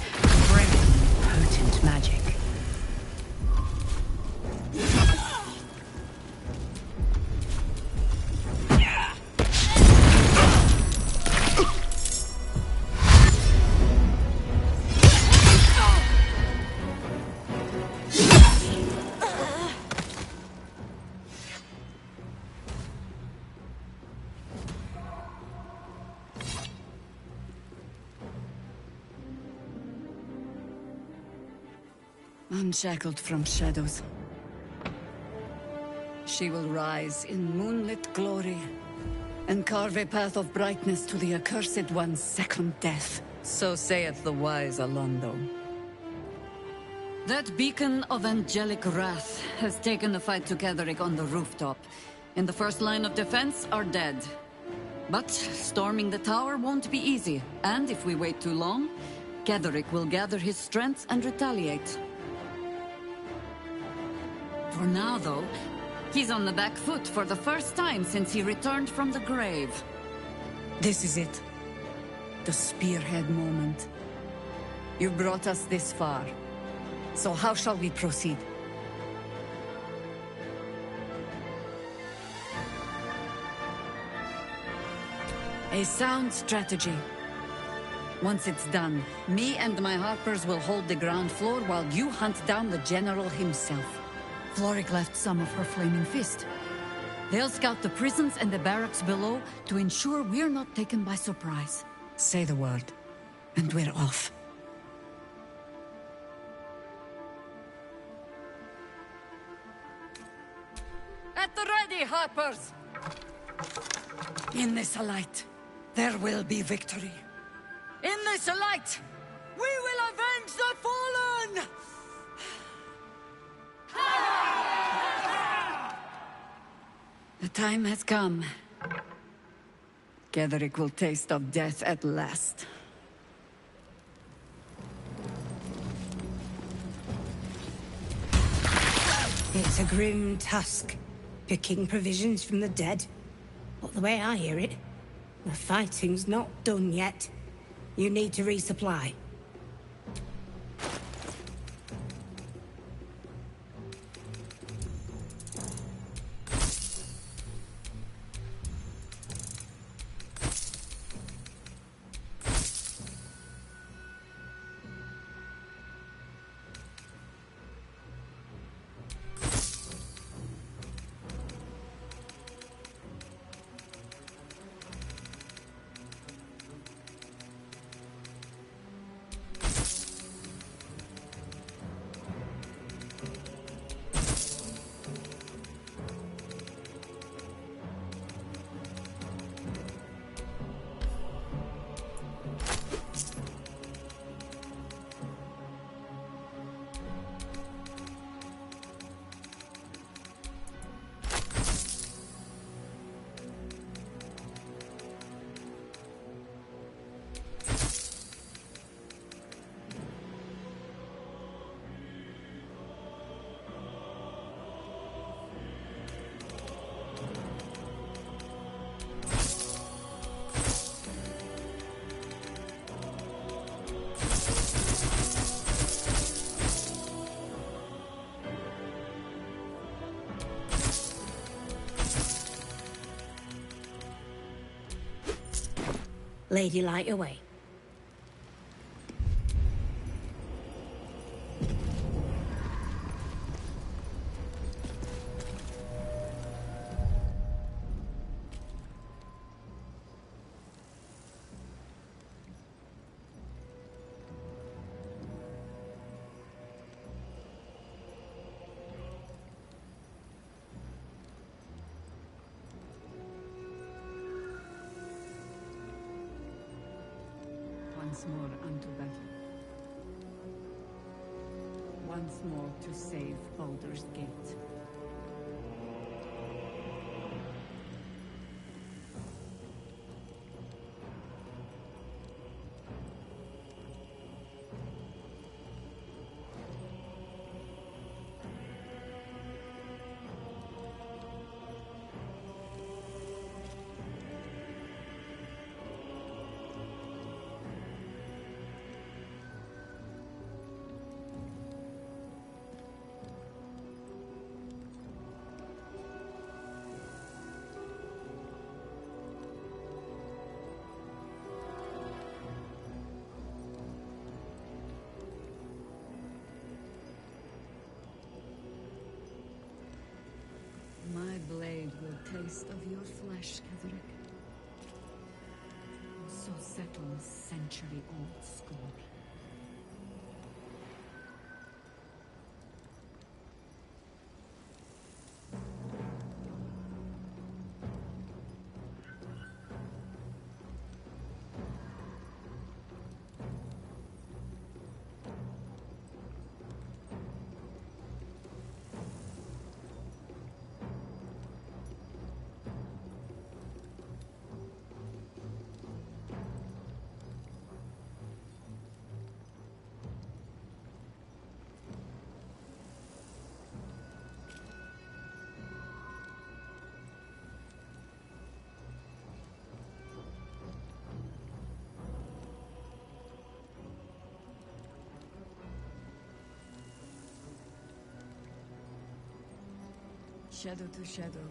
brimming potent magic. Unshackled from shadows, she will rise in moonlit glory and carve a path of brightness to the accursed one's second death. So saith the wise Alondo. That beacon of angelic wrath has taken the fight to Ketheric on the rooftop, and the first line of defense are dead. But storming the tower won't be easy, and if we wait too long, Ketheric will gather his strength and retaliate. For now, though, he's on the back foot for the first time since he returned from the grave. This is it. The spearhead moment. You brought us this far. So how shall we proceed? A sound strategy. Once it's done, me and my Harpers will hold the ground floor while you hunt down the General himself. Floric left some of her flaming fist. They'll scout the prisons and the barracks below to ensure we're not taken by surprise. Say the word, and we're off. At the ready, Harpers! In this light, there will be victory. In this light, we will avenge the fallen! The time has come. Ketheric will taste of death at last. It's a grim task, picking provisions from the dead. But the way I hear it, the fighting's not done yet. You need to resupply. Lady, light away. Once more unto battle. Once more to save Baldur's Gate. taste of your flesh, Ketherick. So settle a century-old score. Shadow to shadow.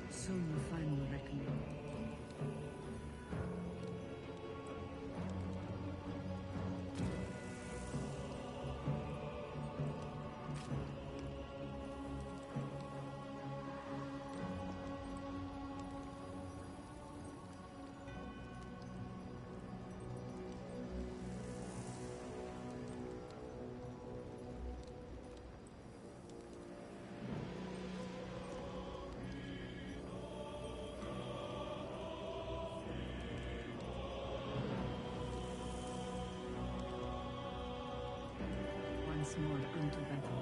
Soon the final reckoning. Once more unto battle.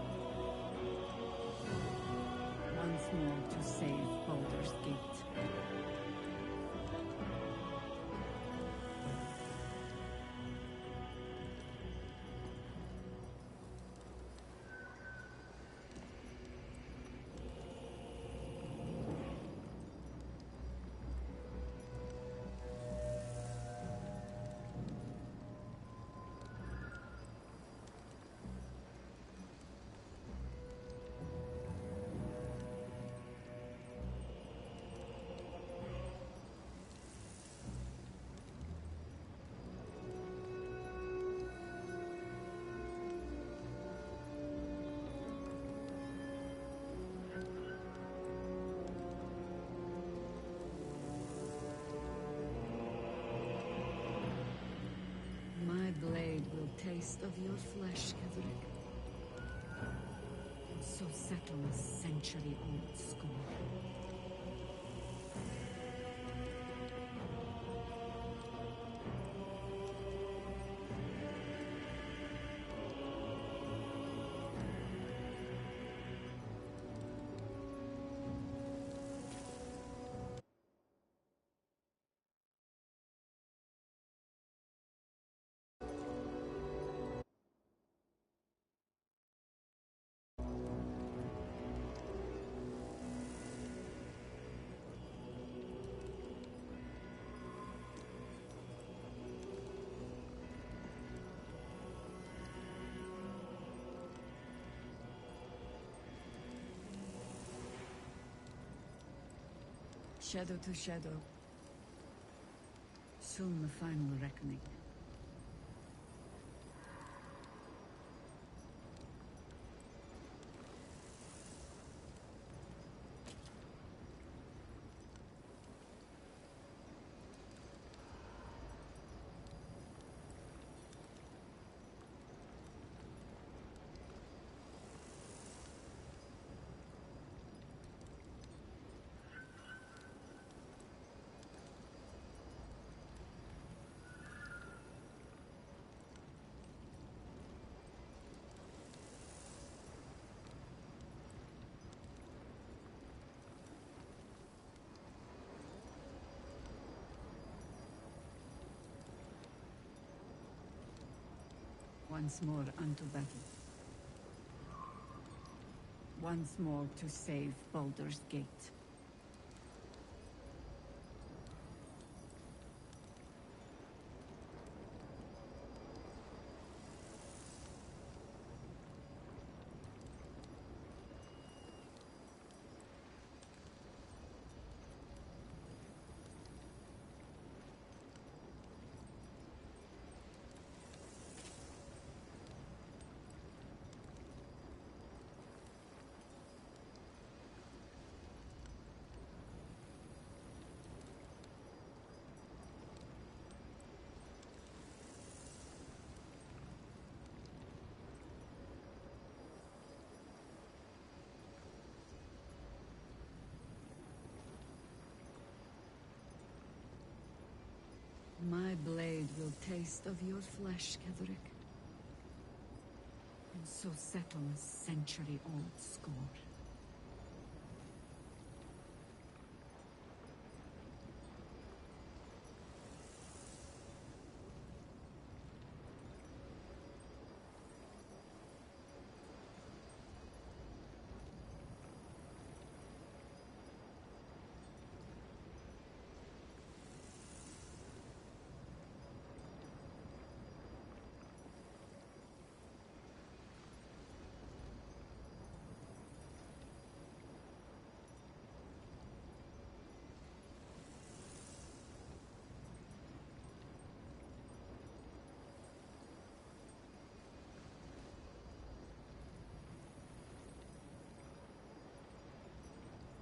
Once more to save Baldur's Gate. My blade will taste of your flesh, Ketherick. So settle a century-old score. Shadow to shadow. Soon the final reckoning. Once more unto battle. Once more to save Baldur's Gate. taste of your flesh, Ketherick. And so settle a century-old score.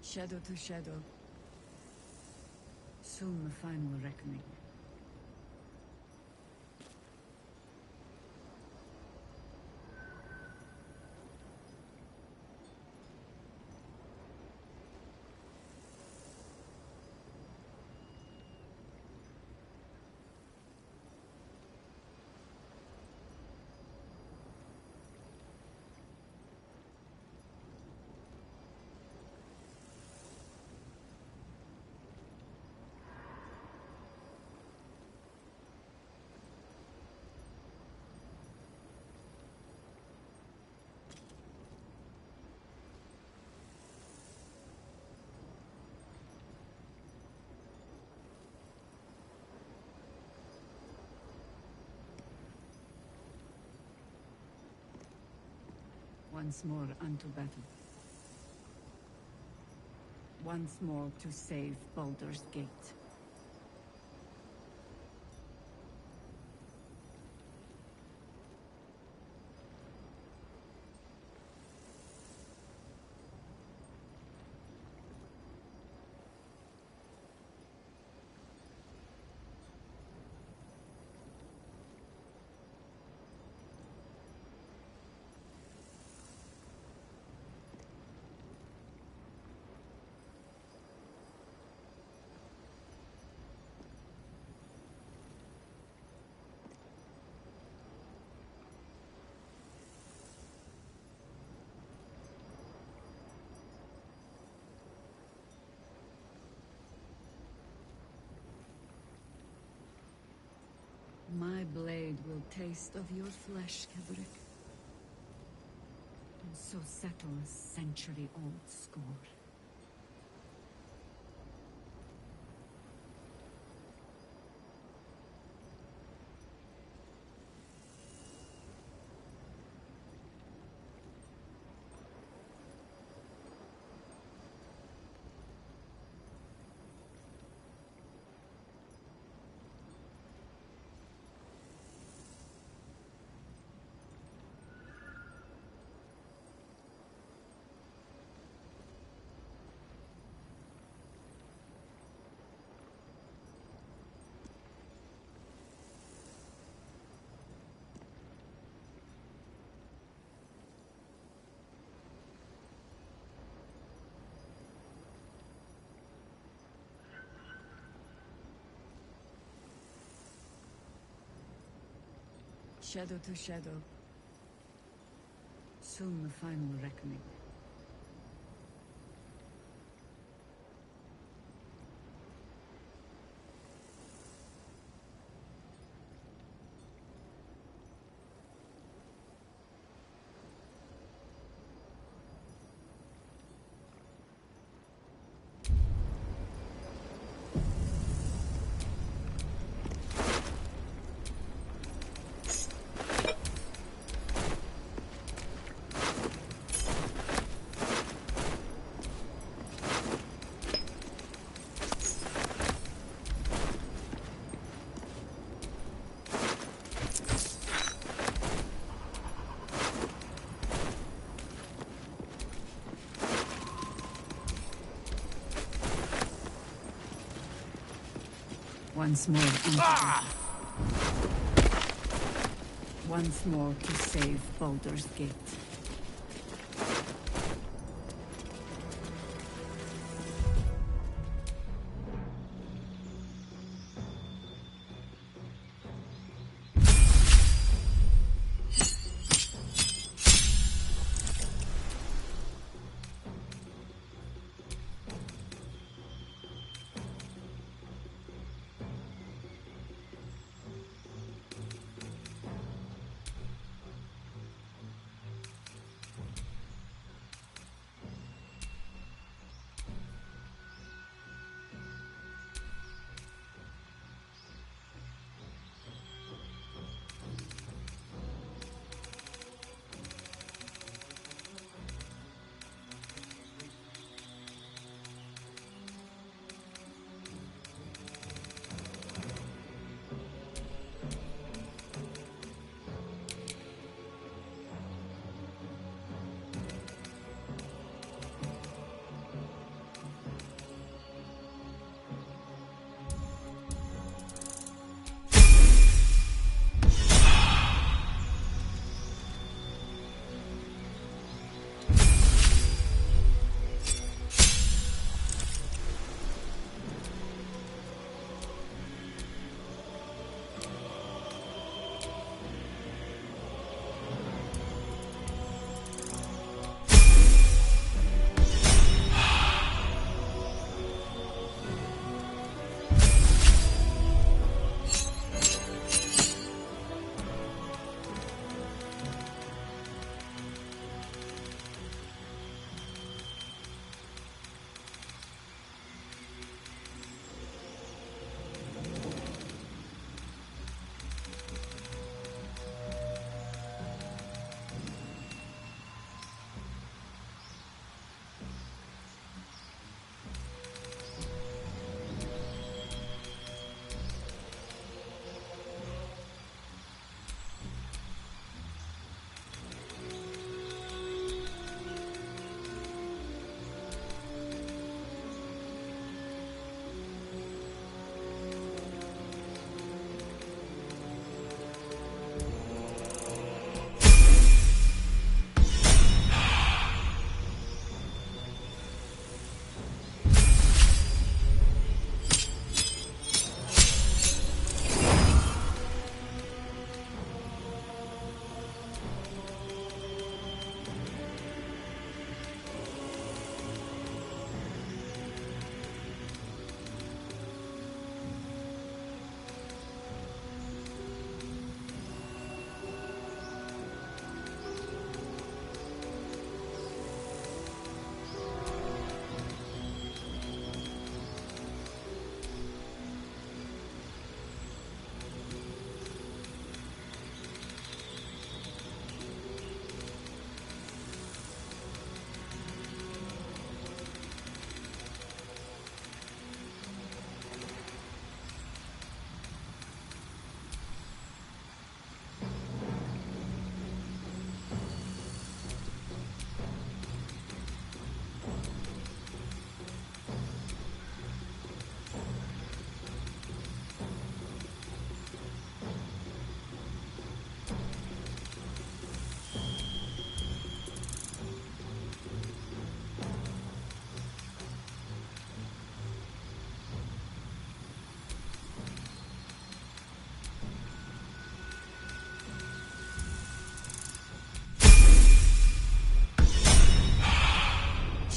Shadow to shadow. Soon the final reckoning. Once more unto battle. Once more to save Baldur's Gate. My blade will taste of your flesh, Ketherick. And so settle a century-old score. Shadow to shadow. Soon the final reckoning. Once more. Once more to save Baldur's Gate.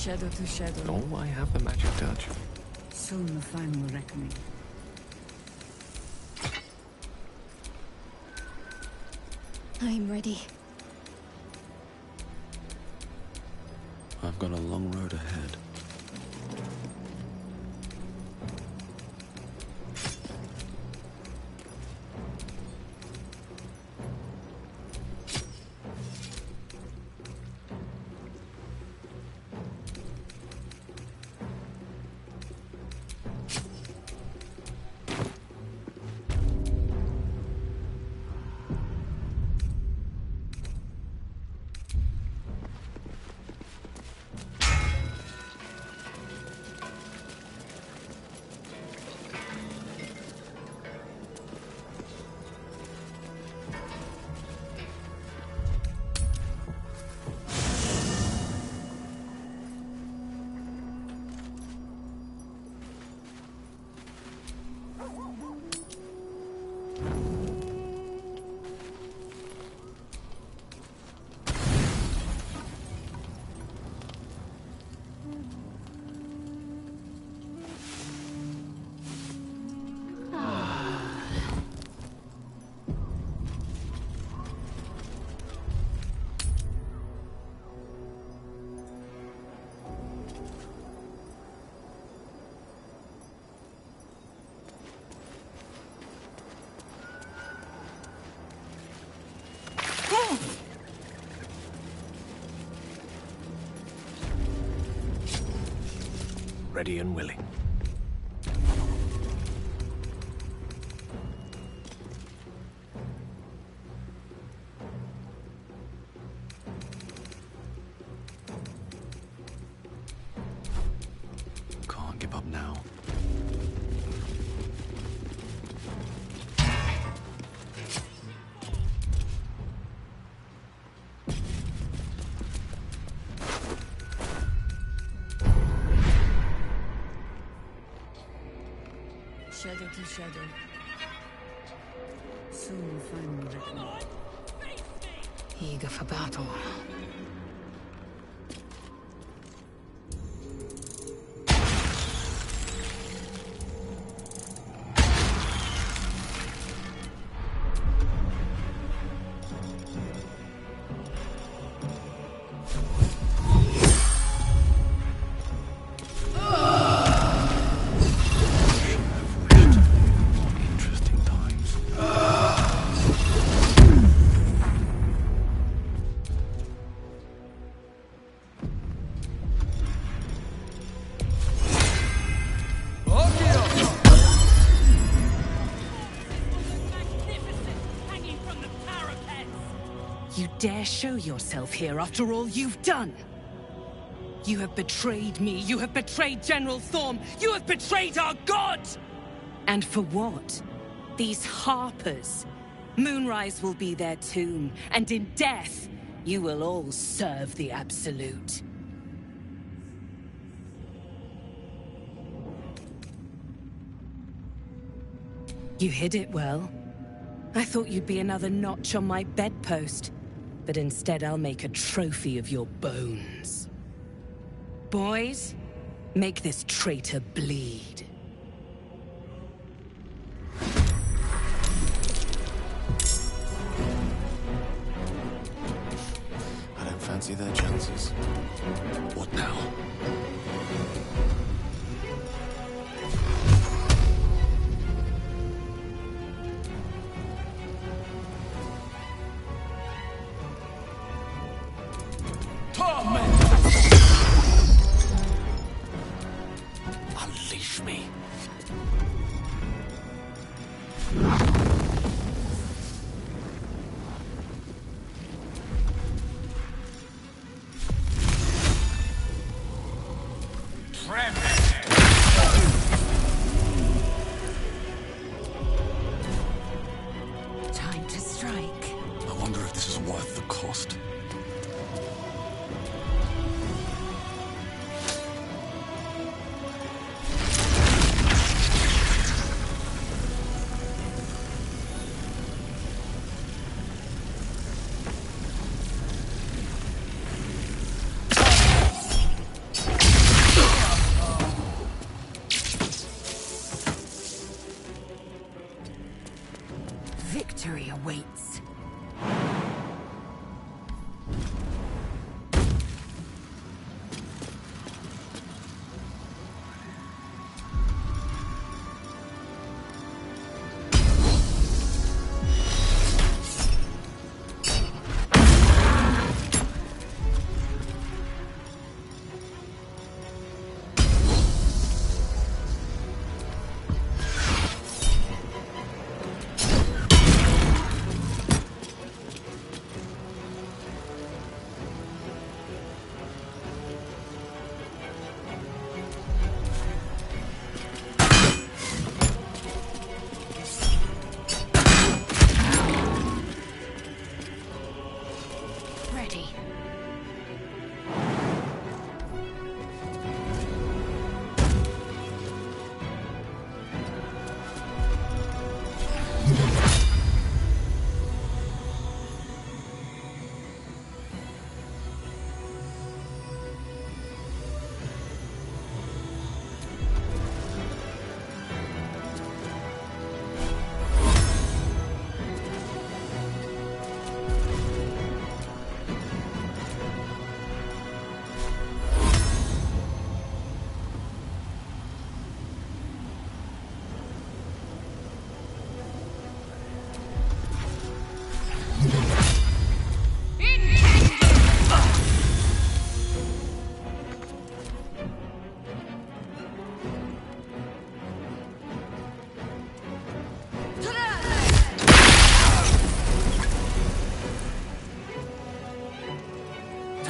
Shadow to shadow. Oh, I have the magic touch. Soon the final reckoning. I'm ready. I've got a long road ahead. Ready and willing. Can't give up now. Shadow to shadow. Soon the final reckoning. Eager for battle. You dare show yourself here after all you've done? You have betrayed me, you have betrayed General Thorm, you have betrayed our god! And for what? These Harpers. Moonrise will be their tomb, and in death, you will all serve the Absolute. You hid it well. I thought you'd be another notch on my bedpost, but instead I'll make a trophy of your bones. Boys, make this traitor bleed. I don't fancy their chances. What now? Unleash me. Tremble!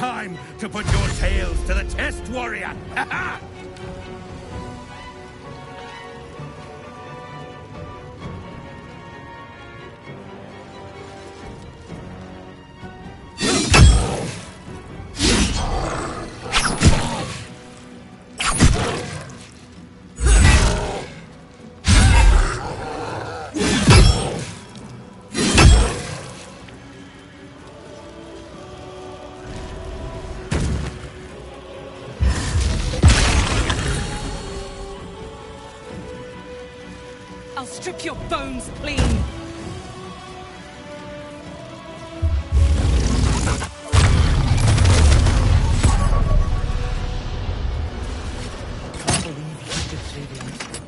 time to put your tales to the test, warrior! I'll strip your bones clean! Can't believe you did say that.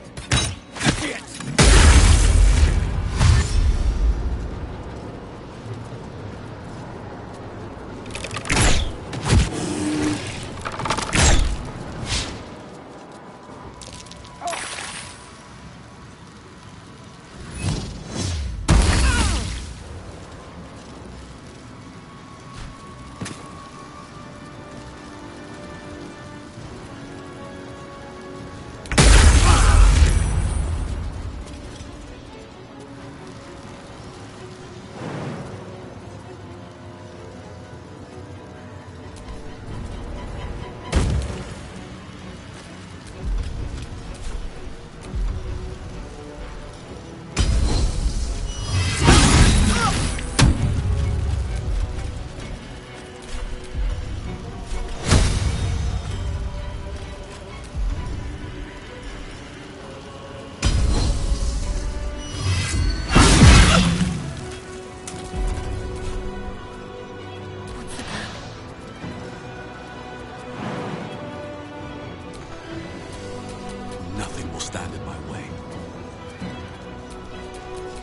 Nothing will stand in my way.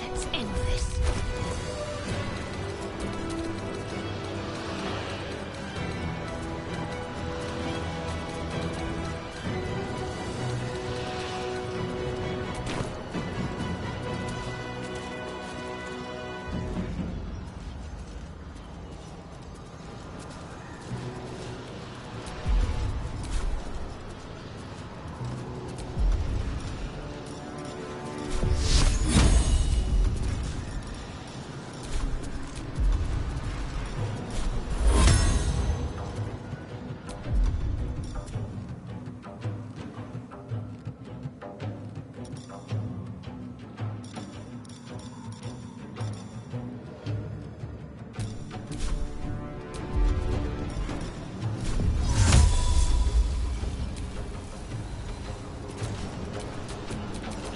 Let's end this.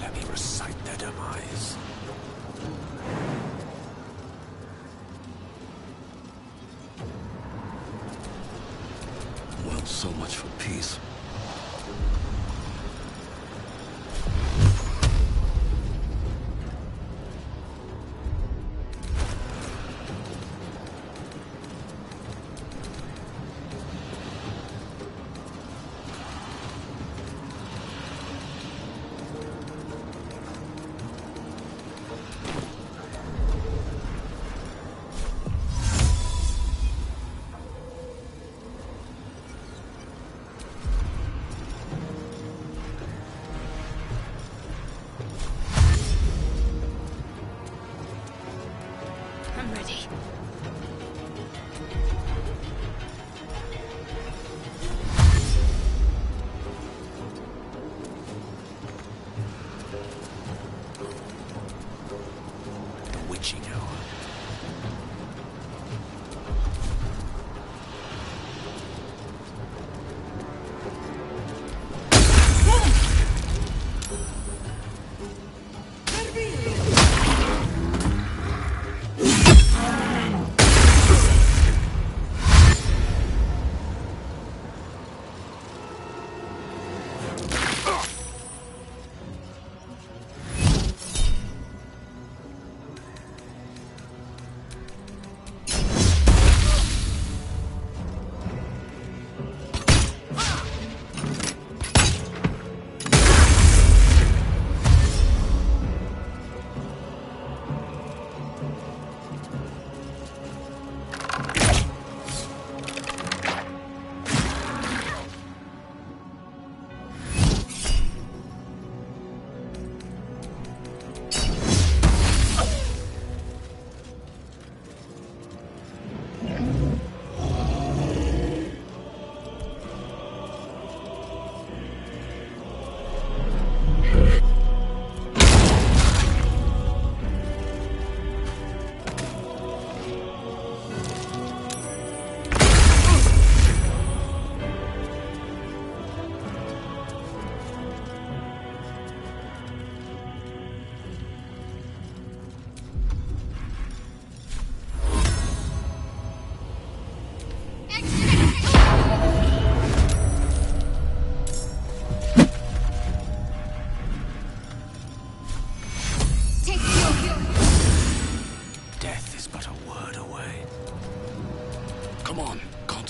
Let me recite their demise. Well, so much for peace.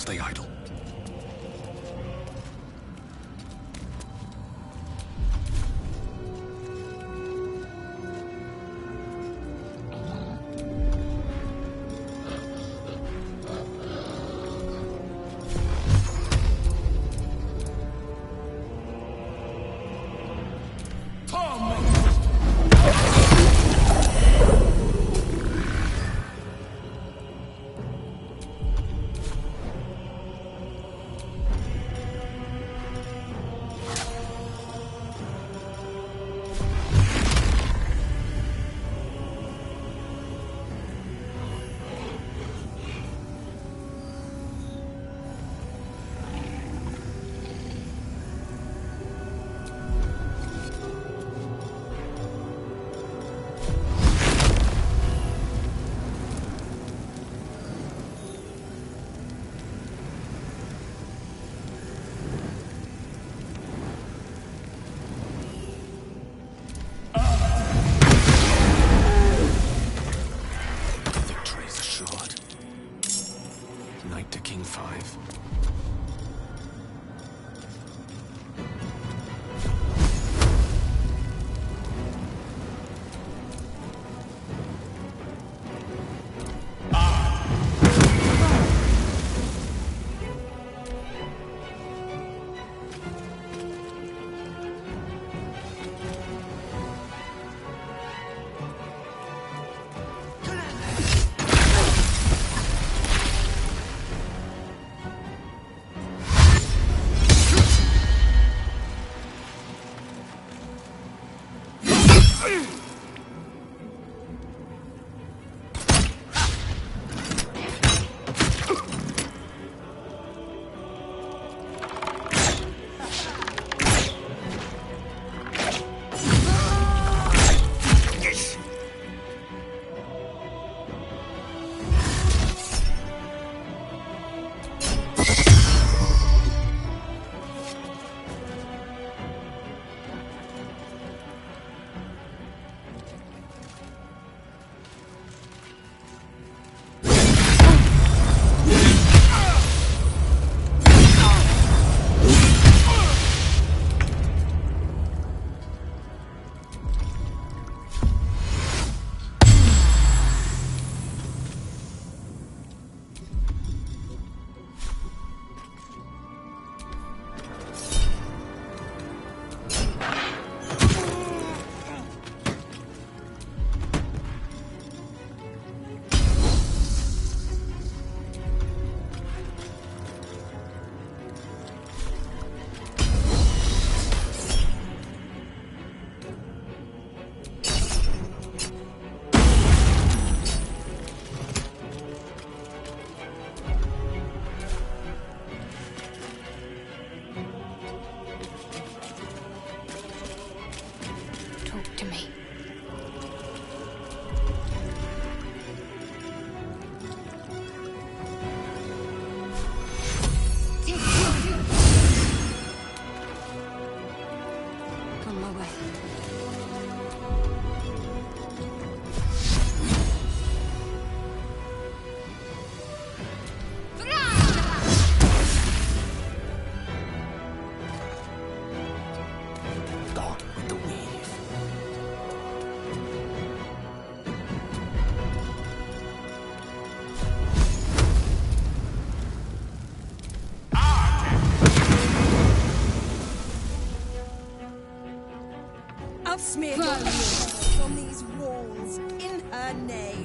stay idle. I'll smear your nails on these walls in her name.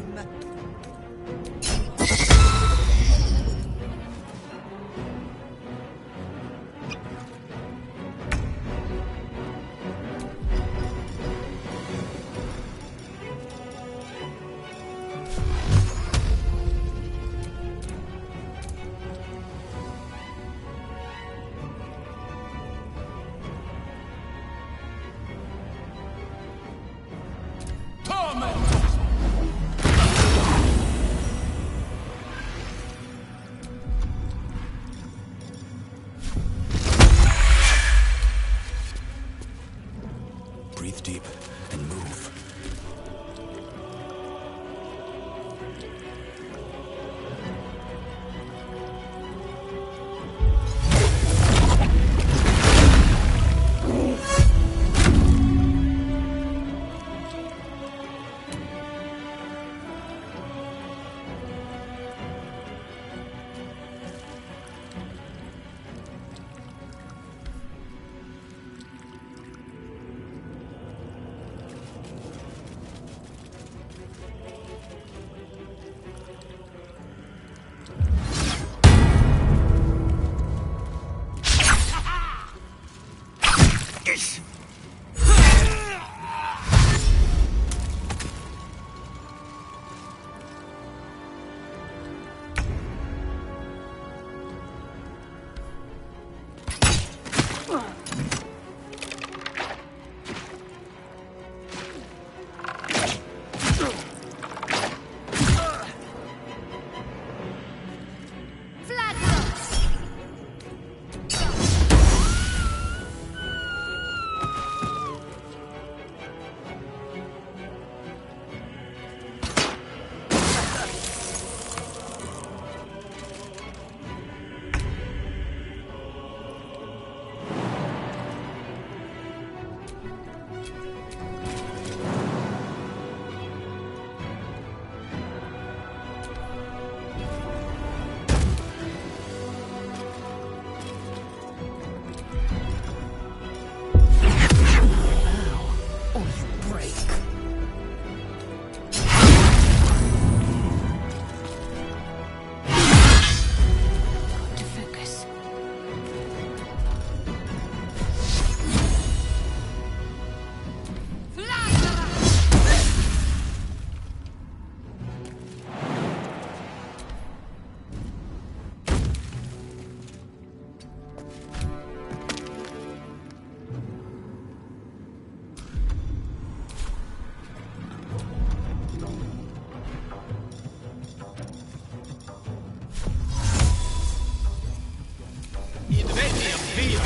fear.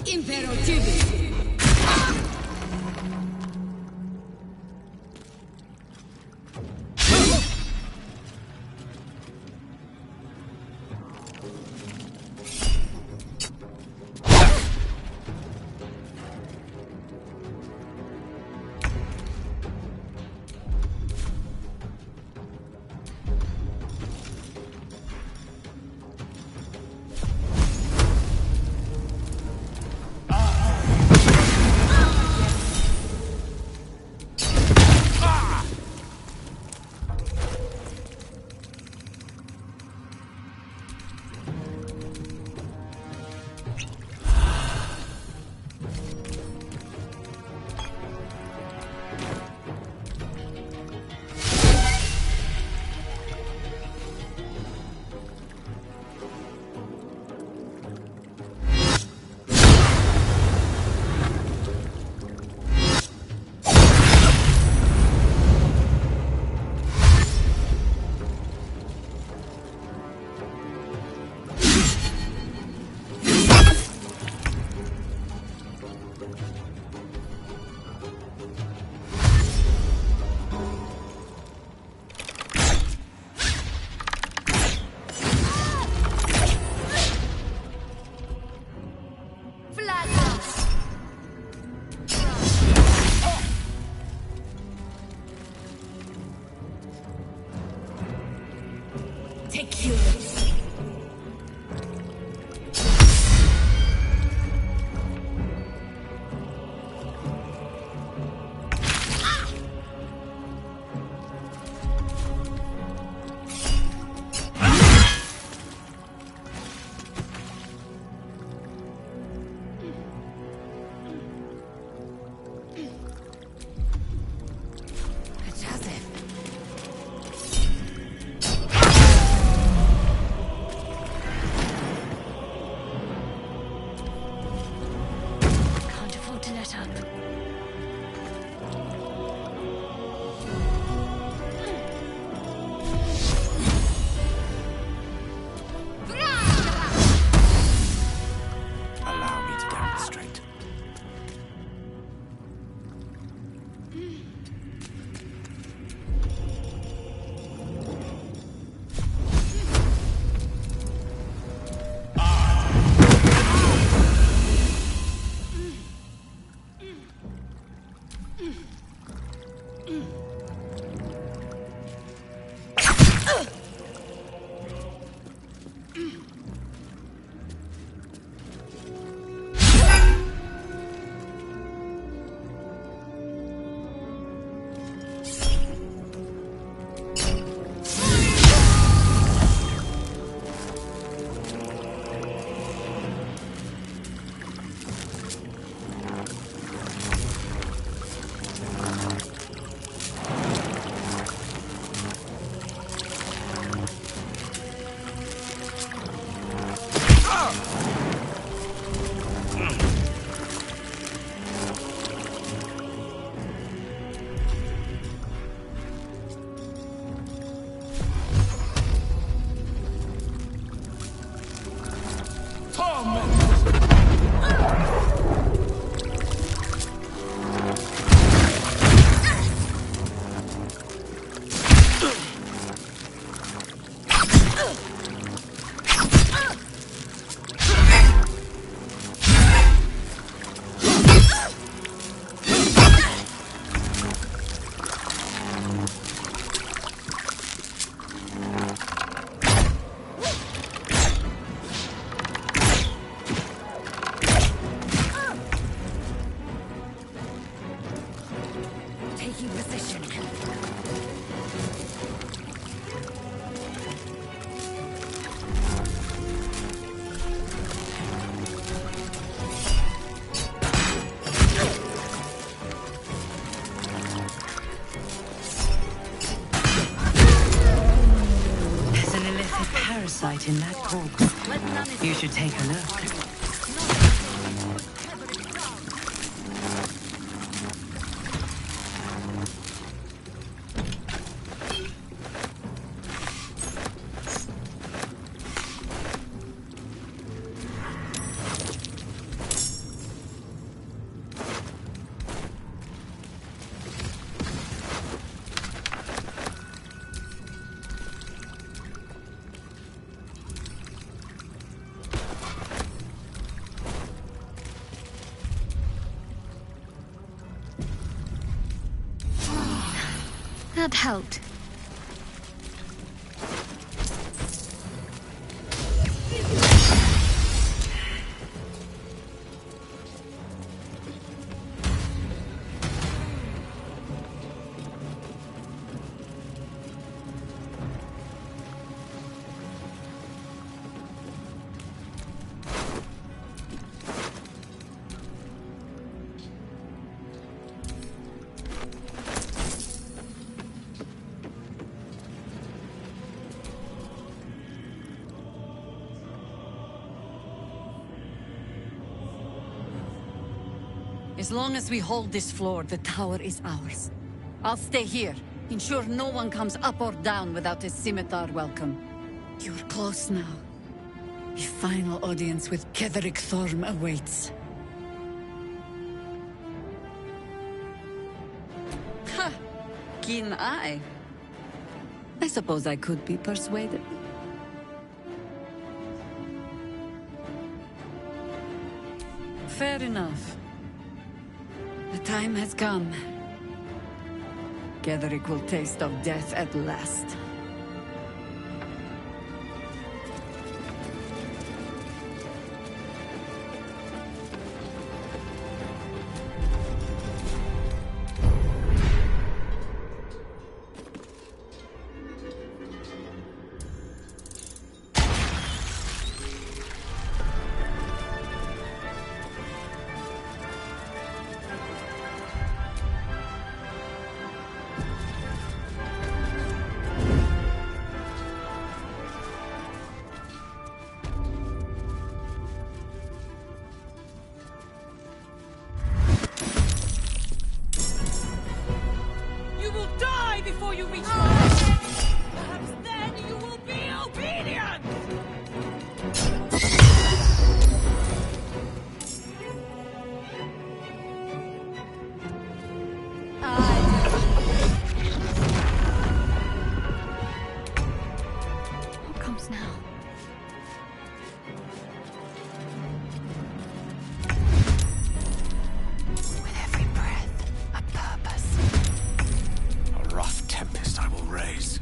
Impero Tibis. Take yours. Parasite in that corpse. You should take a look. That helped. As long as we hold this floor, the tower is ours. I'll stay here. Ensure no one comes up or down without a scimitar welcome. You're close now. Your final audience with Ketheric Thorm awaits. Ha! Keen eye. I suppose I could be persuaded. Fair enough. The time has come. Ketheric will taste of death at last. Before you reach my... Perhaps then you will be obedient! What comes now? With every breath, a purpose. A rough tempest I will raise.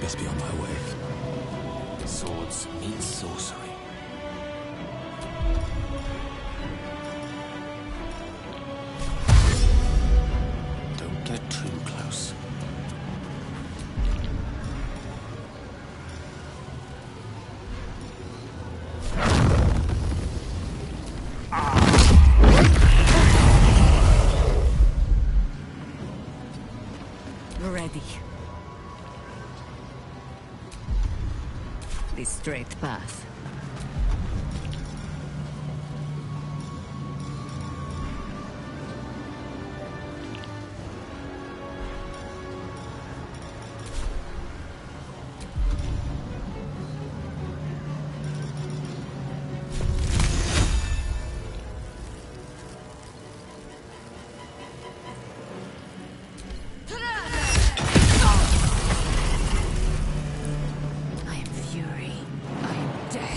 Best be on my way. Swords meet sorcery. Don't get too close. Ready. The straight path. I am fury. I am death.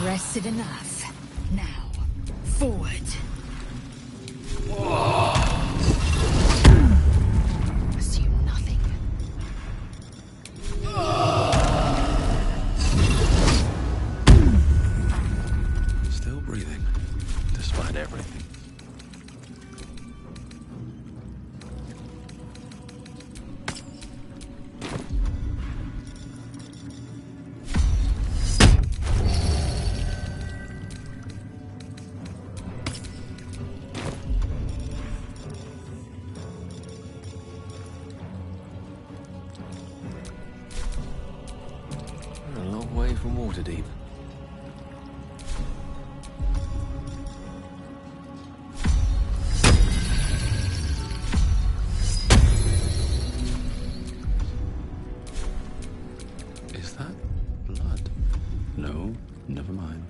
rested enough. Now, forward. Assume nothing. Still breathing, despite everything. A long way from Waterdeep. Is that blood? No, never mind.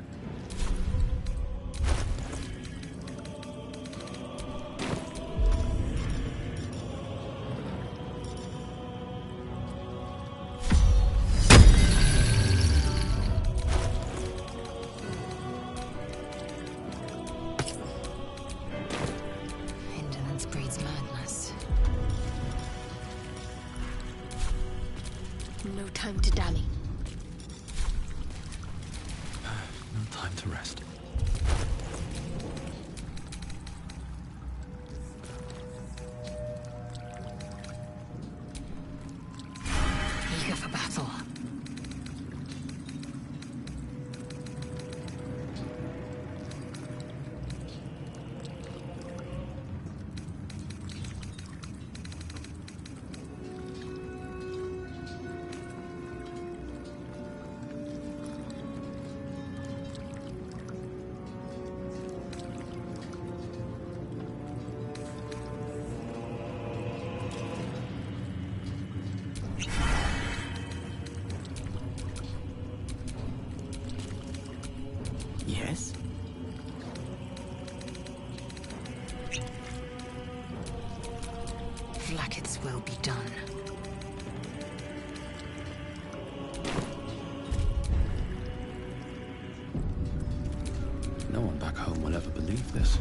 Indolence breeds madness. No time to dally. No time to rest. Eager for battle. Yes? Flacket's will be done. No one back home will ever believe this.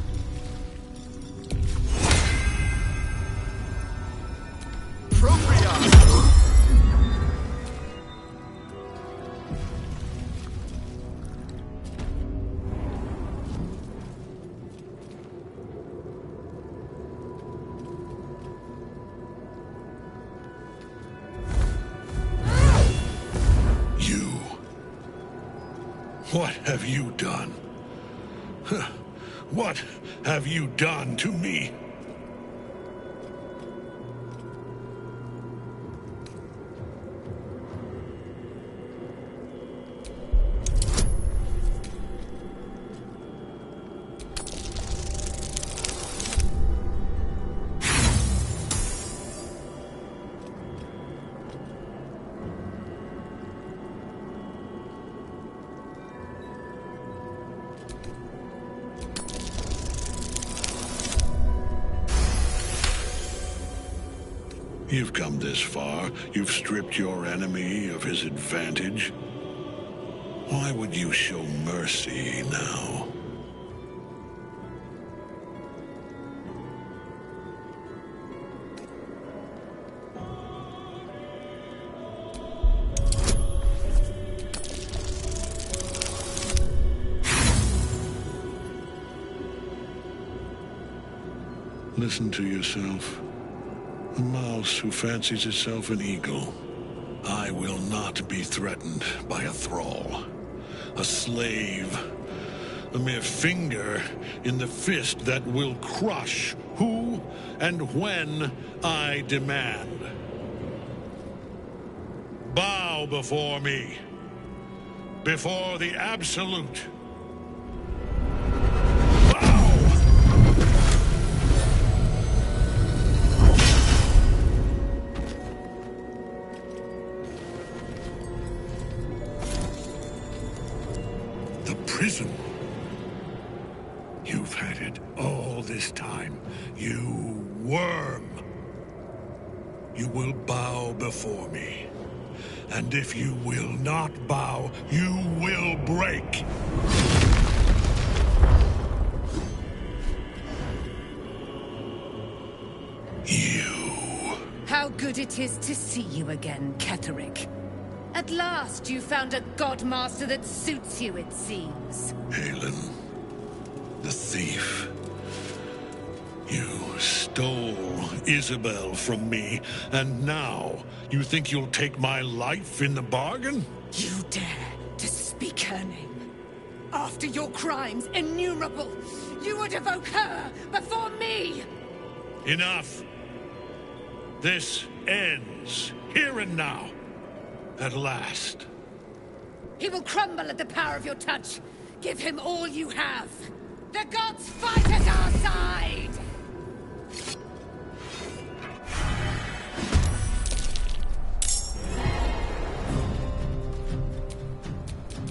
You. What have you done? Huh. What have you done to me? You've come this far. You've stripped your enemy of his advantage. Why would you show mercy now? Listen to yourself. A mouse who fancies itself an eagle. I will not be threatened by a thrall, a slave, a mere finger in the fist that will crush who and when I demand. Bow before me, before the Absolute. Prison. You've had it all this time, you worm. You will bow before me, And if you will not bow, you will break. How good it is to see you again, Ketherick. At last you found a godmaster that suits you, it seems. Halen, the thief. You stole Isabel from me, and now you think you'll take my life in the bargain? You dare to speak her name? After your crimes innumerable, you would evoke her before me! Enough! This ends, here and now. At last. He will crumble at the power of your touch. Give him all you have. The gods fight at our side!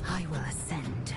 I will ascend.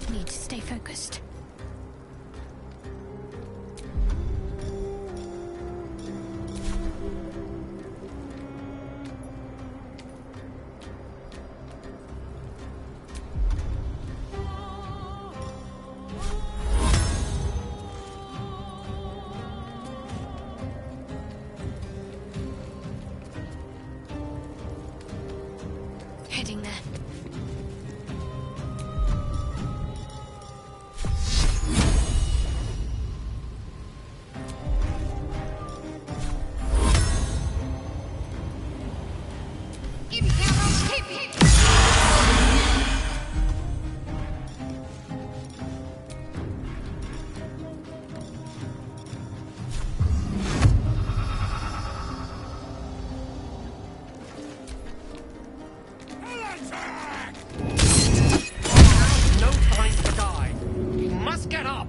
Need to stay focused. Heading there. No time to die. You must get up.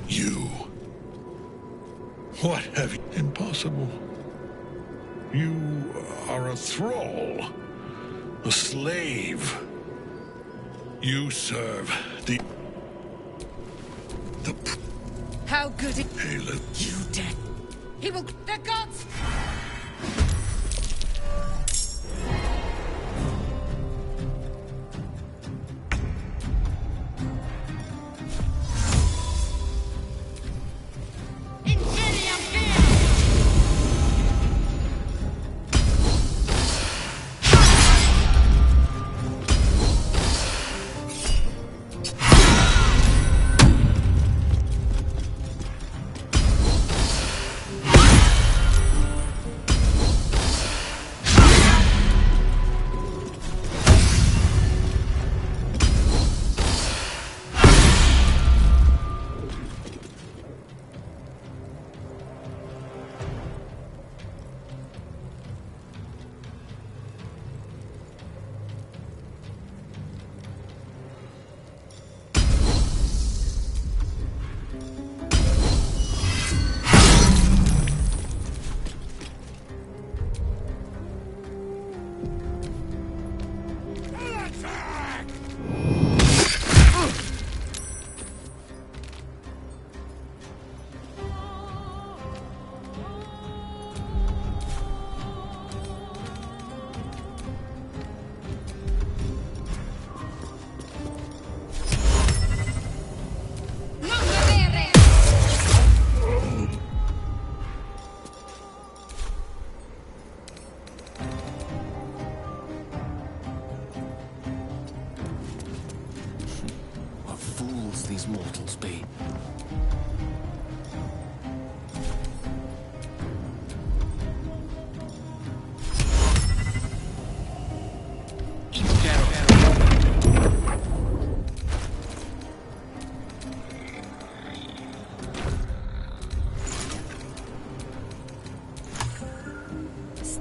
You. What have you... Impossible. You are a thrall. A slave. You serve the... How good it... Halen. You dead. He will... The gods...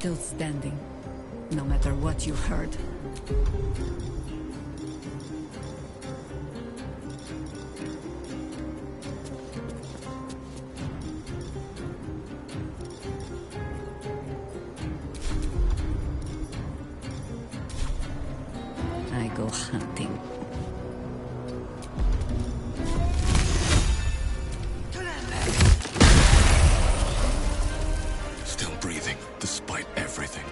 still standing, no matter what you heard. I go hunting. Still breathing, despite everything.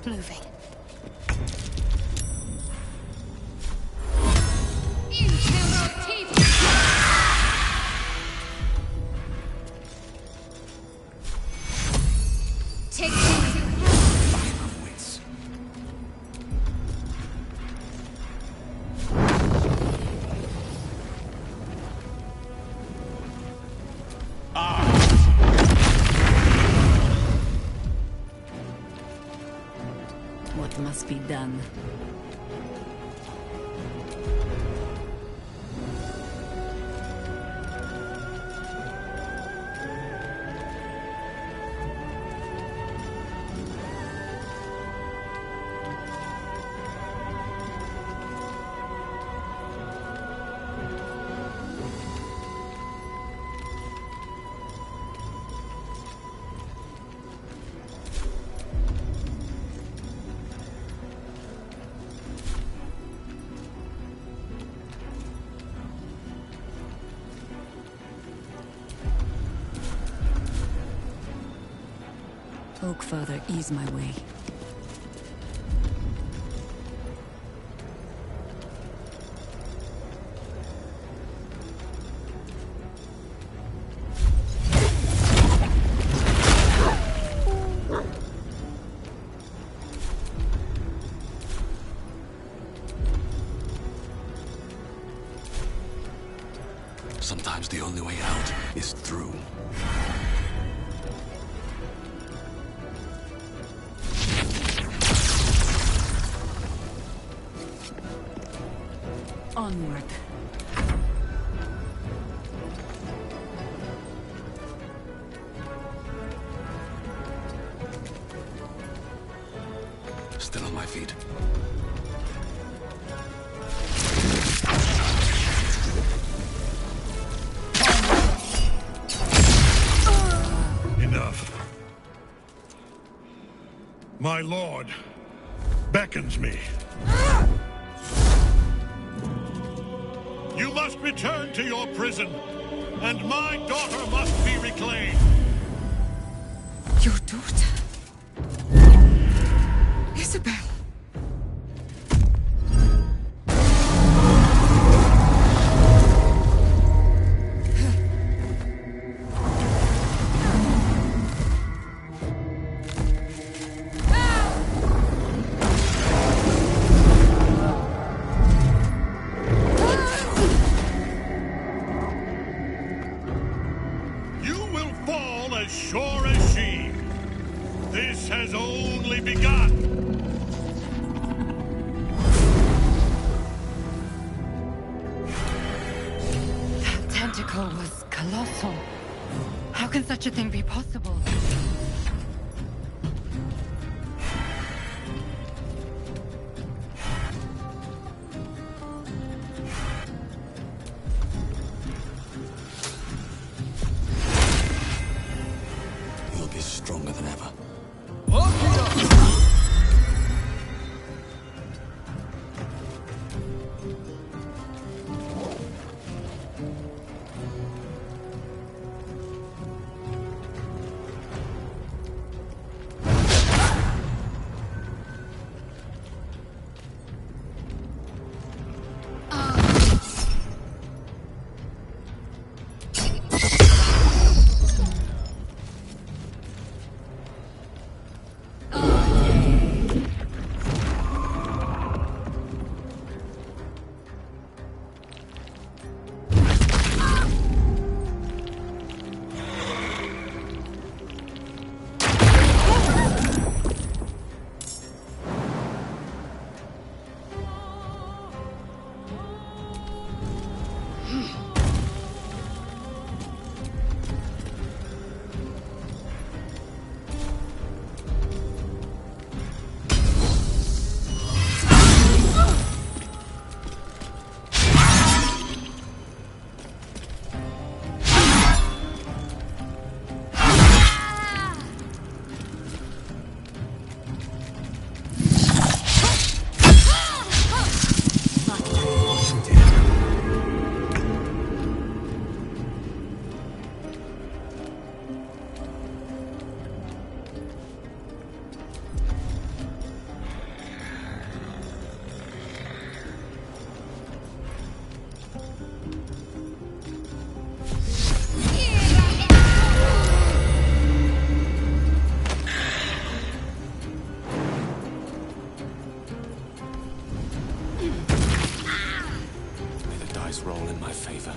Moving. Take What must be done? Oak Father, ease my way. Sometimes the only way out is through. Onward. Still on my feet. Enough. My lord beckons me. You must return to your prison, and my daughter must be reclaimed. Your daughter? Isabel. as sure as she. This has only begun. That tentacle was colossal. How can such a thing be possible? You'll be stronger than ever. Roll in my favor.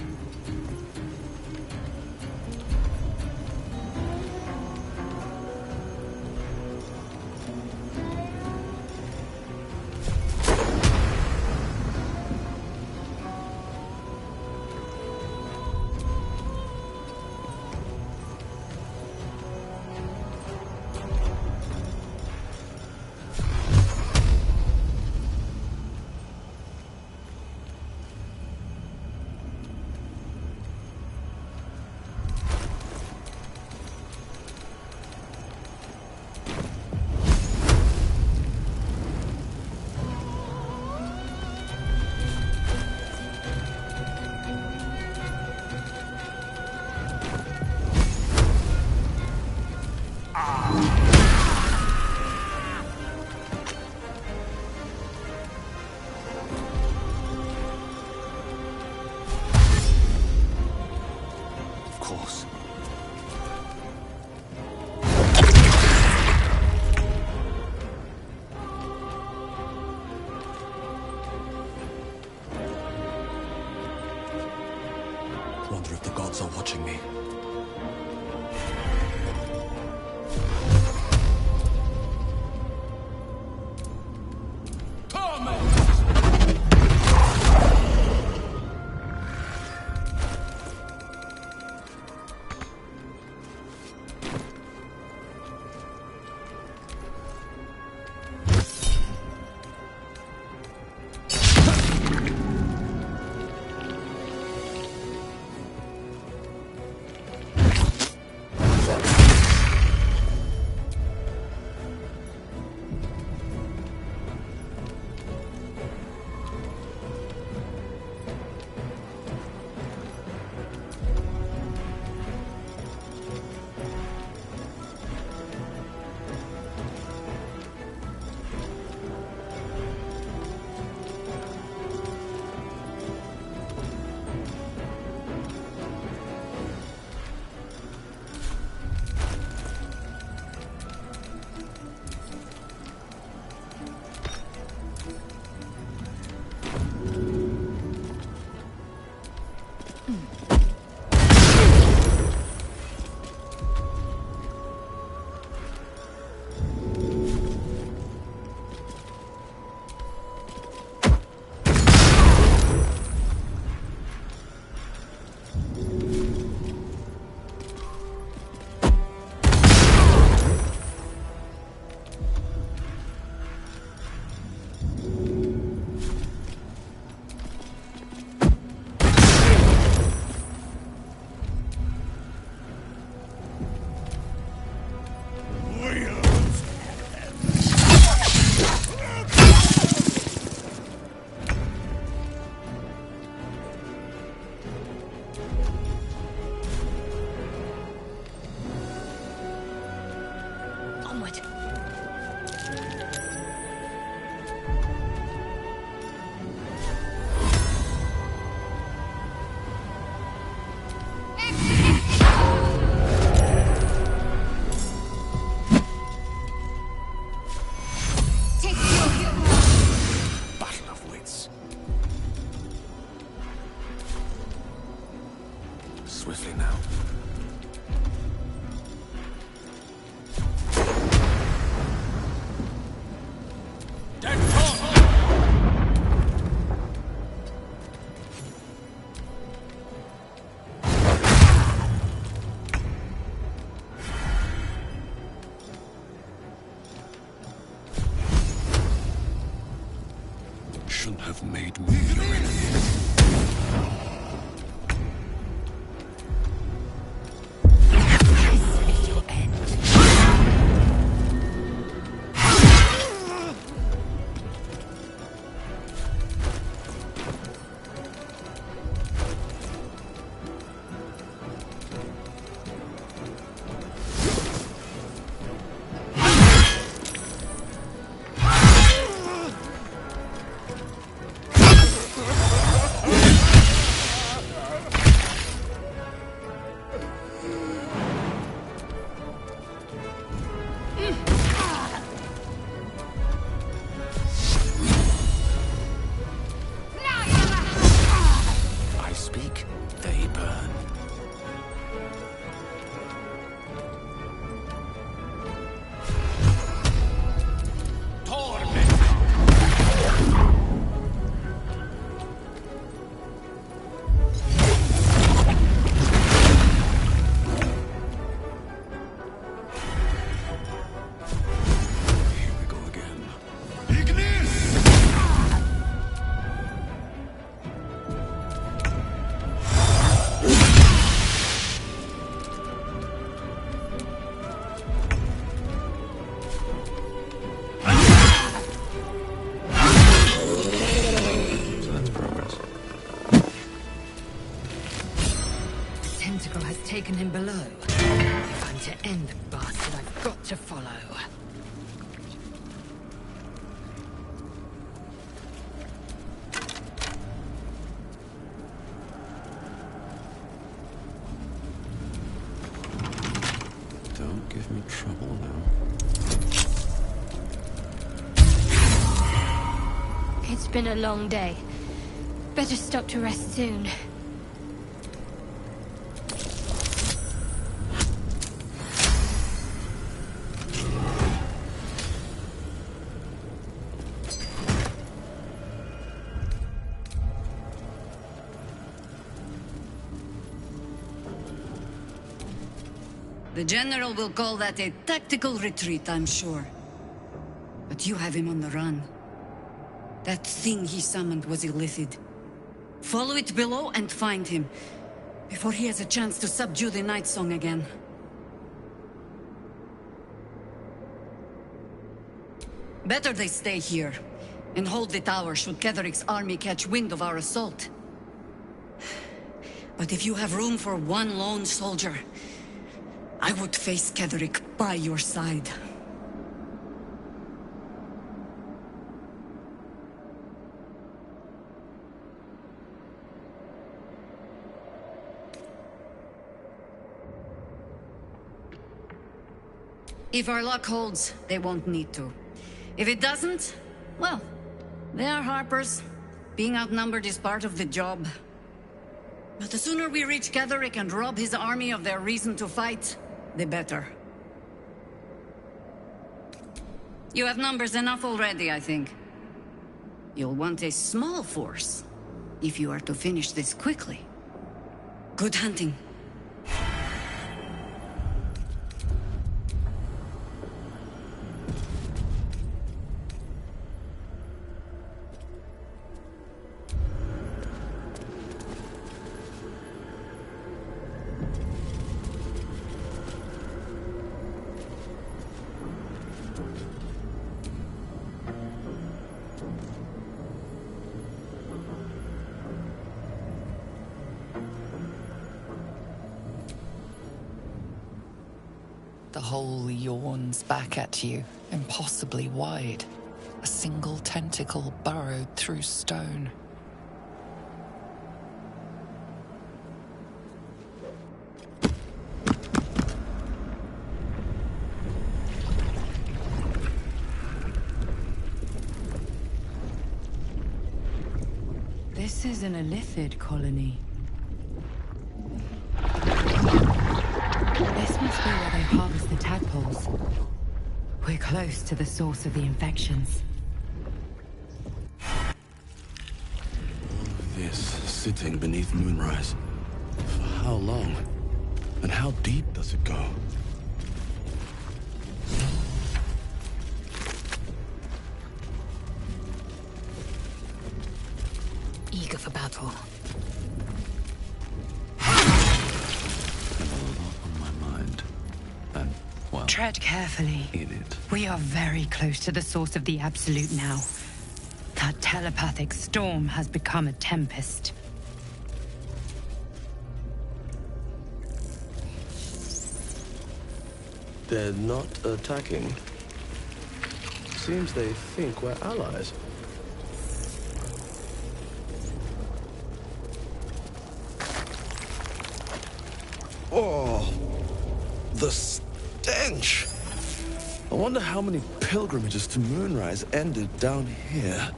Wonder if the gods are watching me. Onward. Battle of wits. Swiftly now. Shouldn't have made me your enemy. This is your end. I speak, they burn. Here we go again. So that's progress. The tentacle has taken him below. If I'm to end the bastard, I've got to follow. Don't give me trouble now. It's been a long day. Better stop to rest soon. The General will call that a tactical retreat, I'm sure. But you have him on the run. That thing he summoned was illithid. Follow it below and find him, before he has a chance to subdue the Night Song again. Better they stay here, and hold the tower should Ketheric's army catch wind of our assault. But if you have room for one lone soldier, I would face Ketheric by your side. If our luck holds, they won't need to. If it doesn't, well, they are Harpers. Being outnumbered is part of the job. But the sooner we reach Ketheric and rob his army of their reason to fight, the better. You have numbers enough already, I think. You'll want a small force, if you are to finish this quickly. Good hunting. The hole yawns back at you, impossibly wide. A single tentacle burrowed through stone. This is an Illithid colony. This must be where they harvest the tadpoles. We're close to the source of the infections. This sitting beneath moonrise. For how long? And how deep does it go? Eager for battle. Tread carefully. We are very close to the source of the Absolute now. That telepathic storm has become a tempest. They're not attacking. Seems they think we're allies. Oh, the stench! I wonder how many pilgrimages to Moonrise ended down here.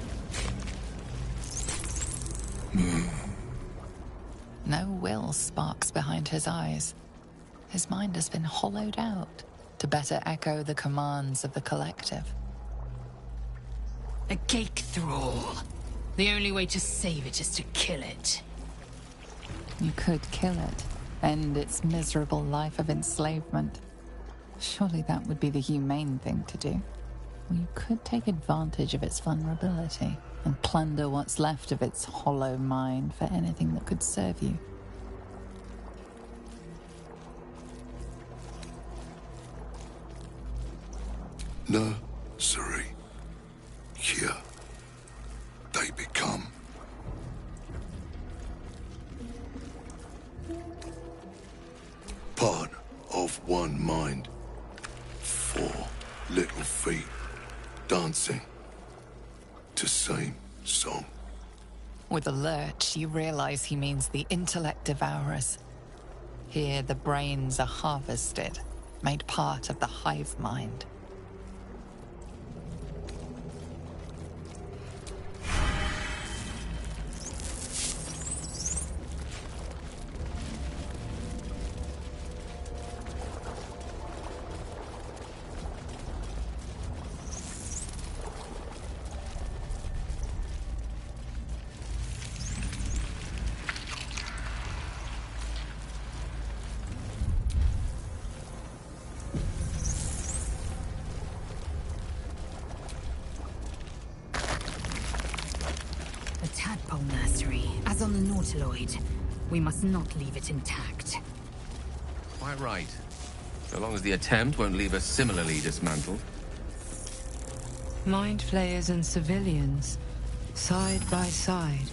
No will sparks behind his eyes. His mind has been hollowed out to better echo the commands of the collective. A cake thrall. The only way to save it is to kill it. You could kill it, end its miserable life of enslavement. Surely that would be the humane thing to do. Or you could take advantage of its vulnerability and plunder what's left of its hollow mind for anything that could serve you. Nursery. Here they become. Part of one mind. 4 little feet dancing to same song. With a lurch, you realize he means the intellect devourers. Here, the brains are harvested, made part of the hive mind. Tadpole nursery, as on the Nautiloid. We must not leave it intact. Quite right. So long as the attempt won't leave us similarly dismantled. Mind flayers and civilians, side by side.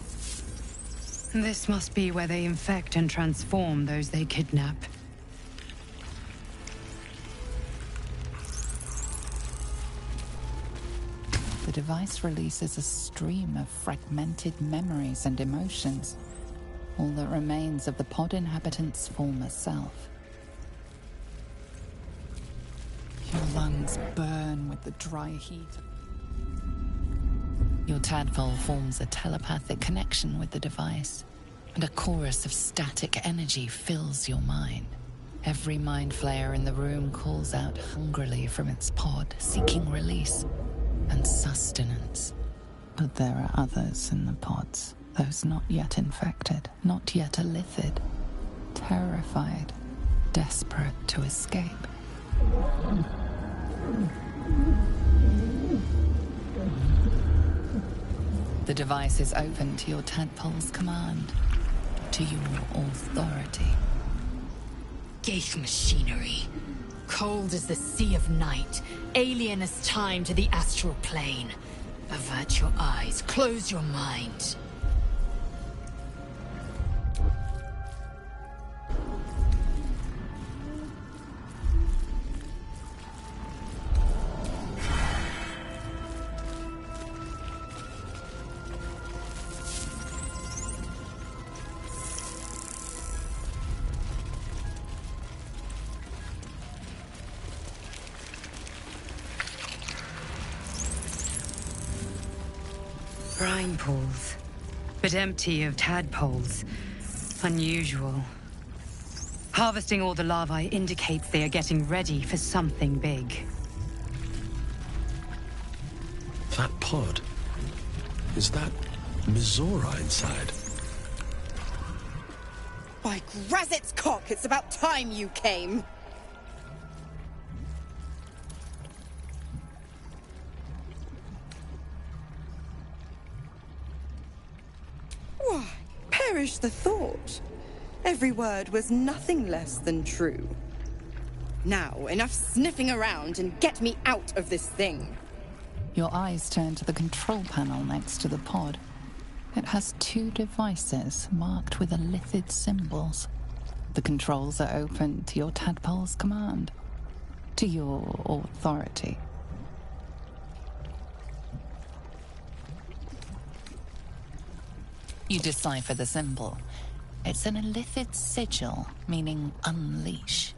This must be where they infect and transform those they kidnap. The device releases a stream of fragmented memories and emotions, all that remains of the pod inhabitant's former self. Your lungs burn with the dry heat. Your tadpole forms a telepathic connection with the device, and a chorus of static energy fills your mind. Every mind flayer in the room calls out hungrily from its pod, seeking release and sustenance. But there are others in the pods, those not yet infected, not yet illithid, terrified, desperate to escape. The device is open to your tadpole's command, to your authority. Ghaik machinery. Cold as the sea of night, alien as time to the astral plane. Avert your eyes, close your mind. brine pools, but empty of tadpoles. Unusual. Harvesting all the larvae indicates they are getting ready for something big. That pod. Is that Mizora inside? By Grazit's cock, it's about time you came! Why, perish the thought. Every word was nothing less than true. Now, enough sniffing around and get me out of this thing. Your eyes turn to the control panel next to the pod. It has 2 devices marked with elithid symbols. The controls are open to your tadpole's command, to your authority. You decipher the symbol. It's an elithid sigil, meaning unleash.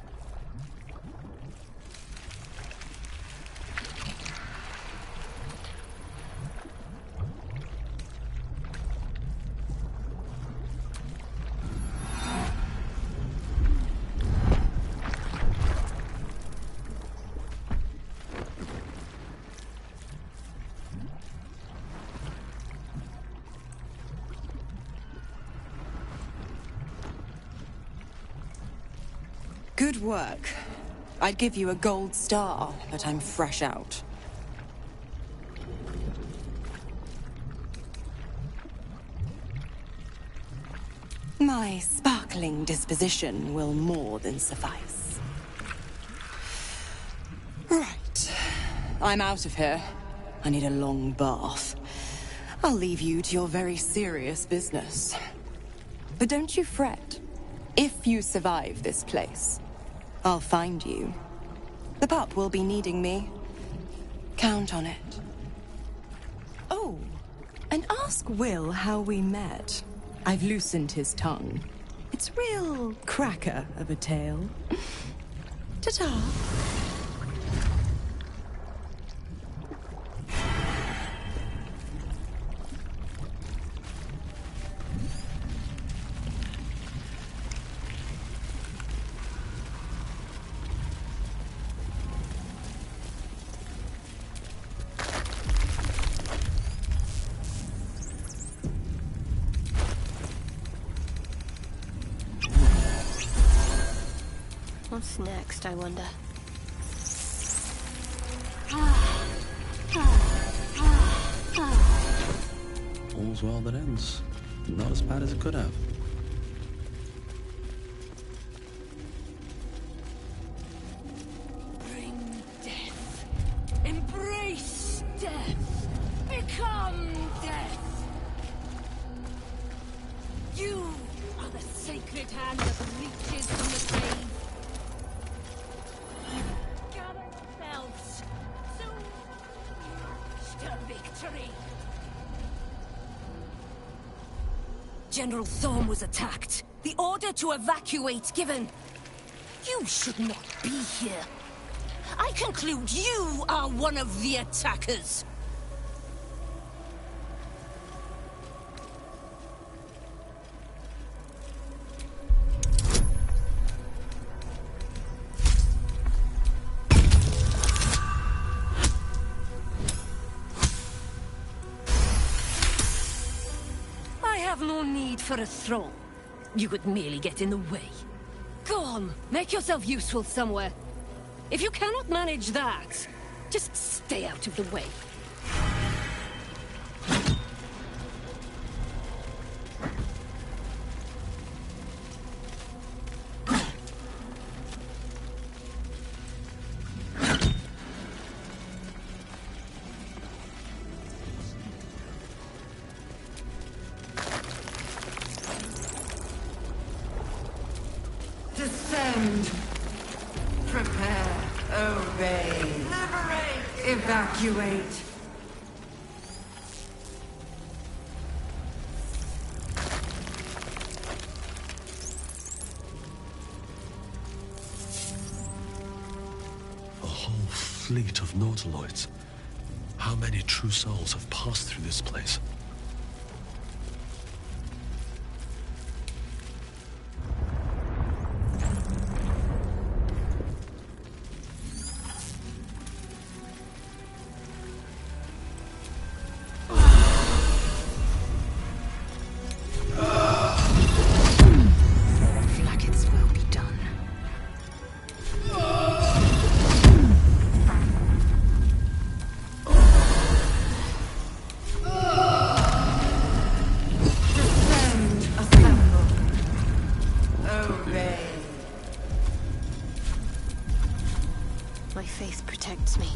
Good work. I'd give you a gold star, but I'm fresh out. My sparkling disposition will more than suffice. Right. I'm out of here. I need a long bath. I'll leave you to your very serious business. But don't you fret. If you survive this place, I'll find you. The pup will be needing me. Count on it. Oh, and ask Will how we met. I've loosened his tongue. It's real cracker of a tale. Ta-ta. What's next, I wonder? All's well that ends. Not as bad as it could have. Bring death. Embrace death. Become death. You are the sacred hand that reaches from the grave. Gather yourselves. Soon to victory. General Thorm was attacked. The order to evacuate given. You should not be here. I conclude you are one of the attackers. No need for a throne. You would merely get in the way. Go on, make yourself useful somewhere. If you cannot manage that, just stay out of the way. Descend. Prepare. Obey. Liberate. Evacuate. A whole fleet of nautiloids. How many true souls have passed through this place? my faith protects me.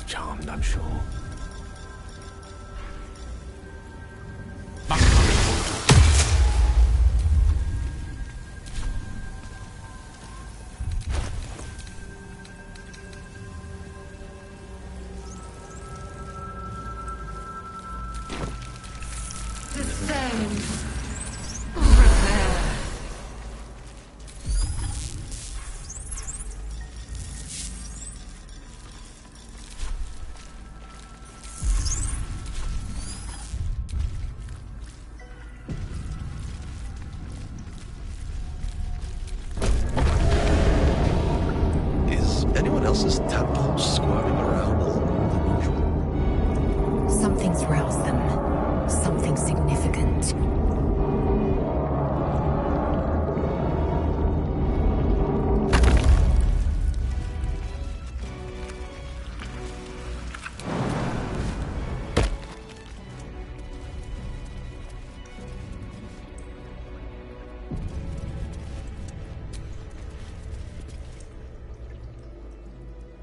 Charmed, I'm sure. Descend. Prepare. Is anyone else's tadpoles squirming around more than usual? Something's roused them. Something significant.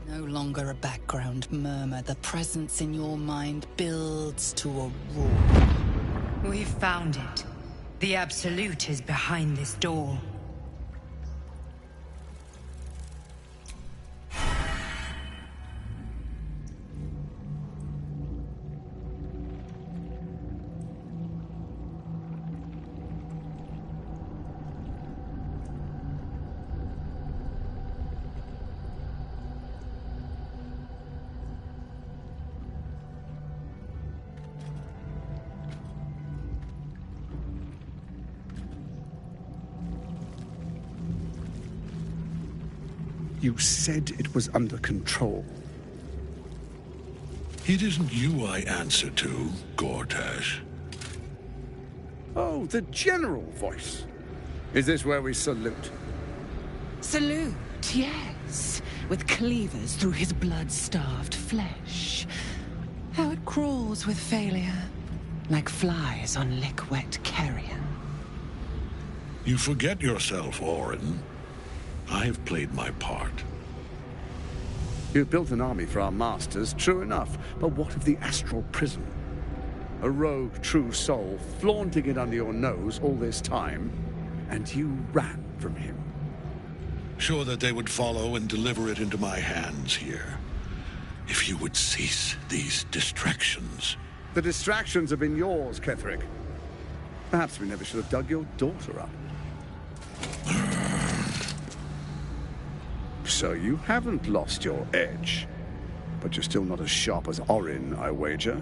No longer a background murmur. The presence in your mind builds to a roar. We've found it. The Absolute is behind this door. You said it was under control. It isn't you I answer to, Gortash. Oh, the general voice. Is this where we salute? Salute, yes. With cleavers through his blood-starved flesh. How it crawls with failure, like flies on lick-wet carrion. You forget yourself, Orin. I've played my part. You've built an army for our masters, true enough. But what of the astral prison? A rogue true soul flaunting it under your nose all this time, and you ran from him. Sure that they would follow and deliver it into my hands here. If you would cease these distractions. The distractions have been yours, Ketherick. Perhaps we never should have dug your daughter up. So you haven't lost your edge. But you're still not as sharp as Orin, I wager.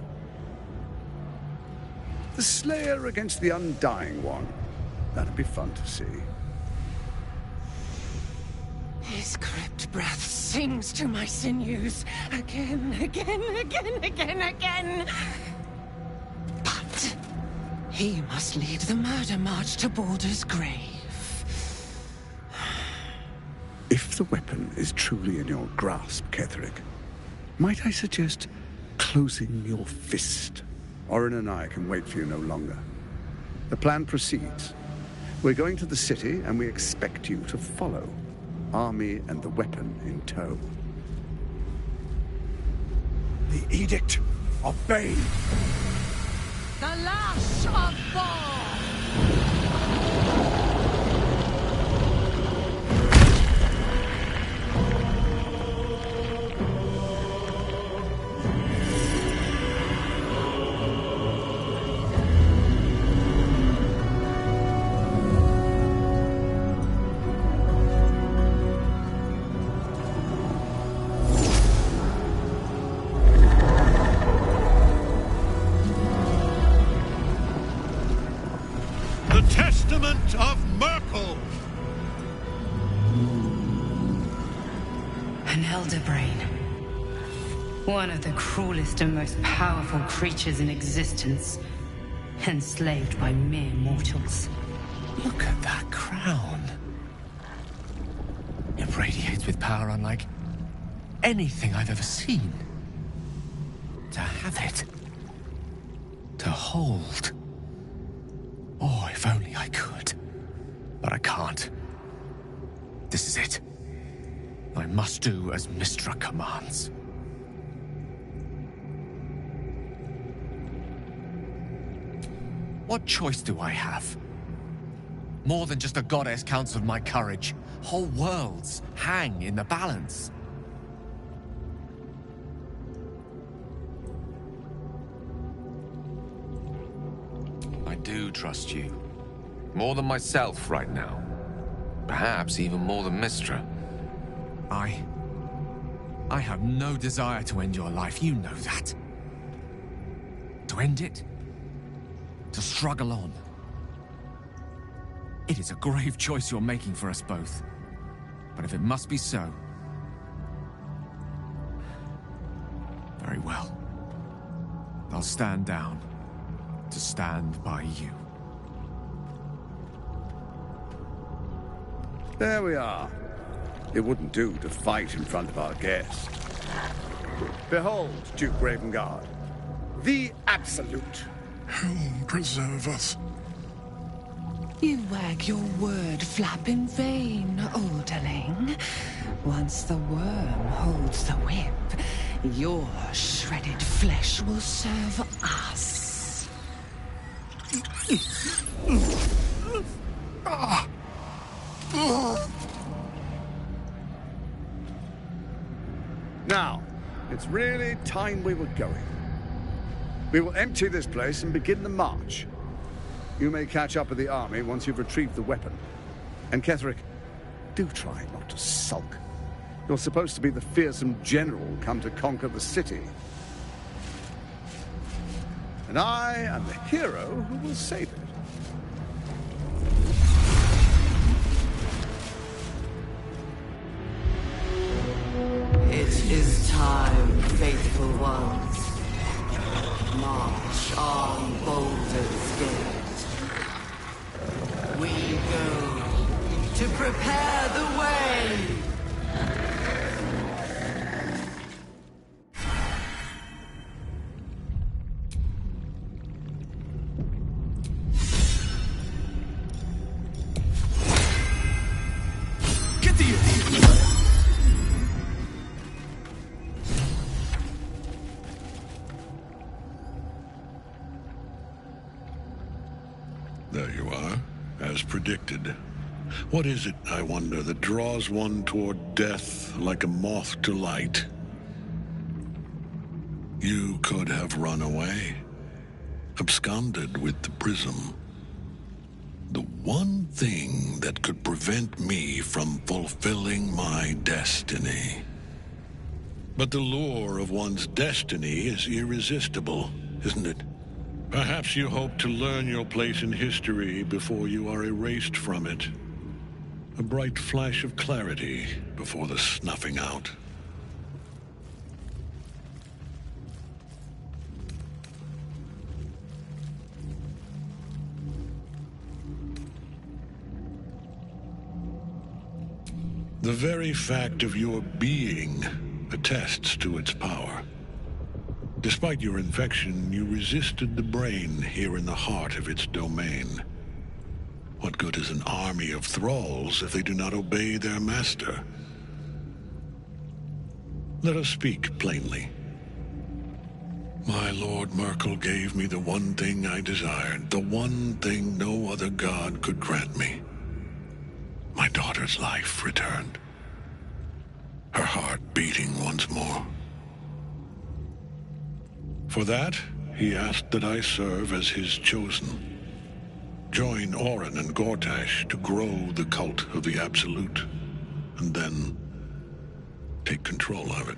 The Slayer against the Undying One. That'd be fun to see. His crypt breath sings to my sinews. Again, again, again, again, again. But he must lead the murder march to Baldur's grave. If the weapon is truly in your grasp, Ketherick, might I suggest closing your fist? Orin and I can wait for you no longer. The plan proceeds. We're going to the city, and we expect you to follow. Army and the weapon in tow. The edict of Bane. The lash of Thor! Of Merkel! An elder brain. One of the cruelest and most powerful creatures in existence. Enslaved by mere mortals. Look at that crown. It radiates with power unlike anything I've ever seen. To have it. To hold. Oh, if only I could. But I can't. is it? I must do as Mystra commands. What choice do I have? More than just a goddess counts on my courage. Whole worlds hang in the balance. I do trust you. More than myself right now. Perhaps even more than Mystra. I have no desire to end your life, you know that. To end it? To struggle on. It is a grave choice you're making for us both. But if it must be so... very well. I'll stand down to stand by you. There we are. It wouldn't do to fight in front of our guest. Behold, Duke Ravengard, the Absolute. Helm preserve us. You wag your word flap in vain, olderling. Once the worm holds the whip, your shredded flesh will serve us. Now, it's really time we were going. We will empty this place and begin the march. You may catch up with the army once you've retrieved the weapon. And Ketheric, do try not to sulk. You're supposed to be the fearsome general come to conquer the city. And I am the hero who will save it. It is time, faithful ones. March on Baldur's Gate. We go to prepare the way. There you are, as predicted. What is it, I wonder, that draws one toward death like a moth to light? You could have run away, absconded with the prism. The one thing that could prevent me from fulfilling my destiny. But the lure of one's destiny is irresistible, isn't it? Perhaps you hope to learn your place in history before you are erased from it. A bright flash of clarity before the snuffing out. The very fact of your being attests to its power. Despite your infection, you resisted the brain here in the heart of its domain. What good is an army of thralls if they do not obey their master? Let us speak plainly. My Lord Merkel gave me the one thing I desired, the one thing no other god could grant me. My daughter's life returned. Her heart beating once more. For that, he asked that I serve as his chosen. Join Orin and Gortash to grow the cult of the Absolute, and then take control of it.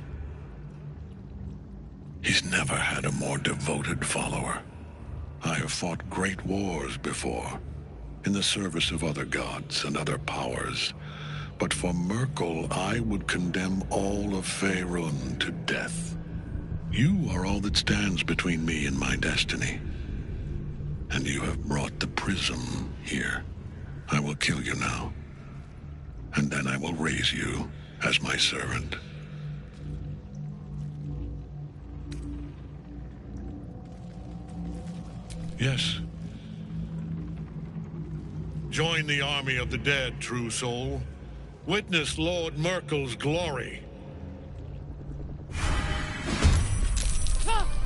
He's never had a more devoted follower. I have fought great wars before, in the service of other gods and other powers, but for Merkel, I would condemn all of Faerun to death. You are all that stands between me and my destiny. And you have brought the prism here. I will kill you now. And then I will raise you as my servant. Yes. Join the army of the dead, true soul. Witness Lord Merkel's glory.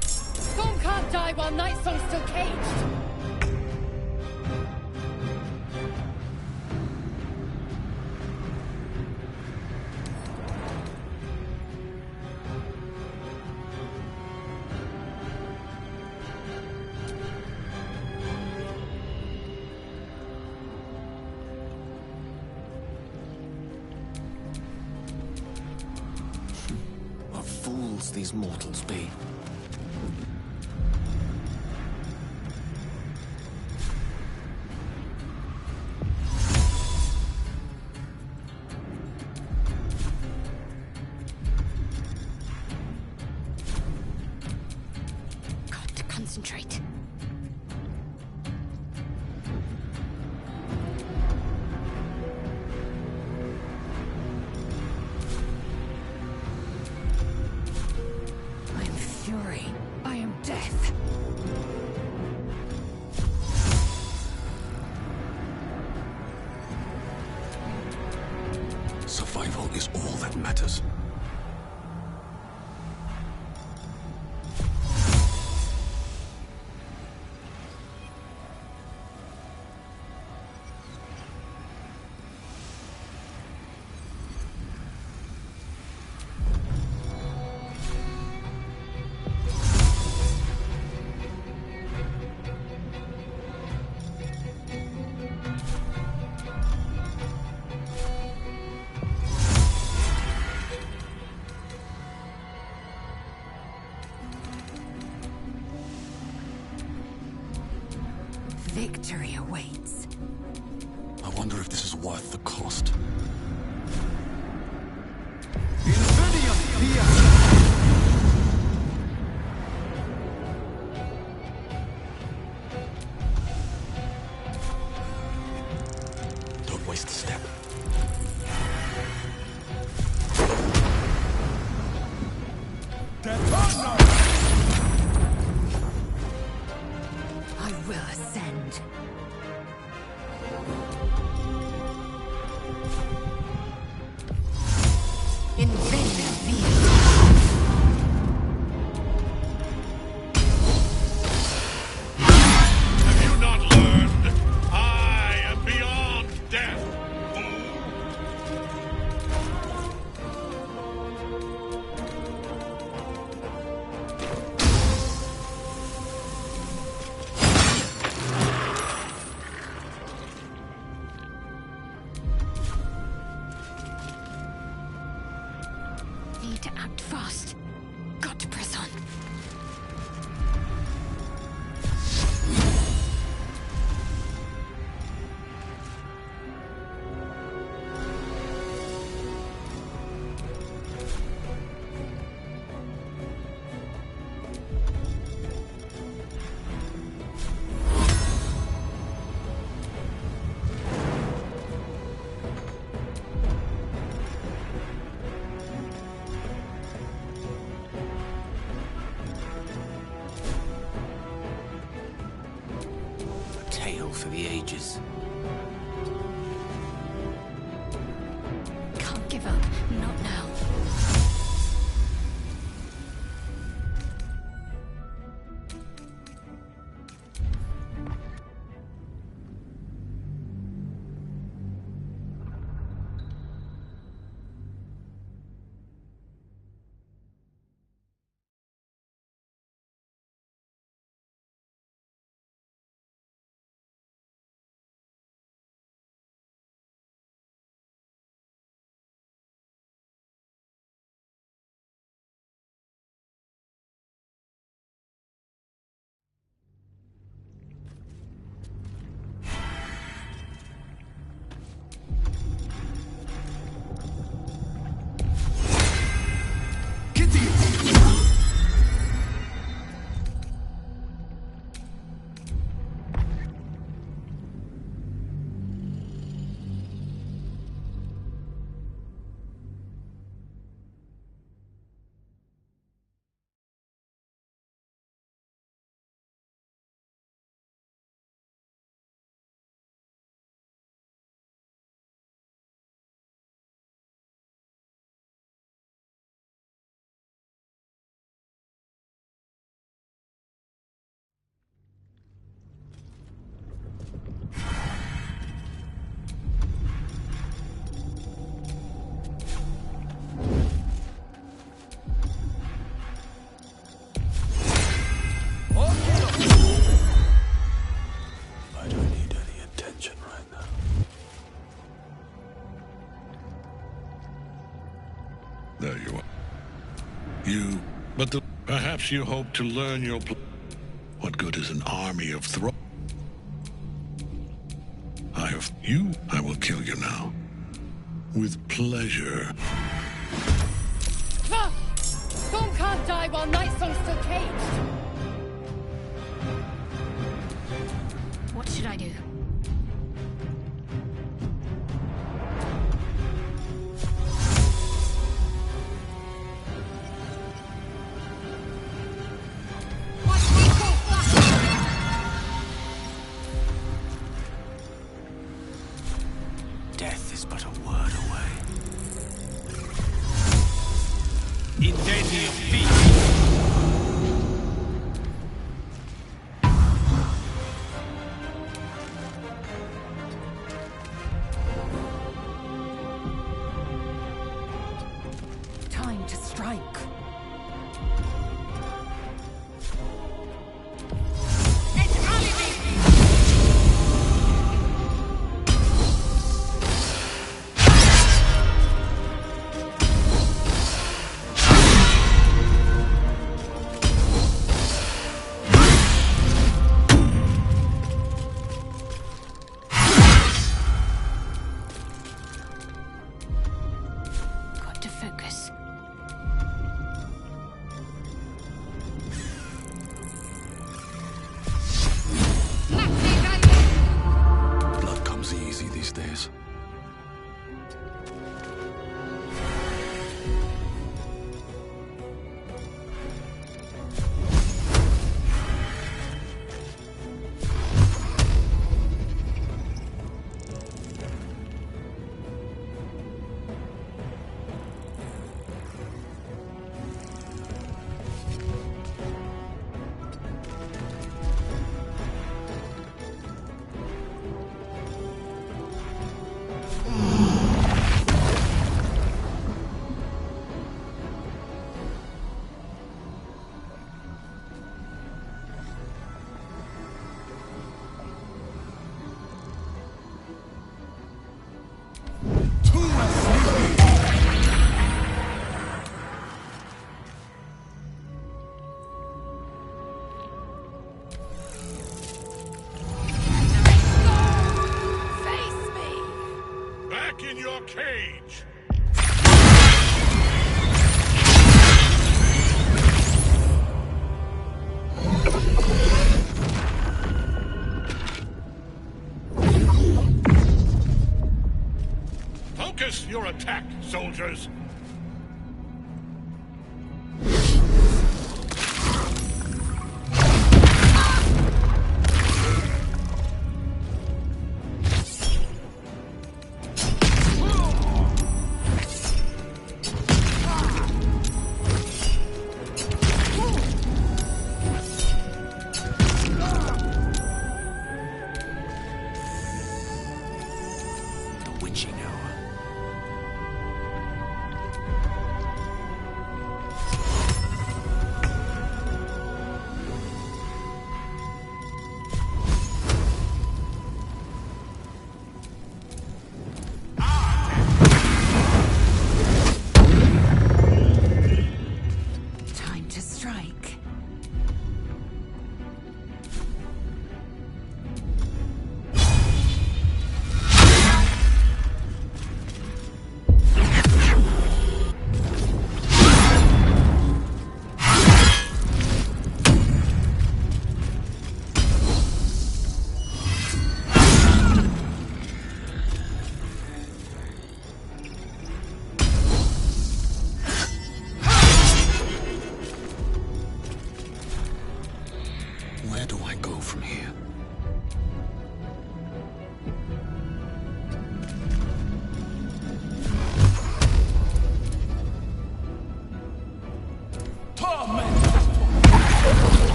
Storm can't die while Nightsong's still caged! What fools these mortals be. Got to concentrate. I am fury. I am death. Survival is all that matters. Victory awaits. I wonder if this is worth the cost. Don't waste a step. I will ascend. Invena via. Have you not learned? I am beyond death, fool! Need to act fast. Got to press on. A tale for the ages. Can't give up. Not now. Perhaps you hope to learn your what good is an army of I will kill you now. With pleasure. Thorm can't die while Nightsong's still caged. What should I do? Death is but a word away. Incendium feet. Time to strike. Got to focus. Blood comes easy these days. Back in your cage! Focus your attack, soldiers! The witching hour. Time to strike.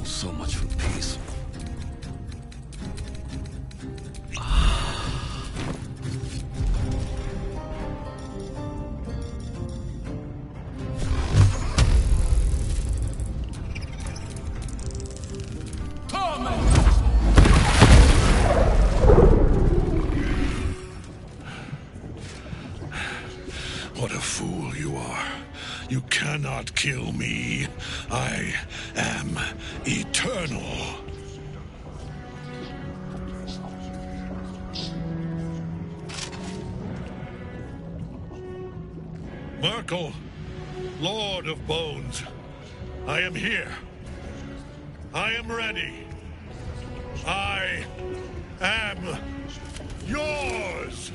done so much for peace. What a fool you are. You cannot kill me. I am eternal. Merkel, Lord of Bones, I am here. I am ready. I am yours.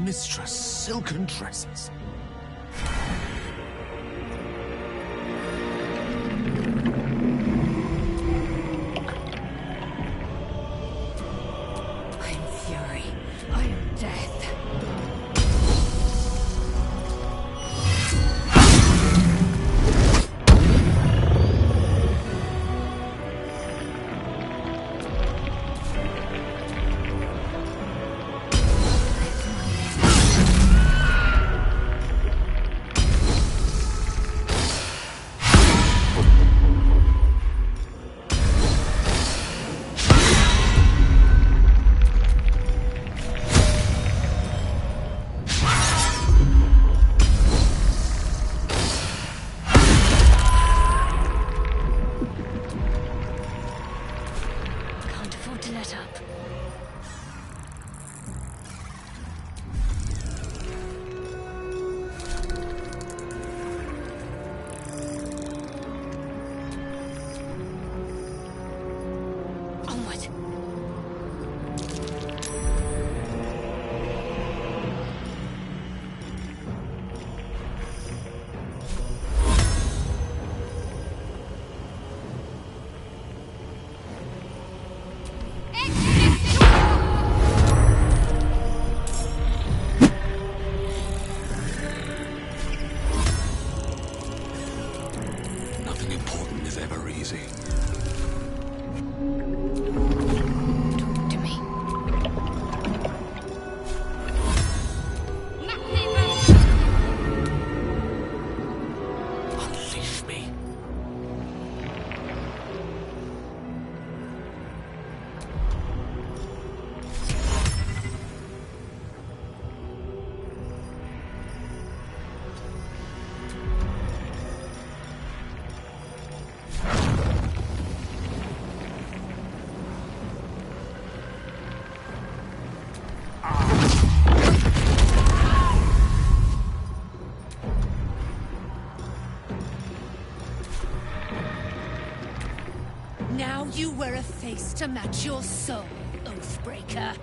Mistress Silken Tresses. I am fury. I am death. Can't afford to let up. Onward. Nothing important is ever easy. Talk to me. Unleash me. Now you wear a face to match your soul, Oathbreaker.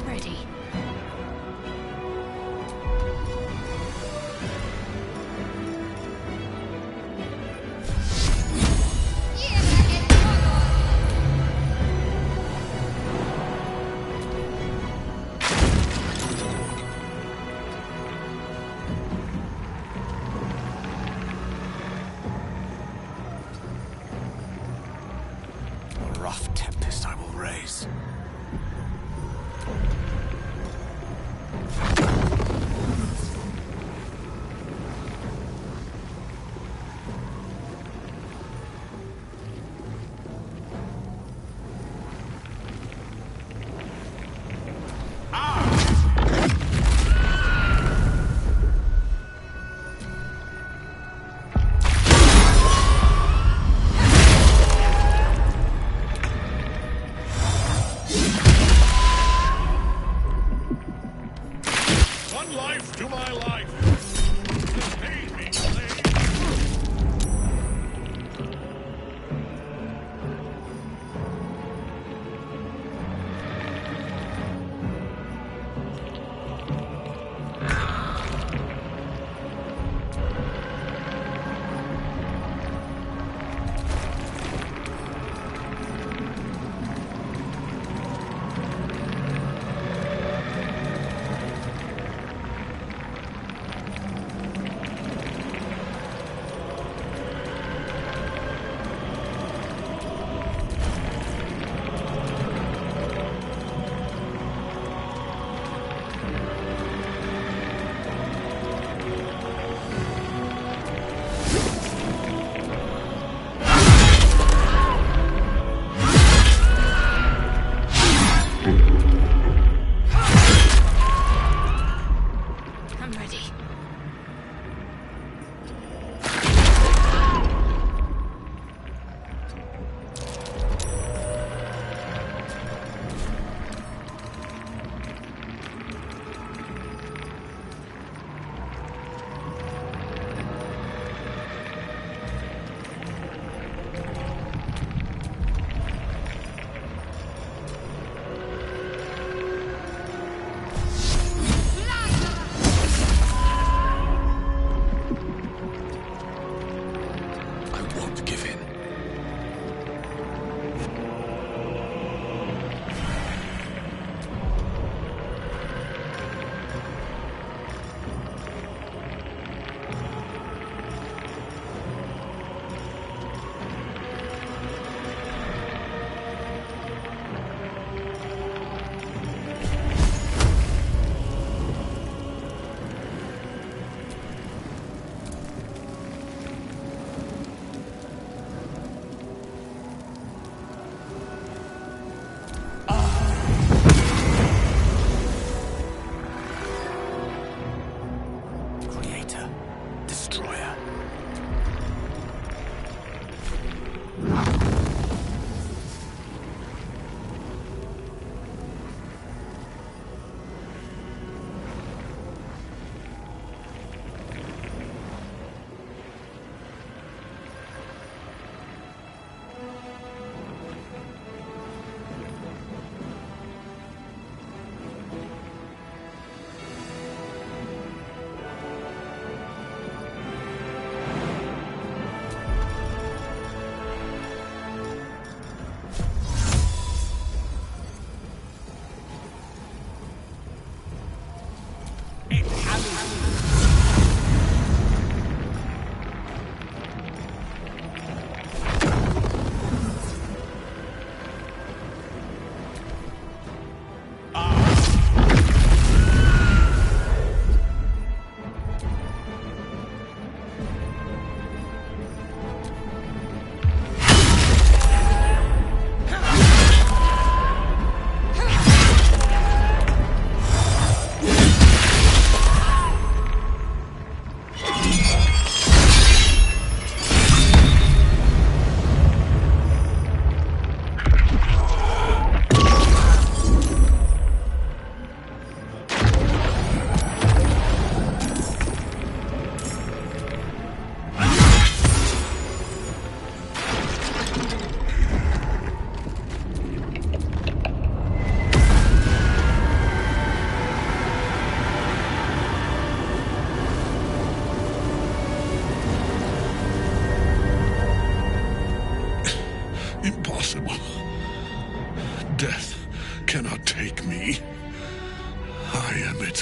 Ready. A rough tempest I will raise.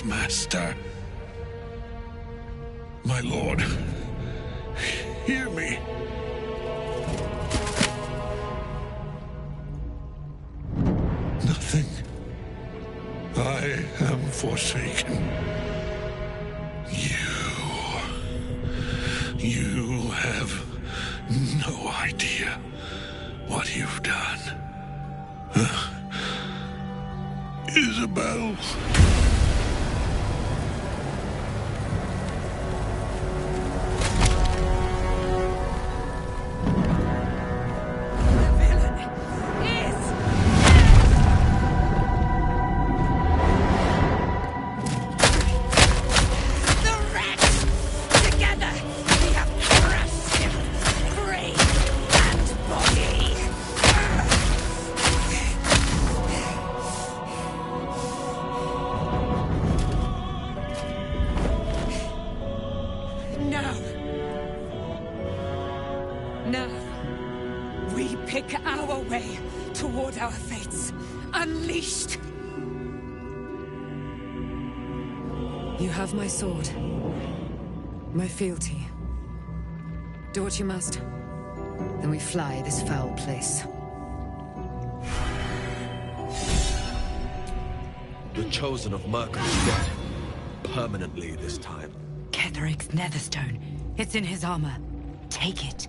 Master. My lord, hear me. Nothing. I am forsaken. You have no idea what you've done. Isabel. My sword. My fealty. Do what you must. Then we fly this foul place. The Chosen of Merkel is dead. Permanently this time. Ketheric's netherstone. It's in his armor. Take it.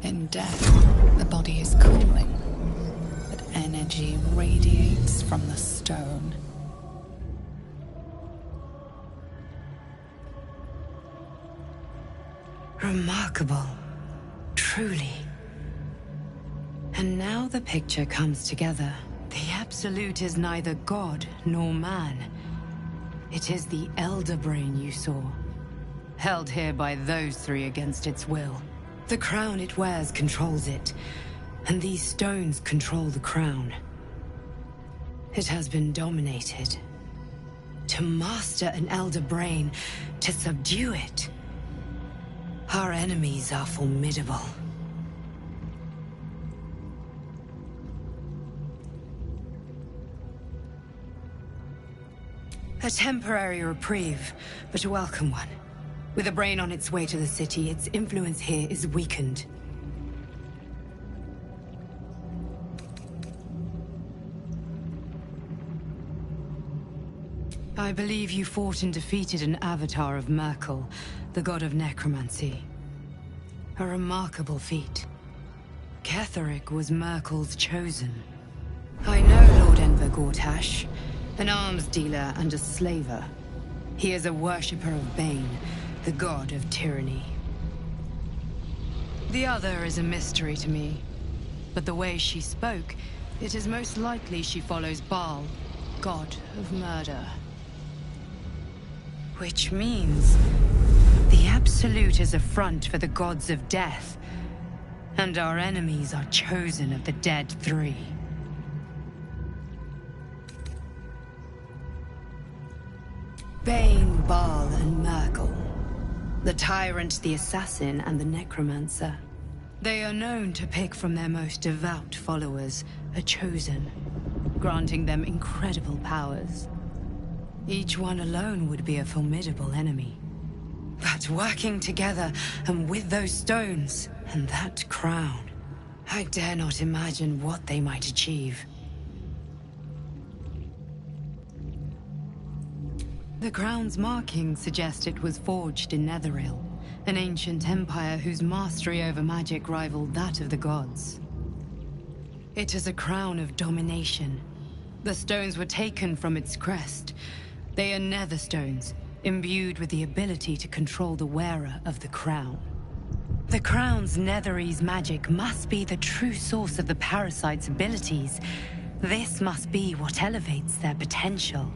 In death, the body is cooling, but energy radiates from the stone. Remarkable. Truly. And now the picture comes together. The Absolute is neither god nor man. It is the Elder Brain you saw, held here by those three against its will. The crown it wears controls it, and these stones control the crown. It has been dominated. To master an Elder Brain, to subdue it. Our enemies are formidable. A temporary reprieve, but a welcome one. With a brain on its way to the city, its influence here is weakened. I believe you fought and defeated an avatar of Merkel, the god of necromancy. A remarkable feat. Ketheric was Merkel's chosen. I know Lord Enver Gortash, an arms dealer and a slaver. He is a worshipper of Bane, the god of tyranny. The other is a mystery to me, but the way she spoke, it is most likely she follows Baal, god of murder. Which means the Absolute is a front for the gods of death, and our enemies are chosen of the Dead Three. Bane, Baal, and Merkel. The Tyrant, the Assassin, and the Necromancer. They are known to pick from their most devout followers a chosen, granting them incredible powers. Each one alone would be a formidable enemy. But working together, and with those stones, and that crown, I dare not imagine what they might achieve. The crown's markings suggest it was forged in Netheril, an ancient empire whose mastery over magic rivaled that of the gods. It is a crown of domination. The stones were taken from its crest. They are nether stones, imbued with the ability to control the wearer of the crown. The crown's Netherese magic must be the true source of the parasite's abilities. This must be what elevates their potential.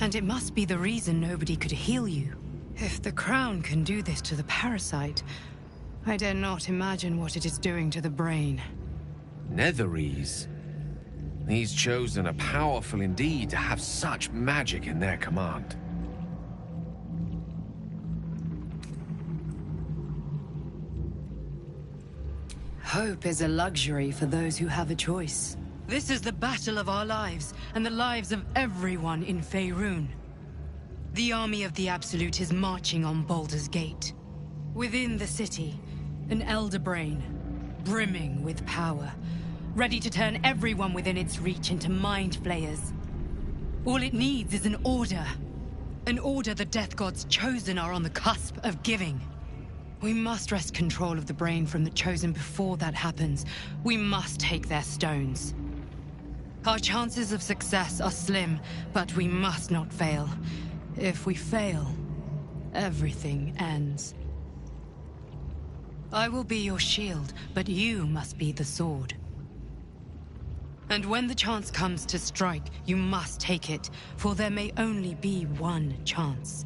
And it must be the reason nobody could heal you. If the crown can do this to the parasite, I dare not imagine what it is doing to the brain. Netherese. These Chosen are powerful indeed to have such magic in their command. Hope is a luxury for those who have a choice. This is the battle of our lives, and the lives of everyone in Faerun. The army of the Absolute is marching on Baldur's Gate. Within the city, an elder brain, brimming with power, ready to turn everyone within its reach into mind flayers. All it needs is an order. An order the Death God's Chosen are on the cusp of giving. We must wrest control of the brain from the Chosen before that happens. We must take their stones. Our chances of success are slim, but we must not fail. If we fail, everything ends. I will be your shield, but you must be the sword. And when the chance comes to strike, you must take it, for there may only be one chance.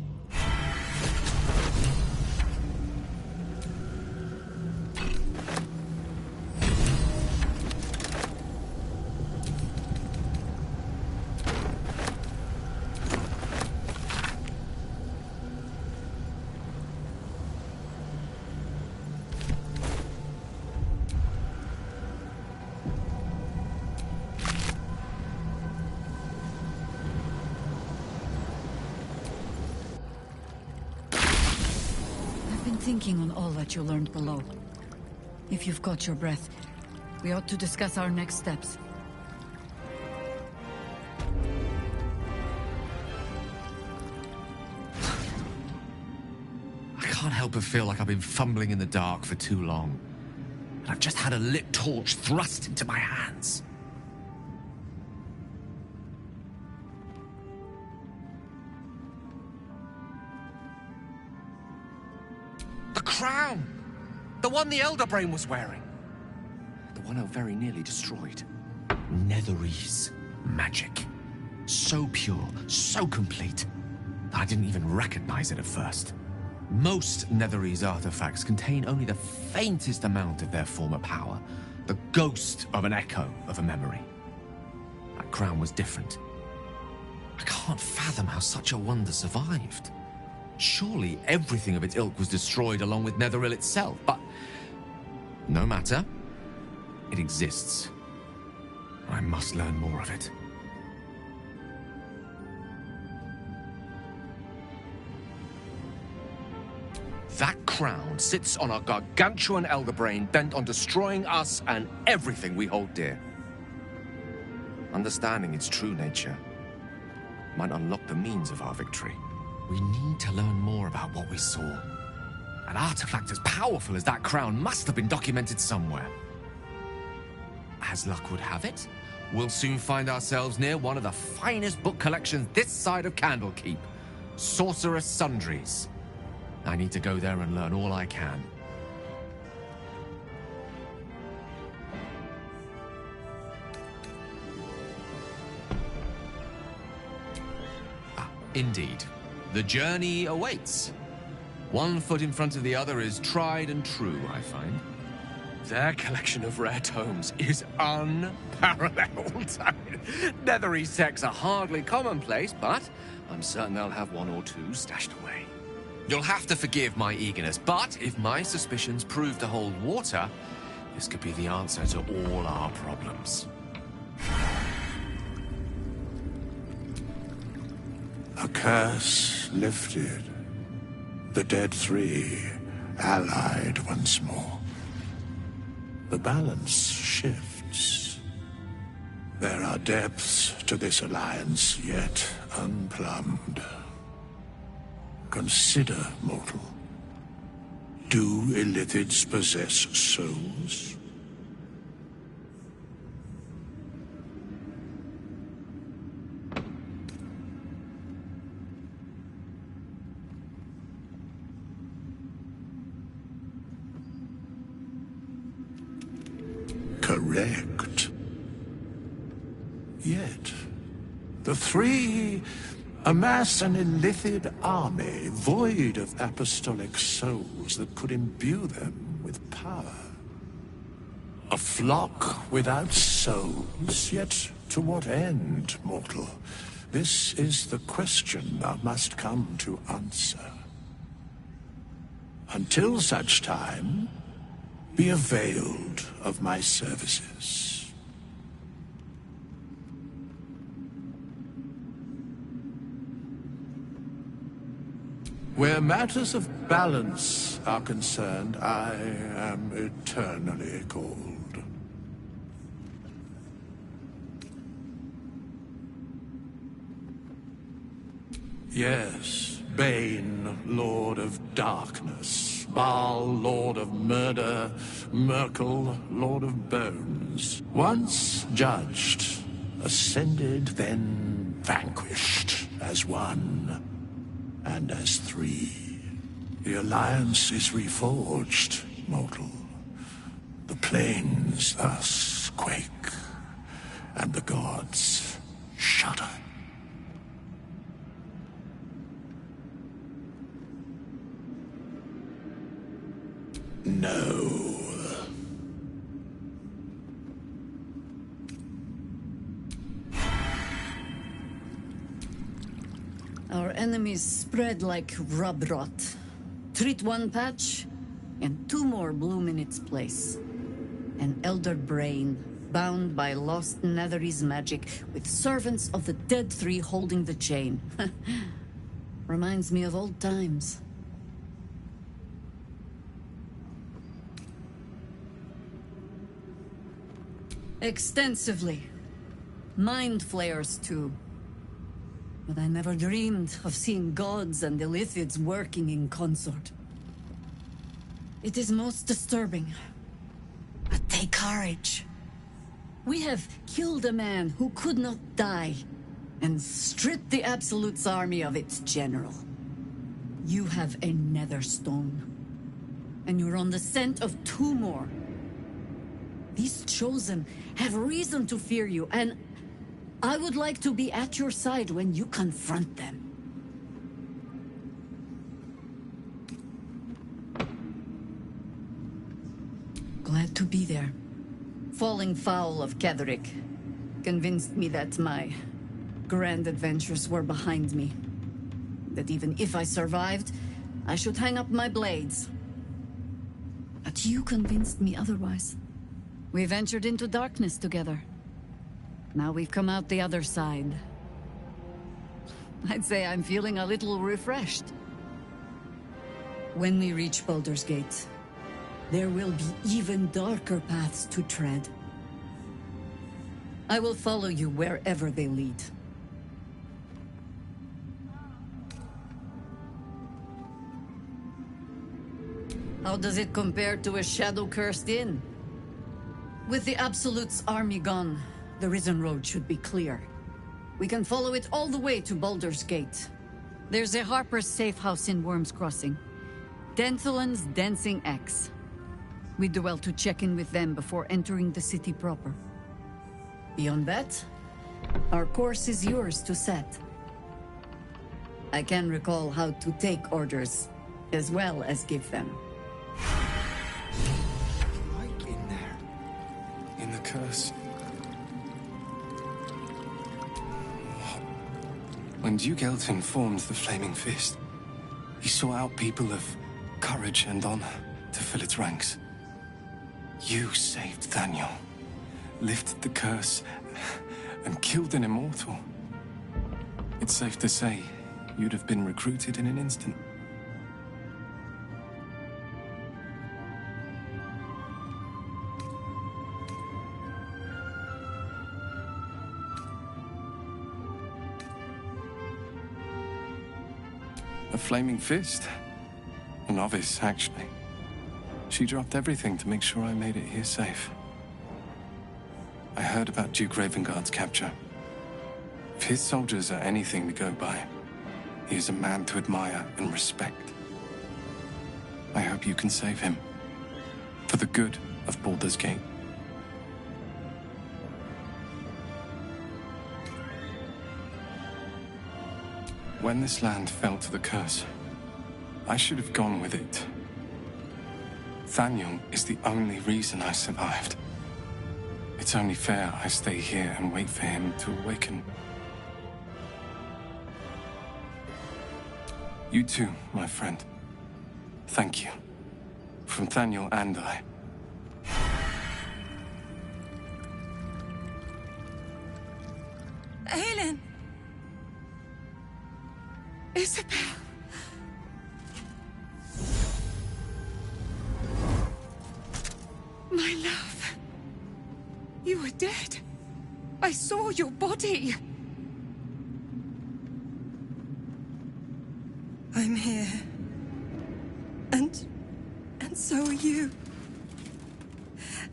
Thinking on all that you learned below. If you've got your breath, we ought to discuss our next steps. I can't help but feel like I've been fumbling in the dark for too long. And I've just had a lit torch thrust into my hands. Crown! The one the Elder Brain was wearing. The one I very nearly destroyed. Netherese magic. So pure, so complete, that I didn't even recognize it at first. Most Netherese artifacts contain only the faintest amount of their former power, the ghost of an echo of a memory. That crown was different. I can't fathom how such a wonder survived. Surely everything of its ilk was destroyed along with Netheril itself, but no matter. It exists. I must learn more of it. That crown sits on a gargantuan elder brain bent on destroying us and everything we hold dear. Understanding its true nature might unlock the means of our victory. We need to learn more about what we saw. An artifact as powerful as that crown must have been documented somewhere. As luck would have it, we'll soon find ourselves near one of the finest book collections this side of Candlekeep, Sorcerous Sundries. I need to go there and learn all I can. Indeed. The journey awaits. One foot in front of the other is tried and true, I find. Their collection of rare tomes is unparalleled. Netherese texts are hardly commonplace, but I'm certain they'll have one or two stashed away. You'll have to forgive my eagerness, but if my suspicions prove to hold water, this could be the answer to all our problems. A curse lifted. The dead three allied once more. The balance shifts. There are depths to this alliance yet unplumbed. Consider, mortal. Do Illithids possess souls? Correct. Yet, the three amass an Illithid army void of apostolic souls that could imbue them with with power. A flock without souls, yet to what end, mortal? This is the question thou must come to answer. Until such time, be availed of my services. Where matters of balance are concerned, I am eternally cold. Yes, Bane, Lord of Darkness, Baal, Lord of Murder, Merkel, Lord of Bones. Once judged, ascended, then vanquished as one, and as three. The alliance is reforged, mortal. The plains thus quake, and the gods shudder. No. Our enemies spread like rub rot. Treat one patch, and two more bloom in its place. An elder brain, bound by lost Netherese magic, with servants of the Dead Three holding the chain. Reminds me of old times. Extensively. Mind flayers, too. But I never dreamed of seeing gods and Illithids working in consort. It is most disturbing. But take courage. We have killed a man who could not die, and stripped the Absolute's army of its general. You have a Netherstone, and you're on the scent of two more. These Chosen have reason to fear you, and I would like to be at your side when you confront them. Glad to be there. Falling foul of Ketheric convinced me that my grand adventures were behind me. That even if I survived, I should hang up my blades. But you convinced me otherwise. We ventured into darkness together. Now we've come out the other side. I'd say I'm feeling a little refreshed. When we reach Baldur's Gate, there will be even darker paths to tread. I will follow you wherever they lead. How does it compare to a shadow-cursed inn? With the Absolute's army gone, the Risen Road should be clear. We can follow it all the way to Baldur's Gate. There's a Harper's safe house in Worm's Crossing. Denthalan's Dancing X. We'd do well to check in with them before entering the city proper. Beyond that, our course is yours to set. I can recall how to take orders, as well as give them. Right in there. In the curse. When Duke Elton formed the Flaming Fist, he sought out people of courage and honor to fill its ranks. You saved Daniel, lifted the curse, and killed an immortal. It's safe to say you'd have been recruited in an instant. A Flaming Fist? A novice, actually. She dropped everything to make sure I made it here safe. I heard about Duke Ravengard's capture. If his soldiers are anything to go by, he is a man to admire and respect. I hope you can save him. For the good of Baldur's Gate. When this land fell to the curse, I should have gone with it. Thaniel is the only reason I survived. It's only fair I stay here and wait for him to awaken. You too, my friend. Thank you. From Thaniel and I. Aelin! Isabel! My love. You were dead. I saw your body. I'm here. And so are you.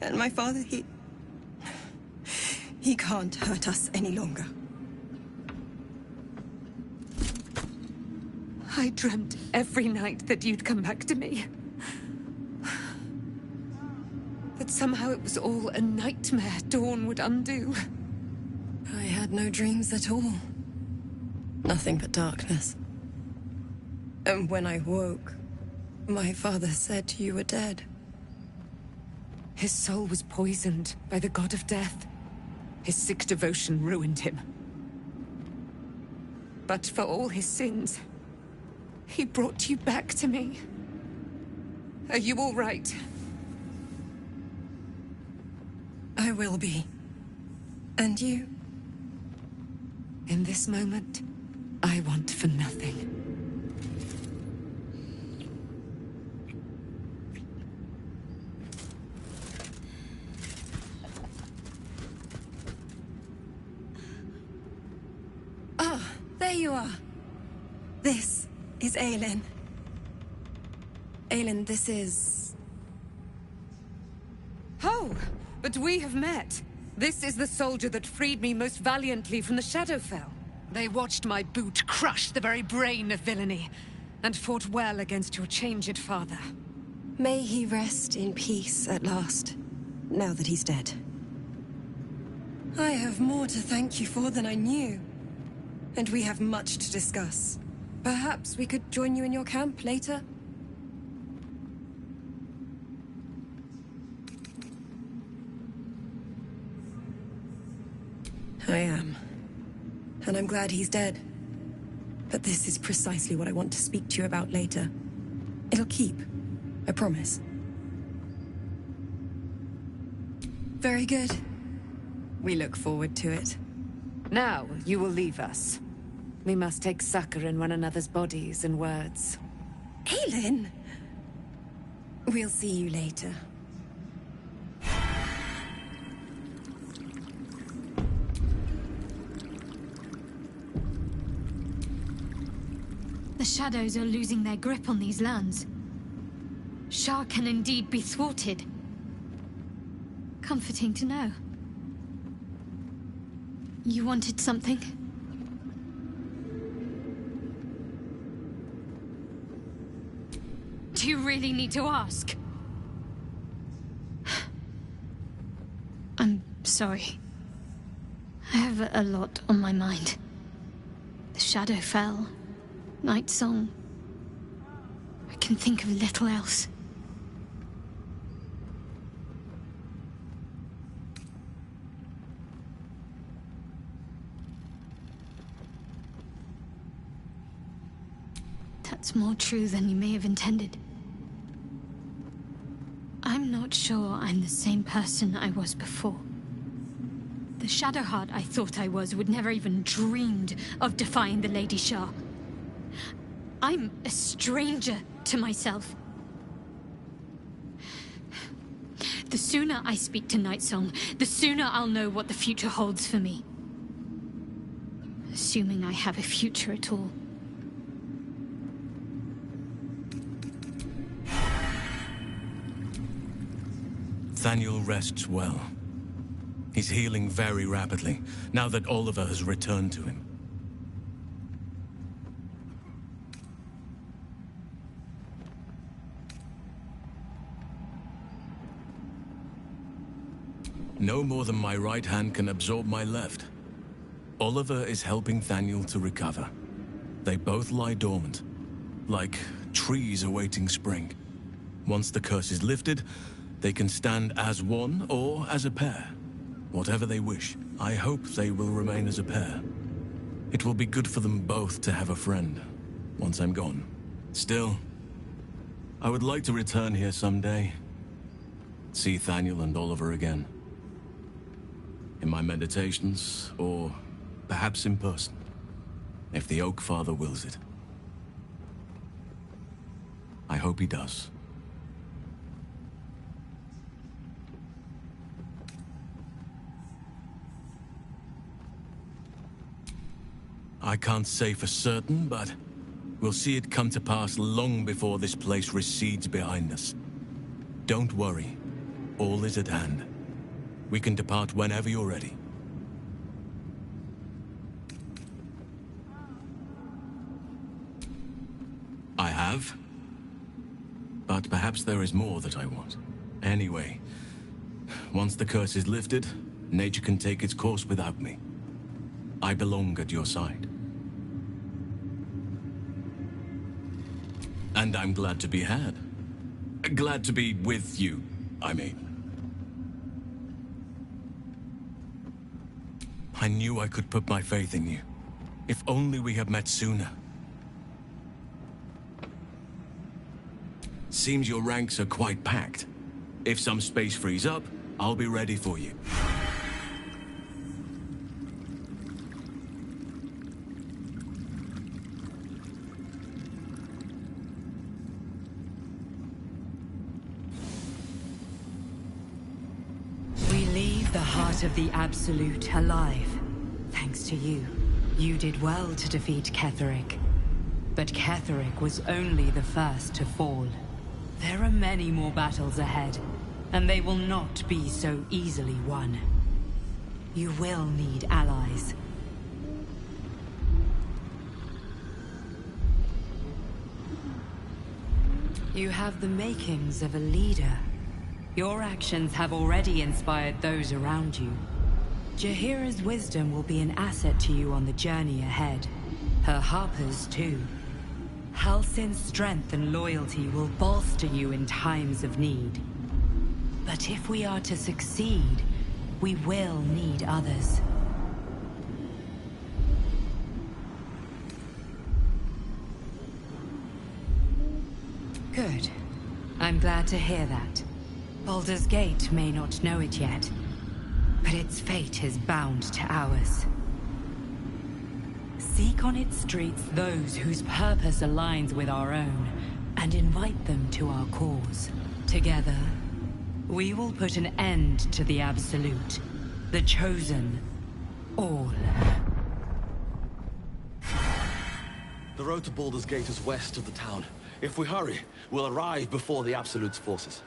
And my father, he can't hurt us any longer. I dreamt every night that you'd come back to me. That somehow it was all a nightmare Dawn would undo. I had no dreams at all. Nothing but darkness. And when I woke, my father said you were dead. His soul was poisoned by the god of death. His sick devotion ruined him. But for all his sins, he brought you back to me. Are you all right? I will be. And you? In this moment, I want for nothing. Ah, there you are. This is Aelin. Aelin, this is... Oh, but we have met. This is the soldier that freed me most valiantly from the Shadowfell. They watched my boot crush the very brain of villainy, and fought well against your changed father. May he rest in peace at last, now that he's dead. I have more to thank you for than I knew. And we have much to discuss. Perhaps we could join you in your camp later? I am. And I'm glad he's dead. But this is precisely what I want to speak to you about later. It'll keep. I promise. Very good. We look forward to it. Now, you will leave us. We must take succor in one another's bodies and words. Aelin! We'll see you later. The shadows are losing their grip on these lands. Shah can indeed be thwarted. Comforting to know. You wanted something? Do you really need to ask? I'm sorry. I have a lot on my mind. The Shadowfell, Night Song. I can think of little else. That's more true than you may have intended. I'm not sure I'm the same person I was before. The Shadowheart I thought I was would never even dreamed of defying the Lady Shah. I'm a stranger to myself. The sooner I speak to Nightsong, the sooner I'll know what the future holds for me. Assuming I have a future at all. Thaniel rests well. He's healing very rapidly, now that Oliver has returned to him. No more than my right hand can absorb my left. Oliver is helping Thaniel to recover. They both lie dormant, like trees awaiting spring. Once the curse is lifted, they can stand as one or as a pair. Whatever they wish. I hope they will remain as a pair. It will be good for them both to have a friend, once I'm gone. Still, I would like to return here someday. See Thaniel and Oliver again. In my meditations, or perhaps in person, if the Oak Father wills it. I hope he does. I can't say for certain, but we'll see it come to pass long before this place recedes behind us. Don't worry. All is at hand. We can depart whenever you're ready. I have. But perhaps there is more that I want. Anyway, once the curse is lifted, nature can take its course without me. I belong at your side. And I'm glad to be had. Glad to be with you, I mean. I knew I could put my faith in you. If only we had met sooner. Seems your ranks are quite packed. If some space frees up, I'll be ready for you. Of the Absolute alive. Thanks to you. You did well to defeat Ketheric. But Ketheric was only the first to fall. There are many more battles ahead, and they will not be so easily won. You will need allies. You have the makings of a leader. Your actions have already inspired those around you. Jaheira's wisdom will be an asset to you on the journey ahead. Her Harper's too. Halsin's strength and loyalty will bolster you in times of need. But if we are to succeed, we will need others. Good. I'm glad to hear that. Baldur's Gate may not know it yet, but its fate is bound to ours. Seek on its streets those whose purpose aligns with our own, and invite them to our cause. Together, we will put an end to the Absolute, the Chosen, all. The road to Baldur's Gate is west of the town. If we hurry, we'll arrive before the Absolute's forces.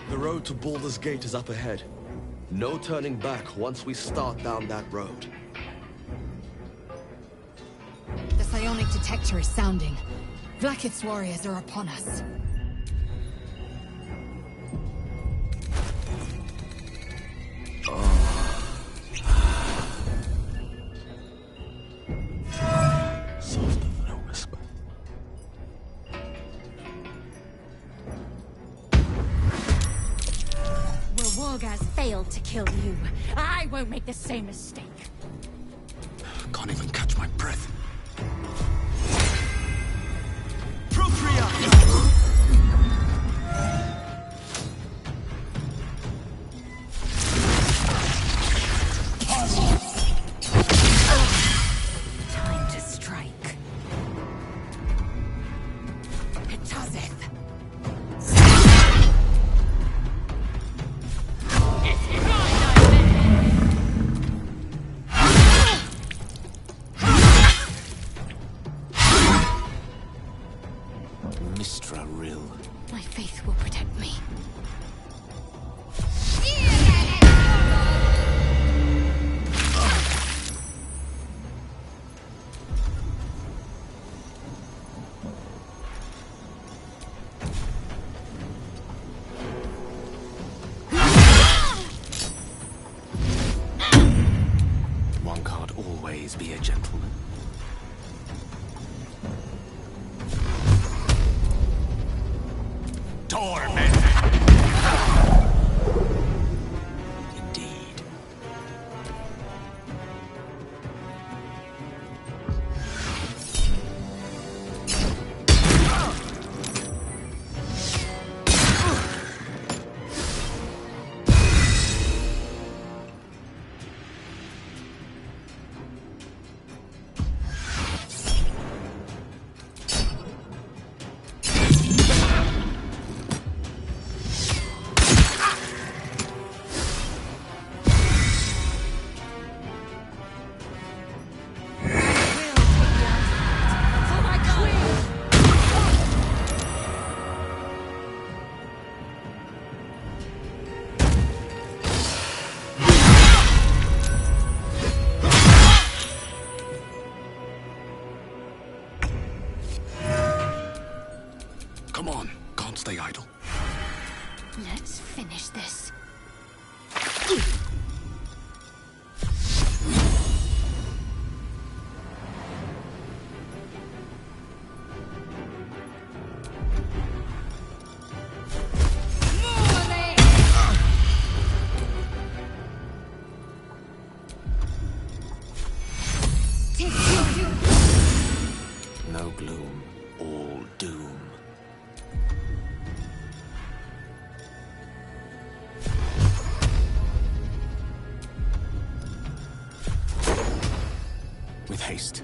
The road to Baldur's Gate is up ahead. No turning back once we start down that road. The psionic detector is sounding. Vlaakith's warriors are upon us. Softer than a whisper. Wargaz failed to kill you. I won't make the same mistake. Can't even catch my breath. Time to strike. Petazeth. Rill. My faith will protect me. One can't always be a gentleman. Torment! Indeed. Come on, can't stay idle. Let's finish this. No gloom, all doom. With haste.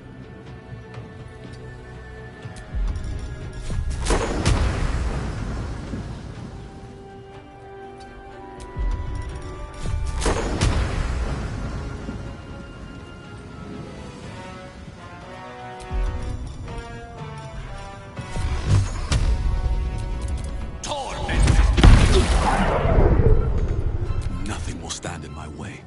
Nothing will stand in my way.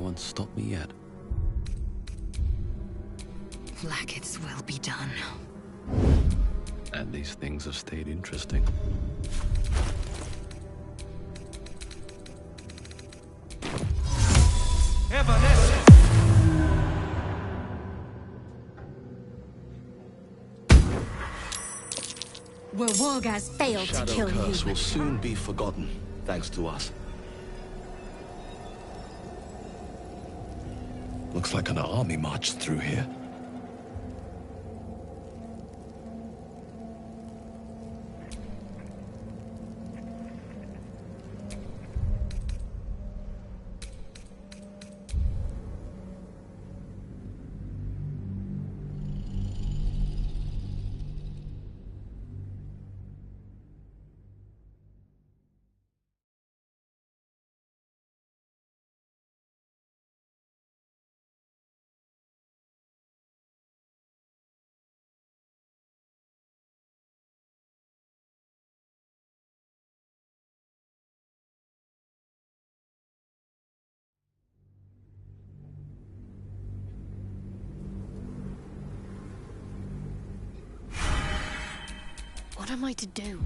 one's stopped me yet. Lackets will be done. And these things have stayed interesting. Will Wargaz fail to Shadow kill curse you? will soon be forgotten, thanks to us. Looks like an army marched through here. What am I to do?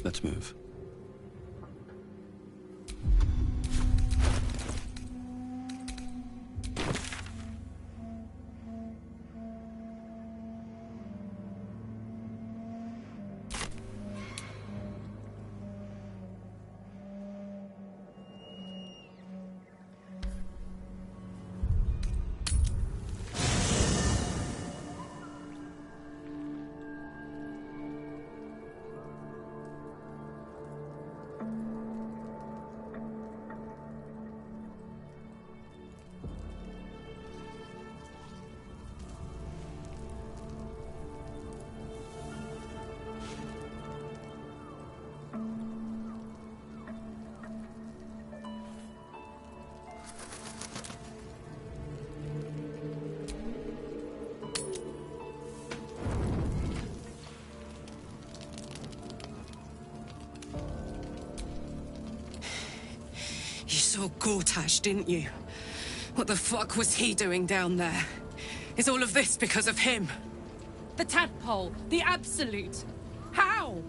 Let's move. You saw Gortash, didn't you? What the fuck was he doing down there? Is all of this because of him? The tadpole, the absolute. How?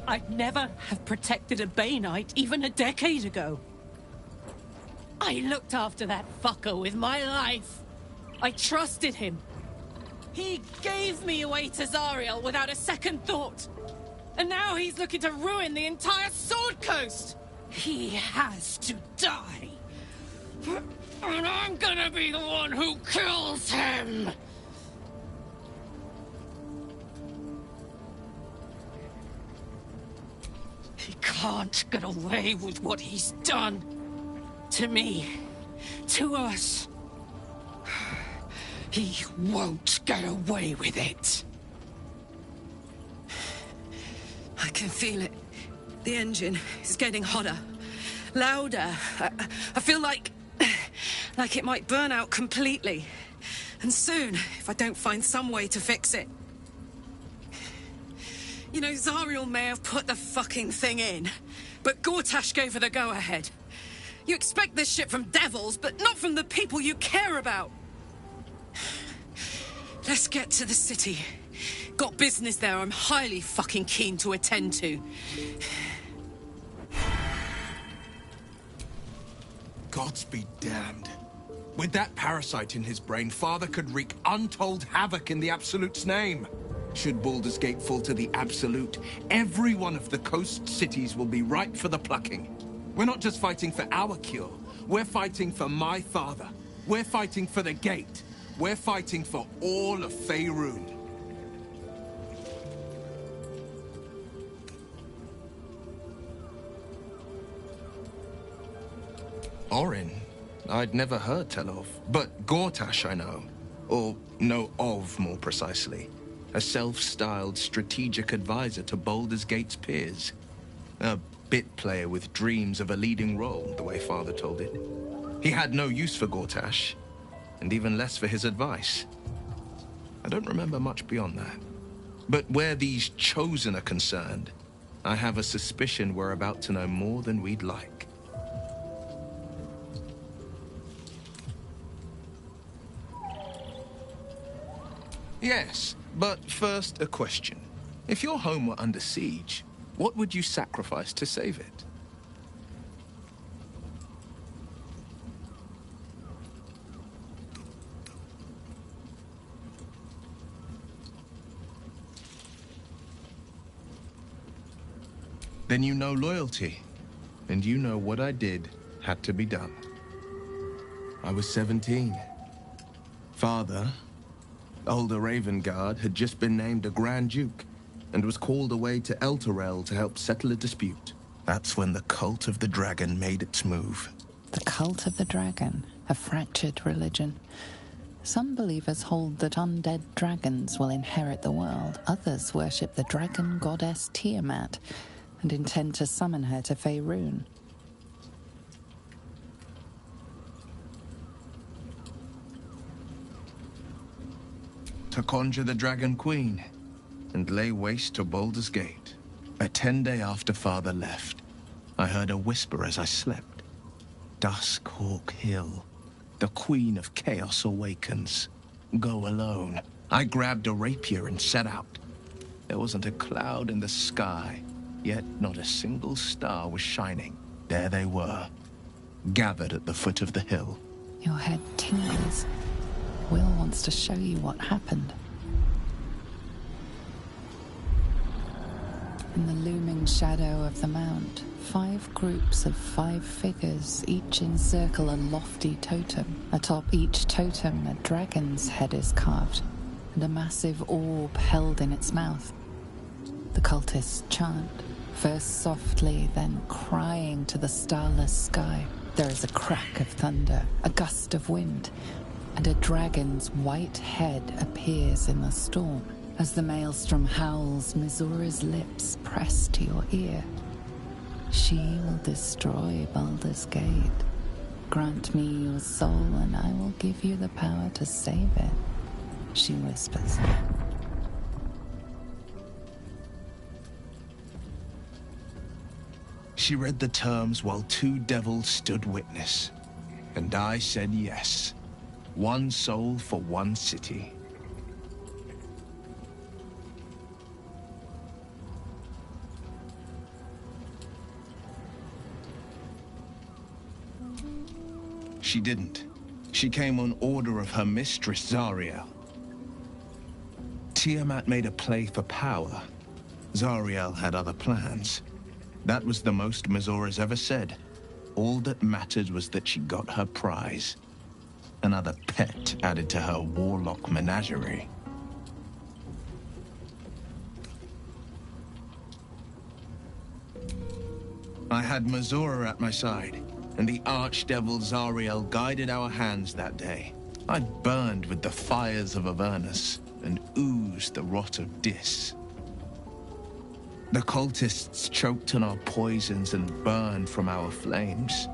I'd never have protected a Bay Knight even a decade ago. I looked after that fucker with my life. I trusted him. He gave me away to Zariel without a second thought. And now he's looking to ruin the entire Sword Coast. He has to die. And I'm gonna be the one who kills him. He can't get away with what he's done. To me. To us. He won't get away with it. I can feel it. The engine is getting hotter. Louder. I feel like it might burn out completely. And soon, if I don't find some way to fix it. You know, Zariel may have put the fucking thing in, but Gortash gave her the go-ahead. You expect this shit from devils, but not from the people you care about. Let's get to the city. Got business there I'm highly fucking keen to attend to. Gods be damned. With that parasite in his brain, Father could wreak untold havoc in the Absolute's name. Should Baldur's Gate fall to the Absolute, every one of the coast cities will be ripe for the plucking. We're not just fighting for our cure. We're fighting for my father. We're fighting for the Gate. We're fighting for all of Faerun. Orin, I'd never heard tell of, but Gortash I know. Or know of, more precisely. A self-styled strategic advisor to Baldur's Gate's peers. A bit player with dreams of a leading role, the way Father told it. He had no use for Gortash, and even less for his advice. I don't remember much beyond that. But where these Chosen are concerned, I have a suspicion we're about to know more than we'd like. Yes, but first a question. If your home were under siege, what would you sacrifice to save it? Then you know loyalty, and you know what I did had to be done. I was 17. Father, older Ravengard, had just been named a Grand Duke and was called away to Elturel to help settle a dispute. That's when the Cult of the Dragon made its move. The Cult of the Dragon, a fractured religion. Some believers hold that undead dragons will inherit the world. Others worship the dragon goddess Tiamat and intend to summon her to Faerun. To conjure the Dragon Queen and lay waste to Baldur's Gate. A 10-day after Father left, I heard a whisper as I slept. Duskhawk Hill. The Queen of Chaos awakens. Go alone. I grabbed a rapier and set out. There wasn't a cloud in the sky, yet not a single star was shining. There they were, gathered at the foot of the hill. Your head tingles. Will wants to show you what happened. In the looming shadow of the mount, 5 groups of 5 figures each encircle a lofty totem. Atop each totem, a dragon's head is carved, and a massive orb held in its mouth. The cultists chant, first softly, then crying to the starless sky. There is a crack of thunder, a gust of wind, and a dragon's white head appears in the storm. As the maelstrom howls, Mizura's lips press to your ear. She will destroy Baldur's Gate. Grant me your soul, and I will give you the power to save it, she whispers. She read the terms while 2 devils stood witness, and I said yes. 1 soul for 1 city. She didn't. She came on order of her mistress, Zariel. Tiamat made a play for power. Zariel had other plans. That was the most Mizura's ever said. All that mattered was that she got her prize. Another pet added to her warlock menagerie. I had Mizura at my side, and the archdevil Zariel guided our hands that day. I burned with the fires of Avernus and oozed the rot of Dis. The cultists choked on our poisons and burned from our flames.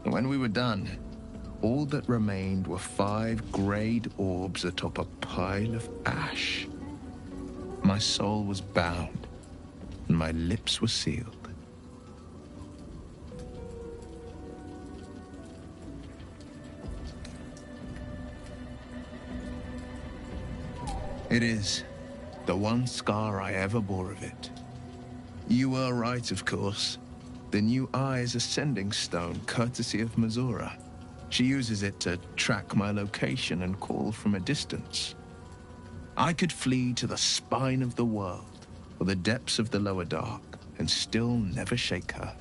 When we were done, all that remained were 5 grayed orbs atop a pile of ash. My soul was bound, and my lips were sealed. It is the one scar I ever bore of it. You were right, of course. The new eye is a sending stone, courtesy of Mazura. She uses it to track my location and call from a distance. I could flee to the spine of the world, or the depths of the lower dark, and still never shake her.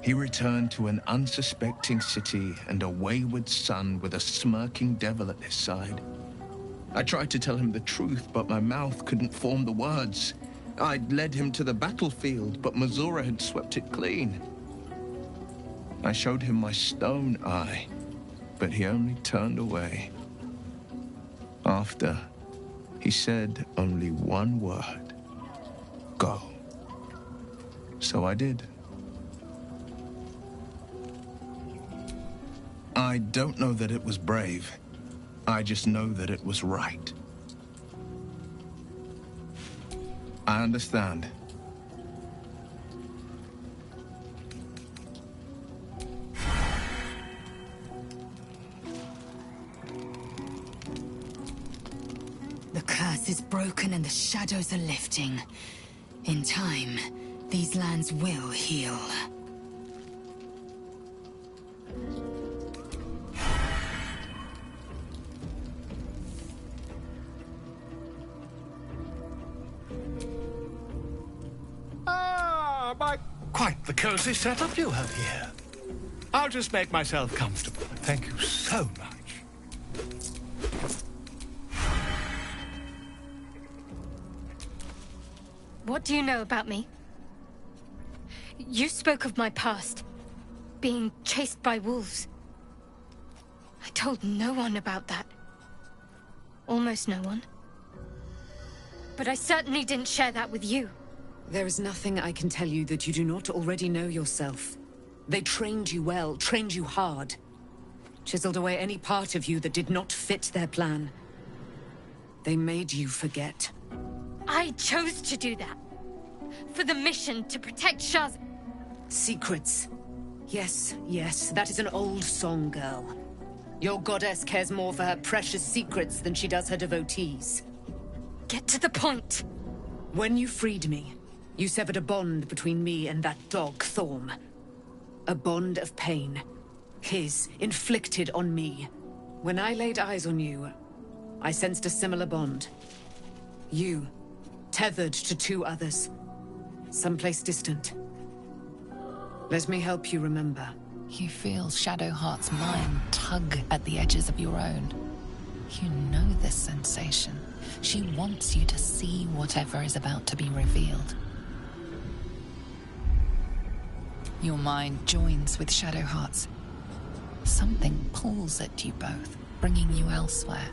He returned to an unsuspecting city and a wayward son with a smirking devil at his side. I tried to tell him the truth, but my mouth couldn't form the words. I'd led him to the battlefield, but Mazura had swept it clean. I showed him my stone eye, but he only turned away. After, he said only one word: go. So I did. I don't know that it was brave. I just know that it was right. I understand. The curse is broken and the shadows are lifting. In time, these lands will heal. Quite the cozy setup you have here. I'll just make myself comfortable. Thank you so much. What do you know about me? You spoke of my past, being chased by wolves. I told no one about that. Almost no one. But I certainly didn't share that with you. There is nothing I can tell you that you do not already know yourself. They trained you well, trained you hard. Chiseled away any part of you that did not fit their plan. They made you forget. I chose to do that. For the mission to protect Shah's... Secrets. Yes, yes, that is an old song, girl. Your goddess cares more for her precious secrets than she does her devotees. Get to the point. When you freed me, you severed a bond between me and that dog, Thorm. A bond of pain. His, inflicted on me. When I laid eyes on you, I sensed a similar bond. You, tethered to two others. Someplace distant. Let me help you remember. You feel Shadowheart's mind tug at the edges of your own. You know this sensation. She wants you to see whatever is about to be revealed. Your mind joins with Shadowheart's. Something pulls at you both, bringing you elsewhere.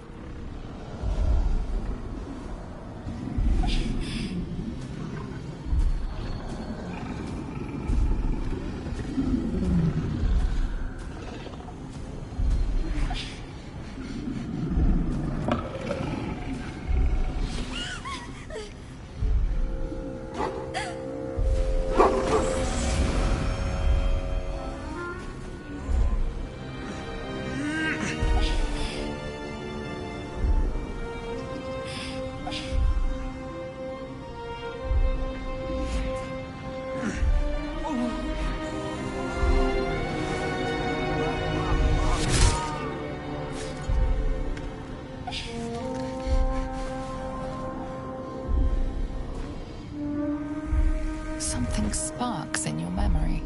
Something sparks in your memory.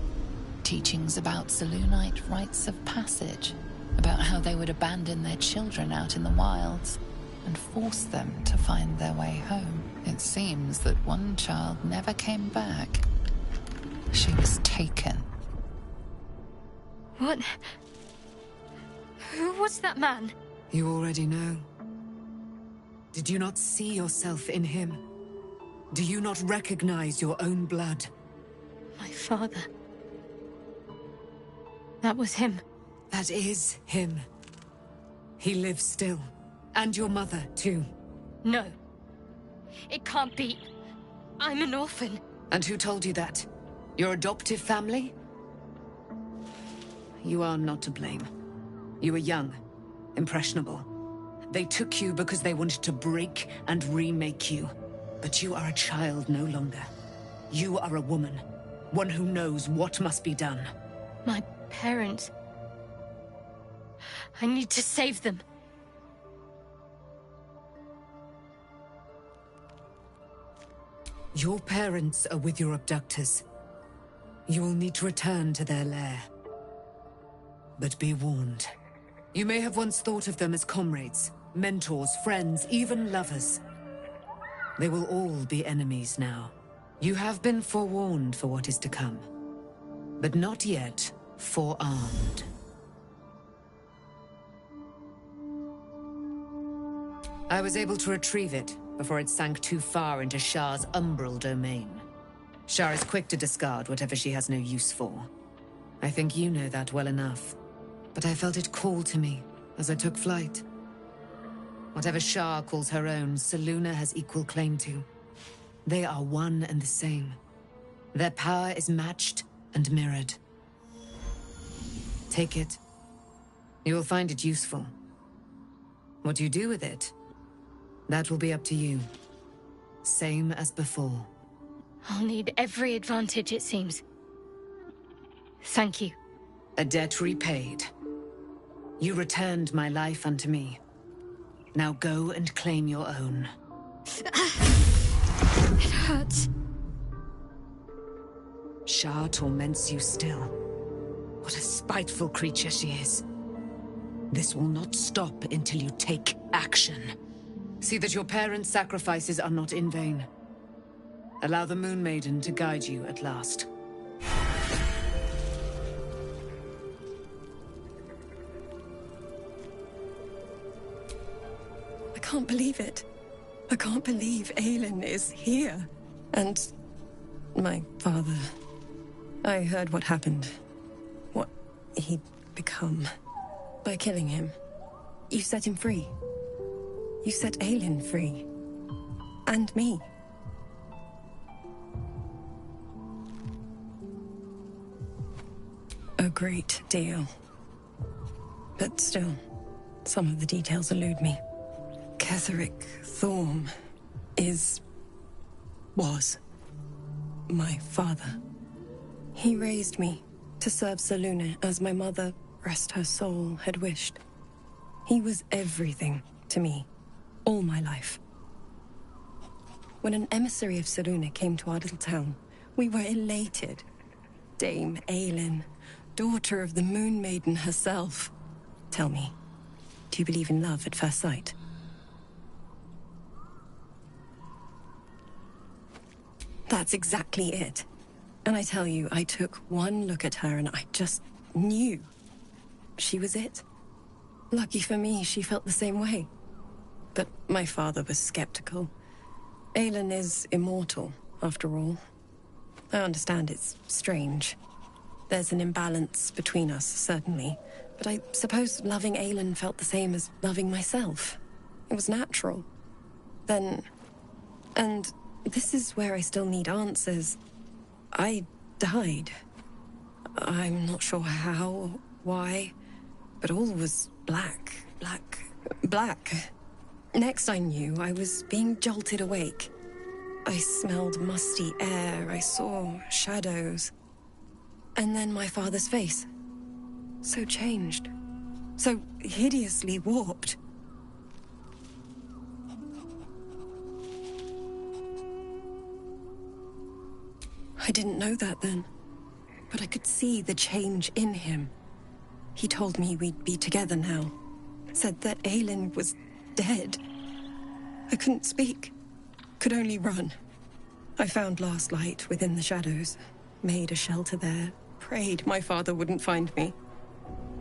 Teachings about Selûnite rites of passage, about how they would abandon their children out in the wilds and force them to find their way home. It seems that one child never came back. She was taken. What? Who was that man? You already know. Did you not see yourself in him? Do you not recognize your own blood? My father. That was him. That is him. He lives still. And your mother, too. No. It can't be. I'm an orphan. And who told you that? Your adoptive family? You are not to blame. You were young, impressionable. They took you because they wanted to break and remake you. But you are a child no longer. You are a woman. One who knows what must be done. My parents. I need to save them. Your parents are with your abductors. You will need to return to their lair. But be warned. You may have once thought of them as comrades, mentors, friends, even lovers. They will all be enemies now. You have been forewarned for what is to come, but not yet forearmed. I was able to retrieve it before it sank too far into Shah's umbral domain. Shah is quick to discard whatever she has no use for. I think you know that well enough. But I felt it call to me as I took flight. Whatever Shah calls her own, Selûne has equal claim to. They are one and the same. Their power is matched and mirrored. Take it. You will find it useful. What you do with it, that will be up to you. Same as before. I'll need every advantage, it seems. Thank you. A debt repaid. You returned my life unto me. Now go and claim your own. It hurts. Shah torments you still. What a spiteful creature she is. This will not stop until you take action. See that your parents' sacrifices are not in vain. Allow the Moon Maiden to guide you at last. I can't believe it. I can't believe Aelin is here. And my father. I heard what happened. What he'd become. By killing him. You set him free. You set Aelin free. And me. A great deal. But still, some of the details elude me. Ketheric Thorm was my father. He raised me to serve Selûne as my mother, rest her soul, had wished. He was everything to me, all my life. When an emissary of Selûne came to our little town, we were elated. Dame Aelin, daughter of the Moon Maiden herself. Tell me, do you believe in love at first sight? That's exactly it. And I tell you, I took one look at her and I just knew. She was it. Lucky for me, she felt the same way. But my father was skeptical. Aelin is immortal, after all. I understand it's strange. There's an imbalance between us, certainly. But I suppose loving Aelin felt the same as loving myself. It was natural. Then... And this is where I still need answers. I died. I'm not sure how or why, but all was black. Next I knew, I was being jolted awake. I smelled musty air, I saw shadows. And then my father's face. So changed. So hideously warped. I didn't know that then, but I could see the change in him. He told me we'd be together now. Said that Aelin was dead. I couldn't speak. Could only run. I found last light within the shadows. Made a shelter there. Prayed my father wouldn't find me.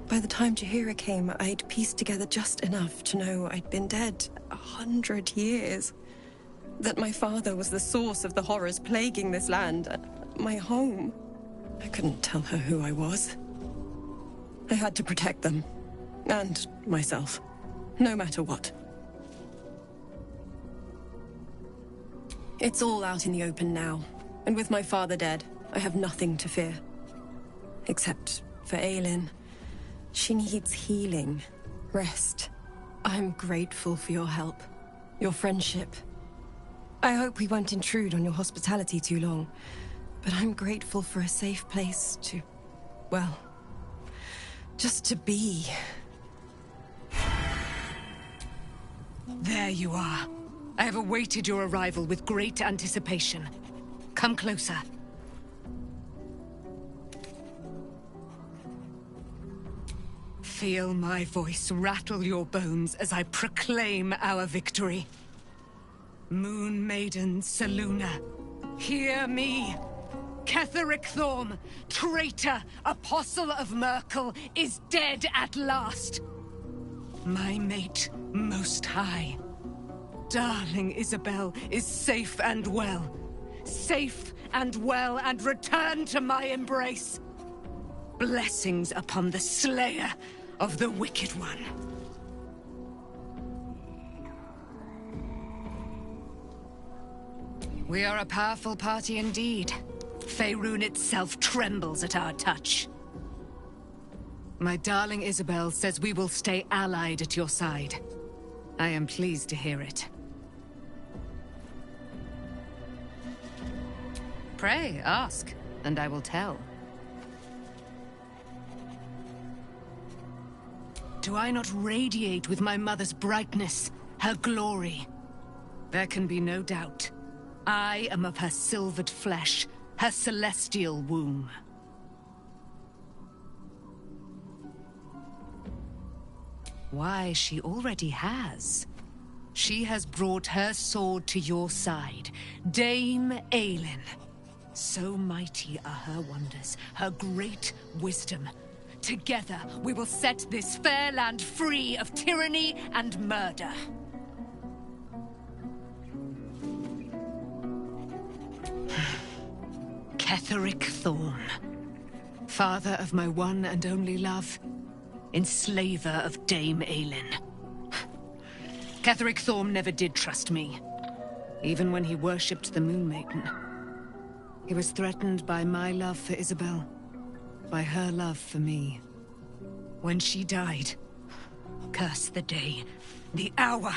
By the time Jaheira came, I'd pieced together just enough to know I'd been dead 100 years. That my father was the source of the horrors plaguing this land, my home. I couldn't tell her who I was. I had to protect them. And myself. No matter what. It's all out in the open now. And with my father dead, I have nothing to fear. Except for Aelin. She needs healing. Rest. I'm grateful for your help. Your friendship. I hope we won't intrude on your hospitality too long. But I'm grateful for a safe place to... well... just to be. There you are. I have awaited your arrival with great anticipation. Come closer. Feel my voice rattle your bones as I proclaim our victory. Moon Maiden Selûne, hear me! Ketheric Thorm, traitor, apostle of Merkel, is dead at last! My mate, Most High. Darling Isabel is safe and well. Safe and well, and return to my embrace. Blessings upon the slayer of the Wicked One. We are a powerful party indeed. Faerun itself trembles at our touch. My darling Isabel says we will stay allied at your side. I am pleased to hear it. Pray, ask, and I will tell. Do I not radiate with my mother's brightness, her glory? There can be no doubt. I am of her silvered flesh, her celestial womb. Why, she already has. She has brought her sword to your side, Dame Aelin. So mighty are her wonders, her great wisdom. Together, we will set this fair land free of tyranny and murder. Ketheric Thorm, father of my one and only love, enslaver of Dame Aelin. Ketheric Thorm never did trust me, even when he worshipped the Moon Maiden. He was threatened by my love for Isabel, by her love for me. When she died, curse the day, the hour,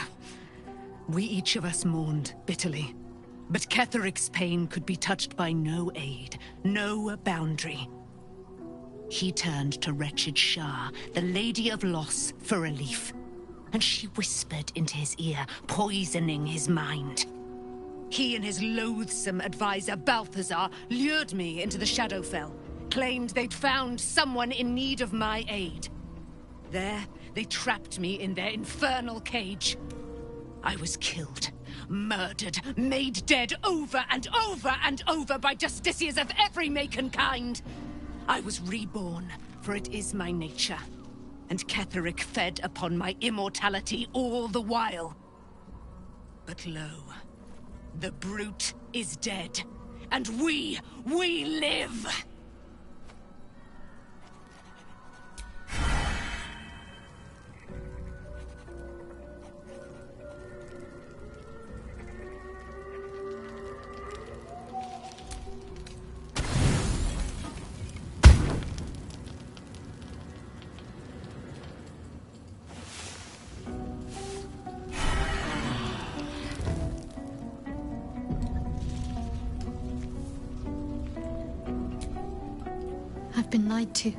we each of us mourned bitterly. But Ketheric's pain could be touched by no aid, no boundary. He turned to wretched Shah, the Lady of Loss, for relief. And she whispered into his ear, poisoning his mind. He and his loathsome advisor, Balthazar, lured me into the Shadowfell, claimed they'd found someone in need of my aid. There, they trapped me in their infernal cage. I was killed, murdered, made dead over and over and over by justiciars of every make and kind. I was reborn, for it is my nature. And Ketheric fed upon my immortality all the while. But lo, the brute is dead, and we live! I've been lied to.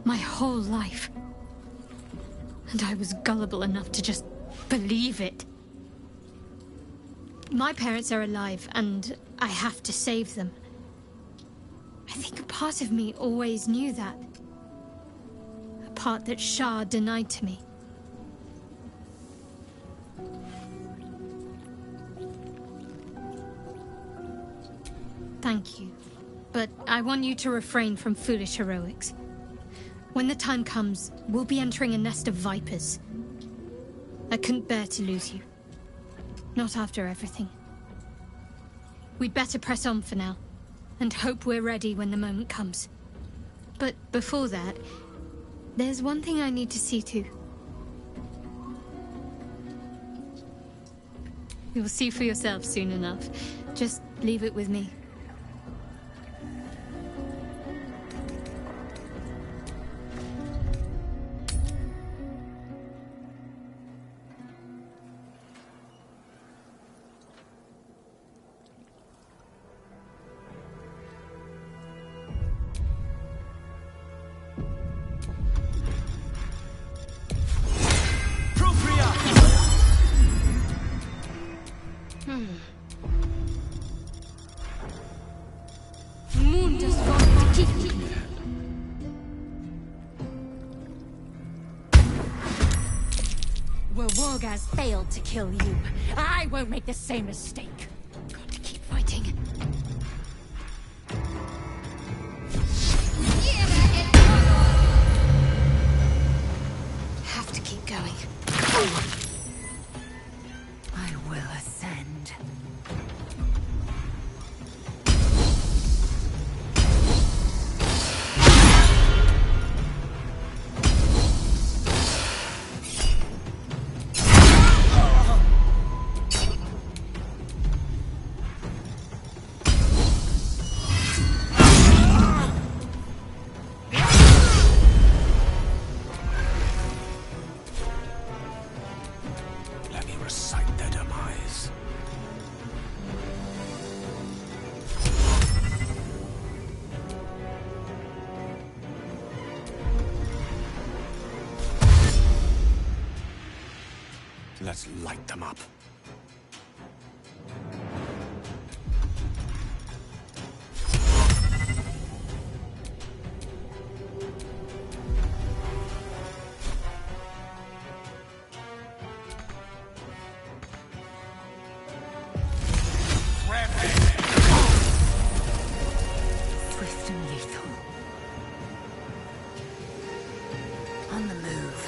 My whole life. And I was gullible enough to just believe it. My parents are alive, and I have to save them. I think a part of me always knew that. A part that Shah denied to me. Thank you. But I want you to refrain from foolish heroics. When the time comes, we'll be entering a nest of vipers. I couldn't bear to lose you. Not after everything. We'd better press on for now, and hope we're ready when the moment comes. But before that, there's one thing I need to see to. You'll see for yourself soon enough. Just leave it with me. Well, Wargaz failed to kill you. I won't make the same mistake. Got to keep fighting. Have to keep going. I will ascend. Let me recite their demise. Let's light them up. Swift and lethal. On the move.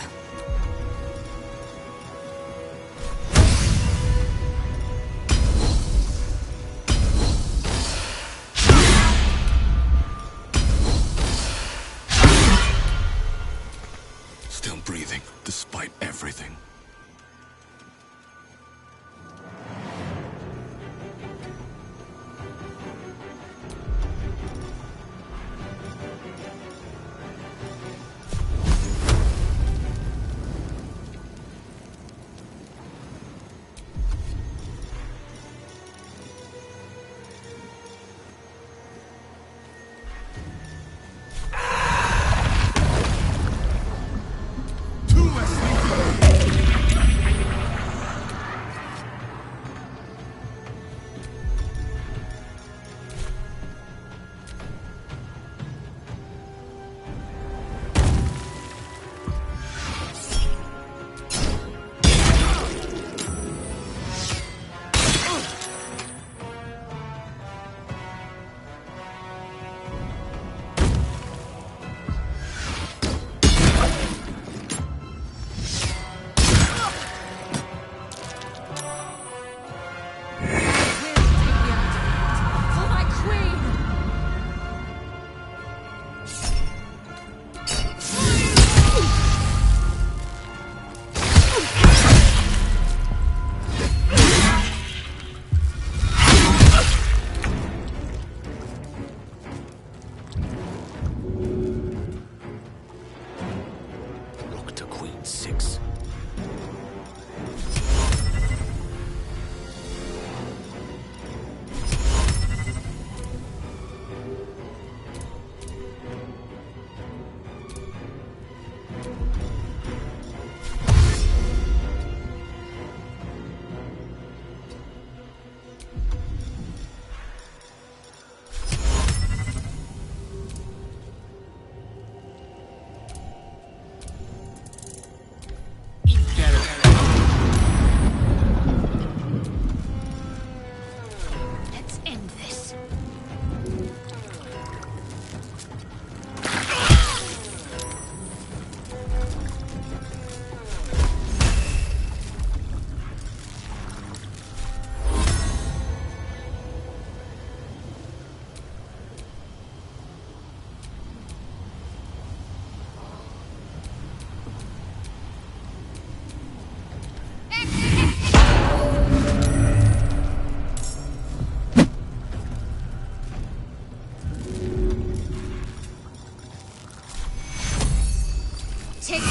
Take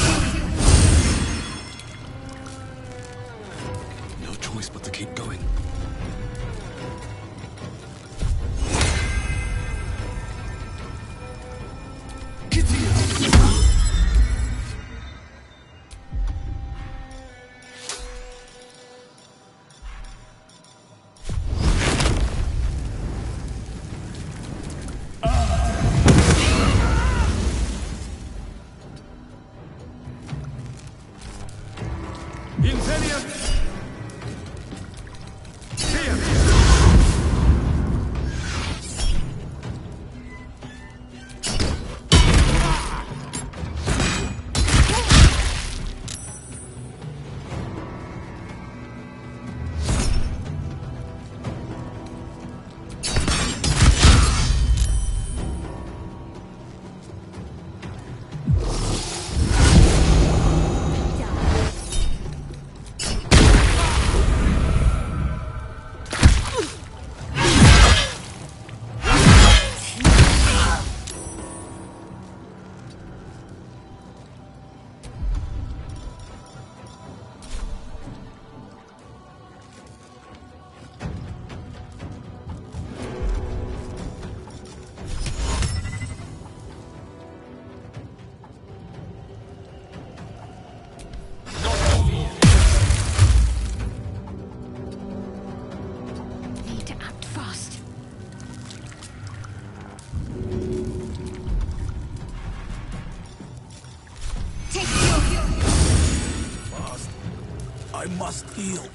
No choice but to keep going. I must heal.